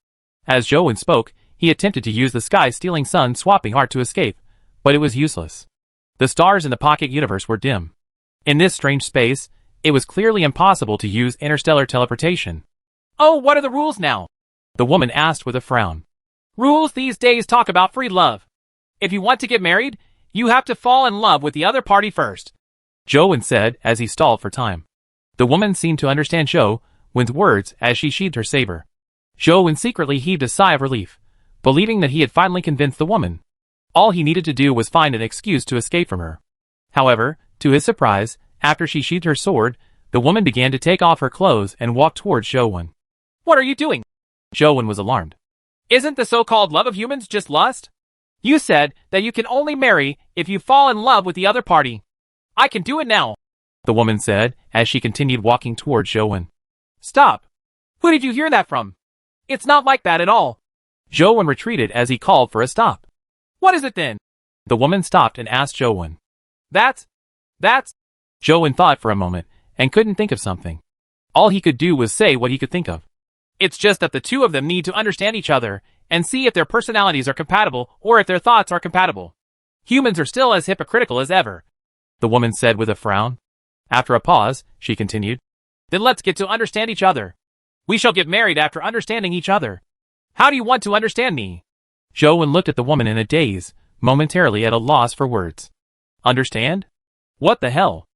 As Zhou spoke, he attempted to use the sky-stealing sun-swapping art to escape, but it was useless. The stars in the pocket universe were dim. In this strange space, it was clearly impossible to use interstellar teleportation. Oh, what are the rules now? The woman asked with a frown. Rules these days talk about free love. If you want to get married, you have to fall in love with the other party first. Zhou said as he stalled for time. The woman seemed to understand Zhou's words as she sheathed her saber. Zhou secretly heaved a sigh of relief, believing that he had finally convinced the woman. All he needed to do was find an excuse to escape from her. However, to his surprise, after she sheathed her sword, the woman began to take off her clothes and walk towards Zhou. What are you doing? Zhou was alarmed. Isn't the so-called love of humans just lust? You said that you can only marry if you fall in love with the other party. I can do it now, the woman said as she continued walking towards Zhou. Stop. Who did you hear that from? It's not like that at all. Zhou retreated as he called for a stop. What is it then? The woman stopped and asked Zhou. That's... Zhou thought for a moment and couldn't think of something. All he could do was say what he could think of. It's just that the two of them need to understand each other and see if their personalities are compatible or if their thoughts are compatible. Humans are still as hypocritical as ever, the woman said with a frown. After a pause, she continued. Then let's get to understand each other. We shall get married after understanding each other. How do you want to understand me? Zhou looked at the woman in a daze, momentarily at a loss for words. Understand? What the hell?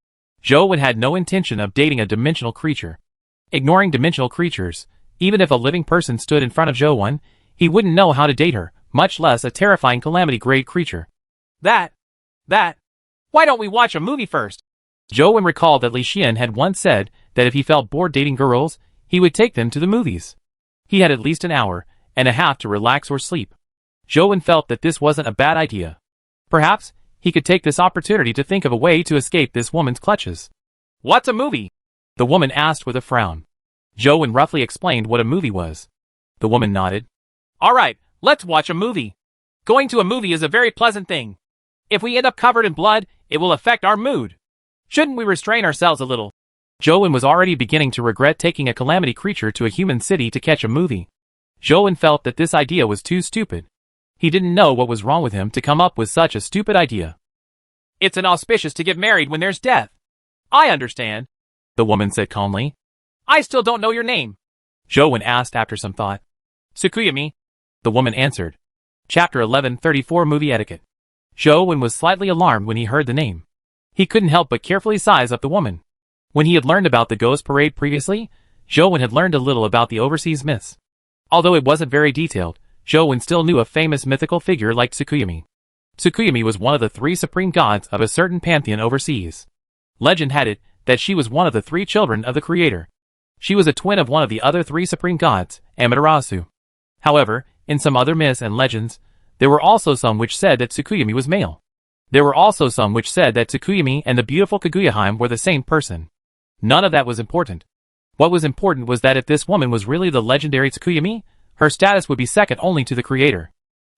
Zhou had no intention of dating a dimensional creature. Ignoring dimensional creatures, even if a living person stood in front of Zhou, he wouldn't know how to date her, much less a terrifying calamity-grade creature. That. Why don't we watch a movie first? Zhou recalled that Li Xian had once said that if he felt bored dating girls, he would take them to the movies. He had at least an hour and a half to relax or sleep. Zhou felt that this wasn't a bad idea. Perhaps he could take this opportunity to think of a way to escape this woman's clutches. What's a movie? The woman asked with a frown. Zhou roughly explained what a movie was. The woman nodded. All right, let's watch a movie. Going to a movie is a very pleasant thing. If we end up covered in blood, it will affect our mood. Shouldn't we restrain ourselves a little? Zhou was already beginning to regret taking a calamity creature to a human city to catch a movie. Zhou felt that this idea was too stupid. He didn't know what was wrong with him to come up with such a stupid idea. It's inauspicious to get married when there's death. I understand, the woman said calmly. I still don't know your name, Zhou asked after some thought. Tsukuyami, the woman answered. Chapter 1134 Movie Etiquette. Zhou was slightly alarmed when he heard the name. He couldn't help but carefully size up the woman. When he had learned about the ghost parade previously, Zhou had learned a little about the overseas myths. Although it wasn't very detailed, Zhou still knew a famous mythical figure like Tsukuyami. Tsukuyami was one of the three supreme gods of a certain pantheon overseas. Legend had it that she was one of the three children of the creator. She was a twin of one of the other three supreme gods, Amaterasu. However, in some other myths and legends, there were also some which said that Tsukuyami was male. There were also some which said that Tsukuyami and the beautiful Kaguya-hime were the same person. None of that was important. What was important was that if this woman was really the legendary Tsukuyami, her status would be second only to the creator.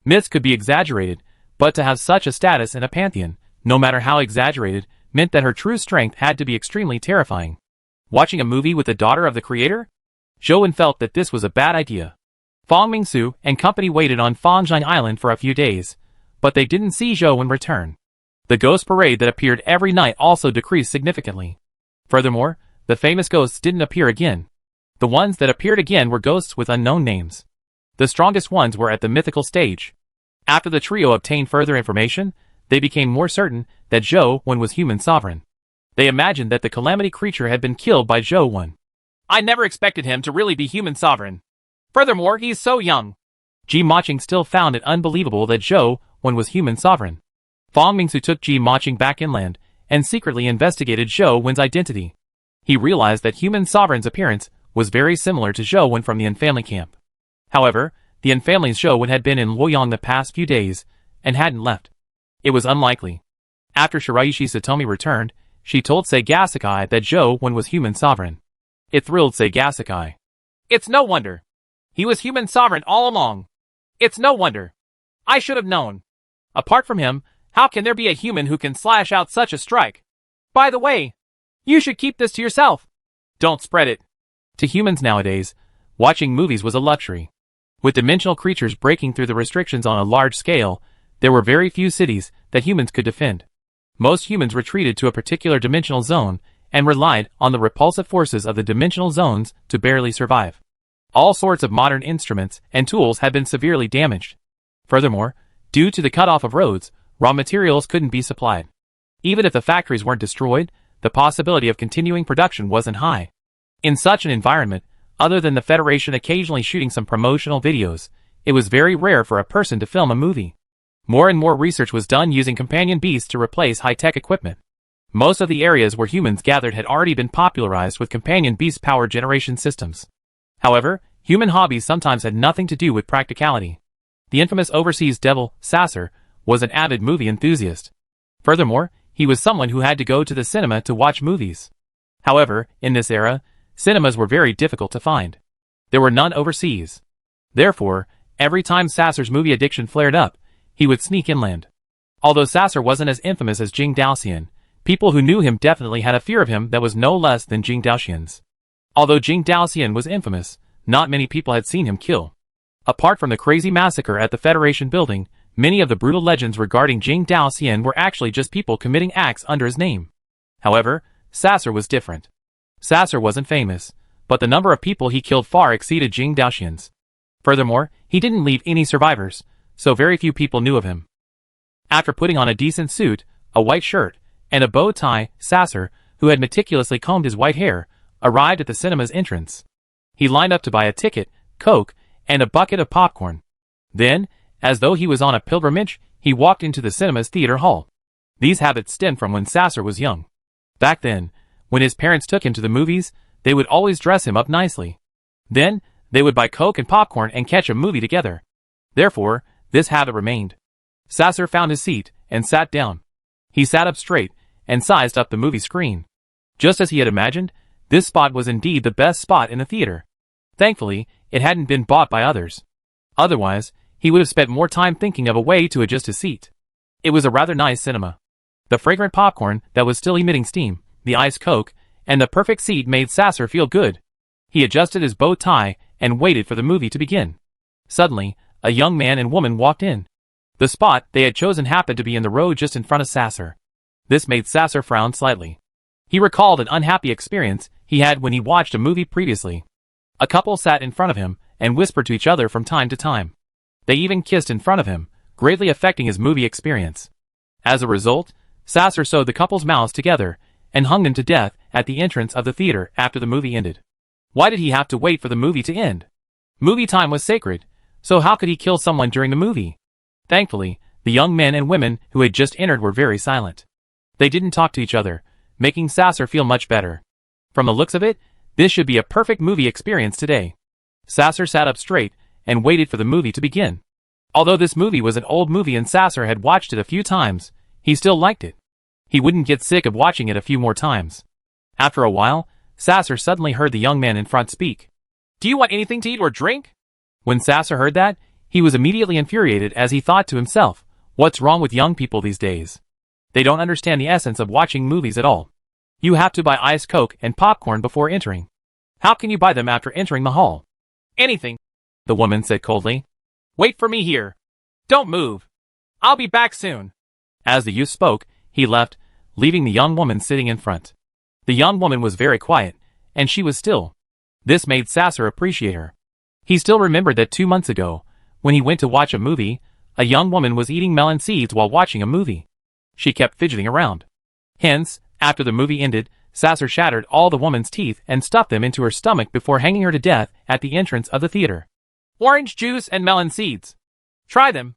Myths could be exaggerated, but to have such a status in a pantheon, no matter how exaggerated, meant that her true strength had to be extremely terrifying. Watching a movie with the daughter of the creator? Zhou felt that this was a bad idea. Fang Mingsu and company waited on Fangzhang Island for a few days, but they didn't see Zhou return. The ghost parade that appeared every night also decreased significantly. Furthermore, the famous ghosts didn't appear again. The ones that appeared again were ghosts with unknown names. The strongest ones were at the mythical stage. After the trio obtained further information, they became more certain that Zhou was human sovereign. They imagined that the calamity creature had been killed by Zhou. I never expected him to really be human sovereign. Furthermore, he's so young. Ji Maching still found it unbelievable that Zhou was human sovereign. Fang Mingsu took Ji Maching back inland and secretly investigated Zhou Wen's identity. He realized that human sovereign's appearance was very similar to Zhou Wen from the Yin family camp. However, the Yin family's Zhou Wen had been in Luoyang the past few days and hadn't left. It was unlikely. After Shiraishi Satomi returned, she told Sagasakai that Zhou Wen was human sovereign. It thrilled Sagasakai. It's no wonder. He was human sovereign all along. It's no wonder. I should have known. Apart from him, how can there be a human who can slash out such a strike? By the way, you should keep this to yourself. Don't spread it. To humans nowadays, watching movies was a luxury. With dimensional creatures breaking through the restrictions on a large scale, there were very few cities that humans could defend. Most humans retreated to a particular dimensional zone and relied on the repulsive forces of the dimensional zones to barely survive. All sorts of modern instruments and tools had been severely damaged. Furthermore, due to the cutoff of roads, raw materials couldn't be supplied. Even if the factories weren't destroyed, the possibility of continuing production wasn't high. In such an environment, other than the Federation occasionally shooting some promotional videos, it was very rare for a person to film a movie. More and more research was done using companion beasts to replace high-tech equipment. Most of the areas where humans gathered had already been popularized with companion beast power generation systems. However, human hobbies sometimes had nothing to do with practicality. The infamous overseas devil, Sasser, was an avid movie enthusiast. Furthermore, he was someone who had to go to the cinema to watch movies. However, in this era, cinemas were very difficult to find. There were none overseas. Therefore, every time Sasser's movie addiction flared up, he would sneak inland. Although Sasser wasn't as infamous as Jing Daoxian, people who knew him definitely had a fear of him that was no less than Jing Daoxian's. Although Jing Daoxian was infamous, not many people had seen him kill. Apart from the crazy massacre at the Federation building, many of the brutal legends regarding Jing Daoxian were actually just people committing acts under his name. However, Sasser was different. Sasser wasn't famous, but the number of people he killed far exceeded Jing Daoxian's. Furthermore, he didn't leave any survivors, so very few people knew of him. After putting on a decent suit, a white shirt, and a bow tie, Sasser, who had meticulously combed his white hair, arrived at the cinema's entrance. He lined up to buy a ticket, Coke, and a bucket of popcorn. Then, as though he was on a pilgrimage, he walked into the cinema's theater hall. These habits stemmed from when Sasser was young. Back then, when his parents took him to the movies, they would always dress him up nicely. Then, they would buy Coke and popcorn and catch a movie together. Therefore, this habit remained. Sasser found his seat and sat down. He sat up straight and sized up the movie screen. Just as he had imagined, this spot was indeed the best spot in the theater. Thankfully, it hadn't been bought by others. Otherwise, he would have spent more time thinking of a way to adjust his seat. It was a rather nice cinema. The fragrant popcorn that was still emitting steam, the iced Coke, and the perfect seat made Sasser feel good. He adjusted his bow tie and waited for the movie to begin. Suddenly, a young man and woman walked in. The spot they had chosen happened to be in the road just in front of Sasser. This made Sasser frown slightly. He recalled an unhappy experience he had when he watched a movie previously. A couple sat in front of him and whispered to each other from time to time. They even kissed in front of him, greatly affecting his movie experience. As a result, Sasser sewed the couple's mouths together and hung them to death at the entrance of the theater after the movie ended. Why did he have to wait for the movie to end? Movie time was sacred, so how could he kill someone during the movie? Thankfully, the young men and women who had just entered were very silent. They didn't talk to each other, making Sasser feel much better. From the looks of it, this should be a perfect movie experience today. Sasser sat up straight and waited for the movie to begin. Although this movie was an old movie and Sasser had watched it a few times, he still liked it. He wouldn't get sick of watching it a few more times. After a while, Sasser suddenly heard the young man in front speak. "Do you want anything to eat or drink?" When Sasser heard that, he was immediately infuriated as he thought to himself, what's wrong with young people these days? They don't understand the essence of watching movies at all. You have to buy iced Coke and popcorn before entering. How can you buy them after entering the hall? "Anything," the woman said coldly. "Wait for me here. Don't move. I'll be back soon." As the youth spoke, he left, leaving the young woman sitting in front. The young woman was very quiet, and she was still. This made Sasser appreciate her. He still remembered that 2 months ago, when he went to watch a movie, a young woman was eating melon seeds while watching a movie. She kept fidgeting around. Hence, after the movie ended, Sasser shattered all the woman's teeth and stuffed them into her stomach before hanging her to death at the entrance of the theater. "Orange juice and melon seeds. Try them.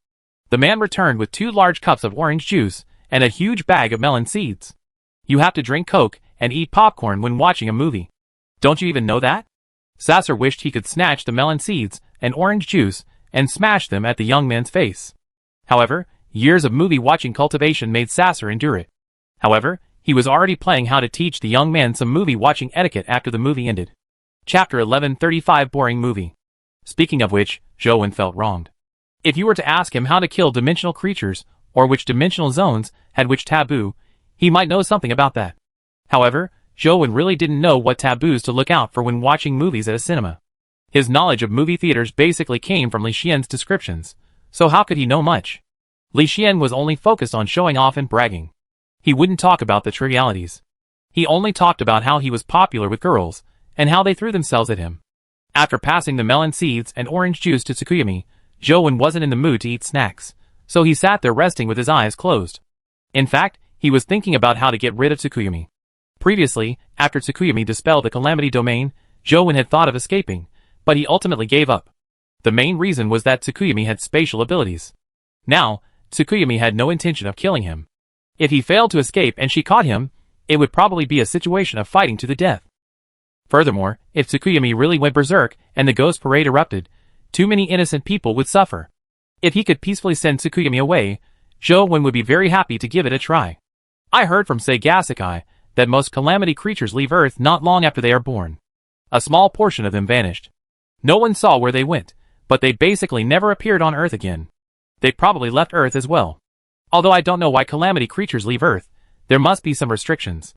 The man returned with 2 large cups of orange juice and a huge bag of melon seeds. You have to drink Coke and eat popcorn when watching a movie. Don't you even know that? Sasser wished he could snatch the melon seeds and orange juice and smash them at the young man's face. However, years of movie watching cultivation made Sasser endure it. However, he was already planning how to teach the young man some movie watching etiquette after the movie ended. Chapter 11:35 Boring Movie. Speaking of which, Joe felt wronged. If you were to ask him how to kill dimensional creatures, or which dimensional zones had which taboo, he might know something about that. However, Joe really didn't know what taboos to look out for when watching movies at a cinema. His knowledge of movie theaters basically came from Li Xian's descriptions, so how could he know much? Li Xian was only focused on showing off and bragging. He wouldn't talk about the trivialities. He only talked about how he was popular with girls, and how they threw themselves at him. After passing the melon seeds and orange juice to Tsukuyami, Joe wasn't in the mood to eat snacks, so he sat there resting with his eyes closed. In fact, he was thinking about how to get rid of Tsukuyami. Previously, after Tsukuyami dispelled the Calamity Domain, Joe had thought of escaping, but he ultimately gave up. The main reason was that Tsukuyami had spatial abilities. Now, Tsukuyami had no intention of killing him. If he failed to escape and she caught him, it would probably be a situation of fighting to the death. Furthermore, if Tsukuyami really went berserk and the ghost parade erupted, too many innocent people would suffer. If he could peacefully send Tsukuyami away, Joe would be very happy to give it a try. I heard from Sagasakai that most calamity creatures leave Earth not long after they are born. A small portion of them vanished. No one saw where they went, but they basically never appeared on Earth again. They probably left Earth as well. Although I don't know why calamity creatures leave Earth, there must be some restrictions.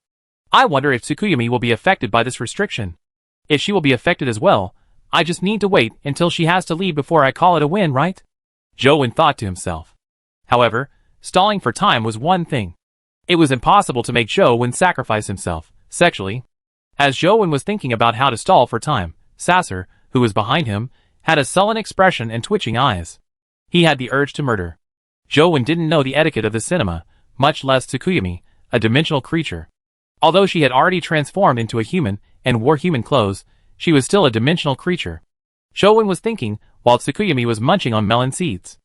I wonder if Tsukuyami will be affected by this restriction. If she will be affected as well, I just need to wait until she has to leave before I call it a win, right? Joe thought to himself. However, stalling for time was one thing. It was impossible to make Joe sacrifice himself, sexually. As Joe was thinking about how to stall for time, Sasser, who was behind him, had a sullen expression and twitching eyes. He had the urge to murder. Joe didn't know the etiquette of the cinema, much less Tsukuyami, a dimensional creature. Although she had already transformed into a human and wore human clothes, she was still a dimensional creature. Joe was thinking while Tsukuyami was munching on melon seeds.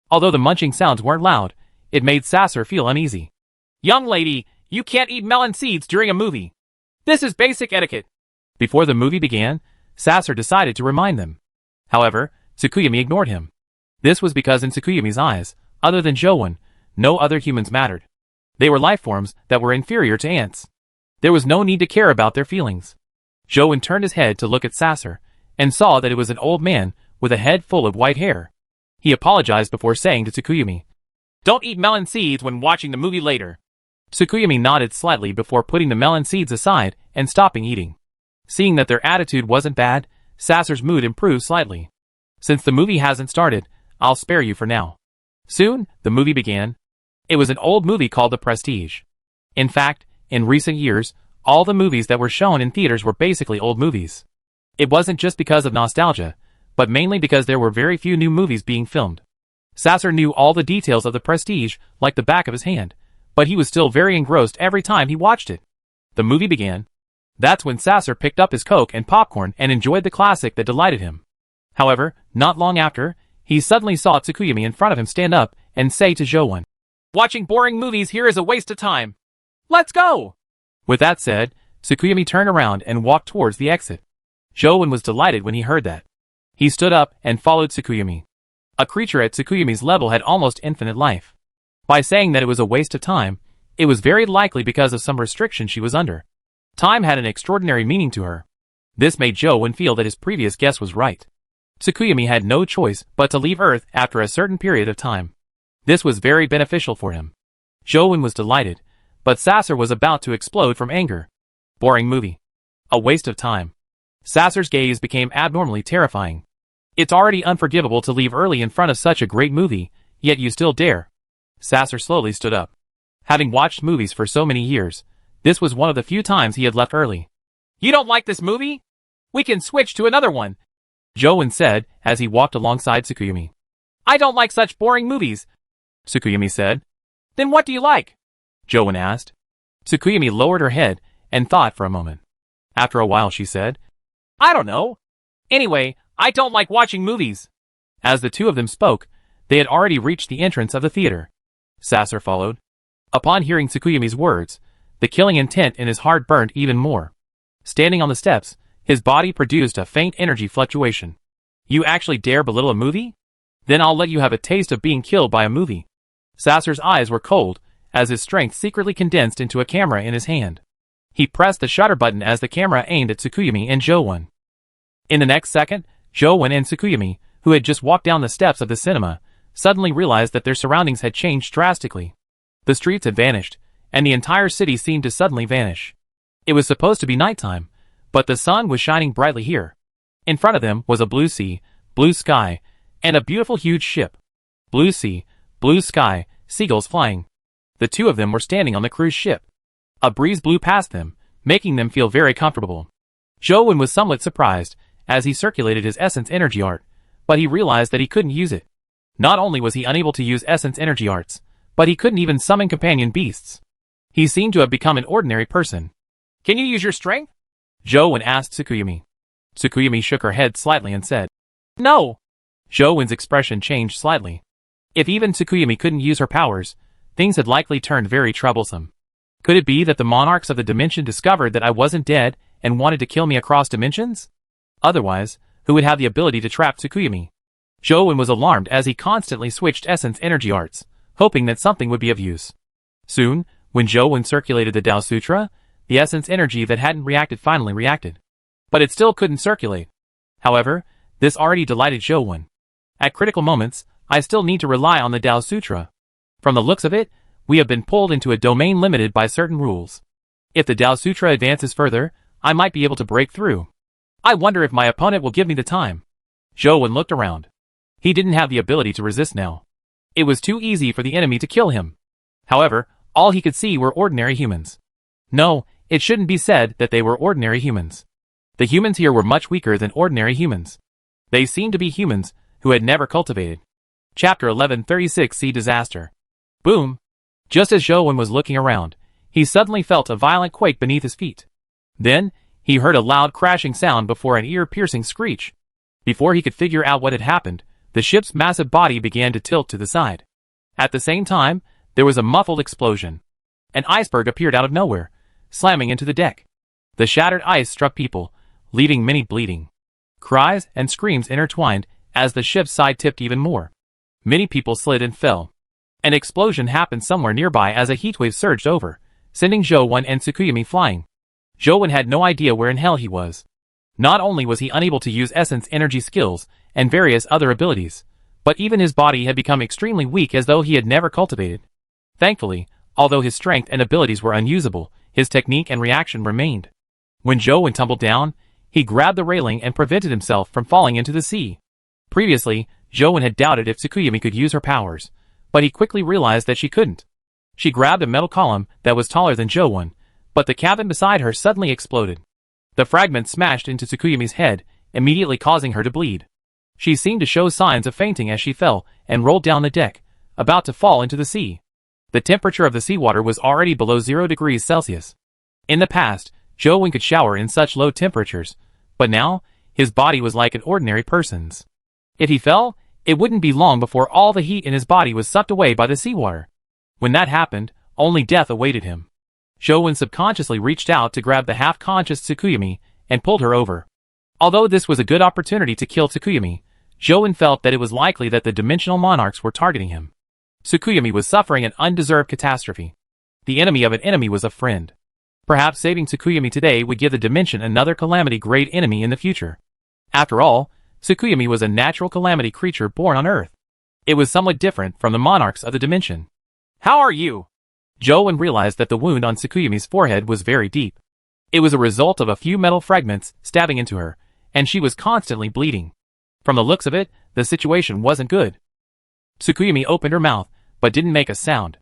Although the munching sounds weren't loud, it made Sasser feel uneasy. Young lady, you can't eat melon seeds during a movie. This is basic etiquette. Before the movie began, Sasser decided to remind them. However, Tsukuyami ignored him. This was because in Tsukuyami's eyes, other than Joe, no other humans mattered. They were life forms that were inferior to ants. There was no need to care about their feelings. Joe turned his head to look at Sasser, and saw that it was an old man with a head full of white hair. He apologized before saying to Tsukuyami, "Don't eat melon seeds when watching the movie later." Tsukuyami nodded slightly before putting the melon seeds aside and stopping eating. Seeing that their attitude wasn't bad, Sasser's mood improved slightly. Since the movie hasn't started, I'll spare you for now. Soon, the movie began. It was an old movie called The Prestige. In fact, in recent years, all the movies that were shown in theaters were basically old movies. It wasn't just because of nostalgia, but mainly because there were very few new movies being filmed. Sasser knew all the details of The Prestige like the back of his hand, but he was still very engrossed every time he watched it. The movie began. That's when Sasser picked up his Coke and popcorn and enjoyed the classic that delighted him. However, not long after, he suddenly saw Tsukuyami in front of him stand up and say to Joe, "Watching boring movies here is a waste of time. Let's go!" With that said, Tsukuyami turned around and walked towards the exit. Joe was delighted when he heard that. He stood up and followed Tsukuyami. A creature at Tsukuyami's level had almost infinite life. By saying that it was a waste of time, it was very likely because of some restriction she was under. Time had an extraordinary meaning to her. This made Joe feel that his previous guess was right. Tsukuyami had no choice but to leave Earth after a certain period of time. This was very beneficial for him. Joe was delighted, but Sasser was about to explode from anger. Boring movie. A waste of time. Sasser's gaze became abnormally terrifying. It's already unforgivable to leave early in front of such a great movie, yet you still dare. Sasser slowly stood up. Having watched movies for so many years, this was one of the few times he had left early. "You don't like this movie? We can switch to another one," Joe said as he walked alongside Tsukuyami. "I don't like such boring movies," Tsukuyami said. "Then what do you like?" Joe asked. Tsukuyami lowered her head and thought for a moment. After a while she said, "I don't know. Anyway, I don't like watching movies." As the two of them spoke, They had already reached the entrance of the theater. Sasser followed. Upon hearing Tsukuyami's words, the killing intent in his heart burned even more. Standing on the steps, his body produced a faint energy fluctuation. You actually dare belittle a movie? Then I'll let you have a taste of being killed by a movie. Sasser's eyes were cold, as his strength secretly condensed into a camera in his hand. He pressed the shutter button as the camera aimed at Tsukuyami and Jowon. In the next second, Jowon and Tsukuyami, who had just walked down the steps of the cinema, suddenly realized that their surroundings had changed drastically. The streets had vanished, and the entire city seemed to suddenly vanish. It was supposed to be nighttime, but the sun was shining brightly here. In front of them was a blue sea, blue sky, and a beautiful huge ship. Blue sea, blue sky, seagulls flying. The two of them were standing on the cruise ship. A breeze blew past them, making them feel very comfortable. Jowon was somewhat surprised, as he circulated his essence energy art, but he realized that he couldn't use it. Not only was he unable to use essence energy arts, but he couldn't even summon companion beasts. He seemed to have become an ordinary person. Can you use your strength? Jowon asked Tsukuyami. Tsukuyami shook her head slightly and said, No! Jowon's expression changed slightly. If even Tsukuyami couldn't use her powers, things had likely turned very troublesome. Could it be that the monarchs of the dimension discovered that I wasn't dead and wanted to kill me across dimensions? Otherwise, who would have the ability to trap Tsukuyami? Jowon was alarmed as he constantly switched essence energy arts, hoping that something would be of use. Soon, when Jowon circulated the Tao Sutra, the essence energy that hadn't reacted finally reacted. But it still couldn't circulate. However, this already delighted Jowon. At critical moments, I still need to rely on the Tao Sutra. From the looks of it, we have been pulled into a domain limited by certain rules. If the Tao Sutra advances further, I might be able to break through. I wonder if my opponent will give me the time. Jowon looked around. He didn't have the ability to resist now. It was too easy for the enemy to kill him. However, all he could see were ordinary humans. No, it shouldn't be said that they were ordinary humans. The humans here were much weaker than ordinary humans. They seemed to be humans who had never cultivated. Chapter 1136 Sea Disaster. Boom! Just as Jowon was looking around, he suddenly felt a violent quake beneath his feet. Then, he heard a loud crashing sound before an ear-piercing screech. Before he could figure out what had happened, the ship's massive body began to tilt to the side. At the same time, there was a muffled explosion. An iceberg appeared out of nowhere, slamming into the deck. The shattered ice struck people, leaving many bleeding. Cries and screams intertwined as the ship's side tipped even more. Many people slid and fell. An explosion happened somewhere nearby as a heatwave surged over, sending Jowon and Tsukuyami flying. Jowon had no idea where in hell he was. Not only was he unable to use essence energy skills and various other abilities, but even his body had become extremely weak as though he had never cultivated. Thankfully, although his strength and abilities were unusable, his technique and reaction remained. When Jowon tumbled down, he grabbed the railing and prevented himself from falling into the sea. Previously, Jowon had doubted if Tsukuyami could use her powers, but he quickly realized that she couldn't. She grabbed a metal column that was taller than Jowon, but the cabin beside her suddenly exploded. The fragment smashed into Tsukuyami's head, immediately causing her to bleed. She seemed to show signs of fainting as she fell and rolled down the deck, about to fall into the sea. The temperature of the seawater was already below 0 degrees Celsius. In the past, Jowon could shower in such low temperatures, but now, his body was like an ordinary person's. If he fell, it wouldn't be long before all the heat in his body was sucked away by the seawater. When that happened, only death awaited him. Jowon subconsciously reached out to grab the half-conscious Tsukuyami and pulled her over. Although this was a good opportunity to kill Tsukuyami, Jowon felt that it was likely that the dimensional monarchs were targeting him. Tsukuyami was suffering an undeserved catastrophe. The enemy of an enemy was a friend. Perhaps saving Tsukuyami today would give the dimension another calamity-grade enemy in the future. After all, Tsukuyami was a natural calamity creature born on Earth. It was somewhat different from the monarchs of the dimension. How are you? Jowon realized that the wound on Tsukuyami's forehead was very deep. It was a result of a few metal fragments stabbing into her, and she was constantly bleeding. From the looks of it, the situation wasn't good. Tsukuyami opened her mouth, but didn't make a sound.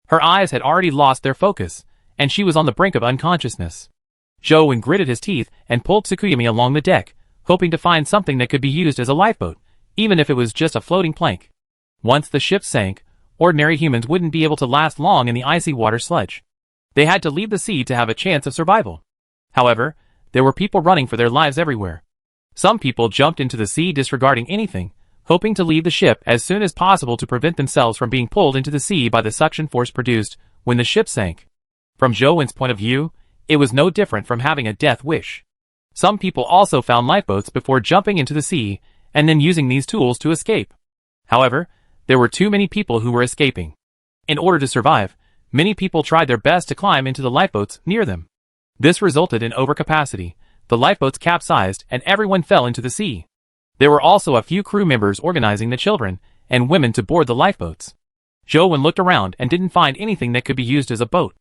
Her eyes had already lost their focus, and she was on the brink of unconsciousness. Jowon gritted his teeth and pulled Tsukuyami along the deck, hoping to find something that could be used as a lifeboat, even if it was just a floating plank. Once the ship sank, ordinary humans wouldn't be able to last long in the icy water sludge. They had to leave the sea to have a chance of survival. However, there were people running for their lives everywhere. Some people jumped into the sea disregarding anything, hoping to leave the ship as soon as possible to prevent themselves from being pulled into the sea by the suction force produced when the ship sank. From Zhou point of view, it was no different from having a death wish. Some people also found lifeboats before jumping into the sea, and then using these tools to escape. However, there were too many people who were escaping. In order to survive, many people tried their best to climb into the lifeboats near them. This resulted in overcapacity. The lifeboats capsized and everyone fell into the sea. There were also a few crew members organizing the children and women to board the lifeboats. Zhou looked around and didn't find anything that could be used as a boat.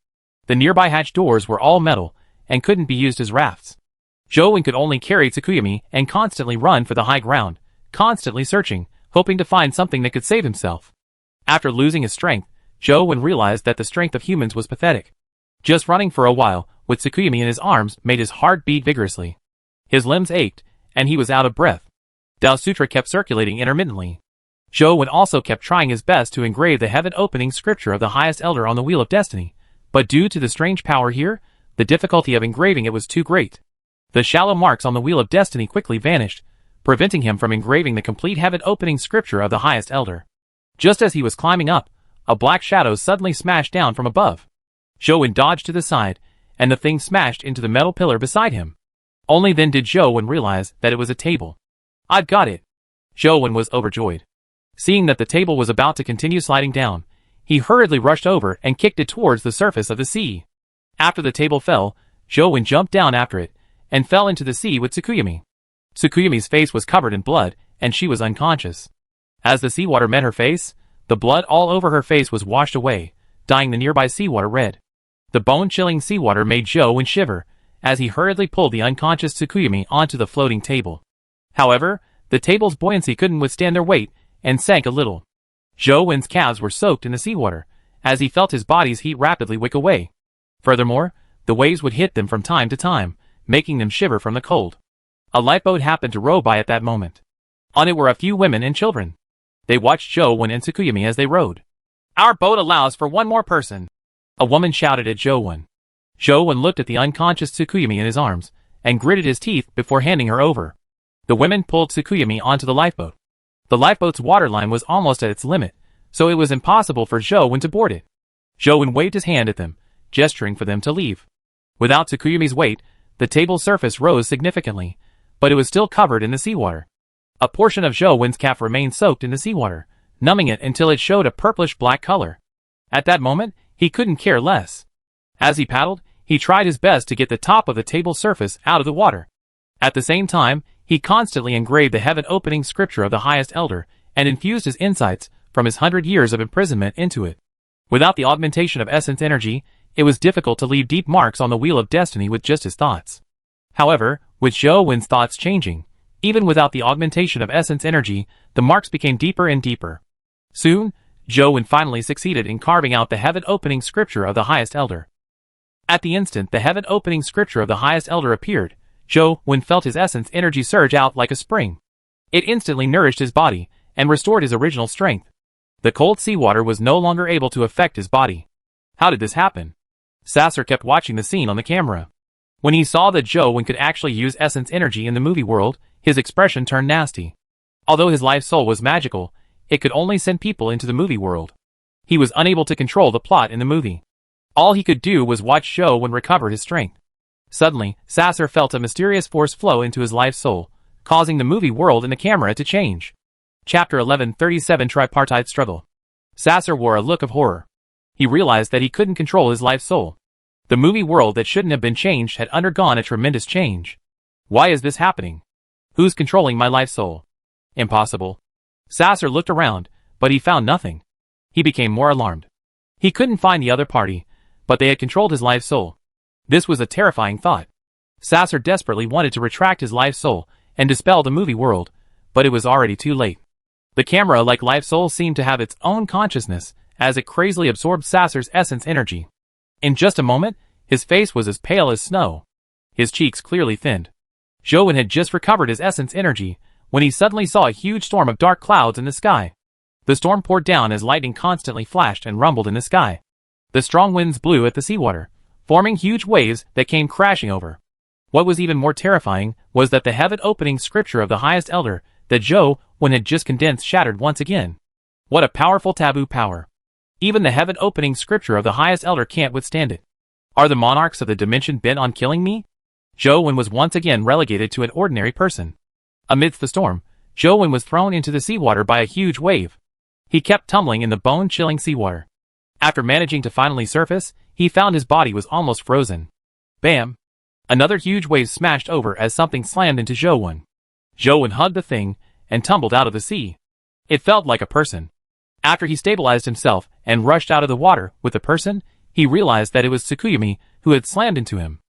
The nearby hatch doors were all metal and couldn't be used as rafts. Zhou could only carry Tsukuyami and constantly run for the high ground, constantly searching, hoping to find something that could save himself. After losing his strength, Zhou realized that the strength of humans was pathetic. Just running for a while, with Tsukuyami in his arms, made his heart beat vigorously. His limbs ached, and he was out of breath. Dao Sutra kept circulating intermittently. Zhou also kept trying his best to engrave the heaven-opening scripture of the highest elder on the Wheel of Destiny, but due to the strange power here, the difficulty of engraving it was too great. The shallow marks on the Wheel of Destiny quickly vanished, preventing him from engraving the complete heaven-opening scripture of the highest elder. Just as he was climbing up, a black shadow suddenly smashed down from above. Zhou dodged to the side, and the thing smashed into the metal pillar beside him. Only then did Zhou realize that it was a table. "I've got it!" Zhou was overjoyed. Seeing that the table was about to continue sliding down, he hurriedly rushed over and kicked it towards the surface of the sea. After the table fell, Zhou jumped down after it, and fell into the sea with Tsukuyami. Tsukuyami's face was covered in blood, and she was unconscious. As the seawater met her face, the blood all over her face was washed away, dyeing the nearby seawater red. The bone-chilling seawater made Zhou shiver, as he hurriedly pulled the unconscious Tsukuyami onto the floating table. However, the table's buoyancy couldn't withstand their weight, and sank a little. Zhou's calves were soaked in the seawater, as he felt his body's heat rapidly wick away. Furthermore, the waves would hit them from time to time, making them shiver from the cold. A lifeboat happened to row by at that moment. On it were a few women and children. They watched Zhou and Tsukuyami as they rowed. "Our boat allows for one more person," a woman shouted at Zhou. Zhou looked at the unconscious Tsukuyami in his arms, and gritted his teeth before handing her over. The women pulled Tsukuyami onto the lifeboat. The lifeboat's waterline was almost at its limit, so it was impossible for Zhou to board it. Zhou waved his hand at them, gesturing for them to leave. Without Tsukuyami's weight, the table's surface rose significantly, but it was still covered in the seawater. A portion of Zhou's calf remained soaked in the seawater, numbing it until it showed a purplish-black color. At that moment, he couldn't care less. As he paddled, he tried his best to get the top of the table's surface out of the water. At the same time, he constantly engraved the heaven-opening scripture of the highest elder, and infused his insights from his 100 years of imprisonment into it. Without the augmentation of essence energy, it was difficult to leave deep marks on the Wheel of Destiny with just his thoughts. However, with Zhou's thoughts changing, even without the augmentation of essence energy, the marks became deeper and deeper. Soon, Zhou finally succeeded in carving out the heaven-opening scripture of the highest elder. At the instant the heaven-opening scripture of the highest elder appeared, Zhou felt his essence energy surge out like a spring. It instantly nourished his body, and restored his original strength. The cold seawater was no longer able to affect his body. How did this happen? Sasser kept watching the scene on the camera. When he saw that Zhou could actually use essence energy in the movie world, his expression turned nasty. Although his life soul was magical, it could only send people into the movie world. He was unable to control the plot in the movie. All he could do was watch Zhou recover his strength. Suddenly, Sasser felt a mysterious force flow into his life soul, causing the movie world and the camera to change. Chapter 1137 Tripartite Struggle. Sasser wore a look of horror. He realized that he couldn't control his life soul. The movie world that shouldn't have been changed had undergone a tremendous change. Why is this happening? Who's controlling my life soul? Impossible. Sasser looked around, but he found nothing. He became more alarmed. He couldn't find the other party, but they had controlled his life soul. This was a terrifying thought. Sasser desperately wanted to retract his life soul and dispel the movie world, but it was already too late. The camera, like life soul, seemed to have its own consciousness as it crazily absorbed Sasser's essence energy. In just a moment, his face was as pale as snow. His cheeks clearly thinned. Zhou had just recovered his essence energy when he suddenly saw a huge storm of dark clouds in the sky. The storm poured down as lightning constantly flashed and rumbled in the sky. The strong winds blew at the seawater, forming huge waves that came crashing over. What was even more terrifying was that the heaven-opening scripture of the highest elder that Zhou when had just condensed shattered once again. What a powerful taboo power. Even the heaven-opening scripture of the highest elder can't withstand it. Are the monarchs of the dimension bent on killing me? Zhou Wen was once again relegated to an ordinary person. Amidst the storm, Zhou Wen was thrown into the seawater by a huge wave. He kept tumbling in the bone-chilling seawater. After managing to finally surface, he found his body was almost frozen. Bam! Another huge wave smashed over as something slammed into Zhou Wen. Zhou Wen hugged the thing and tumbled out of the sea. It felt like a person. After he stabilized himself and rushed out of the water with the person, he realized that it was Tsukuyumi who had slammed into him.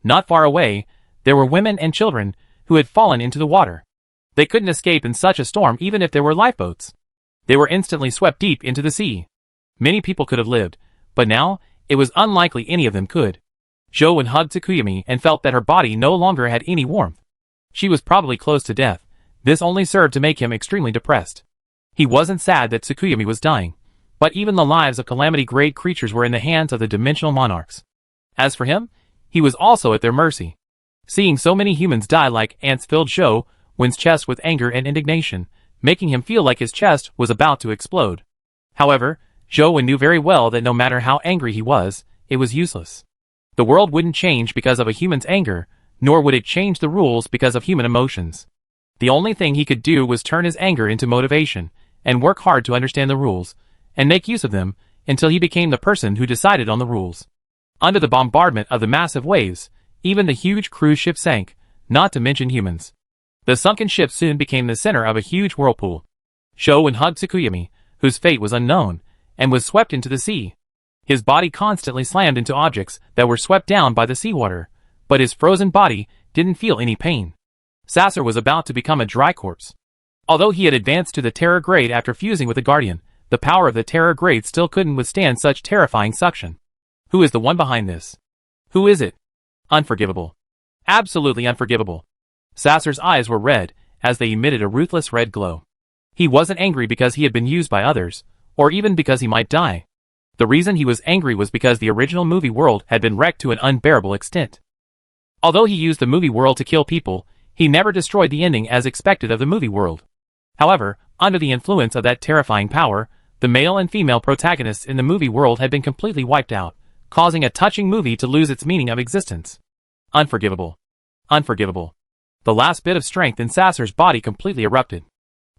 Not far away, there were women and children who had fallen into the water. They couldn't escape in such a storm even if there were lifeboats. They were instantly swept deep into the sea. Many people could have lived, but now, it was unlikely any of them could. Zhou Wen hugged Tsukuyumi and felt that her body no longer had any warmth. She was probably close to death. This only served to make him extremely depressed. He wasn't sad that Tsukuyumi was dying, but even the lives of calamity-grade creatures were in the hands of the dimensional monarchs. As for him, he was also at their mercy. Seeing so many humans die like ants filled Zhou Wen's chest with anger and indignation, making him feel like his chest was about to explode. However, Zhou Wen knew very well that no matter how angry he was, it was useless. The world wouldn't change because of a human's anger, nor would it change the rules because of human emotions. The only thing he could do was turn his anger into motivation, and work hard to understand the rules, and make use of them, until he became the person who decided on the rules. Under the bombardment of the massive waves, even the huge cruise ship sank, not to mention humans. The sunken ship soon became the center of a huge whirlpool. Zhou Wen hugged Tsukuyumi, whose fate was unknown, and was swept into the sea. His body constantly slammed into objects that were swept down by the seawater, but his frozen body didn't feel any pain. Sasser was about to become a dry corpse. Although he had advanced to the Terror Grade after fusing with the Guardian, the power of the Terror Grade still couldn't withstand such terrifying suction. Who is the one behind this? Who is it? Unforgivable. Absolutely unforgivable. Sasser's eyes were red, as they emitted a ruthless red glow. He wasn't angry because he had been used by others, or even because he might die. The reason he was angry was because the original movie world had been wrecked to an unbearable extent. Although he used the movie world to kill people, he never destroyed the ending as expected of the movie world. However, under the influence of that terrifying power, the male and female protagonists in the movie world had been completely wiped out, causing a touching movie to lose its meaning of existence. Unforgivable. Unforgivable. The last bit of strength in Sasser's body completely erupted.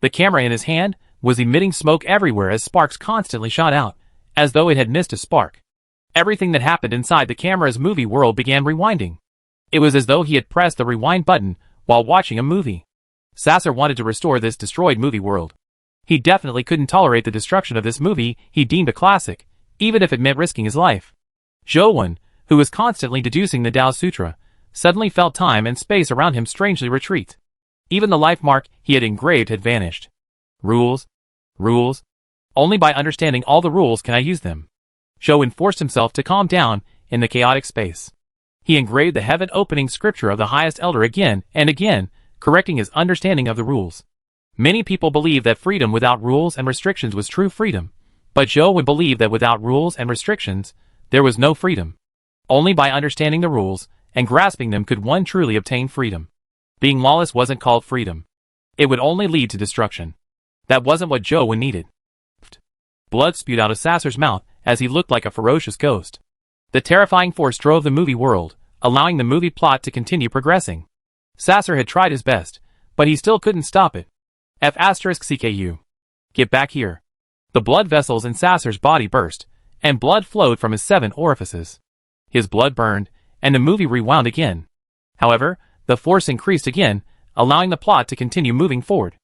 The camera in his hand was emitting smoke everywhere as sparks constantly shot out, as though it had missed a spark. Everything that happened inside the camera's movie world began rewinding. It was as though he had pressed the rewind button while watching a movie. Sasser wanted to restore this destroyed movie world. He definitely couldn't tolerate the destruction of this movie he deemed a classic, even if it meant risking his life. Zhou Wen, who was constantly deducing the Tao Sutra, suddenly felt time and space around him strangely retreat. Even the life mark he had engraved had vanished. Rules? Rules? Only by understanding all the rules can I use them. Zhou Wen forced himself to calm down in the chaotic space. He engraved the heaven-opening scripture of the highest elder again and again, correcting his understanding of the rules. Many people believe that freedom without rules and restrictions was true freedom, but Zhou Wen believed that without rules and restrictions, there was no freedom. Only by understanding the rules and grasping them could one truly obtain freedom. Being lawless wasn't called freedom. It would only lead to destruction. That wasn't what Zhou Wen needed. Blood spewed out of Sasser's mouth as he looked like a ferocious ghost. The terrifying force drove the movie world, allowing the movie plot to continue progressing. Sasser had tried his best, but he still couldn't stop it. F***CKU. Get back here. The blood vessels in Sasser's body burst, and blood flowed from his 7 orifices. His blood burned, and the movie rewound again. However, the force increased again, allowing the plot to continue moving forward.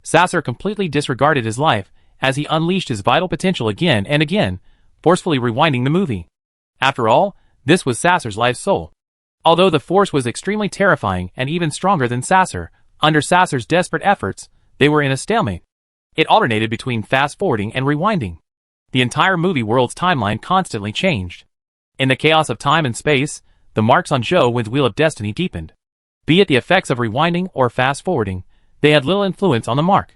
Sasser completely disregarded his life as he unleashed his vital potential again and again, forcefully rewinding the movie. After all, this was Sasser's life soul. Although the force was extremely terrifying and even stronger than Sasser, under Sasser's desperate efforts, they were in a stalemate. It alternated between fast-forwarding and rewinding. The entire movie world's timeline constantly changed. In the chaos of time and space, the marks on Zhou Wen's Wheel of Destiny deepened. Be it the effects of rewinding or fast-forwarding, they had little influence on the mark.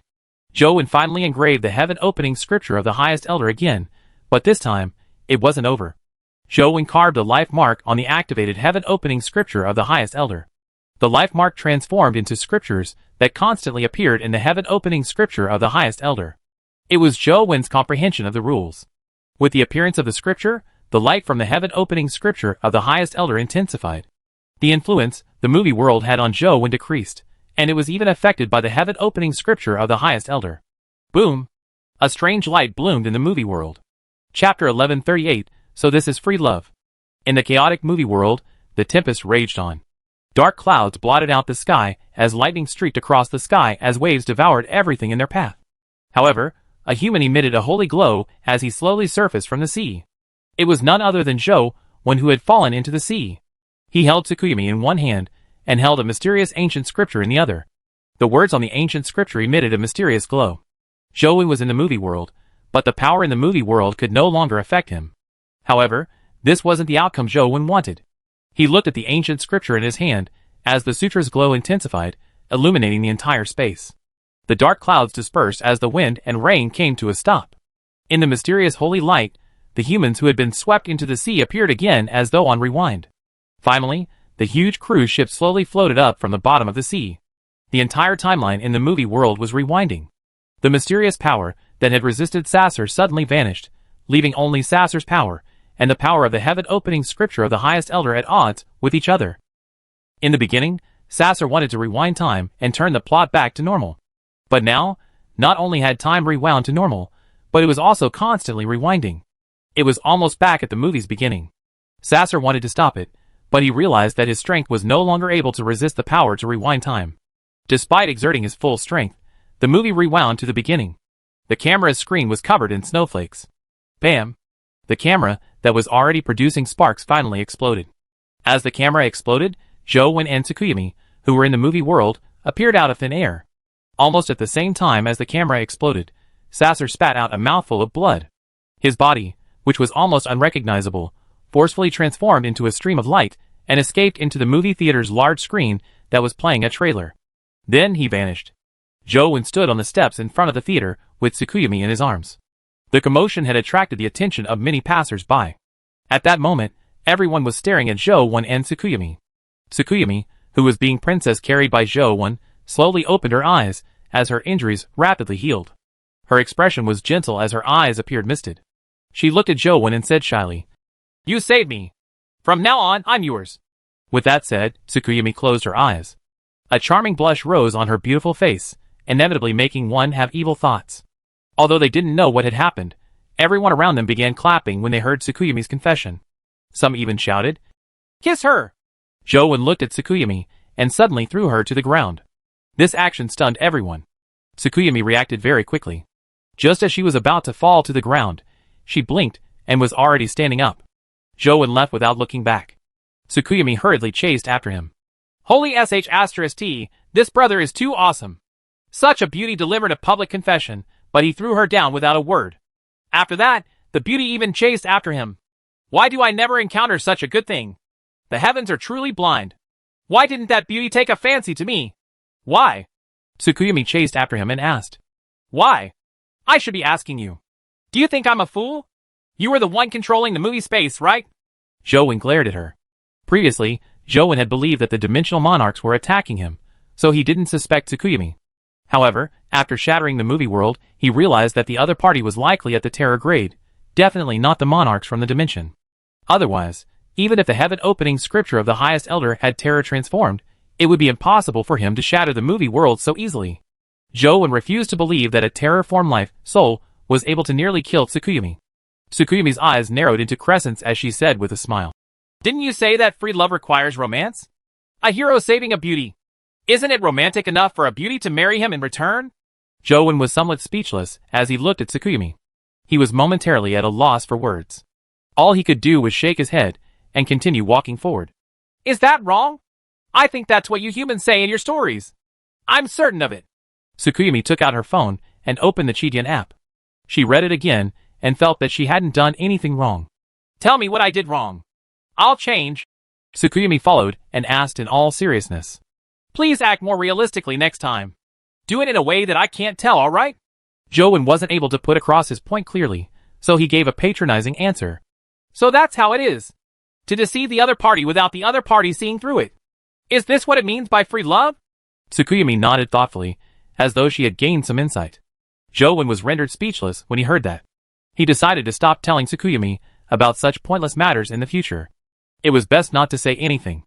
Zhou Wen finally engraved the heaven-opening scripture of the highest elder again, but this time, it wasn't over. Zhou Wen carved a life mark on the activated heaven-opening scripture of the highest elder. The life mark transformed into scriptures that constantly appeared in the heaven-opening scripture of the highest elder. It was Zhou Wen's comprehension of the rules. With the appearance of the scripture, the light from the heaven-opening scripture of the highest elder intensified. The influence the movie world had on Zhou Wen decreased, and it was even affected by the heaven-opening scripture of the highest elder. Boom! A strange light bloomed in the movie world. Chapter 1138, So This Is Free Love. In the chaotic movie world, the tempest raged on. Dark clouds blotted out the sky as lightning streaked across the sky as waves devoured everything in their path. However, a human emitted a holy glow as he slowly surfaced from the sea. It was none other than Zhou Wen who had fallen into the sea. He held Tsukuyomi in one hand and held a mysterious ancient scripture in the other. The words on the ancient scripture emitted a mysterious glow. Zhou Wen was in the movie world, but the power in the movie world could no longer affect him. However, this wasn't the outcome Zhou Wen wanted. He looked at the ancient scripture in his hand as the sutra's glow intensified, illuminating the entire space. The dark clouds dispersed as the wind and rain came to a stop. In the mysterious holy light, the humans who had been swept into the sea appeared again as though on rewind. Finally, the huge cruise ship slowly floated up from the bottom of the sea. The entire timeline in the movie world was rewinding. The mysterious power that had resisted Sasser suddenly vanished, leaving only Sasser's power and the power of the heaven-opening scripture of the highest elder at odds with each other. In the beginning, Sasser wanted to rewind time and turn the plot back to normal. But now, not only had time rewound to normal, but it was also constantly rewinding. It was almost back at the movie's beginning. Sasser wanted to stop it, but he realized that his strength was no longer able to resist the power to rewind time. Despite exerting his full strength, the movie rewound to the beginning. The camera's screen was covered in snowflakes. Bam! The camera, that was already producing sparks, finally exploded. As the camera exploded, Zhou Wen and Tsukuyomi, who were in the movie world, appeared out of thin air. Almost at the same time as the camera exploded, Sasser spat out a mouthful of blood. His body, which was almost unrecognizable, forcefully transformed into a stream of light and escaped into the movie theater's large screen that was playing a trailer. Then he vanished. Zhou Wen stood on the steps in front of the theater with Tsukuyomi in his arms. The commotion had attracted the attention of many passers-by. At that moment, everyone was staring at Zhou Wen and Tsukuyomi. Tsukuyomi, who was being princess carried by Zhou Wen, slowly opened her eyes as her injuries rapidly healed. Her expression was gentle as her eyes appeared misted. She looked at Zhou Wen and said shyly, "You saved me. From now on, I'm yours." With that said, Tsukuyomi closed her eyes. A charming blush rose on her beautiful face, inevitably making one have evil thoughts. Although they didn't know what had happened, everyone around them began clapping when they heard Tsukuyomi's confession. Some even shouted, "Kiss her!" Zhou Wen looked at Tsukuyomi and suddenly threw her to the ground. This action stunned everyone. Tsukuyomi reacted very quickly. Just as she was about to fall to the ground, she blinked and was already standing up. Zhou Wen left without looking back. Tsukuyomi hurriedly chased after him. "Holy sh*T, this brother is too awesome." Such a beauty delivered a public confession, but he threw her down without a word. After that, the beauty even chased after him. Why do I never encounter such a good thing? The heavens are truly blind. Why didn't that beauty take a fancy to me? Why? Tsukuyomi chased after him and asked. Why? I should be asking you. Do you think I'm a fool? You were the one controlling the movie space, right? Zhou Wen glared at her. Previously, Zhou Wen had believed that the dimensional monarchs were attacking him, so he didn't suspect Tsukuyomi. However, after shattering the movie world, he realized that the other party was likely at the Terra grade, definitely not the monarchs from the dimension. Otherwise, even if the heaven-opening scripture of the highest elder had Terra transformed, it would be impossible for him to shatter the movie world so easily. Zhou Wen refused to believe that a Terra-formed life, soul, was able to nearly kill Tsukuyomi. Tsukuyomi's eyes narrowed into crescents as she said with a smile. Didn't you say that free love requires romance? A hero saving a beauty. Isn't it romantic enough for a beauty to marry him in return? Zhou Wen was somewhat speechless as he looked at Tsukuyomi. He was momentarily at a loss for words. All he could do was shake his head and continue walking forward. Is that wrong? I think that's what you humans say in your stories. I'm certain of it. Tsukuyomi took out her phone and opened the Chidian app. She read it again and felt that she hadn't done anything wrong. Tell me what I did wrong. I'll change. Tsukuyomi followed and asked in all seriousness. Please act more realistically next time. Do it in a way that I can't tell, alright? Zhou Wen wasn't able to put across his point clearly, so he gave a patronizing answer. So that's how it is. To deceive the other party without the other party seeing through it. Is this what it means by free love? Tsukuyumi nodded thoughtfully, as though she had gained some insight. Joe was rendered speechless when he heard that. He decided to stop telling Tsukuyumi about such pointless matters in the future. It was best not to say anything.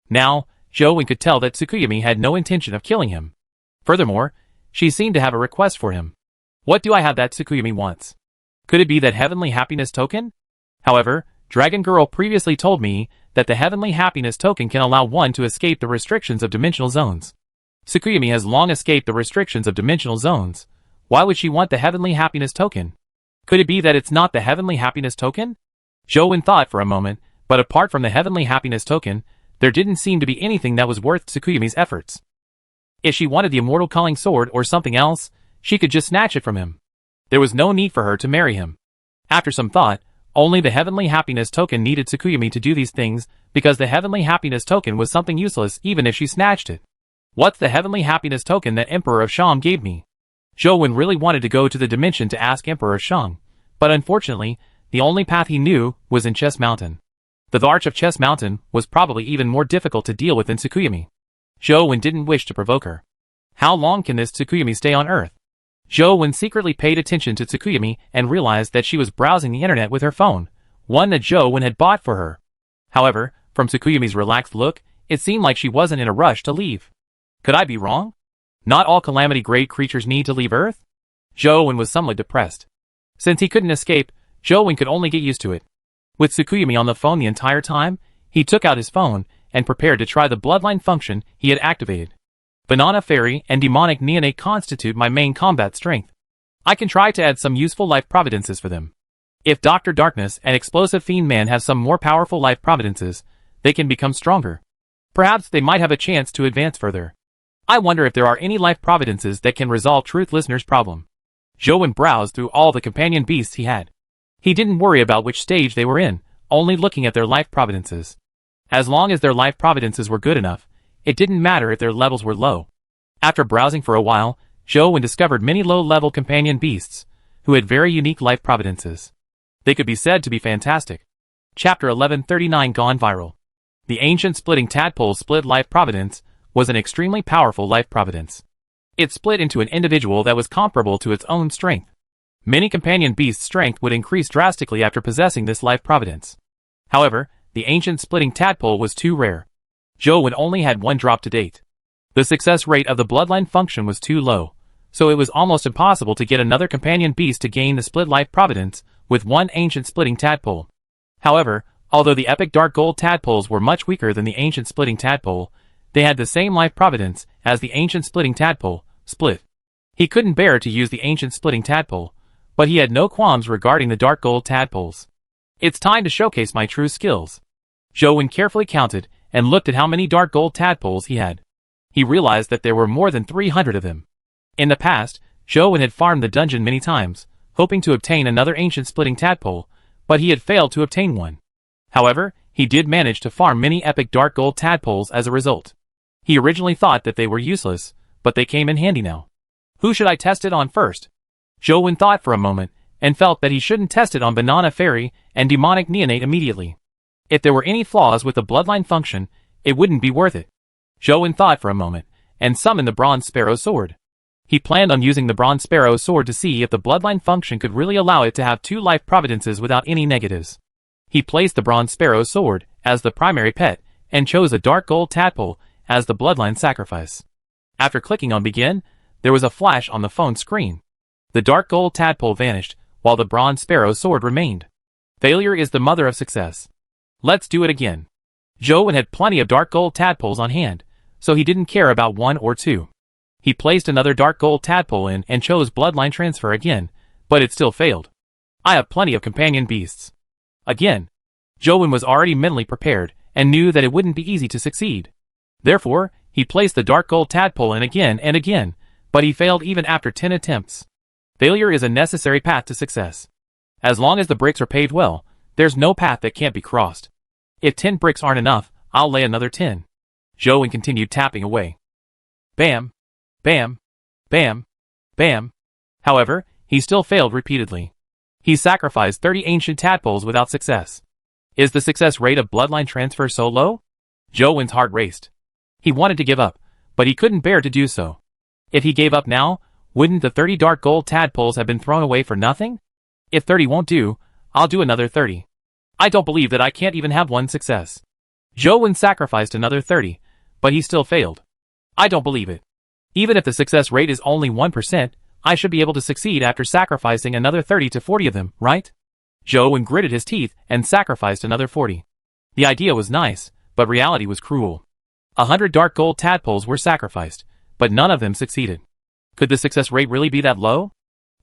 Now, Joe could tell that Tsukuyumi had no intention of killing him. Furthermore, she seemed to have a request for him. What do I have that Tsukuyumi wants? Could it be that heavenly happiness token? However, Dragon Girl previously told me that the heavenly happiness token can allow one to escape the restrictions of dimensional zones. Tsukuyumi has long escaped the restrictions of dimensional zones. Why would she want the heavenly happiness token? Could it be that it's not the heavenly happiness token? Joe thought for a moment, but apart from the heavenly happiness token, there didn't seem to be anything that was worth Tsukuyumi's efforts. If she wanted the immortal calling sword or something else, she could just snatch it from him. There was no need for her to marry him. After some thought, only the heavenly happiness token needed Tsukuyumi to do these things, because the heavenly happiness token was something useless even if she snatched it. What's the heavenly happiness token that Emperor of Shang gave me? Zhou really wanted to go to the dimension to ask Emperor Shang, but unfortunately, the only path he knew was in Chess Mountain. The Arch of Chess Mountain was probably even more difficult to deal with than Tsukuyumi. Zhou didn't wish to provoke her. How long can this Tsukuyumi stay on Earth? Zhou secretly paid attention to Tsukuyumi and realized that she was browsing the internet with her phone, one that Zhou had bought for her. However, from Tsukuyumi's relaxed look, it seemed like she wasn't in a rush to leave. Could I be wrong? Not all calamity-grade creatures need to leave Earth? Zhou was somewhat depressed. Since he couldn't escape, Zhou could only get used to it. With Tsukuyumi on the phone the entire time, he took out his phone and prepared to try the bloodline function he had activated. Banana Fairy and Demonic Neonate constitute my main combat strength. I can try to add some useful life providences for them. If Dr. Darkness and Explosive Fiend Man have some more powerful life providences, they can become stronger. Perhaps they might have a chance to advance further. I wonder if there are any life providences that can resolve Truth Listener's problem. Zhou browsed through all the companion beasts he had. He didn't worry about which stage they were in, only looking at their life providences. As long as their life providences were good enough, it didn't matter if their levels were low. After browsing for a while, Zhou discovered many low-level companion beasts, who had very unique life providences. They could be said to be fantastic. Chapter 1139 Gone Viral. The ancient splitting tadpole's split life providence was an extremely powerful life providence. It split into an individual that was comparable to its own strength. Many companion beasts' strength would increase drastically after possessing this life providence. However, the ancient splitting tadpole was too rare. Zhou only had one drop to date. The success rate of the bloodline function was too low, so it was almost impossible to get another companion beast to gain the split life providence with one ancient splitting tadpole. However, although the epic dark gold tadpoles were much weaker than the ancient splitting tadpole, they had the same life providence as the ancient splitting tadpole, Split. He couldn't bear to use the ancient splitting tadpole, but he had no qualms regarding the dark gold tadpoles. It's time to showcase my true skills. Zhou carefully counted and looked at how many dark gold tadpoles he had. He realized that there were more than 300 of them. In the past, Zhou had farmed the dungeon many times, hoping to obtain another ancient splitting tadpole, but he had failed to obtain one. However, he did manage to farm many epic dark gold tadpoles as a result. He originally thought that they were useless, but they came in handy now. Who should I test it on first? Zhou thought for a moment, and felt that he shouldn't test it on Banana Fairy and Demonic Neonate immediately. If there were any flaws with the bloodline function, it wouldn't be worth it. Zhou thought for a moment, and summoned the Bronze Sparrow Sword. He planned on using the Bronze Sparrow Sword to see if the bloodline function could really allow it to have two life providences without any negatives. He placed the Bronze Sparrow Sword as the primary pet, and chose a dark gold tadpole as the bloodline sacrifice. After clicking on Begin, there was a flash on the phone screen. The dark gold tadpole vanished, while the Bronze Sparrow Sword remained. Failure is the mother of success. Let's do it again. Zhou had plenty of dark gold tadpoles on hand, so he didn't care about one or two. He placed another dark gold tadpole in and chose bloodline transfer again, but it still failed. I have plenty of companion beasts. Again. Zhou was already mentally prepared, and knew that it wouldn't be easy to succeed. Therefore, he placed the dark gold tadpole in again and again, but he failed even after 10 attempts. Failure is a necessary path to success. As long as the bricks are paved well, there's no path that can't be crossed. If 10 bricks aren't enough, I'll lay another 10. Zhou continued tapping away. Bam! Bam! Bam! Bam! However, he still failed repeatedly. He sacrificed 30 ancient tadpoles without success. Is the success rate of bloodline transfer so low? Zhou's heart raced. He wanted to give up, but he couldn't bear to do so. If he gave up now, wouldn't the 30 dark gold tadpoles have been thrown away for nothing? If 30 won't do, I'll do another 30. I don't believe that I can't even have one success. Zhou sacrificed another 30, but he still failed. I don't believe it. Even if the success rate is only 1%, I should be able to succeed after sacrificing another 30 to 40 of them, right? Zhou gritted his teeth and sacrificed another 40. The idea was nice, but reality was cruel. 100 dark gold tadpoles were sacrificed, but none of them succeeded. Could the success rate really be that low?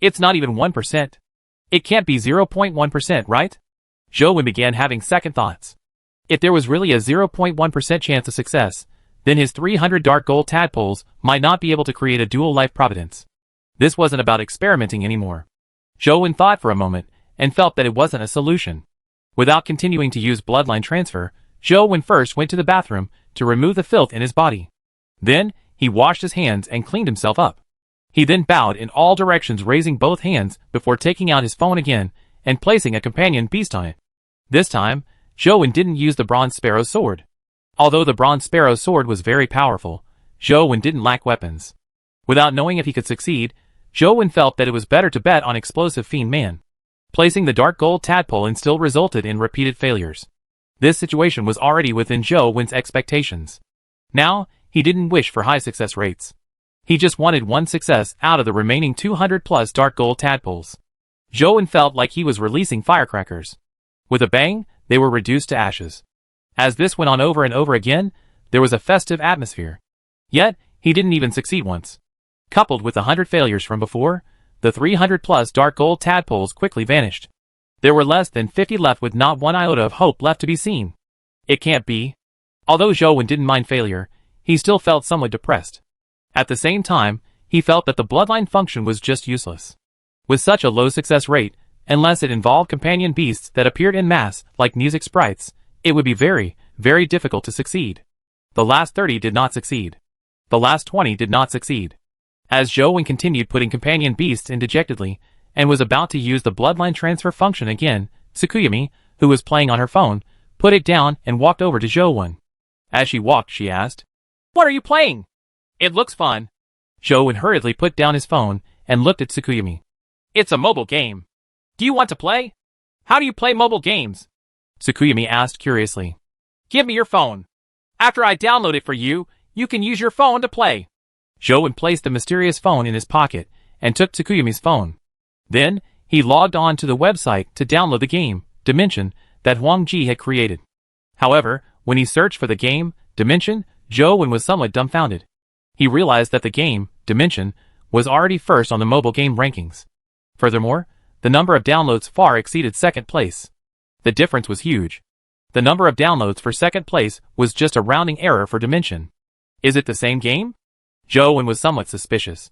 It's not even 1%. It can't be 0.1%, right? Zhou began having second thoughts. If there was really a 0.1% chance of success, then his 300 dark gold tadpoles might not be able to create a dual life providence. This wasn't about experimenting anymore. Zhou thought for a moment and felt that it wasn't a solution. Without continuing to use bloodline transfer, Zhou first went to the bathroom to remove the filth in his body. Then, he washed his hands and cleaned himself up. He then bowed in all directions, raising both hands before taking out his phone again and placing a companion beast on it. This time, Zhou didn't use the bronze sparrow sword. Although the bronze sparrow sword was very powerful, Zhou didn't lack weapons. Without knowing if he could succeed, Zhou felt that it was better to bet on explosive fiend man. Placing the dark gold tadpole still resulted in repeated failures. This situation was already within Zhou's expectations. Now, he didn't wish for high success rates. He just wanted one success out of the remaining 200 plus dark gold tadpoles. Zhou felt like he was releasing firecrackers. With a bang, they were reduced to ashes. As this went on over and over again, there was a festive atmosphere. Yet, he didn't even succeed once. Coupled with the 100 failures from before, the 300 plus dark gold tadpoles quickly vanished. There were less than 50 left with not one iota of hope left to be seen. It can't be. Although Zhou didn't mind failure, he still felt somewhat depressed. At the same time, he felt that the bloodline function was just useless. With such a low success rate, unless it involved companion beasts that appeared en masse like music sprites, it would be very, very difficult to succeed. The last 30 did not succeed. The last 20 did not succeed. As Zhou continued putting companion beasts in dejectedly, and was about to use the bloodline transfer function again, Tsukuyami, who was playing on her phone, put it down and walked over to Zhou. As she walked, she asked, "What are you playing? It looks fun." Zhou hurriedly put down his phone and looked at Tsukuyami. "It's a mobile game. Do you want to play? How do you play mobile games?" Tsukuyami asked curiously. "Give me your phone. After I download it for you, you can use your phone to play." Zhou placed the mysterious phone in his pocket and took Tsukuyami's phone. Then, he logged on to the website to download the game, Dimension, that Huang Ji had created. However, when he searched for the game, Dimension, Zhou was somewhat dumbfounded. He realized that the game, Dimension, was already first on the mobile game rankings. Furthermore, the number of downloads far exceeded second place. The difference was huge. The number of downloads for second place was just a rounding error for Dimension. Is it the same game? Zhou was somewhat suspicious.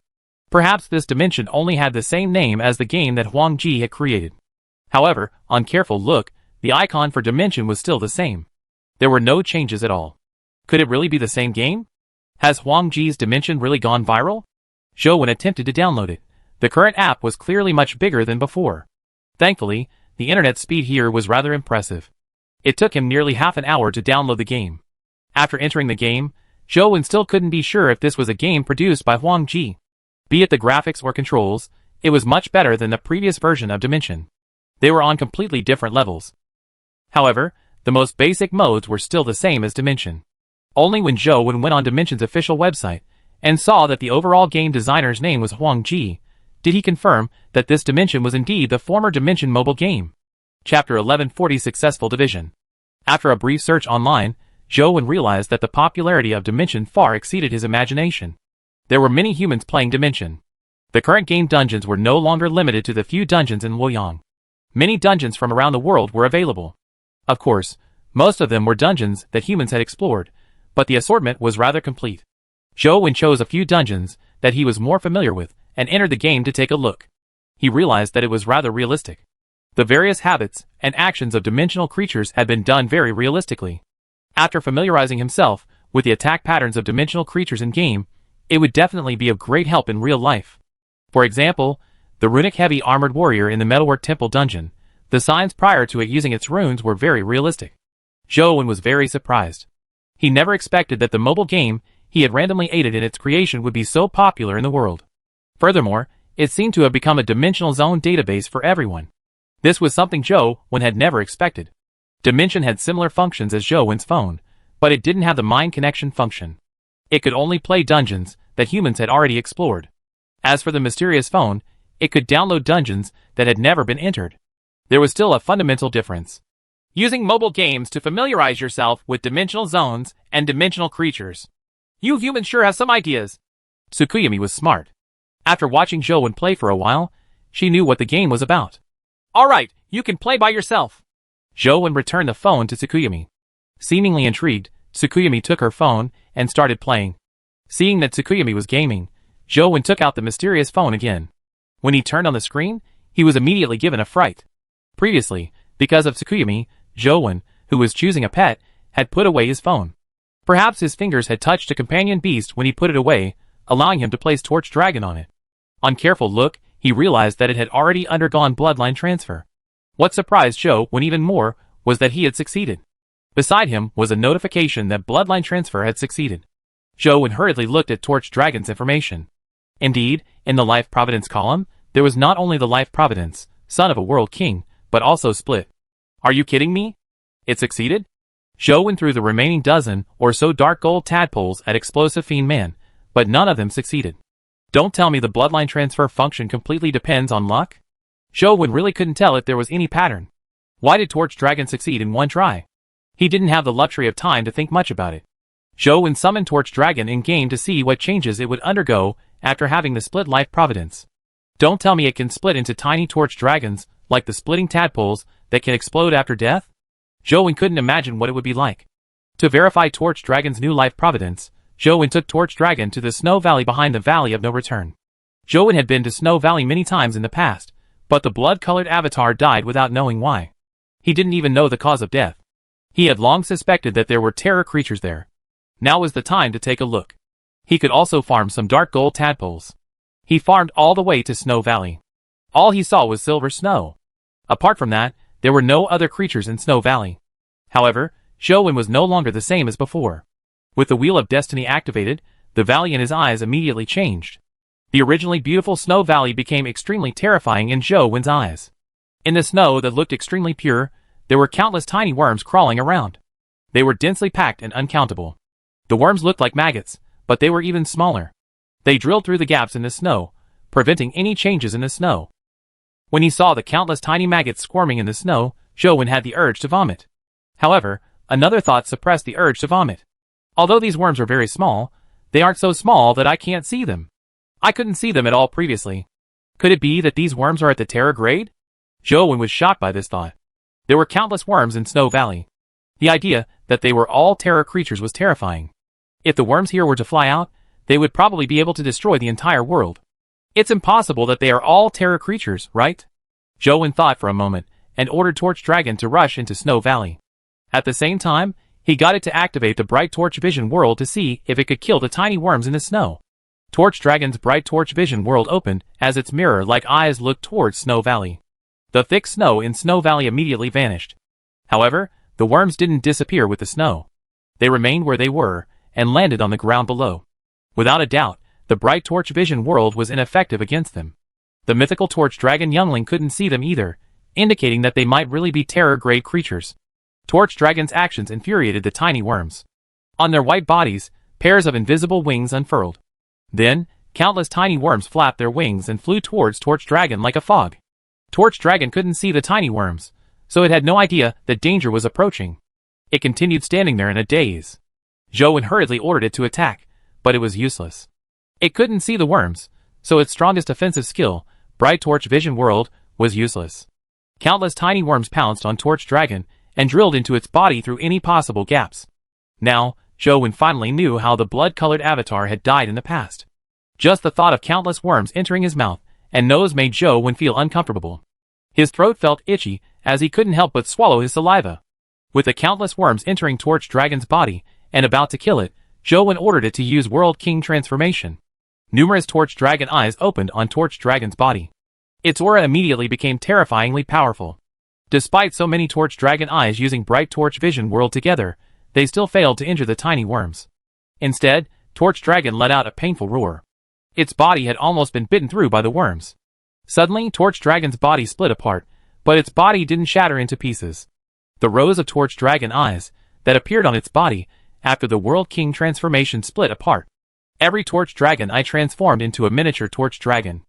Perhaps this Dimension only had the same name as the game that Huang Ji had created. However, on careful look, the icon for Dimension was still the same. There were no changes at all. Could it really be the same game? Has Huang Ji's Dimension really gone viral? Zhou attempted to download it. The current app was clearly much bigger than before. Thankfully, the internet speed here was rather impressive. It took him nearly half an hour to download the game. After entering the game, Zhou still couldn't be sure if this was a game produced by Huang Ji. Be it the graphics or controls, it was much better than the previous version of Dimension. They were on completely different levels. However, the most basic modes were still the same as Dimension. Only when Zhou went on Dimension's official website and saw that the overall game designer's name was Huang Ji, did he confirm that this Dimension was indeed the former Dimension mobile game. Chapter 1140 Successful Division. After a brief search online, Zhou realized that the popularity of Dimension far exceeded his imagination. There were many humans playing Dimension. The current game dungeons were no longer limited to the few dungeons in Luoyang. Many dungeons from around the world were available. Of course, most of them were dungeons that humans had explored, but the assortment was rather complete. Zhou chose a few dungeons that he was more familiar with and entered the game to take a look. He realized that it was rather realistic. The various habits and actions of dimensional creatures had been done very realistically. After familiarizing himself with the attack patterns of dimensional creatures in game, it would definitely be of great help in real life. For example, the runic heavy armored warrior in the Metalwork Temple dungeon, the signs prior to it using its runes were very realistic. Zhou was very surprised. He never expected that the mobile game he had randomly aided in its creation would be so popular in the world. Furthermore, it seemed to have become a Dimensional Zone database for everyone. This was something Zhou Wen had never expected. Dimension had similar functions as Zhou Wen's phone, but it didn't have the mind connection function. It could only play dungeons that humans had already explored. As for the mysterious phone, it could download dungeons that had never been entered. There was still a fundamental difference. Using mobile games to familiarize yourself with dimensional zones and dimensional creatures. You humans sure have some ideas. Tsukuyomi was smart. After watching Zhou Wen play for a while, she knew what the game was about. Alright, you can play by yourself. Zhou Wen returned the phone to Tsukuyomi. Seemingly intrigued, Tsukuyomi took her phone and started playing. Seeing that Tsukuyomi was gaming, Zhou Wen took out the mysterious phone again. When he turned on the screen, he was immediately given a fright. Previously, because of Tsukuyomi, Zhou Wen, who was choosing a pet, had put away his phone. Perhaps his fingers had touched a companion beast when he put it away, allowing him to place Torch Dragon on it. On careful look, he realized that it had already undergone bloodline transfer. What surprised Zhou Wen even more was that he had succeeded. Beside him was a notification that bloodline transfer had succeeded. Zhou Wen hurriedly looked at Torch Dragon's information. Indeed, in the Life Providence column, there was not only the Life Providence, son of a world king, but also Split. Are you kidding me? It succeeded? Zhou Wen threw the remaining dozen or so dark gold tadpoles at Explosive Fiend Man, but none of them succeeded. Don't tell me the bloodline transfer function completely depends on luck? Zhou Wen really couldn't tell if there was any pattern. Why did Torch Dragon succeed in one try? He didn't have the luxury of time to think much about it. Zhou Wen summoned Torch Dragon in-game to see what changes it would undergo after having the Split Life Providence. Don't tell me it can split into tiny Torch Dragons, like the splitting tadpoles, that can explode after death? Zhou Wen couldn't imagine what it would be like. To verify Torch Dragon's new Life Providence, Zhou Wen took Torch Dragon to the Snow Valley behind the Valley of No Return. Zhou Wen had been to Snow Valley many times in the past, but the blood-colored avatar died without knowing why. He didn't even know the cause of death. He had long suspected that there were terror creatures there. Now was the time to take a look. He could also farm some dark gold tadpoles. He farmed all the way to Snow Valley. All he saw was silver snow. Apart from that, there were no other creatures in Snow Valley. However, Zhou Wen was no longer the same as before. With the Wheel of Destiny activated, the valley in his eyes immediately changed. The originally beautiful Snow Valley became extremely terrifying in Zhou Wen's eyes. In the snow that looked extremely pure, there were countless tiny worms crawling around. They were densely packed and uncountable. The worms looked like maggots, but they were even smaller. They drilled through the gaps in the snow, preventing any changes in the snow. When he saw the countless tiny maggots squirming in the snow, Zhou Wen had the urge to vomit. However, another thought suppressed the urge to vomit. Although these worms are very small, they aren't so small that I can't see them. I couldn't see them at all previously. Could it be that these worms are at the Terror Grade? Zhou Wen was shocked by this thought. There were countless worms in Snow Valley. The idea that they were all terror creatures was terrifying. If the worms here were to fly out, they would probably be able to destroy the entire world. It's impossible that they are all terror creatures, right? Zhou Wen thought for a moment, and ordered Torch Dragon to rush into Snow Valley. At the same time, he got it to activate the Bright Torch Vision World to see if it could kill the tiny worms in the snow. Torch Dragon's Bright Torch Vision World opened as its mirror-like eyes looked towards Snow Valley. The thick snow in Snow Valley immediately vanished. However, the worms didn't disappear with the snow. They remained where they were, and landed on the ground below. Without a doubt, the Bright Torch Vision World was ineffective against them. The mythical Torch Dragon youngling couldn't see them either, indicating that they might really be terror-grade creatures. Torch Dragon's actions infuriated the tiny worms. On their white bodies, pairs of invisible wings unfurled. Then, countless tiny worms flapped their wings and flew towards Torch Dragon like a fog. Torch Dragon couldn't see the tiny worms, so it had no idea that danger was approaching. It continued standing there in a daze. Zhou Wen hurriedly ordered it to attack, but it was useless. It couldn't see the worms, so its strongest offensive skill, Bright Torch Vision World, was useless. Countless tiny worms pounced on Torch Dragon and drilled into its body through any possible gaps. Now, Zhou Wen finally knew how the blood-colored avatar had died in the past. Just the thought of countless worms entering his mouth and nose made Zhou Wen feel uncomfortable. His throat felt itchy as he couldn't help but swallow his saliva. With the countless worms entering Torch Dragon's body and about to kill it, Zhou Wen ordered it to use World King transformation. Numerous Torch Dragon eyes opened on Torch Dragon's body. Its aura immediately became terrifyingly powerful. Despite so many Torch Dragon eyes using Bright Torch Vision World together, they still failed to injure the tiny worms. Instead, Torch Dragon let out a painful roar. Its body had almost been bitten through by the worms. Suddenly, Torch Dragon's body split apart, but its body didn't shatter into pieces. The rows of Torch Dragon eyes that appeared on its body after the World King transformation split apart. Every Torch Dragon eye transformed into a miniature Torch Dragon.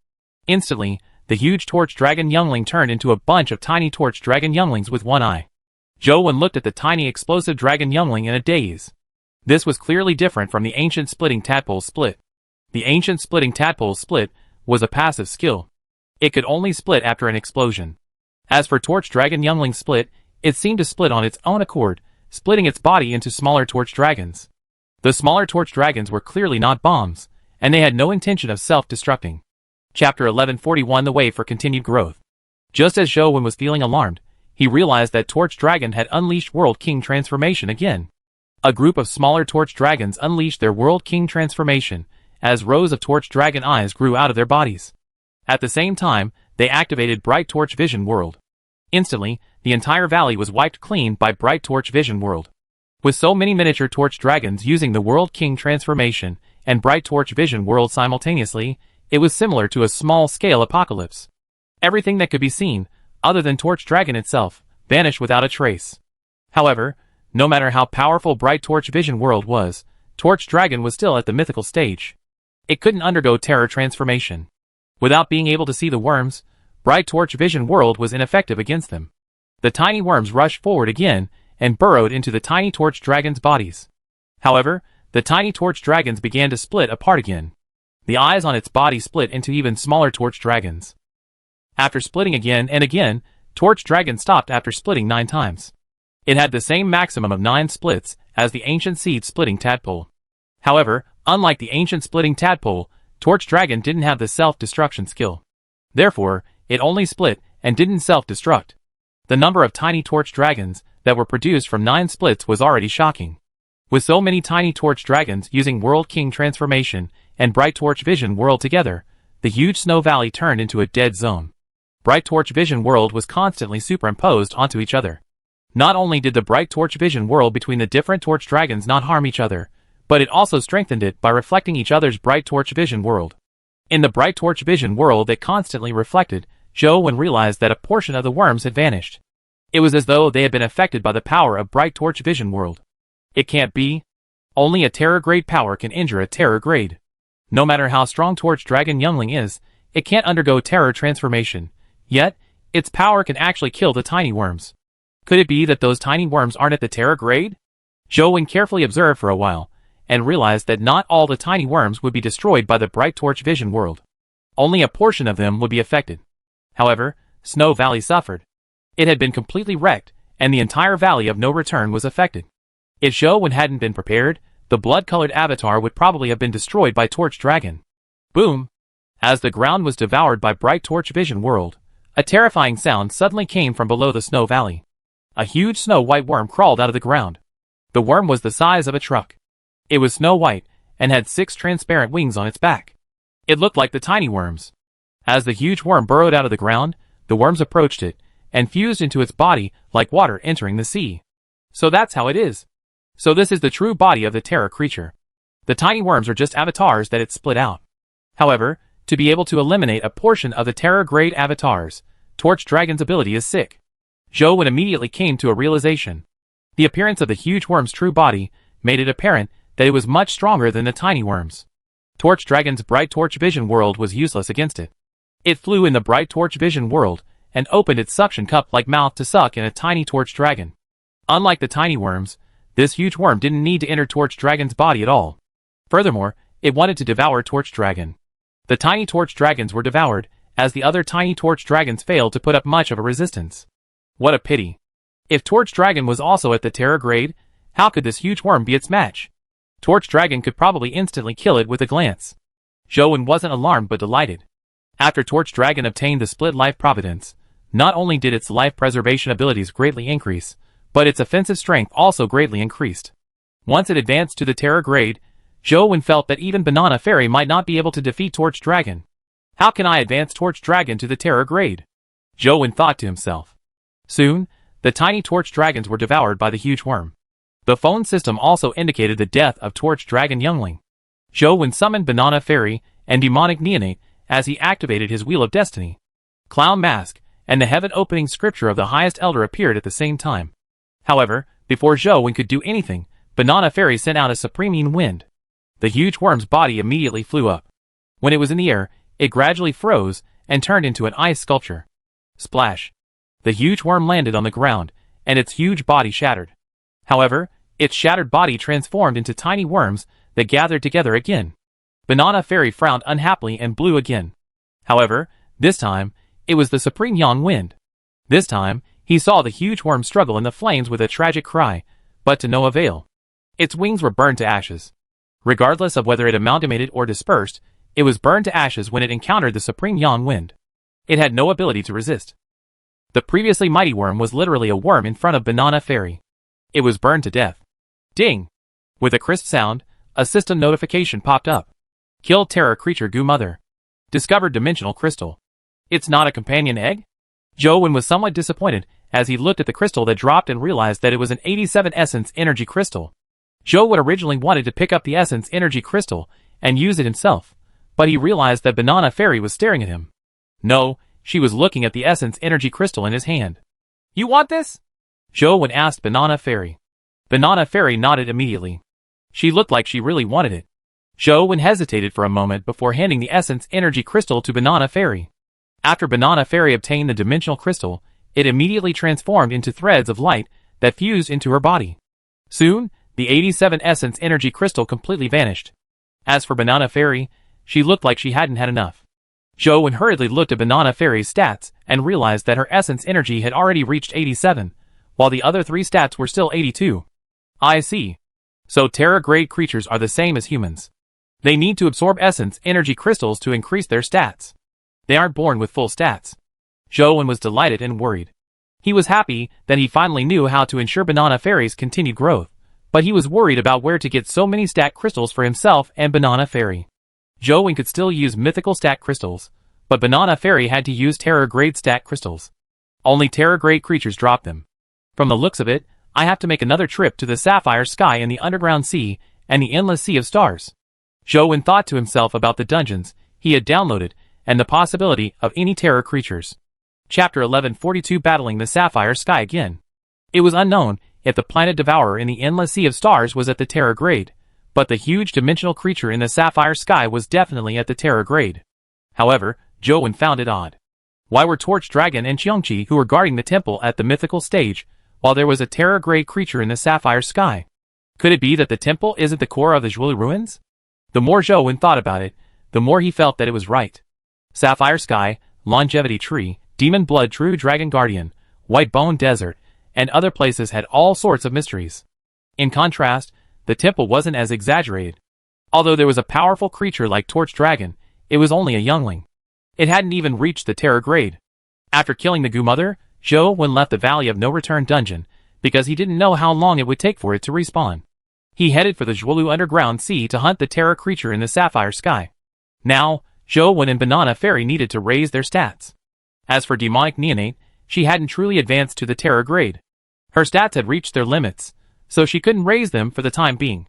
Instantly, the huge Torch Dragon youngling turned into a bunch of tiny Torch Dragon younglings with one eye. Zhou looked at the tiny explosive dragon youngling in a daze. This was clearly different from the ancient splitting tadpole split. The ancient splitting tadpole split was a passive skill. It could only split after an explosion. As for Torch Dragon youngling split, it seemed to split on its own accord, splitting its body into smaller Torch Dragons. The smaller Torch Dragons were clearly not bombs, and they had no intention of self-destructing. Chapter 1141 The Way for Continued Growth. Just as Zhou was feeling alarmed, he realized that Torch Dragon had unleashed World King transformation again. A group of smaller Torch Dragons unleashed their World King transformation, as rows of Torch Dragon eyes grew out of their bodies. At the same time, they activated Bright Torch Vision World. Instantly, the entire valley was wiped clean by Bright Torch Vision World. With so many miniature Torch Dragons using the World King transformation and Bright Torch Vision World simultaneously, it was similar to a small-scale apocalypse. Everything that could be seen, other than Torch Dragon itself, vanished without a trace. However, no matter how powerful Bright Torch Vision World was, Torch Dragon was still at the mythical stage. It couldn't undergo Terror transformation. Without being able to see the worms, Bright Torch Vision World was ineffective against them. The tiny worms rushed forward again and burrowed into the tiny Torch Dragons' bodies. However, the tiny Torch Dragons began to split apart again. The eyes on its body split into even smaller Torch Dragons. After splitting again and again, Torch Dragon stopped after splitting 9 times. It had the same maximum of 9 splits as the ancient seed splitting tadpole. However, unlike the ancient splitting tadpole, Torch Dragon didn't have the self-destruction skill. Therefore, it only split and didn't self-destruct. The number of tiny Torch Dragons that were produced from 9 splits was already shocking. With so many tiny Torch Dragons using World King transformation and Bright Torch Vision World together, the huge Snow Valley turned into a dead zone. Bright Torch Vision World was constantly superimposed onto each other. Not only did the Bright Torch Vision World between the different Torch Dragons not harm each other, but it also strengthened it by reflecting each other's Bright Torch Vision World. In the Bright Torch Vision World that constantly reflected, Zhou realized that a portion of the worms had vanished. It was as though they had been affected by the power of Bright Torch Vision World. It can't be. Only a Terror Grade power can injure a Terror Grade. No matter how strong Torch Dragon Youngling is, it can't undergo Terror transformation. Yet, its power can actually kill the tiny worms. Could it be that those tiny worms aren't at the Terror Grade? Zhou carefully observed for a while, and realized that not all the tiny worms would be destroyed by the Bright Torch Vision World. Only a portion of them would be affected. However, Snow Valley suffered. It had been completely wrecked, and the entire Valley of No Return was affected. If Zhou hadn't been prepared, the blood-colored avatar would probably have been destroyed by Torch Dragon. Boom! As the ground was devoured by Bright Torch Vision World, a terrifying sound suddenly came from below the Snow Valley. A huge snow-white worm crawled out of the ground. The worm was the size of a truck. It was snow-white, and had 6 transparent wings on its back. It looked like the tiny worms. As the huge worm burrowed out of the ground, the worms approached it, and fused into its body like water entering the sea. So that's how it is. So this is the true body of the Terror creature. The tiny worms are just avatars that it split out. However, to be able to eliminate a portion of the Terror Grade avatars, Torch Dragon's ability is sick. Zhou immediately came to a realization. The appearance of the huge worm's true body made it apparent that it was much stronger than the tiny worms. Torch Dragon's Bright Torch Vision World was useless against it. It flew in the Bright Torch Vision World and opened its suction cup-like mouth to suck in a tiny Torch Dragon. Unlike the tiny worms, this huge worm didn't need to enter Torch Dragon's body at all. Furthermore, it wanted to devour Torch Dragon. The tiny Torch Dragons were devoured, as the other tiny Torch Dragons failed to put up much of a resistance. What a pity. If Torch Dragon was also at the Terror Grade, how could this huge worm be its match? Torch Dragon could probably instantly kill it with a glance. Zhou wasn't alarmed but delighted. After Torch Dragon obtained the Split Life Providence, not only did its life preservation abilities greatly increase, but its offensive strength also greatly increased. Once it advanced to the Terror Grade, Zhou felt that even Banana Fairy might not be able to defeat Torch Dragon. How can I advance Torch Dragon to the Terror Grade? Zhou thought to himself. Soon, the tiny Torch Dragons were devoured by the huge worm. The phone system also indicated the death of Torch Dragon Youngling. Zhou summoned Banana Fairy and Demonic Neonate as he activated his Wheel of Destiny. Clown Mask and the heaven-opening scripture of the Highest Elder appeared at the same time. However, before Zhou could do anything, Banana Fairy sent out a supreme wind. The huge worm's body immediately flew up. When it was in the air, it gradually froze and turned into an ice sculpture. Splash! The huge worm landed on the ground, and its huge body shattered. However, its shattered body transformed into tiny worms that gathered together again. Banana Fairy frowned unhappily and blew again. However, this time, it was the Supreme Yang Wind. This time, he saw the huge worm struggle in the flames with a tragic cry, but to no avail. Its wings were burned to ashes. Regardless of whether it amalgamated or dispersed, it was burned to ashes when it encountered the Supreme Yang Wind. It had no ability to resist. The previously mighty worm was literally a worm in front of Banana Fairy. It was burned to death. Ding! With a crisp sound, a system notification popped up. Killed Terra Creature Goo Mother. Discovered Dimensional Crystal. It's not a companion egg? Zhou was somewhat disappointed as he looked at the crystal that dropped and realized that it was an 87 Essence Energy Crystal. Zhou originally wanted to pick up the Essence Energy Crystal and use it himself, but he realized that Banana Fairy was staring at him. No, she was looking at the Essence Energy Crystal in his hand. You want this? Zhou asked Banana Fairy. Banana Fairy nodded immediately. She looked like she really wanted it. Zhou hesitated for a moment before handing the Essence Energy Crystal to Banana Fairy. After Banana Fairy obtained the Dimensional Crystal, it immediately transformed into threads of light that fused into her body. Soon, the 87 Essence Energy Crystal completely vanished. As for Banana Fairy, she looked like she hadn't had enough. Zhou hurriedly looked at Banana Fairy's stats and realized that her Essence Energy had already reached 87, while the other 3 stats were still 82. I see. So Terra-grade creatures are the same as humans. They need to absorb Essence Energy Crystals to increase their stats. They aren't born with full stats. Zhou was delighted and worried. He was happy that he finally knew how to ensure Banana Fairy's continued growth, but he was worried about where to get so many stat crystals for himself and Banana Fairy. Zhou could still use mythical stat crystals, but Banana Fairy had to use Terra-grade stat crystals. Only Terra-grade creatures drop them. From the looks of it, I have to make another trip to the Sapphire Sky and the Underground Sea and the Endless Sea of Stars. Zhou thought to himself about the dungeons he had downloaded and the possibility of any Terra creatures. Chapter 1142 Battling the Sapphire Sky again. It was unknown if the planet Devourer in the Endless Sea of Stars was at the Terra grade, but the huge dimensional creature in the Sapphire Sky was definitely at the Terra grade. However, Zhou found it odd. Why were Torch Dragon and Qiongqi who were guarding the temple at the mythical stage, while there was a Terra grade creature in the Sapphire Sky? Could it be that the temple isn't the core of the Zhuolu ruins? The more Zhou thought about it, the more he felt that it was right. Sapphire Sky, Longevity Tree, Demon Blood True Dragon Guardian, White Bone Desert, and other places had all sorts of mysteries. In contrast, the temple wasn't as exaggerated. Although there was a powerful creature like Torch Dragon, it was only a youngling. It hadn't even reached the Terra grade. After killing the Goo Mother, Zhou left the Valley of No Return dungeon, because he didn't know how long it would take for it to respawn. He headed for the Zhuolu Underground Sea to hunt the Terra creature in the Sapphire Sky. Now, Zhou and Banana Fairy needed to raise their stats. As for Demonic Neonate, she hadn't truly advanced to the Terra grade. Her stats had reached their limits, so she couldn't raise them for the time being.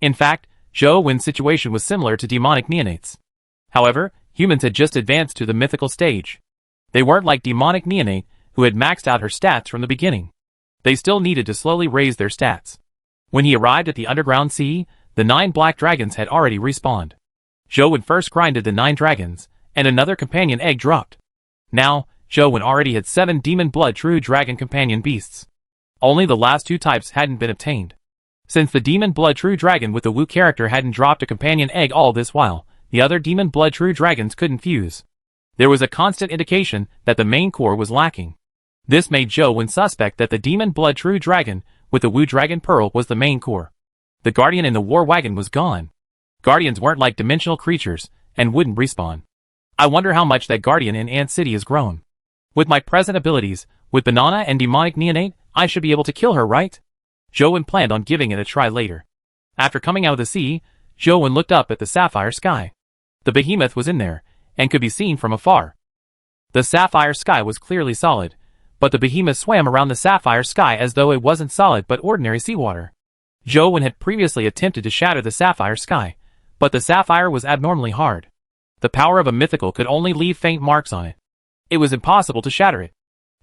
In fact, Zhou's situation was similar to Demonic Neonate's. However, humans had just advanced to the mythical stage. They weren't like Demonic Neonate, who had maxed out her stats from the beginning. They still needed to slowly raise their stats. When he arrived at the Underground Sea, the 9 black dragons had already respawned. Zhou first grinded the 9 dragons, and another companion egg dropped. Now, Zhou already had 7 Demon Blood True Dragon companion beasts. Only the last 2 types hadn't been obtained. Since the Demon Blood True Dragon with the Wu character hadn't dropped a companion egg all this while, the other Demon Blood True Dragons couldn't fuse. There was a constant indication that the main core was lacking. This made Zhou suspect that the Demon Blood True Dragon with the Wu Dragon Pearl was the main core. The Guardian in the War Wagon was gone. Guardians weren't like dimensional creatures, and wouldn't respawn. I wonder how much that Guardian in Ant City has grown. With my present abilities, with Banana and Demonic Neonate, I should be able to kill her, right? Zhou planned on giving it a try later. After coming out of the sea, Zhou looked up at the Sapphire Sky. The behemoth was in there, and could be seen from afar. The Sapphire Sky was clearly solid, but the behemoth swam around the Sapphire Sky as though it wasn't solid but ordinary seawater. Zhou had previously attempted to shatter the Sapphire Sky, But the sapphire was abnormally hard. The power of a mythical could only leave faint marks on it. It was impossible to shatter it.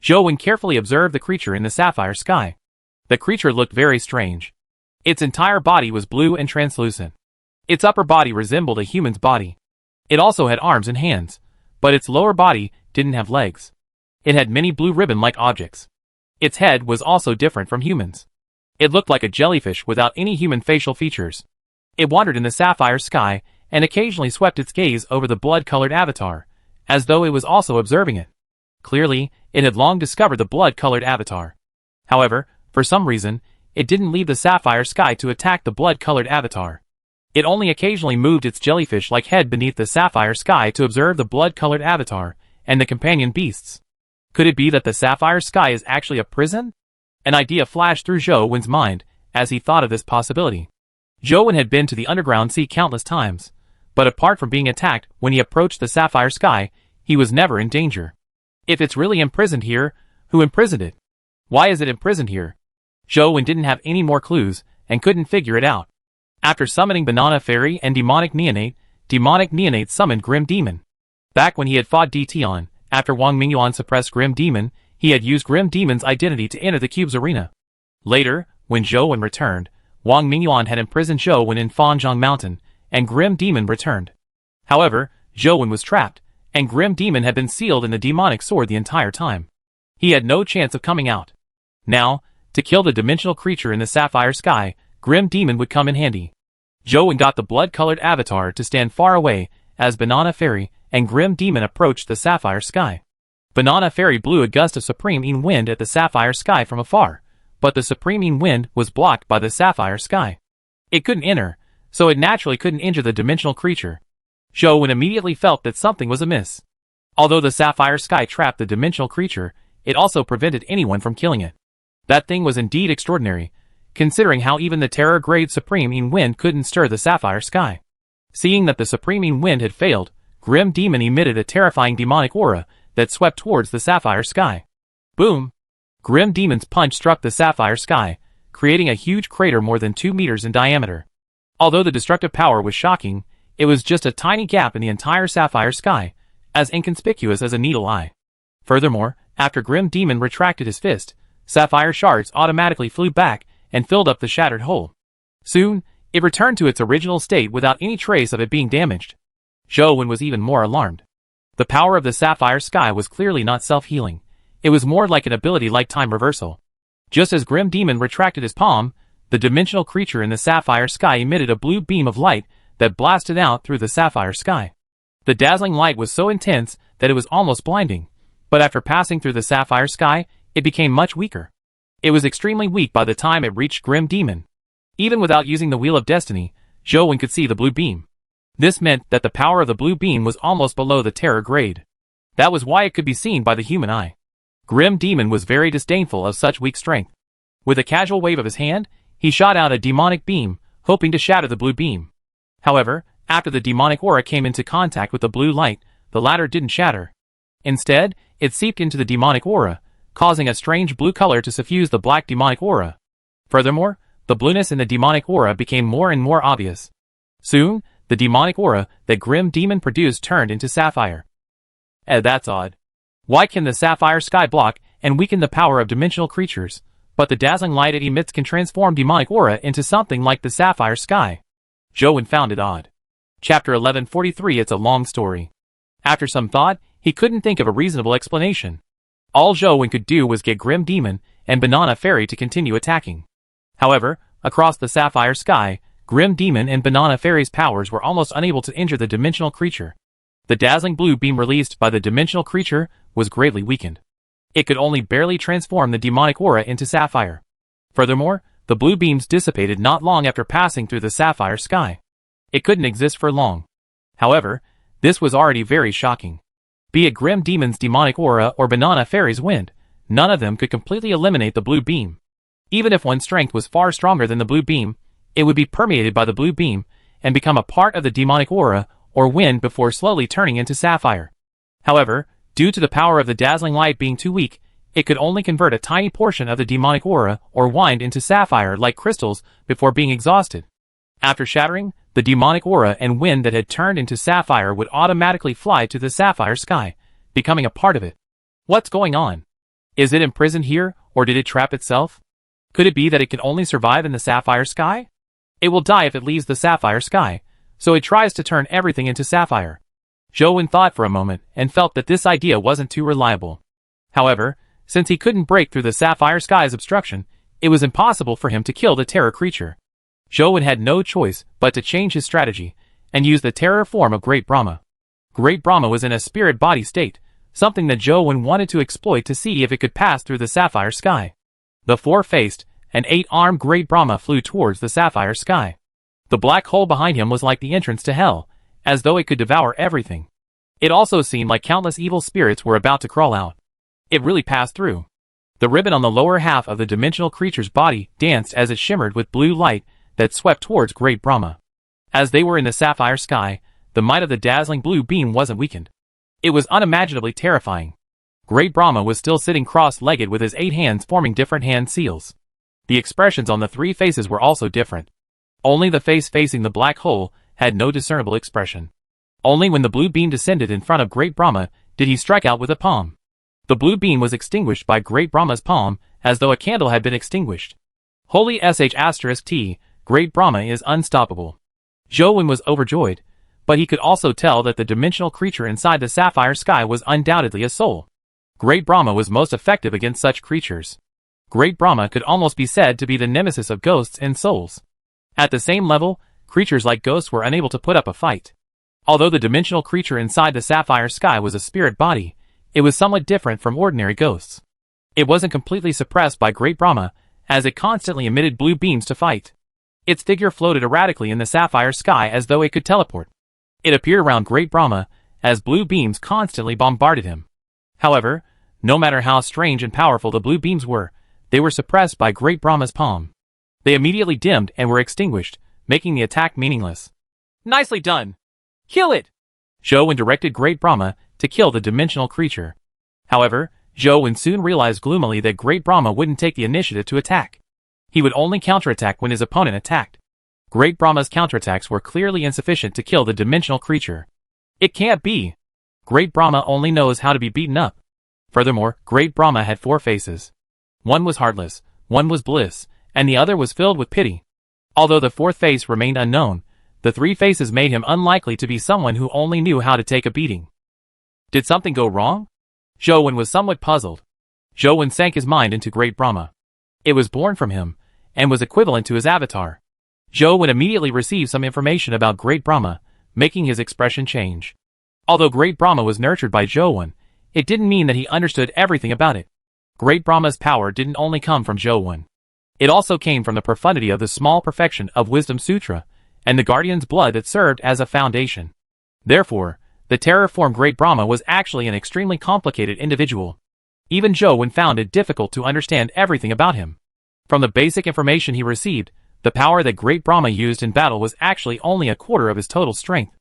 Zhou carefully observed the creature in the sapphire sky. The creature looked very strange. Its entire body was blue and translucent. Its upper body resembled a human's body. It also had arms and hands, but its lower body didn't have legs. It had many blue ribbon-like objects. Its head was also different from humans. It looked like a jellyfish without any human facial features. It wandered in the sapphire sky and occasionally swept its gaze over the blood-colored avatar, as though it was also observing it. Clearly, it had long discovered the blood-colored avatar. However, for some reason, it didn't leave the sapphire sky to attack the blood-colored avatar. It only occasionally moved its jellyfish-like head beneath the sapphire sky to observe the blood-colored avatar and the companion beasts. Could it be that the sapphire sky is actually a prison? An idea flashed through Zhou mind as he thought of this possibility. Zhou had been to the underground sea countless times, but apart from being attacked when he approached the sapphire sky, he was never in danger. If it's really imprisoned here, who imprisoned it? Why is it imprisoned here? Zhou didn't have any more clues and couldn't figure it out. After summoning Banana Fairy and Demonic Neonate summoned Grim Demon. Back when he had fought DTon, after Wang Mingyuan suppressed Grim Demon, he had used Grim Demon's identity to enter the cube's arena. Later, when Zhou returned, Wang Mingyuan had imprisoned Zhou in Fanzhong Mountain, and Grim Demon returned. However, Zhou was trapped, and Grim Demon had been sealed in the demonic sword the entire time. He had no chance of coming out. Now, to kill the dimensional creature in the sapphire sky, Grim Demon would come in handy. Zhou got the blood-colored avatar to stand far away as Banana Fairy and Grim Demon approached the sapphire sky. Banana Fairy blew a gust of supreme wind at the sapphire sky from afar, but the supreme wind was blocked by the sapphire sky. It couldn't enter, so it naturally couldn't injure the dimensional creature. Zhou immediately felt that something was amiss. Although the sapphire sky trapped the dimensional creature, it also prevented anyone from killing it. That thing was indeed extraordinary, considering how even the terror-grade supreme wind couldn't stir the sapphire sky. Seeing that the supreme wind had failed, Grim Demon emitted a terrifying demonic aura that swept towards the sapphire sky. Boom! Grim Demon's punch struck the sapphire sky, creating a huge crater more than 2 meters in diameter. Although the destructive power was shocking, it was just a tiny gap in the entire sapphire sky, as inconspicuous as a needle eye. Furthermore, after Grim Demon retracted his fist, sapphire shards automatically flew back and filled up the shattered hole. Soon, it returned to its original state without any trace of it being damaged. Zhou was even more alarmed. The power of the sapphire sky was clearly not self-healing. It was more like an ability like time reversal. Just as Grim Demon retracted his palm, the dimensional creature in the sapphire sky emitted a blue beam of light that blasted out through the sapphire sky. The dazzling light was so intense that it was almost blinding, but after passing through the sapphire sky, it became much weaker. It was extremely weak by the time it reached Grim Demon. Even without using the Wheel of Destiny, Zhou could see the blue beam. This meant that the power of the blue beam was almost below the terror grade. That was why it could be seen by the human eye. Grim Demon was very disdainful of such weak strength. With a casual wave of his hand, he shot out a demonic beam, hoping to shatter the blue beam. However, after the demonic aura came into contact with the blue light, the latter didn't shatter. Instead, it seeped into the demonic aura, causing a strange blue color to suffuse the black demonic aura. Furthermore, the blueness in the demonic aura became more and more obvious. Soon, the demonic aura that Grim Demon produced turned into sapphire. That's odd. Why can the sapphire sky block and weaken the power of dimensional creatures, but the dazzling light it emits can transform demonic aura into something like the sapphire sky? Zhou found it odd. Chapter 1143. It's a long story. After some thought, he couldn't think of a reasonable explanation. All Zhou could do was get Grim Demon and Banana Fairy to continue attacking. However, across the sapphire sky, Grim Demon and Banana Fairy's powers were almost unable to injure the dimensional creature. The dazzling blue beam released by the dimensional creature was greatly weakened. It could only barely transform the demonic aura into sapphire. Furthermore, the blue beams dissipated not long after passing through the sapphire sky. It couldn't exist for long. However, this was already very shocking. Be it Grim Demon's demonic aura or Banana Fairy's wind, none of them could completely eliminate the blue beam. Even if one's strength was far stronger than the blue beam, it would be permeated by the blue beam and become a part of the demonic aura or wind before slowly turning into sapphire. However, due to the power of the dazzling light being too weak, it could only convert a tiny portion of the demonic aura or wind into sapphire like crystals before being exhausted. After shattering, the demonic aura and wind that had turned into sapphire would automatically fly to the sapphire sky, becoming a part of it. What's going on? Is it imprisoned here, or did it trap itself? Could it be that it can only survive in the sapphire sky? It will die if it leaves the sapphire sky, so it tries to turn everything into sapphire. Zhou thought for a moment and felt that this idea wasn't too reliable. However, since he couldn't break through the sapphire sky's obstruction, it was impossible for him to kill the terror creature. Zhou had no choice but to change his strategy and use the terror form of Great Brahma. Great Brahma was in a spirit body state, something that Zhou wanted to exploit to see if it could pass through the sapphire sky. The four-faced and eight-armed Great Brahma flew towards the sapphire sky. The black hole behind him was like the entrance to hell, as though it could devour everything. It also seemed like countless evil spirits were about to crawl out. It really passed through. The ribbon on the lower half of the dimensional creature's body danced as it shimmered with blue light that swept towards Great Brahma. As they were in the sapphire sky, the might of the dazzling blue beam wasn't weakened. It was unimaginably terrifying. Great Brahma was still sitting cross-legged with his 8 hands forming different hand seals. The expressions on the 3 faces were also different. Only the face facing the black hole had no discernible expression. Only when the blue beam descended in front of Great Brahma did he strike out with a palm. The blue beam was extinguished by Great Brahma's palm, as though a candle had been extinguished. Holy **T, Great Brahma is unstoppable. Zhou was overjoyed, but he could also tell that the dimensional creature inside the sapphire sky was undoubtedly a soul. Great Brahma was most effective against such creatures. Great Brahma could almost be said to be the nemesis of ghosts and souls. At the same level, creatures like ghosts were unable to put up a fight. Although the dimensional creature inside the sapphire sky was a spirit body, it was somewhat different from ordinary ghosts. It wasn't completely suppressed by Great Brahma, as it constantly emitted blue beams to fight. Its figure floated erratically in the sapphire sky as though it could teleport. It appeared around Great Brahma, as blue beams constantly bombarded him. However, no matter how strange and powerful the blue beams were, they were suppressed by Great Brahma's palm. They immediately dimmed and were extinguished, making the attack meaningless. Nicely done! Kill it! Zhou directed Great Brahma to kill the dimensional creature. However, Zhou soon realized gloomily that Great Brahma wouldn't take the initiative to attack. He would only counterattack when his opponent attacked. Great Brahma's counterattacks were clearly insufficient to kill the dimensional creature. It can't be! Great Brahma only knows how to be beaten up. Furthermore, Great Brahma had 4 faces. One was heartless, one was bliss, and the other was filled with pity. Although the 4th face remained unknown, the 3 faces made him unlikely to be someone who only knew how to take a beating. Did something go wrong? Zhou was somewhat puzzled. Zhou sank his mind into Great Brahma. It was born from him, and was equivalent to his avatar. Zhou immediately received some information about Great Brahma, making his expression change. Although Great Brahma was nurtured by Zhou, it didn't mean that he understood everything about it. Great Brahma's power didn't only come from Zhou. It also came from the profundity of the small perfection of Wisdom Sutra, and the Guardian's blood that served as a foundation. Therefore, the terror-form Great Brahma was actually an extremely complicated individual. Even Zhou found it difficult to understand everything about him. From the basic information he received, the power that Great Brahma used in battle was actually only a quarter of his total strength.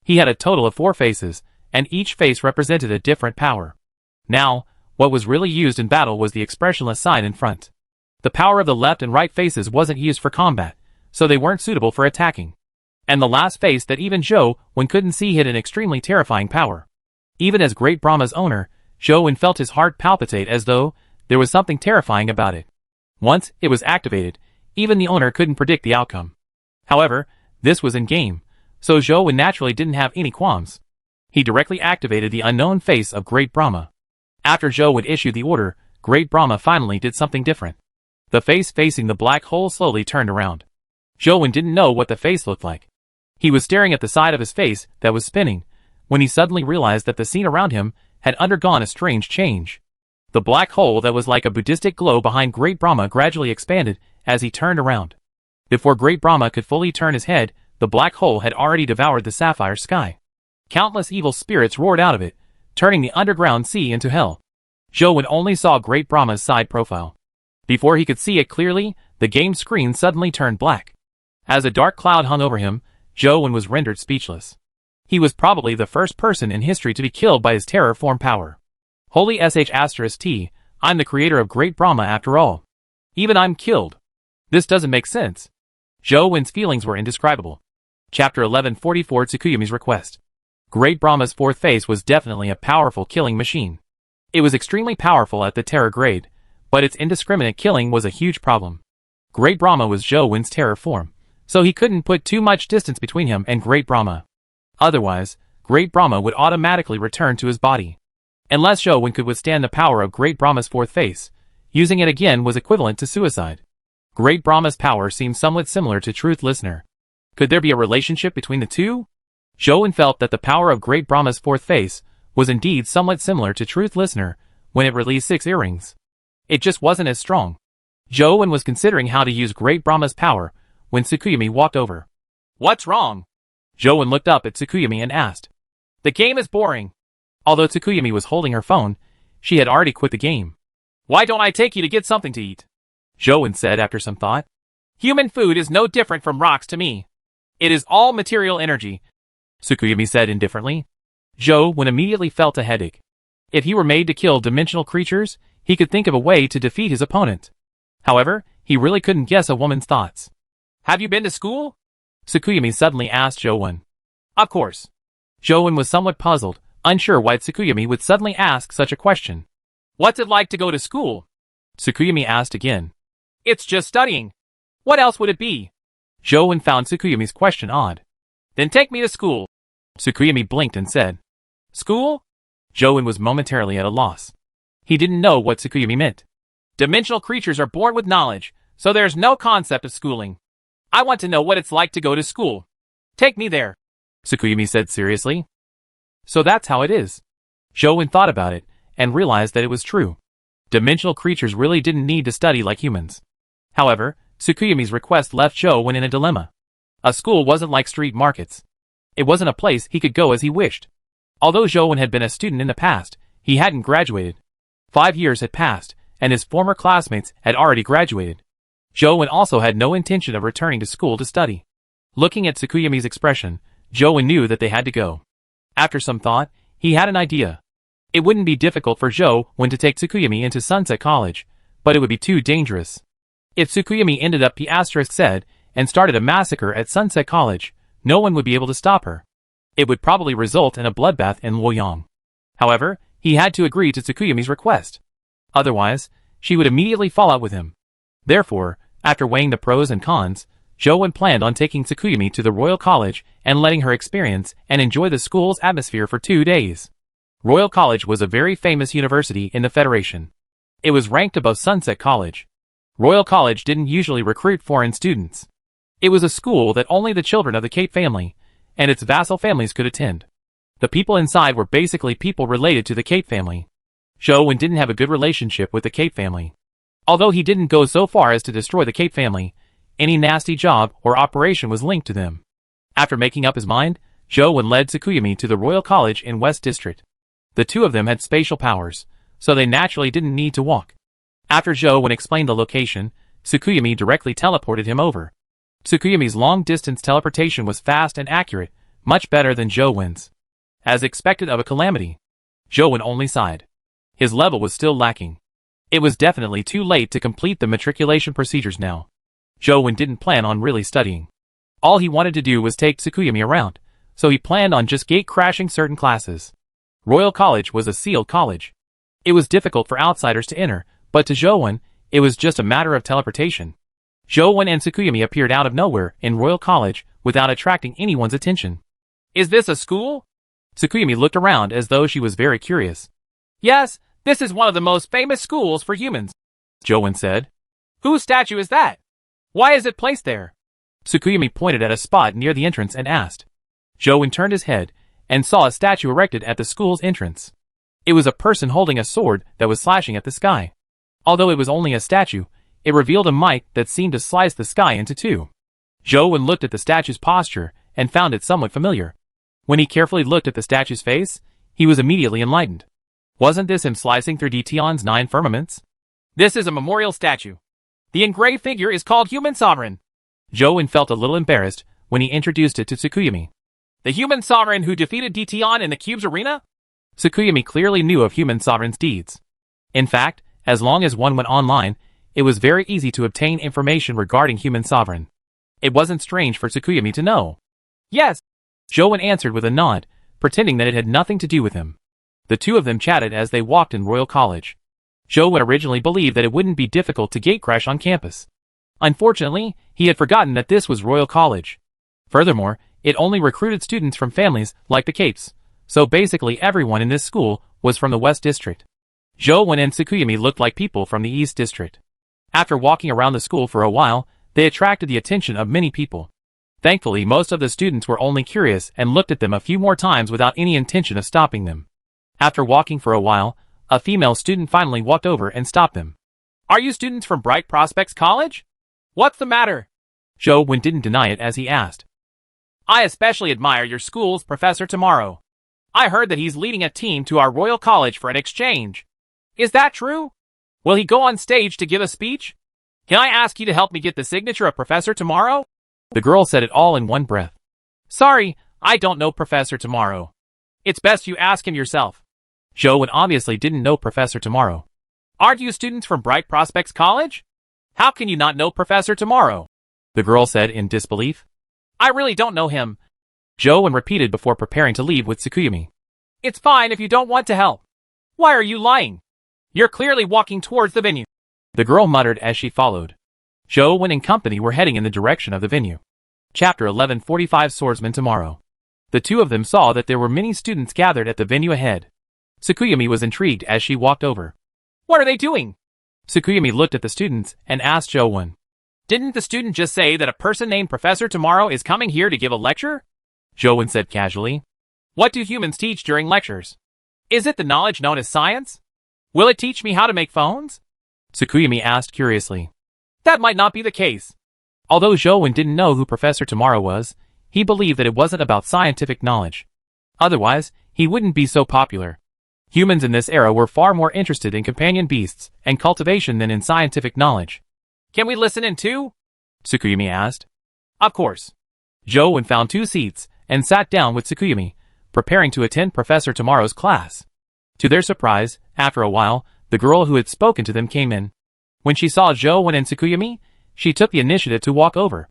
He had a total of 4 faces, and each face represented a different power. Now, what was really used in battle was the expressionless side in front. The power of the left and right faces wasn't used for combat, so they weren't suitable for attacking. And the last face that even Zhou couldn't see hid an extremely terrifying power. Even as Great Brahma's owner, Zhou felt his heart palpitate as though there was something terrifying about it. Once it was activated, even the owner couldn't predict the outcome. However, this was in-game, so Zhou naturally didn't have any qualms. He directly activated the unknown face of Great Brahma. After Zhou issued the order, Great Brahma finally did something different. The face facing the black hole slowly turned around. Zhou didn't know what the face looked like. He was staring at the side of his face that was spinning, when he suddenly realized that the scene around him had undergone a strange change. The black hole that was like a Buddhistic glow behind Great Brahma gradually expanded as he turned around. Before Great Brahma could fully turn his head, the black hole had already devoured the sapphire sky. Countless evil spirits roared out of it, turning the underground sea into hell. Zhou only saw Great Brahma's side profile. Before he could see it clearly, the game screen suddenly turned black. As a dark cloud hung over him, Zhou was rendered speechless. He was probably the first person in history to be killed by his terror form power. Holy **T, I'm the creator of Great Brahma after all. Even I'm killed. This doesn't make sense. Joe-win's feelings were indescribable. Chapter 1144 Tsukuyami's Request. Great Brahma's fourth face was definitely a powerful killing machine. It was extremely powerful at the terror grade, but its indiscriminate killing was a huge problem. Great Brahma was Joe-win's terror form, so he couldn't put too much distance between him and Great Brahma. Otherwise, Great Brahma would automatically return to his body. Unless Joe-win could withstand the power of Great Brahma's fourth face, using it again was equivalent to suicide. Great Brahma's power seemed somewhat similar to Truth Listener. Could there be a relationship between the two? Joe-win felt that the power of Great Brahma's fourth face was indeed somewhat similar to Truth Listener when it released 6 earrings. It just wasn't as strong. Joe-win was considering how to use Great Brahma's power when Tsukuyami walked over. "What's wrong?" Joe-win looked up at Tsukuyami and asked. "The game is boring." Although Tsukuyami was holding her phone, she had already quit the game. "Why don't I take you to get something to eat?" Joe-win said after some thought. "Human food is no different from rocks to me. It is all material energy," Tsukuyami said indifferently. Joe-win immediately felt a headache. If he were made to kill dimensional creatures, he could think of a way to defeat his opponent. However, he really couldn't guess a woman's thoughts. "Have you been to school?" Tsukuyami suddenly asked Joe-win. "Of course." Joe-win was somewhat puzzled, unsure why Tsukuyami would suddenly ask such a question. "What's it like to go to school?" Tsukuyami asked again. "It's just studying. What else would it be?" Joe-win found Tsukuyami's question odd. "Then take me to school." Tsukuyami blinked and said, "School?" Joe-win was momentarily at a loss. He didn't know what Tsukuyami meant. "Dimensional creatures are born with knowledge, so there's no concept of schooling. I want to know what it's like to go to school. Take me there," Tsukuyami said seriously. So that's how it is. Joe-win thought about it, and realized that it was true. Dimensional creatures really didn't need to study like humans. However, Tsukuyami's request left Joe-win in a dilemma. A school wasn't like street markets. It wasn't a place he could go as he wished. Although Joe-win had been a student in the past, he hadn't graduated. 5 years had passed, and his former classmates had already graduated. Joe-win also had no intention of returning to school to study. Looking at Tsukuyami's expression, Joe-win knew that they had to go. After some thought, he had an idea. It wouldn't be difficult for Joe-win to take Tsukuyami into Sunset College, but it would be too dangerous. If Tsukuyami ended up said and started a massacre at Sunset College, no one would be able to stop her. It would probably result in a bloodbath in Luoyang. However, he had to agree to Tsukuyami's request. Otherwise, she would immediately fall out with him. Therefore, after weighing the pros and cons, Joe-win planned on taking Tsukuyami to the Royal College and letting her experience and enjoy the school's atmosphere for 2 days. Royal College was a very famous university in the Federation. It was ranked above Sunset College. Royal College didn't usually recruit foreign students. It was a school that only the children of the Cape family and its vassal families could attend. The people inside were basically people related to the Cape family. Joe-win didn't have a good relationship with the Cape family. Although he didn't go so far as to destroy the Cape family, any nasty job or operation was linked to them. After making up his mind, Joe-win led Tsukuyami to the Royal College in West District. The two of them had spatial powers, so they naturally didn't need to walk. After Joe-win explained the location, Tsukuyami directly teleported him over. Tsukuyami's long-distance teleportation was fast and accurate, much better than Joe-win's. As expected of a calamity, Joe-win only sighed. His level was still lacking. It was definitely too late to complete the matriculation procedures now. Joe-win didn't plan on really studying. All he wanted to do was take Tsukuyami around, so he planned on just gate-crashing certain classes. Royal College was a sealed college. It was difficult for outsiders to enter, but to Joe-win, it was just a matter of teleportation. Joe-win and Tsukuyami appeared out of nowhere in Royal College without attracting anyone's attention. "Is this a school?" Tsukuyami looked around as though she was very curious. "Yes, this is one of the most famous schools for humans," Joe-win said. "Whose statue is that? Why is it placed there?" Tsukuyami pointed at a spot near the entrance and asked. Joe-win turned his head and saw a statue erected at the school's entrance. It was a person holding a sword that was slashing at the sky. Although it was only a statue, it revealed a might that seemed to slice the sky into two. Joe-win looked at the statue's posture and found it somewhat familiar. When he carefully looked at the statue's face, he was immediately enlightened. Wasn't this him slicing through Dtion's 9 firmaments? "This is a memorial statue. The engraved figure is called Human Sovereign." Joe-win felt a little embarrassed when he introduced it to Tsukuyami. "The Human Sovereign who defeated Dtion in the Cube's arena?" Tsukuyami clearly knew of Human Sovereign's deeds. In fact, as long as one went online, it was very easy to obtain information regarding Human Sovereign. It wasn't strange for Tsukuyami to know. Yes, Joen answered with a nod, pretending that it had nothing to do with him. The two of them chatted as they walked in Royal College. Joe originally believed that it wouldn't be difficult to gatecrash on campus. Unfortunately, he had forgotten that this was Royal College. Furthermore, it only recruited students from families like the Capes, so basically everyone in this school was from the West District. Joen and Tsukuyami looked like people from the East District. After walking around the school for a while, they attracted the attention of many people. Thankfully, most of the students were only curious and looked at them a few more times without any intention of stopping them. After walking for a while, a female student finally walked over and stopped them. Are you students from Bright Prospects College? What's the matter? Joen didn't deny it as he asked. I especially admire your school's Professor Tomorrow. I heard that he's leading a team to our Royal College for an exchange. Is that true? Will he go on stage to give a speech? Can I ask you to help me get the signature of Professor Tomorrow? The girl said it all in one breath. Sorry, I don't know Professor Tomorrow. It's best you ask him yourself. Joen obviously didn't know Professor Tomorrow. Aren't you students from Bright Prospects College? How can you not know Professor Tomorrow? The girl said in disbelief. I really don't know him, Joen repeated before preparing to leave with Tsukuyami. It's fine if you don't want to help. Why are you lying? You're clearly walking towards the venue. The girl muttered as she followed. Joen and company were heading in the direction of the venue. Chapter 11:45 Swordsman Tomorrow. The two of them saw that there were many students gathered at the venue ahead. Tsukuyami was intrigued as she walked over. What are they doing? Tsukuyami looked at the students and asked Joen. Didn't the student just say that a person named Professor Tomorrow is coming here to give a lecture? Joen said casually. What do humans teach during lectures? Is it the knowledge known as science? Will it teach me how to make phones? Tsukuyami asked curiously. That might not be the case. Although Joen didn't know who Professor Tomorrow was, he believed that it wasn't about scientific knowledge. Otherwise, he wouldn't be so popular. Humans in this era were far more interested in companion beasts and cultivation than in scientific knowledge. Can we listen in too? Tsukuyami asked. Of course. Joen found 2 seats and sat down with Tsukuyami, preparing to attend Professor Tomorrow's class. To their surprise, after a while, the girl who had spoken to them came in. When she saw Joen and Tsukuyami, she took the initiative to walk over.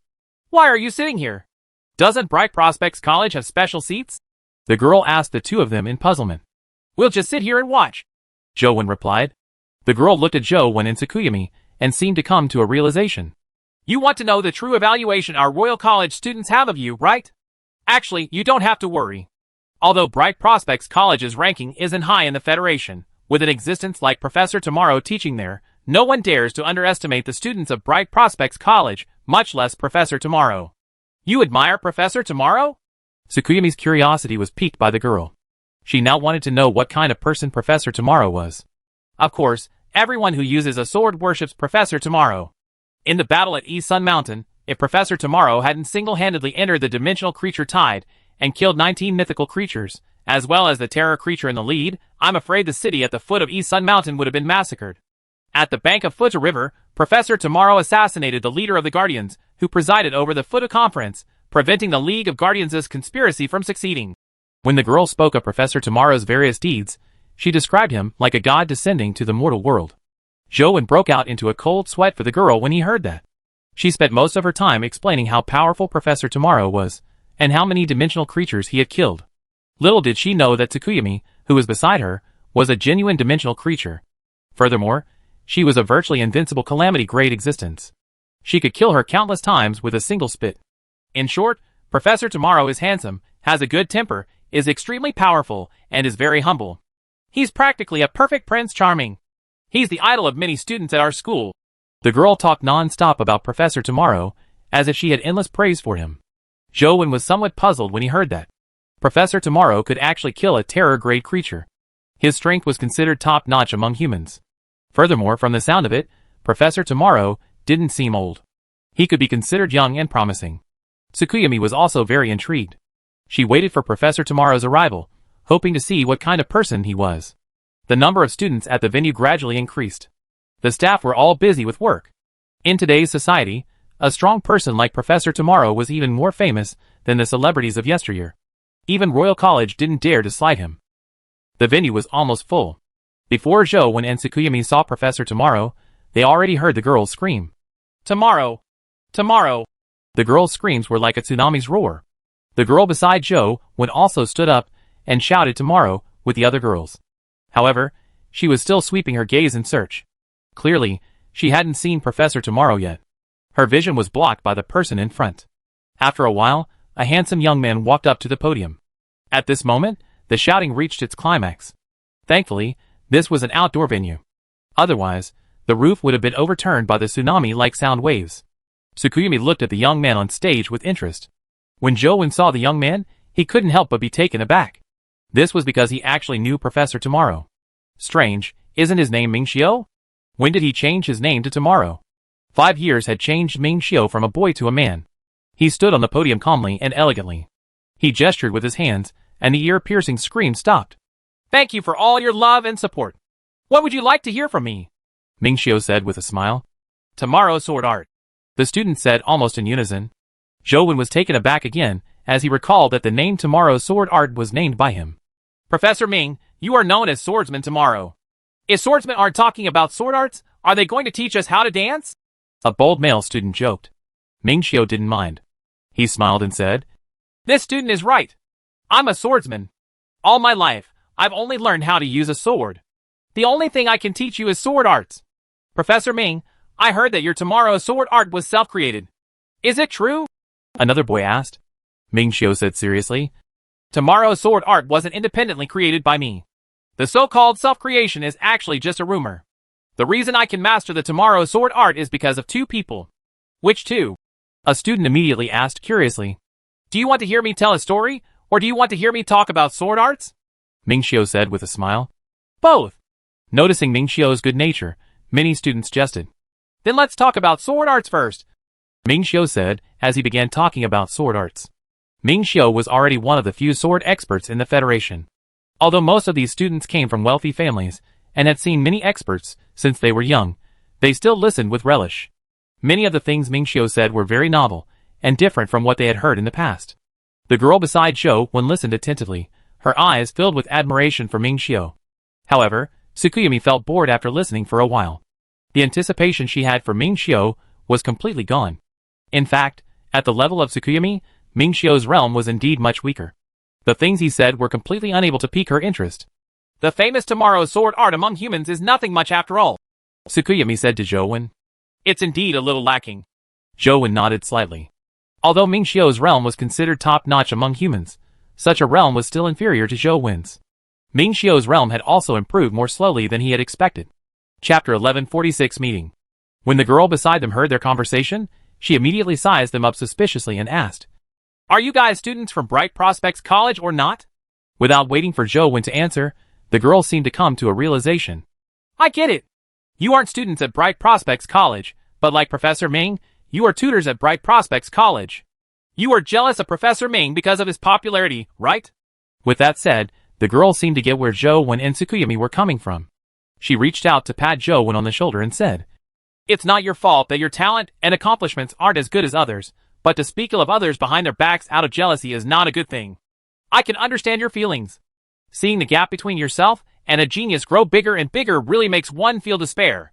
Why are you sitting here? Doesn't Bright Prospects College have special seats? The girl asked the two of them in puzzlement. We'll just sit here and watch, Joen replied. The girl looked at Joen and Tsukuyami and seemed to come to a realization. You want to know the true evaluation our Royal College students have of you, right? Actually, you don't have to worry. Although Bright Prospects College's ranking isn't high in the Federation, with an existence like Professor Tomorrow teaching there, no one dares to underestimate the students of Bright Prospects College, much less Professor Tomorrow. You admire Professor Tomorrow? Tsukuyami's curiosity was piqued by the girl. She now wanted to know what kind of person Professor Tomorrow was. Of course, everyone who uses a sword worships Professor Tomorrow. In the battle at East Sun Mountain, if Professor Tomorrow hadn't single-handedly entered the dimensional creature tide and killed 19 mythical creatures, as well as the terror creature in the lead, I'm afraid the city at the foot of East Sun Mountain would have been massacred. At the bank of Futa River, Professor Tomorrow assassinated the leader of the Guardians, who presided over the Futa Conference, preventing the League of Guardians' conspiracy from succeeding. When the girl spoke of Professor Tomorrow's various deeds, she described him like a god descending to the mortal world. Joen broke out into a cold sweat for the girl when he heard that. She spent most of her time explaining how powerful Professor Tomorrow was, and how many dimensional creatures he had killed. Little did she know that Tsukuyami, who was beside her, was a genuine dimensional creature. Furthermore, she was a virtually invincible calamity-grade existence. She could kill her countless times with a single spit. In short, Professor Tomorrow is handsome, has a good temper, is extremely powerful, and is very humble. He's practically a perfect Prince Charming. He's the idol of many students at our school. The girl talked non-stop about Professor Tomorrow, as if she had endless praise for him. Joen was somewhat puzzled when he heard that. Professor Tomorrow could actually kill a terror-grade creature. His strength was considered top-notch among humans. Furthermore, from the sound of it, Professor Tomorrow didn't seem old. He could be considered young and promising. Tsukuyami was also very intrigued. She waited for Professor Tomorrow's arrival, hoping to see what kind of person he was. The number of students at the venue gradually increased. The staff were all busy with work. In today's society, a strong person like Professor Tomorrow was even more famous than the celebrities of yesteryear. Even Royal College didn't dare to slight him. The venue was almost full. Before Joen and Tsukuyami saw Professor Tomorrow, they already heard the girls scream. Tomorrow! Tomorrow! The girl's screams were like a tsunami's roar. The girl beside Zhou Wen also stood up and shouted tomorrow with the other girls. However, she was still sweeping her gaze in search. Clearly, she hadn't seen Professor Tomorrow yet. Her vision was blocked by the person in front. After a while, a handsome young man walked up to the podium. At this moment, the shouting reached its climax. Thankfully, this was an outdoor venue. Otherwise, the roof would have been overturned by the tsunami-like sound waves. Tsukuyumi looked at the young man on stage with interest. When Zhou Wen saw the young man, he couldn't help but be taken aback. This was because he actually knew Professor Tomorrow. Strange, isn't his name Ming Xiu? When did he change his name to Tomorrow? 5 years had changed Ming Xiu from a boy to a man. He stood on the podium calmly and elegantly. He gestured with his hands, and the ear-piercing scream stopped. Thank you for all your love and support. What would you like to hear from me? Ming Xiu said with a smile. Tomorrow sword art. The students said almost in unison. Zhou Wen was taken aback again, as he recalled that the name Tomorrow sword art was named by him. Professor Ming, you are known as Swordsman Tomorrow. Is Swordsman art talking about sword arts? Are they going to teach us how to dance? A bold male student joked. Ming Xiu didn't mind. He smiled and said, This student is right. I'm a swordsman. All my life, I've only learned how to use a sword. The only thing I can teach you is sword arts. Professor Ming, I heard that your Tomorrow sword art was self-created. Is it true? Another boy asked. Ming Xiu said seriously, Tomorrow sword art wasn't independently created by me. The so-called self-creation is actually just a rumor. The reason I can master the Tomorrow sword art is because of 2 people. Which 2? A student immediately asked curiously. Do you want to hear me tell a story, or do you want to hear me talk about sword arts? Ming Xiu said with a smile. Both. Noticing Ming Xiu's good nature, many students jested. Then let's talk about sword arts first, Ming Xiu said as he began talking about sword arts. Ming Xiu was already one of the few sword experts in the Federation. Although most of these students came from wealthy families and had seen many experts since they were young, they still listened with relish. Many of the things Ming Xiu said were very novel and different from what they had heard in the past. The girl beside Zhou Wen listened attentively, her eyes filled with admiration for Ming Xiu. However, Tsukuyumi felt bored after listening for a while. The anticipation she had for Ming Xiu was completely gone. In fact, at the level of Tsukuyumi, Ming Xiu's realm was indeed much weaker. The things he said were completely unable to pique her interest. The famous Tomorrow sword art among humans is nothing much after all, Tsukuyumi said to Zhou Wen. It's indeed a little lacking. Zhou Wen nodded slightly. Although Ming Xiu's realm was considered top-notch among humans, such a realm was still inferior to Zhou Wen's. Ming Xiu's realm had also improved more slowly than he had expected. Chapter 1146 Meeting. When the girl beside them heard their conversation, she immediately sized them up suspiciously and asked, Are you guys students from Bright Prospects College or not? Without waiting for Zhou Wen to answer, the girl seemed to come to a realization. I get it. You aren't students at Bright Prospects College, but like Professor Ming, you are tutors at Bright Prospects College. You are jealous of Professor Ming because of his popularity, right? With that said, the girl seemed to get where Zhou Wen and Tsukuyumi were coming from. She reached out to pat Zhou Wen on the shoulder and said, It's not your fault that your talent and accomplishments aren't as good as others, but to speak ill of others behind their backs out of jealousy is not a good thing. I can understand your feelings. Seeing the gap between yourself and a genius grow bigger and bigger really makes one feel despair.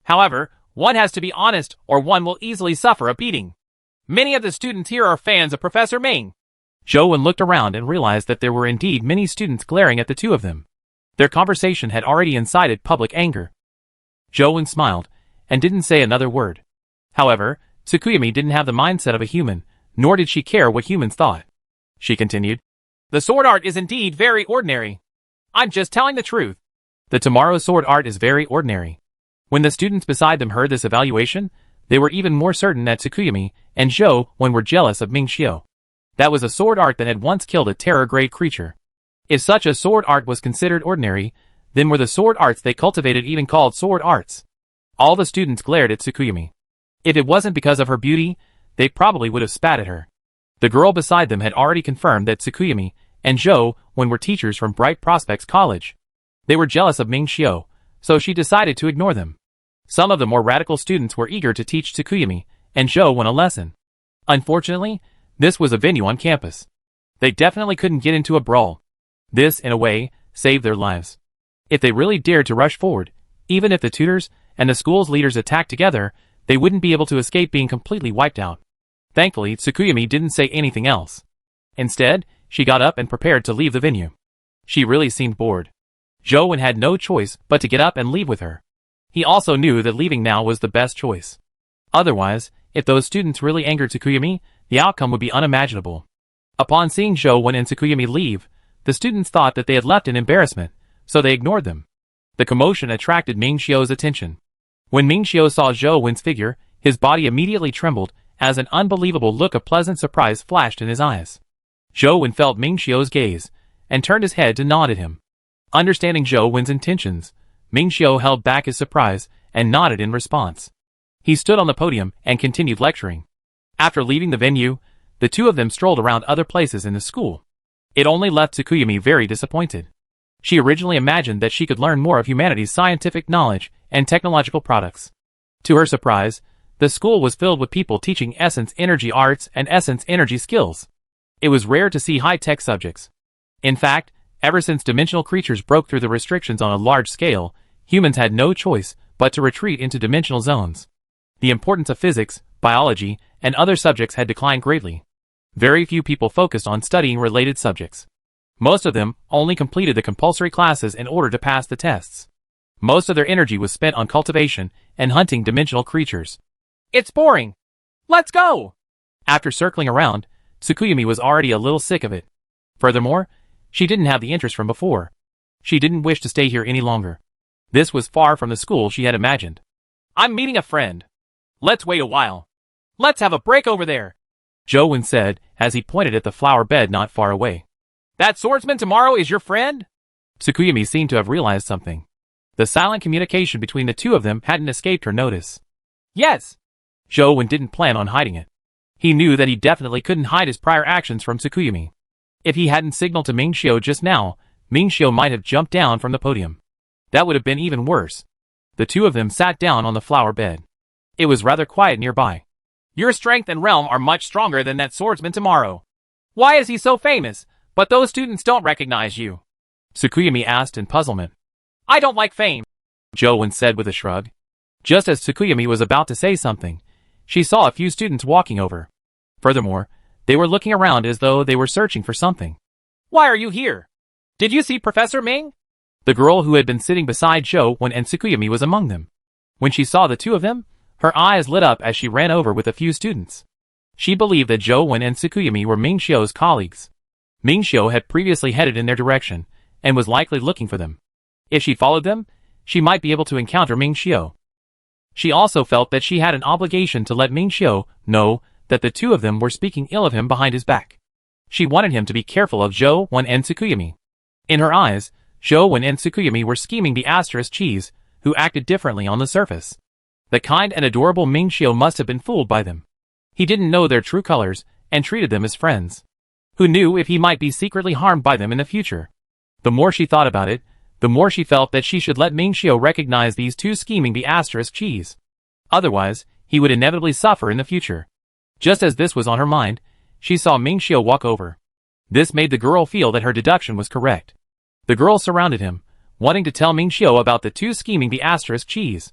However, one has to be honest or one will easily suffer a beating. Many of the students here are fans of Professor Ming. Zhou Wen looked around and realized that there were indeed many students glaring at the two of them. Their conversation had already incited public anger. Zhou Wen smiled and didn't say another word. However, Tsukuyumi didn't have the mindset of a human, nor did she care what humans thought. She continued, The sword art is indeed very ordinary. I'm just telling the truth. The Tomorrow sword art is very ordinary. When the students beside them heard this evaluation, they were even more certain that Tsukuyumi and Zhou Wen were jealous of Ming Xiu. That was a sword art that had once killed a terror-grade creature. If such a sword art was considered ordinary, then were the sword arts they cultivated even called sword arts? All the students glared at Tsukuyumi. If it wasn't because of her beauty, they probably would have spat at her. The girl beside them had already confirmed that Tsukuyumi and Zhou Wen were teachers from Bright Prospects College. They were jealous of Ming Xiu, so she decided to ignore them. Some of the more radical students were eager to teach Tsukuyumi and Zhou Wen a lesson. Unfortunately, this was a venue on campus. They definitely couldn't get into a brawl. This, in a way, saved their lives. If they really dared to rush forward, even if the tutors and the school's leaders attacked together, they wouldn't be able to escape being completely wiped out. Thankfully, Tsukuyami didn't say anything else. Instead, she got up and prepared to leave the venue. She really seemed bored. Zhou had no choice but to get up and leave with her. He also knew that leaving now was the best choice. Otherwise, if those students really angered Tsukuyami, the outcome would be unimaginable. Upon seeing Zhou and Tsukuyami leave, the students thought that they had left in embarrassment, so they ignored them. The commotion attracted Ming Xiu's attention. When Ming Xiu saw Zhou figure, his body immediately trembled as an unbelievable look of pleasant surprise flashed in his eyes. Zhou felt Ming Xiu's gaze and turned his head to nod at him. Understanding Zhou's intentions, Ming Xiu held back his surprise and nodded in response. He stood on the podium and continued lecturing. After leaving the venue, the two of them strolled around other places in the school. It only left Tsukuyami very disappointed. She originally imagined that she could learn more of humanity's scientific knowledge and technological products. To her surprise, the school was filled with people teaching essence energy arts and essence energy skills. It was rare to see high-tech subjects. In fact, ever since dimensional creatures broke through the restrictions on a large scale, humans had no choice but to retreat into dimensional zones. The importance of physics, biology, and other subjects had declined greatly. Very few people focused on studying related subjects. Most of them only completed the compulsory classes in order to pass the tests. Most of their energy was spent on cultivation and hunting dimensional creatures. It's boring. Let's go! After circling around, Tsukuyami was already a little sick of it. Furthermore, she didn't have the interest from before. She didn't wish to stay here any longer. This was far from the school she had imagined. I'm meeting a friend. Let's wait a while. Let's have a break over there, Zhou said as he pointed at the flower bed not far away. That swordsman tomorrow is your friend? Tsukuyami seemed to have realized something. The silent communication between the two of them hadn't escaped her notice. Yes. Zhou didn't plan on hiding it. He knew that he definitely couldn't hide his prior actions from Tsukuyami. If he hadn't signaled to Ming Xiu just now, Ming Xiu might have jumped down from the podium. That would have been even worse. The two of them sat down on the flower bed. It was rather quiet nearby. Your strength and realm are much stronger than that swordsman tomorrow. Why is he so famous, but those students don't recognize you? Tsukuyami asked in puzzlement. I don't like fame, Zhou said with a shrug. Just as Tsukuyami was about to say something, she saw a few students walking over. Furthermore, they were looking around as though they were searching for something. Why are you here? Did you see Professor Ming? The girl who had been sitting beside Zhou and Tsukuyami was among them. When she saw the two of them, her eyes lit up as she ran over with a few students. She believed that Zhou and Tsukuyami were Ming Xiu's colleagues. Ming Xiu had previously headed in their direction, and was likely looking for them. If she followed them, she might be able to encounter Ming Xiu. She also felt that she had an obligation to let Ming Xiu know that the two of them were speaking ill of him behind his back. She wanted him to be careful of Zhou and Tsukuyami. In her eyes, Zhou and Tsukuyami were scheming the asterisk cheese, who acted differently on the surface. The kind and adorable Ming Xiu must have been fooled by them. He didn't know their true colors, and treated them as friends. Who knew if he might be secretly harmed by them in the future? The more she thought about it, the more she felt that she should let Ming Xiu recognize these two scheming the asterisk cheese. Otherwise, he would inevitably suffer in the future. Just as this was on her mind, she saw Ming Xiu walk over. This made the girl feel that her deduction was correct. The girl surrounded him, wanting to tell Ming Xiu about the two scheming the asterisk cheese.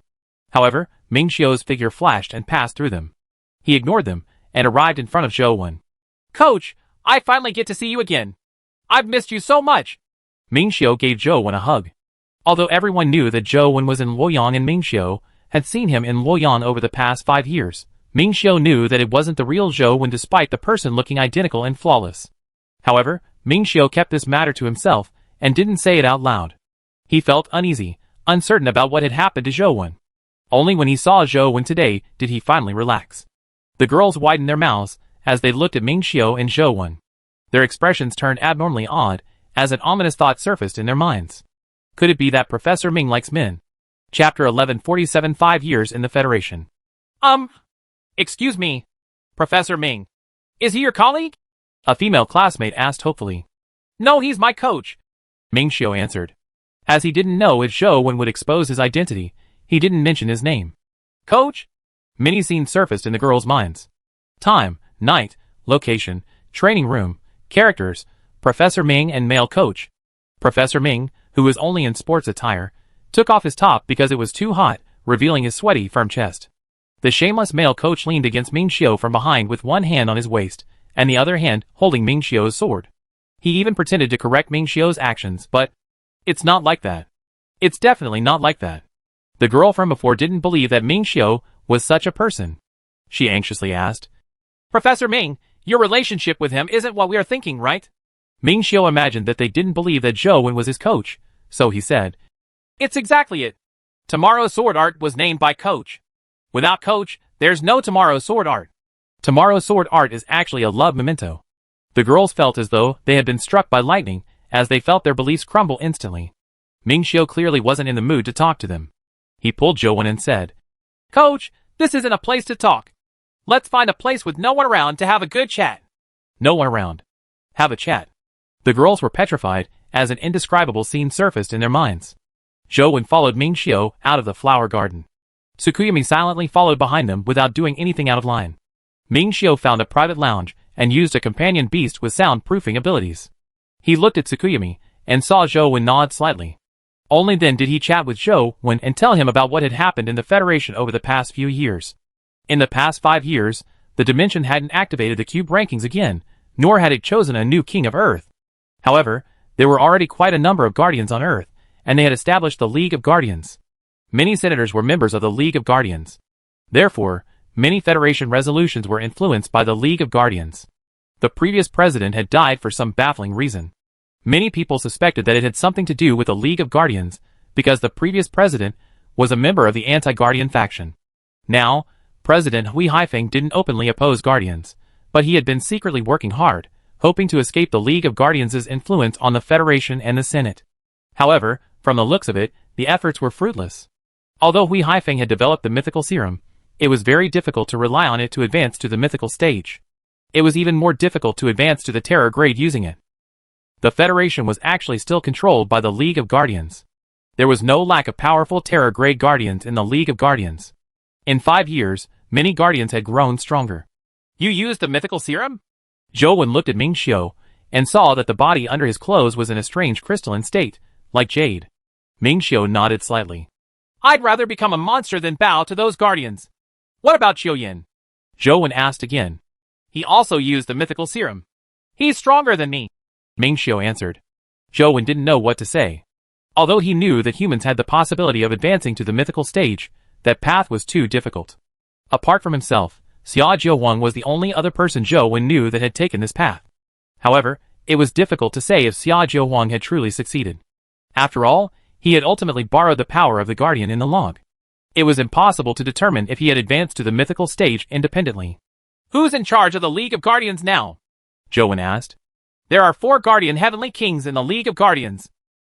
However, Ming Xiu's figure flashed and passed through them. He ignored them, and arrived in front of Zhou. Coach, I finally get to see you again. I've missed you so much. Ming Xiu gave Zhou a hug. Although everyone knew that Zhou was in Luoyang and Ming Xiu had seen him in Luoyang over the past 5 years, Ming Xiu knew that it wasn't the real Zhou despite the person looking identical and flawless. However, Ming Xiu kept this matter to himself and didn't say it out loud. He felt uneasy, uncertain about what had happened to Zhou. Only when he saw Zhou today did he finally relax. The girls widened their mouths as they looked at Ming Xiu and Zhou. Their expressions turned abnormally odd as an ominous thought surfaced in their minds. Could it be that Professor Ming likes men? Chapter 1147 5 Years in the Federation. Excuse me, Professor Ming. Is he your colleague? A female classmate asked hopefully. No, he's my coach, Ming Xiu answered. As he didn't know if Zhou would expose his identity, he didn't mention his name. Coach? Many scenes surfaced in the girls' minds. Time, night, location, training room, characters, Professor Ming and male coach. Professor Ming, who was only in sports attire, took off his top because it was too hot, revealing his sweaty, firm chest. The shameless male coach leaned against Ming Xiu from behind with one hand on his waist, and the other hand holding Ming Xiu's sword. He even pretended to correct Ming Xiu's actions, but it's not like that. It's definitely not like that. The girl from before didn't believe that Ming Xiu was such a person. She anxiously asked. Professor Ming, your relationship with him isn't what we are thinking, right? Ming Xiu imagined that they didn't believe that Zhou Wen was his coach, so he said, It's exactly it. Tomorrow's sword art was named by coach. Without coach, there's no tomorrow's sword art. Tomorrow's sword art is actually a love memento. The girls felt as though they had been struck by lightning, as they felt their beliefs crumble instantly. Ming Xiu clearly wasn't in the mood to talk to them. He pulled Zhou Wen and said, Coach, this isn't a place to talk. Let's find a place with no one around to have a good chat. No one around. Have a chat. The girls were petrified as an indescribable scene surfaced in their minds. Zhou Wen followed Ming Xiu out of the flower garden. Tsukuyami silently followed behind them without doing anything out of line. Ming Xiu found a private lounge and used a companion beast with soundproofing abilities. He looked at Tsukuyami and saw Zhou Wen nod slightly. Only then did he chat with Zhou Wen and tell him about what had happened in the Federation over the past few years. In the past 5 years, the Dimension hadn't activated the cube rankings again, nor had it chosen a new king of Earth. However, there were already quite a number of Guardians on Earth, and they had established the League of Guardians. Many senators were members of the League of Guardians. Therefore, many Federation resolutions were influenced by the League of Guardians. The previous president had died for some baffling reason. Many people suspected that it had something to do with the League of Guardians, because the previous president was a member of the anti-Guardian faction. Now, President Hui Haifeng didn't openly oppose Guardians, but he had been secretly working hard, hoping to escape the League of Guardians' influence on the Federation and the Senate. However, from the looks of it, the efforts were fruitless. Although Hui Haifeng had developed the mythical serum, it was very difficult to rely on it to advance to the mythical stage. It was even more difficult to advance to the terror grade using it. The Federation was actually still controlled by the League of Guardians. There was no lack of powerful terror grade Guardians in the League of Guardians. In 5 years, many Guardians had grown stronger. You used the mythical serum? Zhou Wen looked at Ming Xiu and saw that the body under his clothes was in a strange crystalline state, like jade. Ming Xiu nodded slightly. I'd rather become a monster than bow to those Guardians. What about Qiu Yin? Zhou Wen asked again. He also used the mythical serum. He's stronger than me, Ming Xiu answered. Zhou Wen didn't know what to say. Although he knew that humans had the possibility of advancing to the mythical stage, that path was too difficult. Apart from himself, Xia Jiuwang was the only other person Zhou Wen knew that had taken this path. However, it was difficult to say if Xia Jiuwang had truly succeeded. After all, he had ultimately borrowed the power of the Guardian in the log. It was impossible to determine if he had advanced to the mythical stage independently. Who's in charge of the League of Guardians now? Zhou Wen asked. There are 4 Guardian Heavenly Kings in the League of Guardians.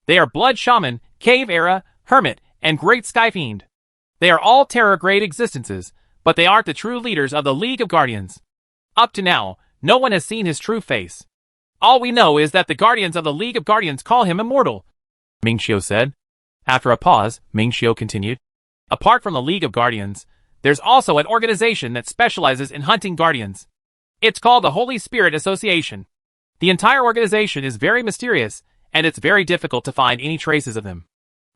They are Blood Shaman, Cave Era, Hermit, and Great Sky Fiend. They are all terror-grade existences, but they aren't the true leaders of the League of Guardians. Up to now, no one has seen his true face. All we know is that the Guardians of the League of Guardians call him immortal, Ming Xiu said. After a pause, Ming Xiu continued. Apart from the League of Guardians, there's also an organization that specializes in hunting Guardians. It's called the Holy Spirit Association. The entire organization is very mysterious, and it's very difficult to find any traces of them.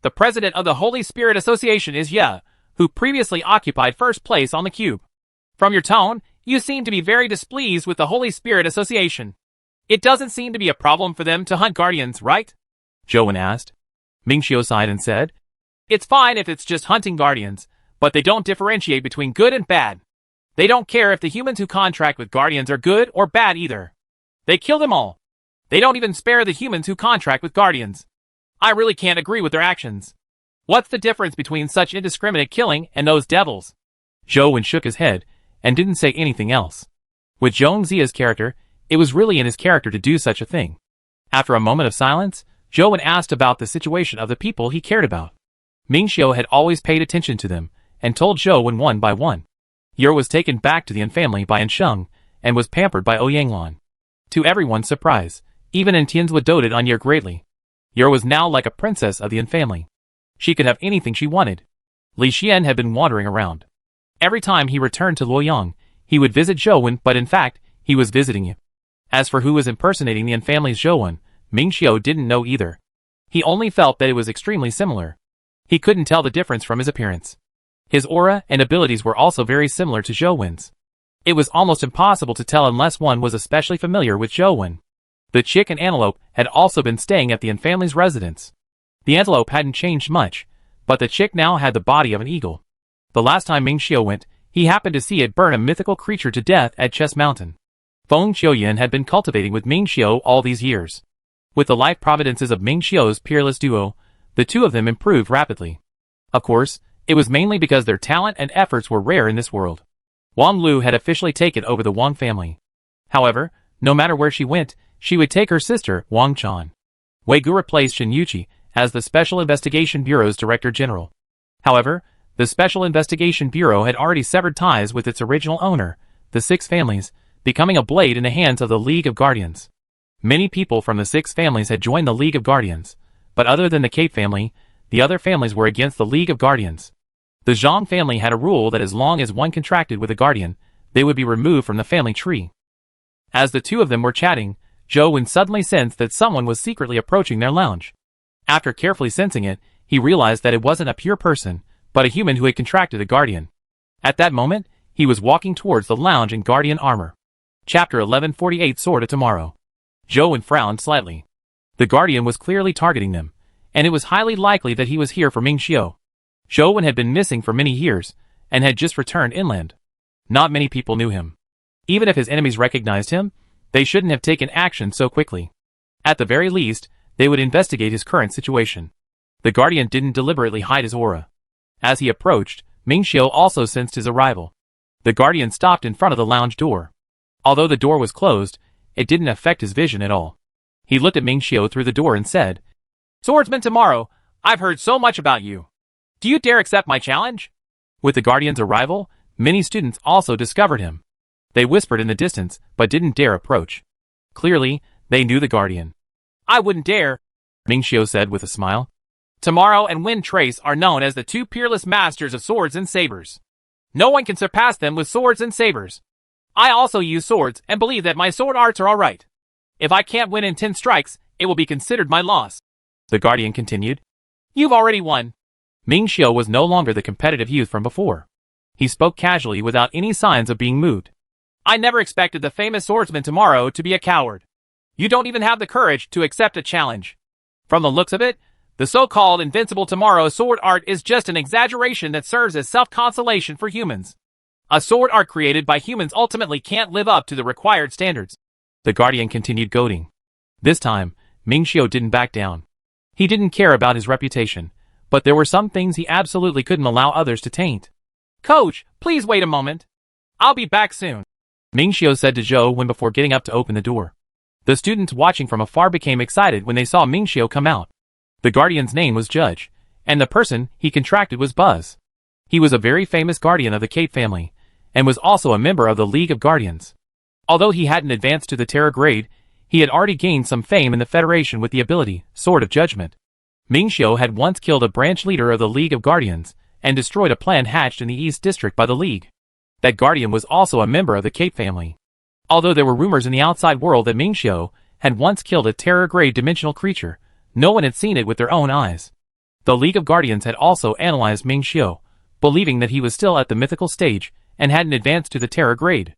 The president of the Holy Spirit Association is Ye, who previously occupied first place on the cube. From your tone, you seem to be very displeased with the Holy Spirit Association. It doesn't seem to be a problem for them to hunt Guardians, right? Zhou Wen asked. Ming Xiu sighed and said, It's fine if it's just hunting Guardians, but they don't differentiate between good and bad. They don't care if the humans who contract with Guardians are good or bad either. They kill them all. They don't even spare the humans who contract with Guardians. I really can't agree with their actions. What's the difference between such indiscriminate killing and those devils? Zhou Wen shook his head and didn't say anything else. With Zhong Zia's character, it was really in his character to do such a thing. After a moment of silence, Zhou Wen asked about the situation of the people he cared about. Ming Xiu had always paid attention to them and told Zhou Wen one by one. Yer was taken back to the Yin family by Ansheng and was pampered by Ouyanglan. To everyone's surprise, even Tianzhua doted on Yer greatly. Yer was now like a princess of the Yin family. She could have anything she wanted. Li Xian had been wandering around. Every time he returned to Luoyang, he would visit Zhou Wen, but in fact, he was visiting you. As for who was impersonating the Yin family's Zhou Wen, Ming Xiu didn't know either. He only felt that it was extremely similar. He couldn't tell the difference from his appearance. His aura and abilities were also very similar to Zhou Wen's. It was almost impossible to tell unless one was especially familiar with Zhou Wen. The chick and antelope had also been staying at the Yin family's residence. The antelope hadn't changed much, but the chick now had the body of an eagle. The last time Ming Xiu went, he happened to see it burn a mythical creature to death at Chess Mountain. Feng Qiuyan had been cultivating with Ming Xiu all these years. With the life providences of Ming Xiu's peerless duo, the two of them improved rapidly. Of course, it was mainly because their talent and efforts were rare in this world. Wang Lu had officially taken over the Wang family. However, no matter where she went, she would take her sister, Wang Chan. Wei Gu replaced Shen Yuqi as the Special Investigation Bureau's Director General. However, the Special Investigation Bureau had already severed ties with its original owner, the Six Families, becoming a blade in the hands of the League of Guardians. Many people from the Six Families had joined the League of Guardians, but other than the Cape family, the other families were against the League of Guardians. The Zhang family had a rule that as long as one contracted with a guardian, they would be removed from the family tree. As the two of them were chatting, Zhou Wen suddenly sensed that someone was secretly approaching their lounge. After carefully sensing it, he realized that it wasn't a pure person, but a human who had contracted a guardian. At that moment, he was walking towards the lounge in guardian armor. Chapter 1148 Sword of Tomorrow. Zhou Wen frowned slightly. The guardian was clearly targeting them, and it was highly likely that he was here for Ming Xiu. Zhou Wen had been missing for many years, and had just returned inland. Not many people knew him. Even if his enemies recognized him, they shouldn't have taken action so quickly. At the very least, they would investigate his current situation. The guardian didn't deliberately hide his aura. As he approached, Ming Xiu also sensed his arrival. The guardian stopped in front of the lounge door. Although the door was closed, it didn't affect his vision at all. He looked at Ming Xiu through the door and said, "Swordsman Tomorrow, I've heard so much about you. Do you dare accept my challenge?" With the guardian's arrival, many students also discovered him. They whispered in the distance, but didn't dare approach. Clearly, they knew the guardian. "I wouldn't dare," Ming Xiu said with a smile. "Tomorrow and Wind Trace are known as the two peerless masters of swords and sabers. No one can surpass them with swords and sabers. I also use swords and believe that my sword arts are alright. If I can't win in 10 strikes, it will be considered my loss." The guardian continued. "You've already won." Ming Xiu was no longer the competitive youth from before. He spoke casually without any signs of being moved. "I never expected the famous swordsman Tomorrow to be a coward. You don't even have the courage to accept a challenge. From the looks of it, the so-called invincible Tomorrow sword art is just an exaggeration that serves as self-consolation for humans. A sword art created by humans ultimately can't live up to the required standards." The guardian continued goading. This time, Ming Xiu didn't back down. He didn't care about his reputation, but there were some things he absolutely couldn't allow others to taint. "Coach, please wait a moment. I'll be back soon," Ming Xiu said to Zhou Wen before getting up to open the door. The students watching from afar became excited when they saw Ming Xiu come out. The guardian's name was Judge, and the person he contracted was Buzz. He was a very famous guardian of the Cape family, and was also a member of the League of Guardians. Although he hadn't advanced to the Terror grade, he had already gained some fame in the Federation with the ability, Sword of Judgment. Ming Xiu had once killed a branch leader of the League of Guardians, and destroyed a plan hatched in the East District by the League. That guardian was also a member of the Cape family. Although there were rumors in the outside world that Ming Xiu had once killed a Terror-grade dimensional creature, no one had seen it with their own eyes. The League of Guardians had also analyzed Ming Xiu, believing that he was still at the mythical stage and hadn't advanced to the Terror grade.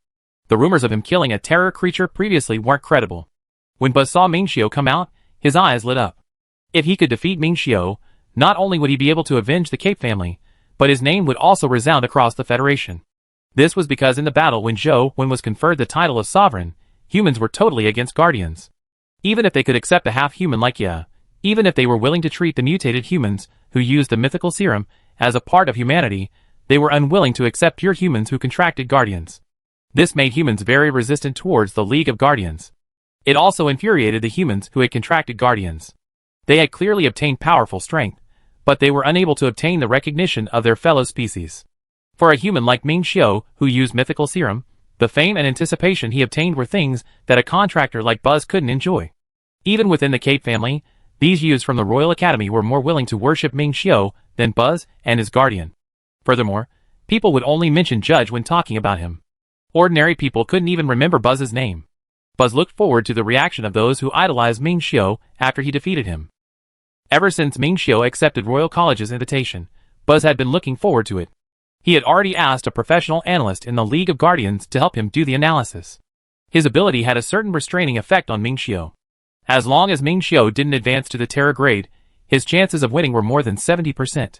The rumors of him killing a Terror creature previously weren't credible. When Buzz saw Ming Xiu come out, his eyes lit up. If he could defeat Ming Xiu, not only would he be able to avenge the Cape family, but his name would also resound across the Federation. This was because in the battle when Zhou Wen was conferred the title of sovereign, humans were totally against guardians. Even if they could accept a half-human like Ye, even if they were willing to treat the mutated humans who used the mythical serum as a part of humanity, they were unwilling to accept pure humans who contracted guardians. This made humans very resistant towards the League of Guardians. It also infuriated the humans who had contracted guardians. They had clearly obtained powerful strength, but they were unable to obtain the recognition of their fellow species. For a human like Ming Xiu, who used mythical serum, the fame and anticipation he obtained were things that a contractor like Buzz couldn't enjoy. Even within the Cape family, these youths from the Royal Academy were more willing to worship Ming Xiu than Buzz and his guardian. Furthermore, people would only mention Judge when talking about him. Ordinary people couldn't even remember Buzz's name. Buzz looked forward to the reaction of those who idolized Ming Xiu after he defeated him. Ever since Ming Xiu accepted Royal College's invitation, Buzz had been looking forward to it. He had already asked a professional analyst in the League of Guardians to help him do the analysis. His ability had a certain restraining effect on Ming Xiu. As long as Ming Xiu didn't advance to the Terra grade, his chances of winning were more than 70%.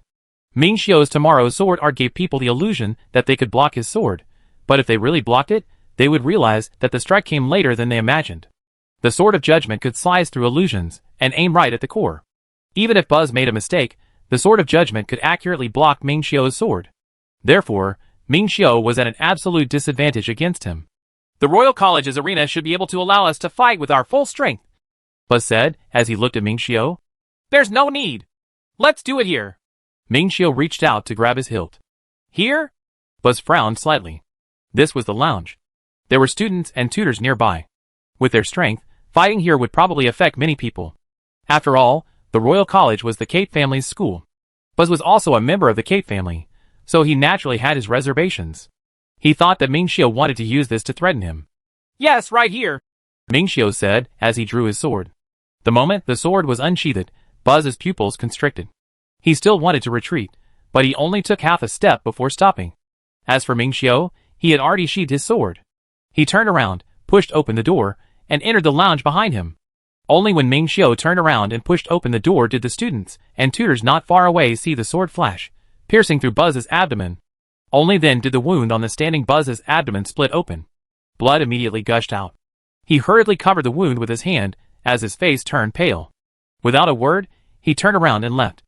Ming Xiu's tomorrow's sword art gave people the illusion that they could block his sword, but if they really blocked it, they would realize that the strike came later than they imagined. The Sword of Judgment could slice through illusions and aim right at the core. Even if Buzz made a mistake, the Sword of Judgment could accurately block Ming Xiu's sword. Therefore, Ming Xiu was at an absolute disadvantage against him. The Royal College's arena should be able to allow us to fight with our full strength, Buzz said as he looked at Ming Xiu. There's no need. Let's do it here. Ming Xiu reached out to grab his hilt. Here? Buzz frowned slightly. This was the lounge. There were students and tutors nearby. With their strength, fighting here would probably affect many people. After all, the Royal College was the Kate family's school. Buzz was also a member of the Kate family, so he naturally had his reservations. He thought that Ming Xiu wanted to use this to threaten him. Yes, right here, Ming Xiu said as he drew his sword. The moment the sword was unsheathed, Buzz's pupils constricted. He still wanted to retreat, but he only took half a step before stopping. As for Ming Xiu, he had already sheathed his sword. He turned around, pushed open the door, and entered the lounge behind him. Only when Ming Xiu turned around and pushed open the door did the students and tutors not far away see the sword flash, piercing through Buzz's abdomen. Only then did the wound on the standing Buzz's abdomen split open. Blood immediately gushed out. He hurriedly covered the wound with his hand as his face turned pale. Without a word, he turned around and left.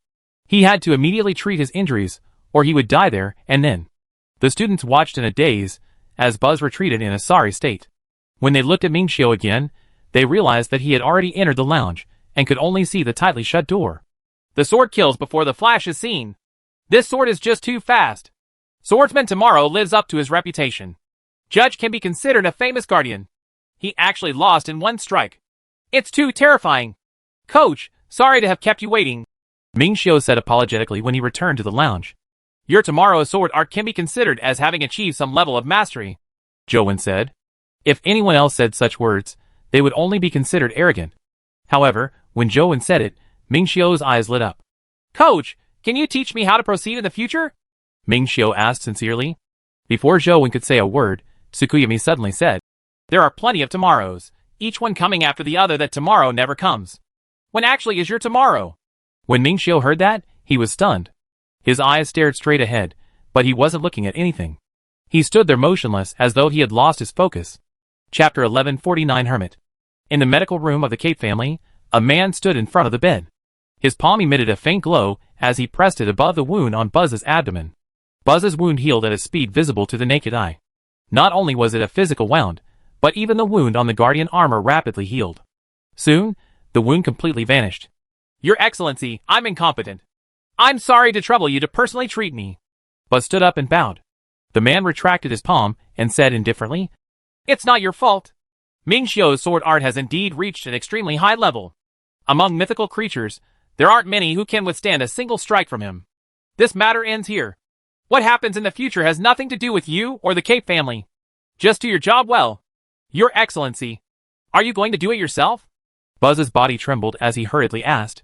He had to immediately treat his injuries, or he would die there and then. The students watched in a daze as Buzz retreated in a sorry state. When they looked at Ming Xiu again, they realized that he had already entered the lounge and could only see the tightly shut door. The sword kills before the flash is seen. This sword is just too fast. Swordsman Tomorrow lives up to his reputation. Judge can be considered a famous guardian. He actually lost in one strike. It's too terrifying. Coach, sorry to have kept you waiting, Ming Xiu said apologetically when he returned to the lounge. Your tomorrow's sword art can be considered as having achieved some level of mastery, Zhou Wen said. If anyone else said such words, they would only be considered arrogant. However, when Zhou Wen said it, Ming Xiu's eyes lit up. Coach, can you teach me how to proceed in the future? Ming Xiu asked sincerely. Before Zhou Wen could say a word, Tsukuyami suddenly said, There are plenty of tomorrows, each one coming after the other that tomorrow never comes. When actually is your tomorrow? When Ming Xiu heard that, he was stunned. His eyes stared straight ahead, but he wasn't looking at anything. He stood there motionless as though he had lost his focus. Chapter 1149 Hermit. In the medical room of the Kate family, a man stood in front of the bed. His palm emitted a faint glow as he pressed it above the wound on Buzz's abdomen. Buzz's wound healed at a speed visible to the naked eye. Not only was it a physical wound, but even the wound on the Guardian armor rapidly healed. Soon, the wound completely vanished. Your Excellency, I'm incompetent. I'm sorry to trouble you to personally treat me. Buzz stood up and bowed. The man retracted his palm and said indifferently, It's not your fault. Ming Xiu's sword art has indeed reached an extremely high level. Among mythical creatures, there aren't many who can withstand a single strike from him. This matter ends here. What happens in the future has nothing to do with you or the Kate family. Just do your job well. Your Excellency, are you going to do it yourself? Buzz's body trembled as he hurriedly asked.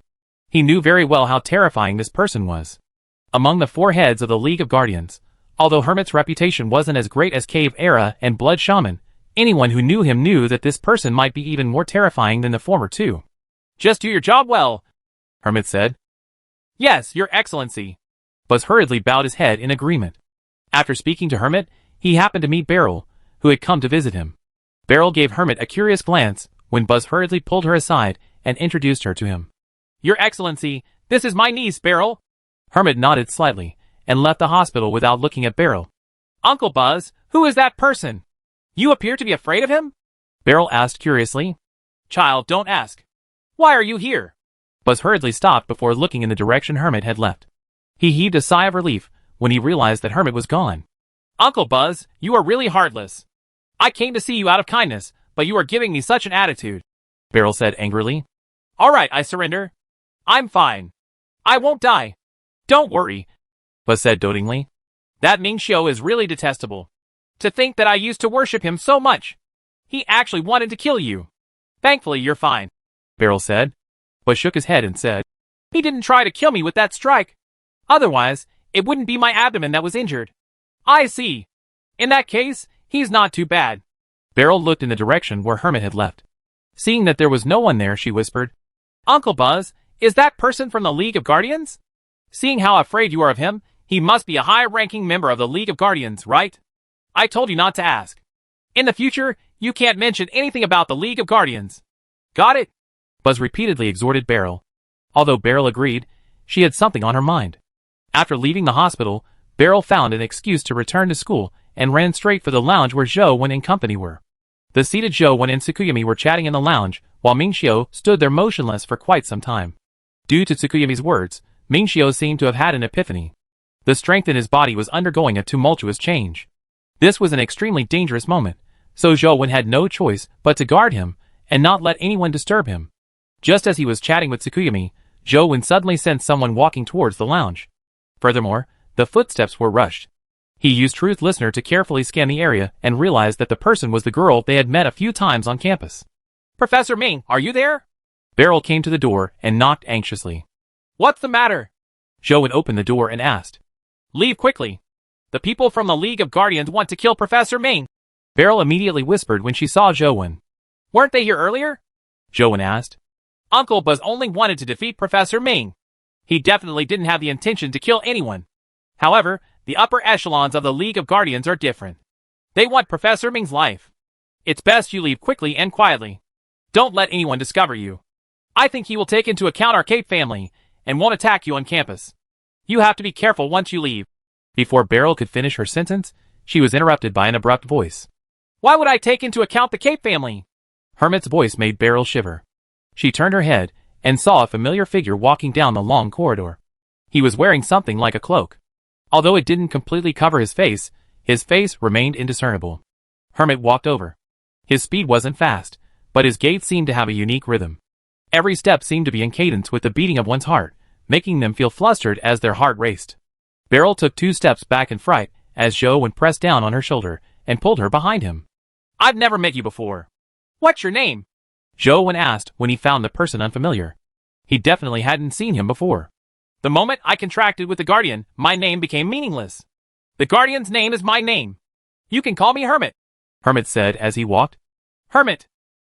He knew very well how terrifying this person was. Among the four heads of the League of Guardians, although Hermit's reputation wasn't as great as Cave Era and Blood Shaman, anyone who knew him knew that this person might be even more terrifying than the former two. Just do your job well, Hermit said. Yes, Your Excellency. Buzz hurriedly bowed his head in agreement. After speaking to Hermit, he happened to meet Beryl, who had come to visit him. Beryl gave Hermit a curious glance when Buzz hurriedly pulled her aside and introduced her to him. Your Excellency, this is my niece, Beryl. Hermit nodded slightly and left the hospital without looking at Beryl. Uncle Buzz, who is that person? You appear to be afraid of him? Beryl asked curiously. Child, don't ask. Why are you here? Buzz hurriedly stopped before looking in the direction Hermit had left. He heaved a sigh of relief when he realized that Hermit was gone. Uncle Buzz, you are really heartless. I came to see you out of kindness, but you are giving me such an attitude, Beryl said angrily. All right, I surrender. I'm fine. I won't die. Don't worry, Buzz said dotingly. That Ming Xiu is really detestable. To think that I used to worship him so much. He actually wanted to kill you. Thankfully, you're fine, Beryl said. Buzz shook his head and said, He didn't try to kill me with that strike. Otherwise, it wouldn't be my abdomen that was injured. I see. In that case, he's not too bad. Beryl looked in the direction where Hermit had left. Seeing that there was no one there, she whispered, Uncle Buzz, is that person from the League of Guardians? Seeing how afraid you are of him, he must be a high-ranking member of the League of Guardians, right? I told you not to ask. In the future, you can't mention anything about the League of Guardians. Got it? Buzz repeatedly exhorted Beryl. Although Beryl agreed, she had something on her mind. After leaving the hospital, Beryl found an excuse to return to school and ran straight for the lounge where Zhou Wen and company were. The seated Zhou Wen and Tsukuyami were chatting in the lounge, while Mingxiu stood there motionless for quite some time. Due to Tsukuyami's words, Mingxiu seemed to have had an epiphany. The strength in his body was undergoing a tumultuous change. This was an extremely dangerous moment, so Zhou Wen had no choice but to guard him and not let anyone disturb him. Just as he was chatting with Tsukuyami, Zhou Wen suddenly sensed someone walking towards the lounge. Furthermore, the footsteps were rushed. He used Truth Listener to carefully scan the area and realized that the person was the girl they had met a few times on campus. Professor Ming, are you there? Beryl came to the door and knocked anxiously. What's the matter? Zhou Wen opened the door and asked. Leave quickly. The people from the League of Guardians want to kill Professor Ming. Beryl immediately whispered when she saw Zhou Wen. Weren't they here earlier? Zhou Wen asked. Uncle Buzz only wanted to defeat Professor Ming. He definitely didn't have the intention to kill anyone. However, the upper echelons of the League of Guardians are different. They want Professor Ming's life. It's best you leave quickly and quietly. Don't let anyone discover you. I think he will take into account our Cape family and won't attack you on campus. You have to be careful once you leave. Before Beryl could finish her sentence, she was interrupted by an abrupt voice. Why would I take into account the Cape family? Hermit's voice made Beryl shiver. She turned her head and saw a familiar figure walking down the long corridor. He was wearing something like a cloak. Although it didn't completely cover his face remained indiscernible. Hermit walked over. His speed wasn't fast, but his gait seemed to have a unique rhythm. Every step seemed to be in cadence with the beating of one's heart, making them feel flustered as their heart raced. Beryl took 2 steps back in fright as Zhou Wen pressed down on her shoulder and pulled her behind him. I've never met you before. What's your name? Zhou Wen asked when he found the person unfamiliar. He definitely hadn't seen him before. The moment I contracted with the Guardian, my name became meaningless. The Guardian's name is my name. You can call me Hermit, Hermit said as he walked. Hermit.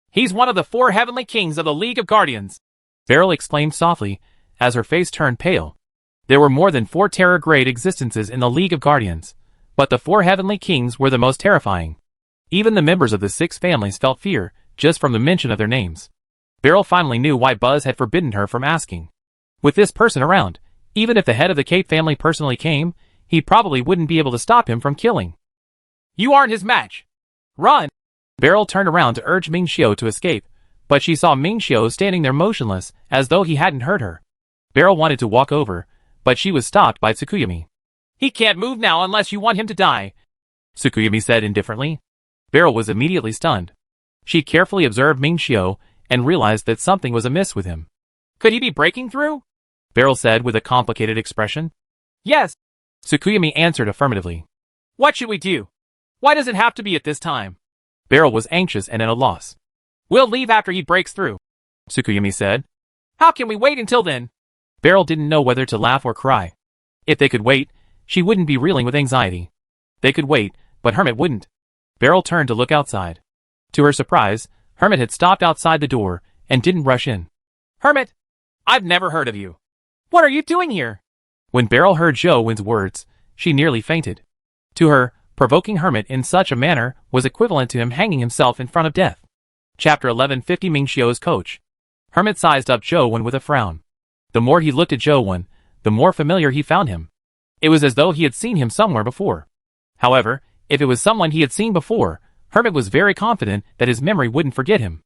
He's one of the 4 heavenly kings of the League of Guardians. Beryl exclaimed softly as her face turned pale. There were more than 4 terror-grade existences in the League of Guardians, but the 4 heavenly kings were the most terrifying. Even the members of the 6 families felt fear just from the mention of their names. Beryl finally knew why Buzz had forbidden her from asking. With this person around, even if the head of the Cape family personally came, he probably wouldn't be able to stop him from killing. You aren't his match. Run! Beryl turned around to urge Mingxiu to escape, but she saw Mingxiu standing there motionless as though he hadn't heard her. Beryl wanted to walk over, but she was stopped by Tsukuyami. He can't move now unless you want him to die, Tsukuyami said indifferently. Beryl was immediately stunned. She carefully observed Mingxiu and realized that something was amiss with him. Could he be breaking through? Beryl said with a complicated expression. Yes, Tsukuyami answered affirmatively. What should we do? Why does it have to be at this time? Beryl was anxious and at a loss. We'll leave after he breaks through, Tsukuyami said. How can we wait until then? Beryl didn't know whether to laugh or cry. If they could wait, she wouldn't be reeling with anxiety. They could wait, but Hermit wouldn't. Beryl turned to look outside. To her surprise, Hermit had stopped outside the door and didn't rush in. Hermit! I've never heard of you. What are you doing here? When Beryl heard Zhou Wen's words, she nearly fainted. To her, provoking Hermit in such a manner was equivalent to him hanging himself in front of death. Chapter 1150 Mingxiu's Coach. Hermit sized up Zhou Wen with a frown. The more he looked at Zhou Wen, the more familiar he found him. It was as though he had seen him somewhere before. However, if it was someone he had seen before, Hermit was very confident that his memory wouldn't forget him.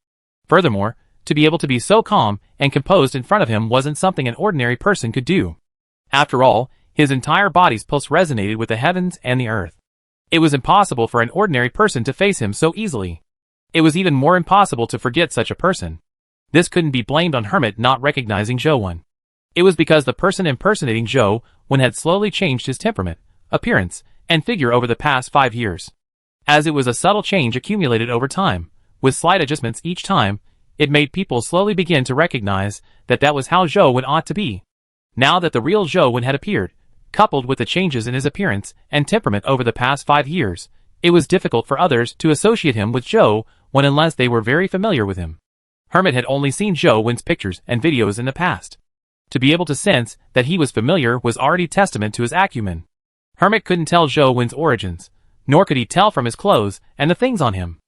Furthermore, to be able to be so calm and composed in front of him wasn't something an ordinary person could do. After all, his entire body's pulse resonated with the heavens and the earth. It was impossible for an ordinary person to face him so easily. It was even more impossible to forget such a person. This couldn't be blamed on Hermit not recognizing Zhou Wen. It was because the person impersonating Zhou Wen had slowly changed his temperament, appearance, and figure over the past 5 years. As it was a subtle change accumulated over time, with slight adjustments each time, it made people slowly begin to recognize that that was how Zhou Wen ought to be. Now that the real Zhou Wen had appeared, coupled with the changes in his appearance and temperament over the past 5 years, it was difficult for others to associate him with Zhou Wen unless they were very familiar with him. Hermit had only seen Zhou Wen's pictures and videos in the past. To be able to sense that he was familiar was already testament to his acumen. Hermit couldn't tell Zhou Wen's origins, nor could he tell from his clothes and the things on him.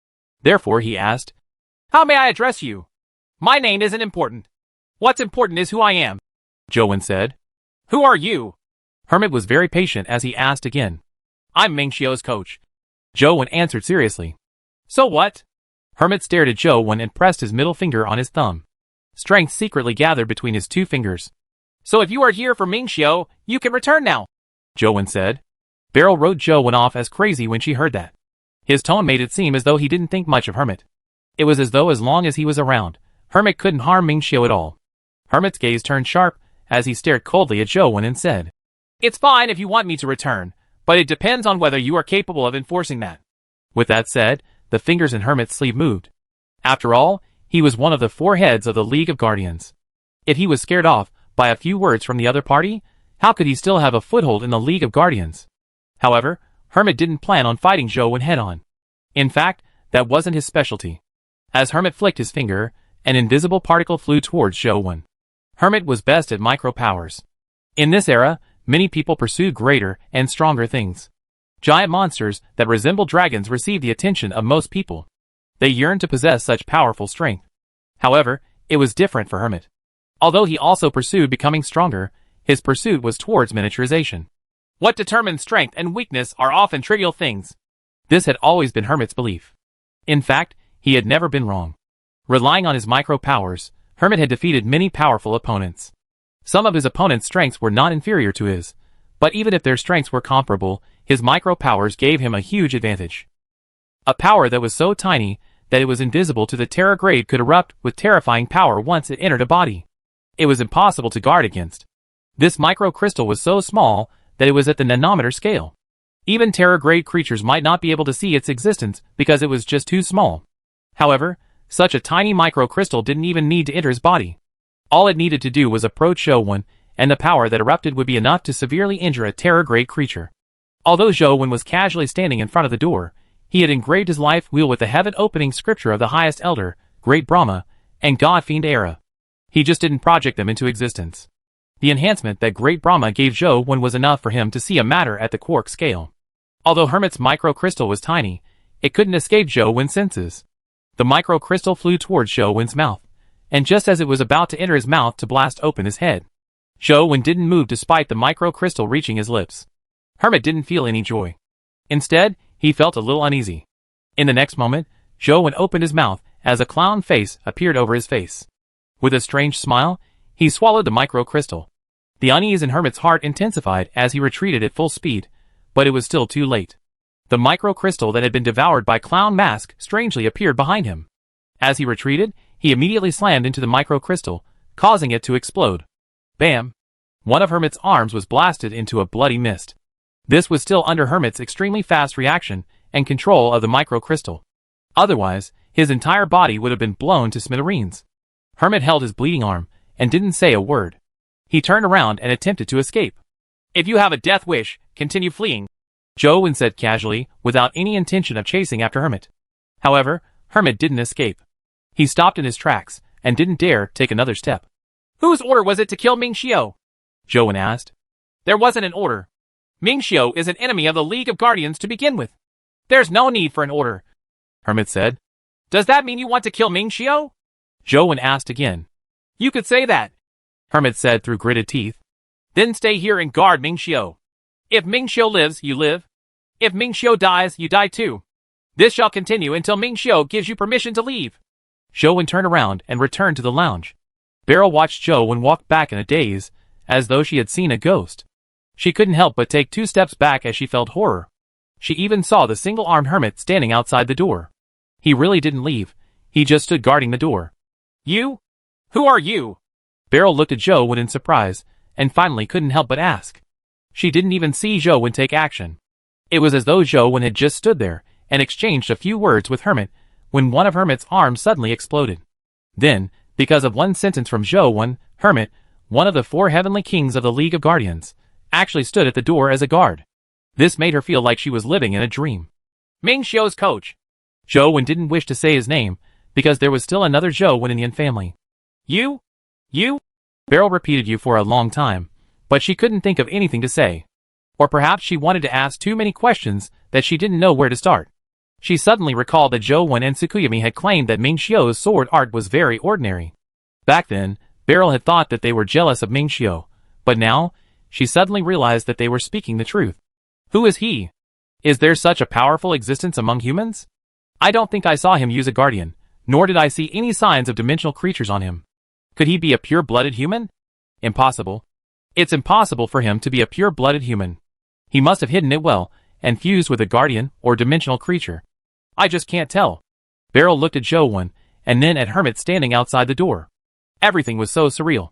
Therefore he asked, "How may I address you? My name isn't important. What's important is who I am," Zhou Wen said. "Who are you?" Hermit was very patient as he asked again. "I'm Mingxiu's coach," Zhou Wen answered seriously. "So what?" Hermit stared at Zhou Wen and pressed his middle finger on his thumb. Strength secretly gathered between his 2 fingers. "So if you are here for Mingxiu, you can return now," Zhou Wen said. Beryl wrote Zhou Wen off as crazy when she heard that. His tone made it seem as though he didn't think much of Hermit. It was as though as long as he was around, Hermit couldn't harm Mingxiu at all. Hermit's gaze turned sharp as he stared coldly at Zhou Wen and said, "It's fine if you want me to return, but it depends on whether you are capable of enforcing that." With that said, the fingers in Hermit's sleeve moved. After all, he was one of the 4 heads of the League of Guardians. If he was scared off by a few words from the other party, how could he still have a foothold in the League of Guardians? However, Hermit didn't plan on fighting Zhou Wen head-on. In fact, that wasn't his specialty. As Hermit flicked his finger, an invisible particle flew towards Zhou Wen. Hermit was best at micro-powers. In this era, many people pursued greater and stronger things. Giant monsters that resembled dragons received the attention of most people. They yearned to possess such powerful strength. However, it was different for Hermit. Although he also pursued becoming stronger, his pursuit was towards miniaturization. What determines strength and weakness are often trivial things. This had always been Hermit's belief. In fact, he had never been wrong. Relying on his micro-powers, Hermit had defeated many powerful opponents. Some of his opponents' strengths were not inferior to his, but even if their strengths were comparable, his micro-powers gave him a huge advantage. A power that was so tiny that it was invisible to the Terra Grade could erupt with terrifying power once it entered a body. It was impossible to guard against. This micro-crystal was so small that it was at the nanometer scale. Even Terra Grade creatures might not be able to see its existence because it was just too small. However, such a tiny micro-crystal didn't even need to enter his body. All it needed to do was approach Zhou Wen, and the power that erupted would be enough to severely injure a Terra Grade creature. Although Zhou Wen was casually standing in front of the door, he had engraved his life wheel with the heaven-opening scripture of the highest elder, Great Brahma, and God-fiend Era. He just didn't project them into existence. The enhancement that Great Brahma gave Zhou Wen was enough for him to see a matter at the quark scale. Although Hermit's micro-crystal was tiny, it couldn't escape Zhou Wen's senses. The micro-crystal flew towards Zhou Wen's mouth, and just as it was about to enter his mouth to blast open his head, Zhou Wen didn't move despite the micro-crystal reaching his lips. Hermit didn't feel any joy. Instead, he felt a little uneasy. In the next moment, Zhou Wen opened his mouth as a clown face appeared over his face. With a strange smile, he swallowed the micro-crystal. The unease in Hermit's heart intensified as he retreated at full speed, but it was still too late. The micro-crystal that had been devoured by Clown Mask strangely appeared behind him. As he retreated, he immediately slammed into the micro-crystal, causing it to explode. Bam! One of Hermit's arms was blasted into a bloody mist. This was still under Hermit's extremely fast reaction and control of the micro-crystal. Otherwise, his entire body would have been blown to smithereens. Hermit held his bleeding arm and didn't say a word. He turned around and attempted to escape. "If you have a death wish, continue fleeing," Zhou Wen said casually, without any intention of chasing after Hermit. However, Hermit didn't escape. He stopped in his tracks and didn't dare take another step. "Whose order was it to kill Mingxiu?" Zhou Wen asked. "There wasn't an order. Mingxiu is an enemy of the League of Guardians to begin with. There's no need for an order," Hermit said. "Does that mean you want to kill Mingxiu?" Zhou Wen asked again. "You could say that," Hermit said through gritted teeth. "Then stay here and guard Mingxiu. If Mingxiu lives, you live. If Mingxiu dies, you die too. This shall continue until Mingxiu gives you permission to leave." Zhou Wen turned around and returned to the lounge. Beryl watched Zhou Wen walk back in a daze, as though she had seen a ghost. She couldn't help but take 2 steps back as she felt horror. She even saw the single-armed Hermit standing outside the door. He really didn't leave. He just stood guarding the door. "You? Who are you?" Beryl looked at Zhou Wen in surprise, and finally couldn't help but ask. She didn't even see Zhou Wen take action. It was as though Zhou Wen had just stood there and exchanged a few words with Hermit when one of Hermit's arms suddenly exploded. Then, because of one sentence from Zhou Wen, Hermit, one of the 4 heavenly kings of the League of Guardians, actually stood at the door as a guard. This made her feel like she was living in a dream. Ming Xiu's coach. Zhou Wen didn't wish to say his name, because there was still another Zhou Wen in the Yan family. You? Beryl repeated you for a long time, but she couldn't think of anything to say. Or perhaps she wanted to ask too many questions that she didn't know where to start. She suddenly recalled that Zhou Wen and Tsukuyami had claimed that Ming Xiu's sword art was very ordinary. Back then, Beryl had thought that they were jealous of Ming Xiu, but now, she suddenly realized that they were speaking the truth. Who is he? Is there such a powerful existence among humans? I don't think I saw him use a guardian, nor did I see any signs of dimensional creatures on him. Could he be a pure-blooded human? Impossible. It's impossible for him to be a pure-blooded human. He must have hidden it well, and fused with a guardian or dimensional creature. I just can't tell. Beryl looked at Zhou Wen, and then at Hermit standing outside the door. Everything was so surreal.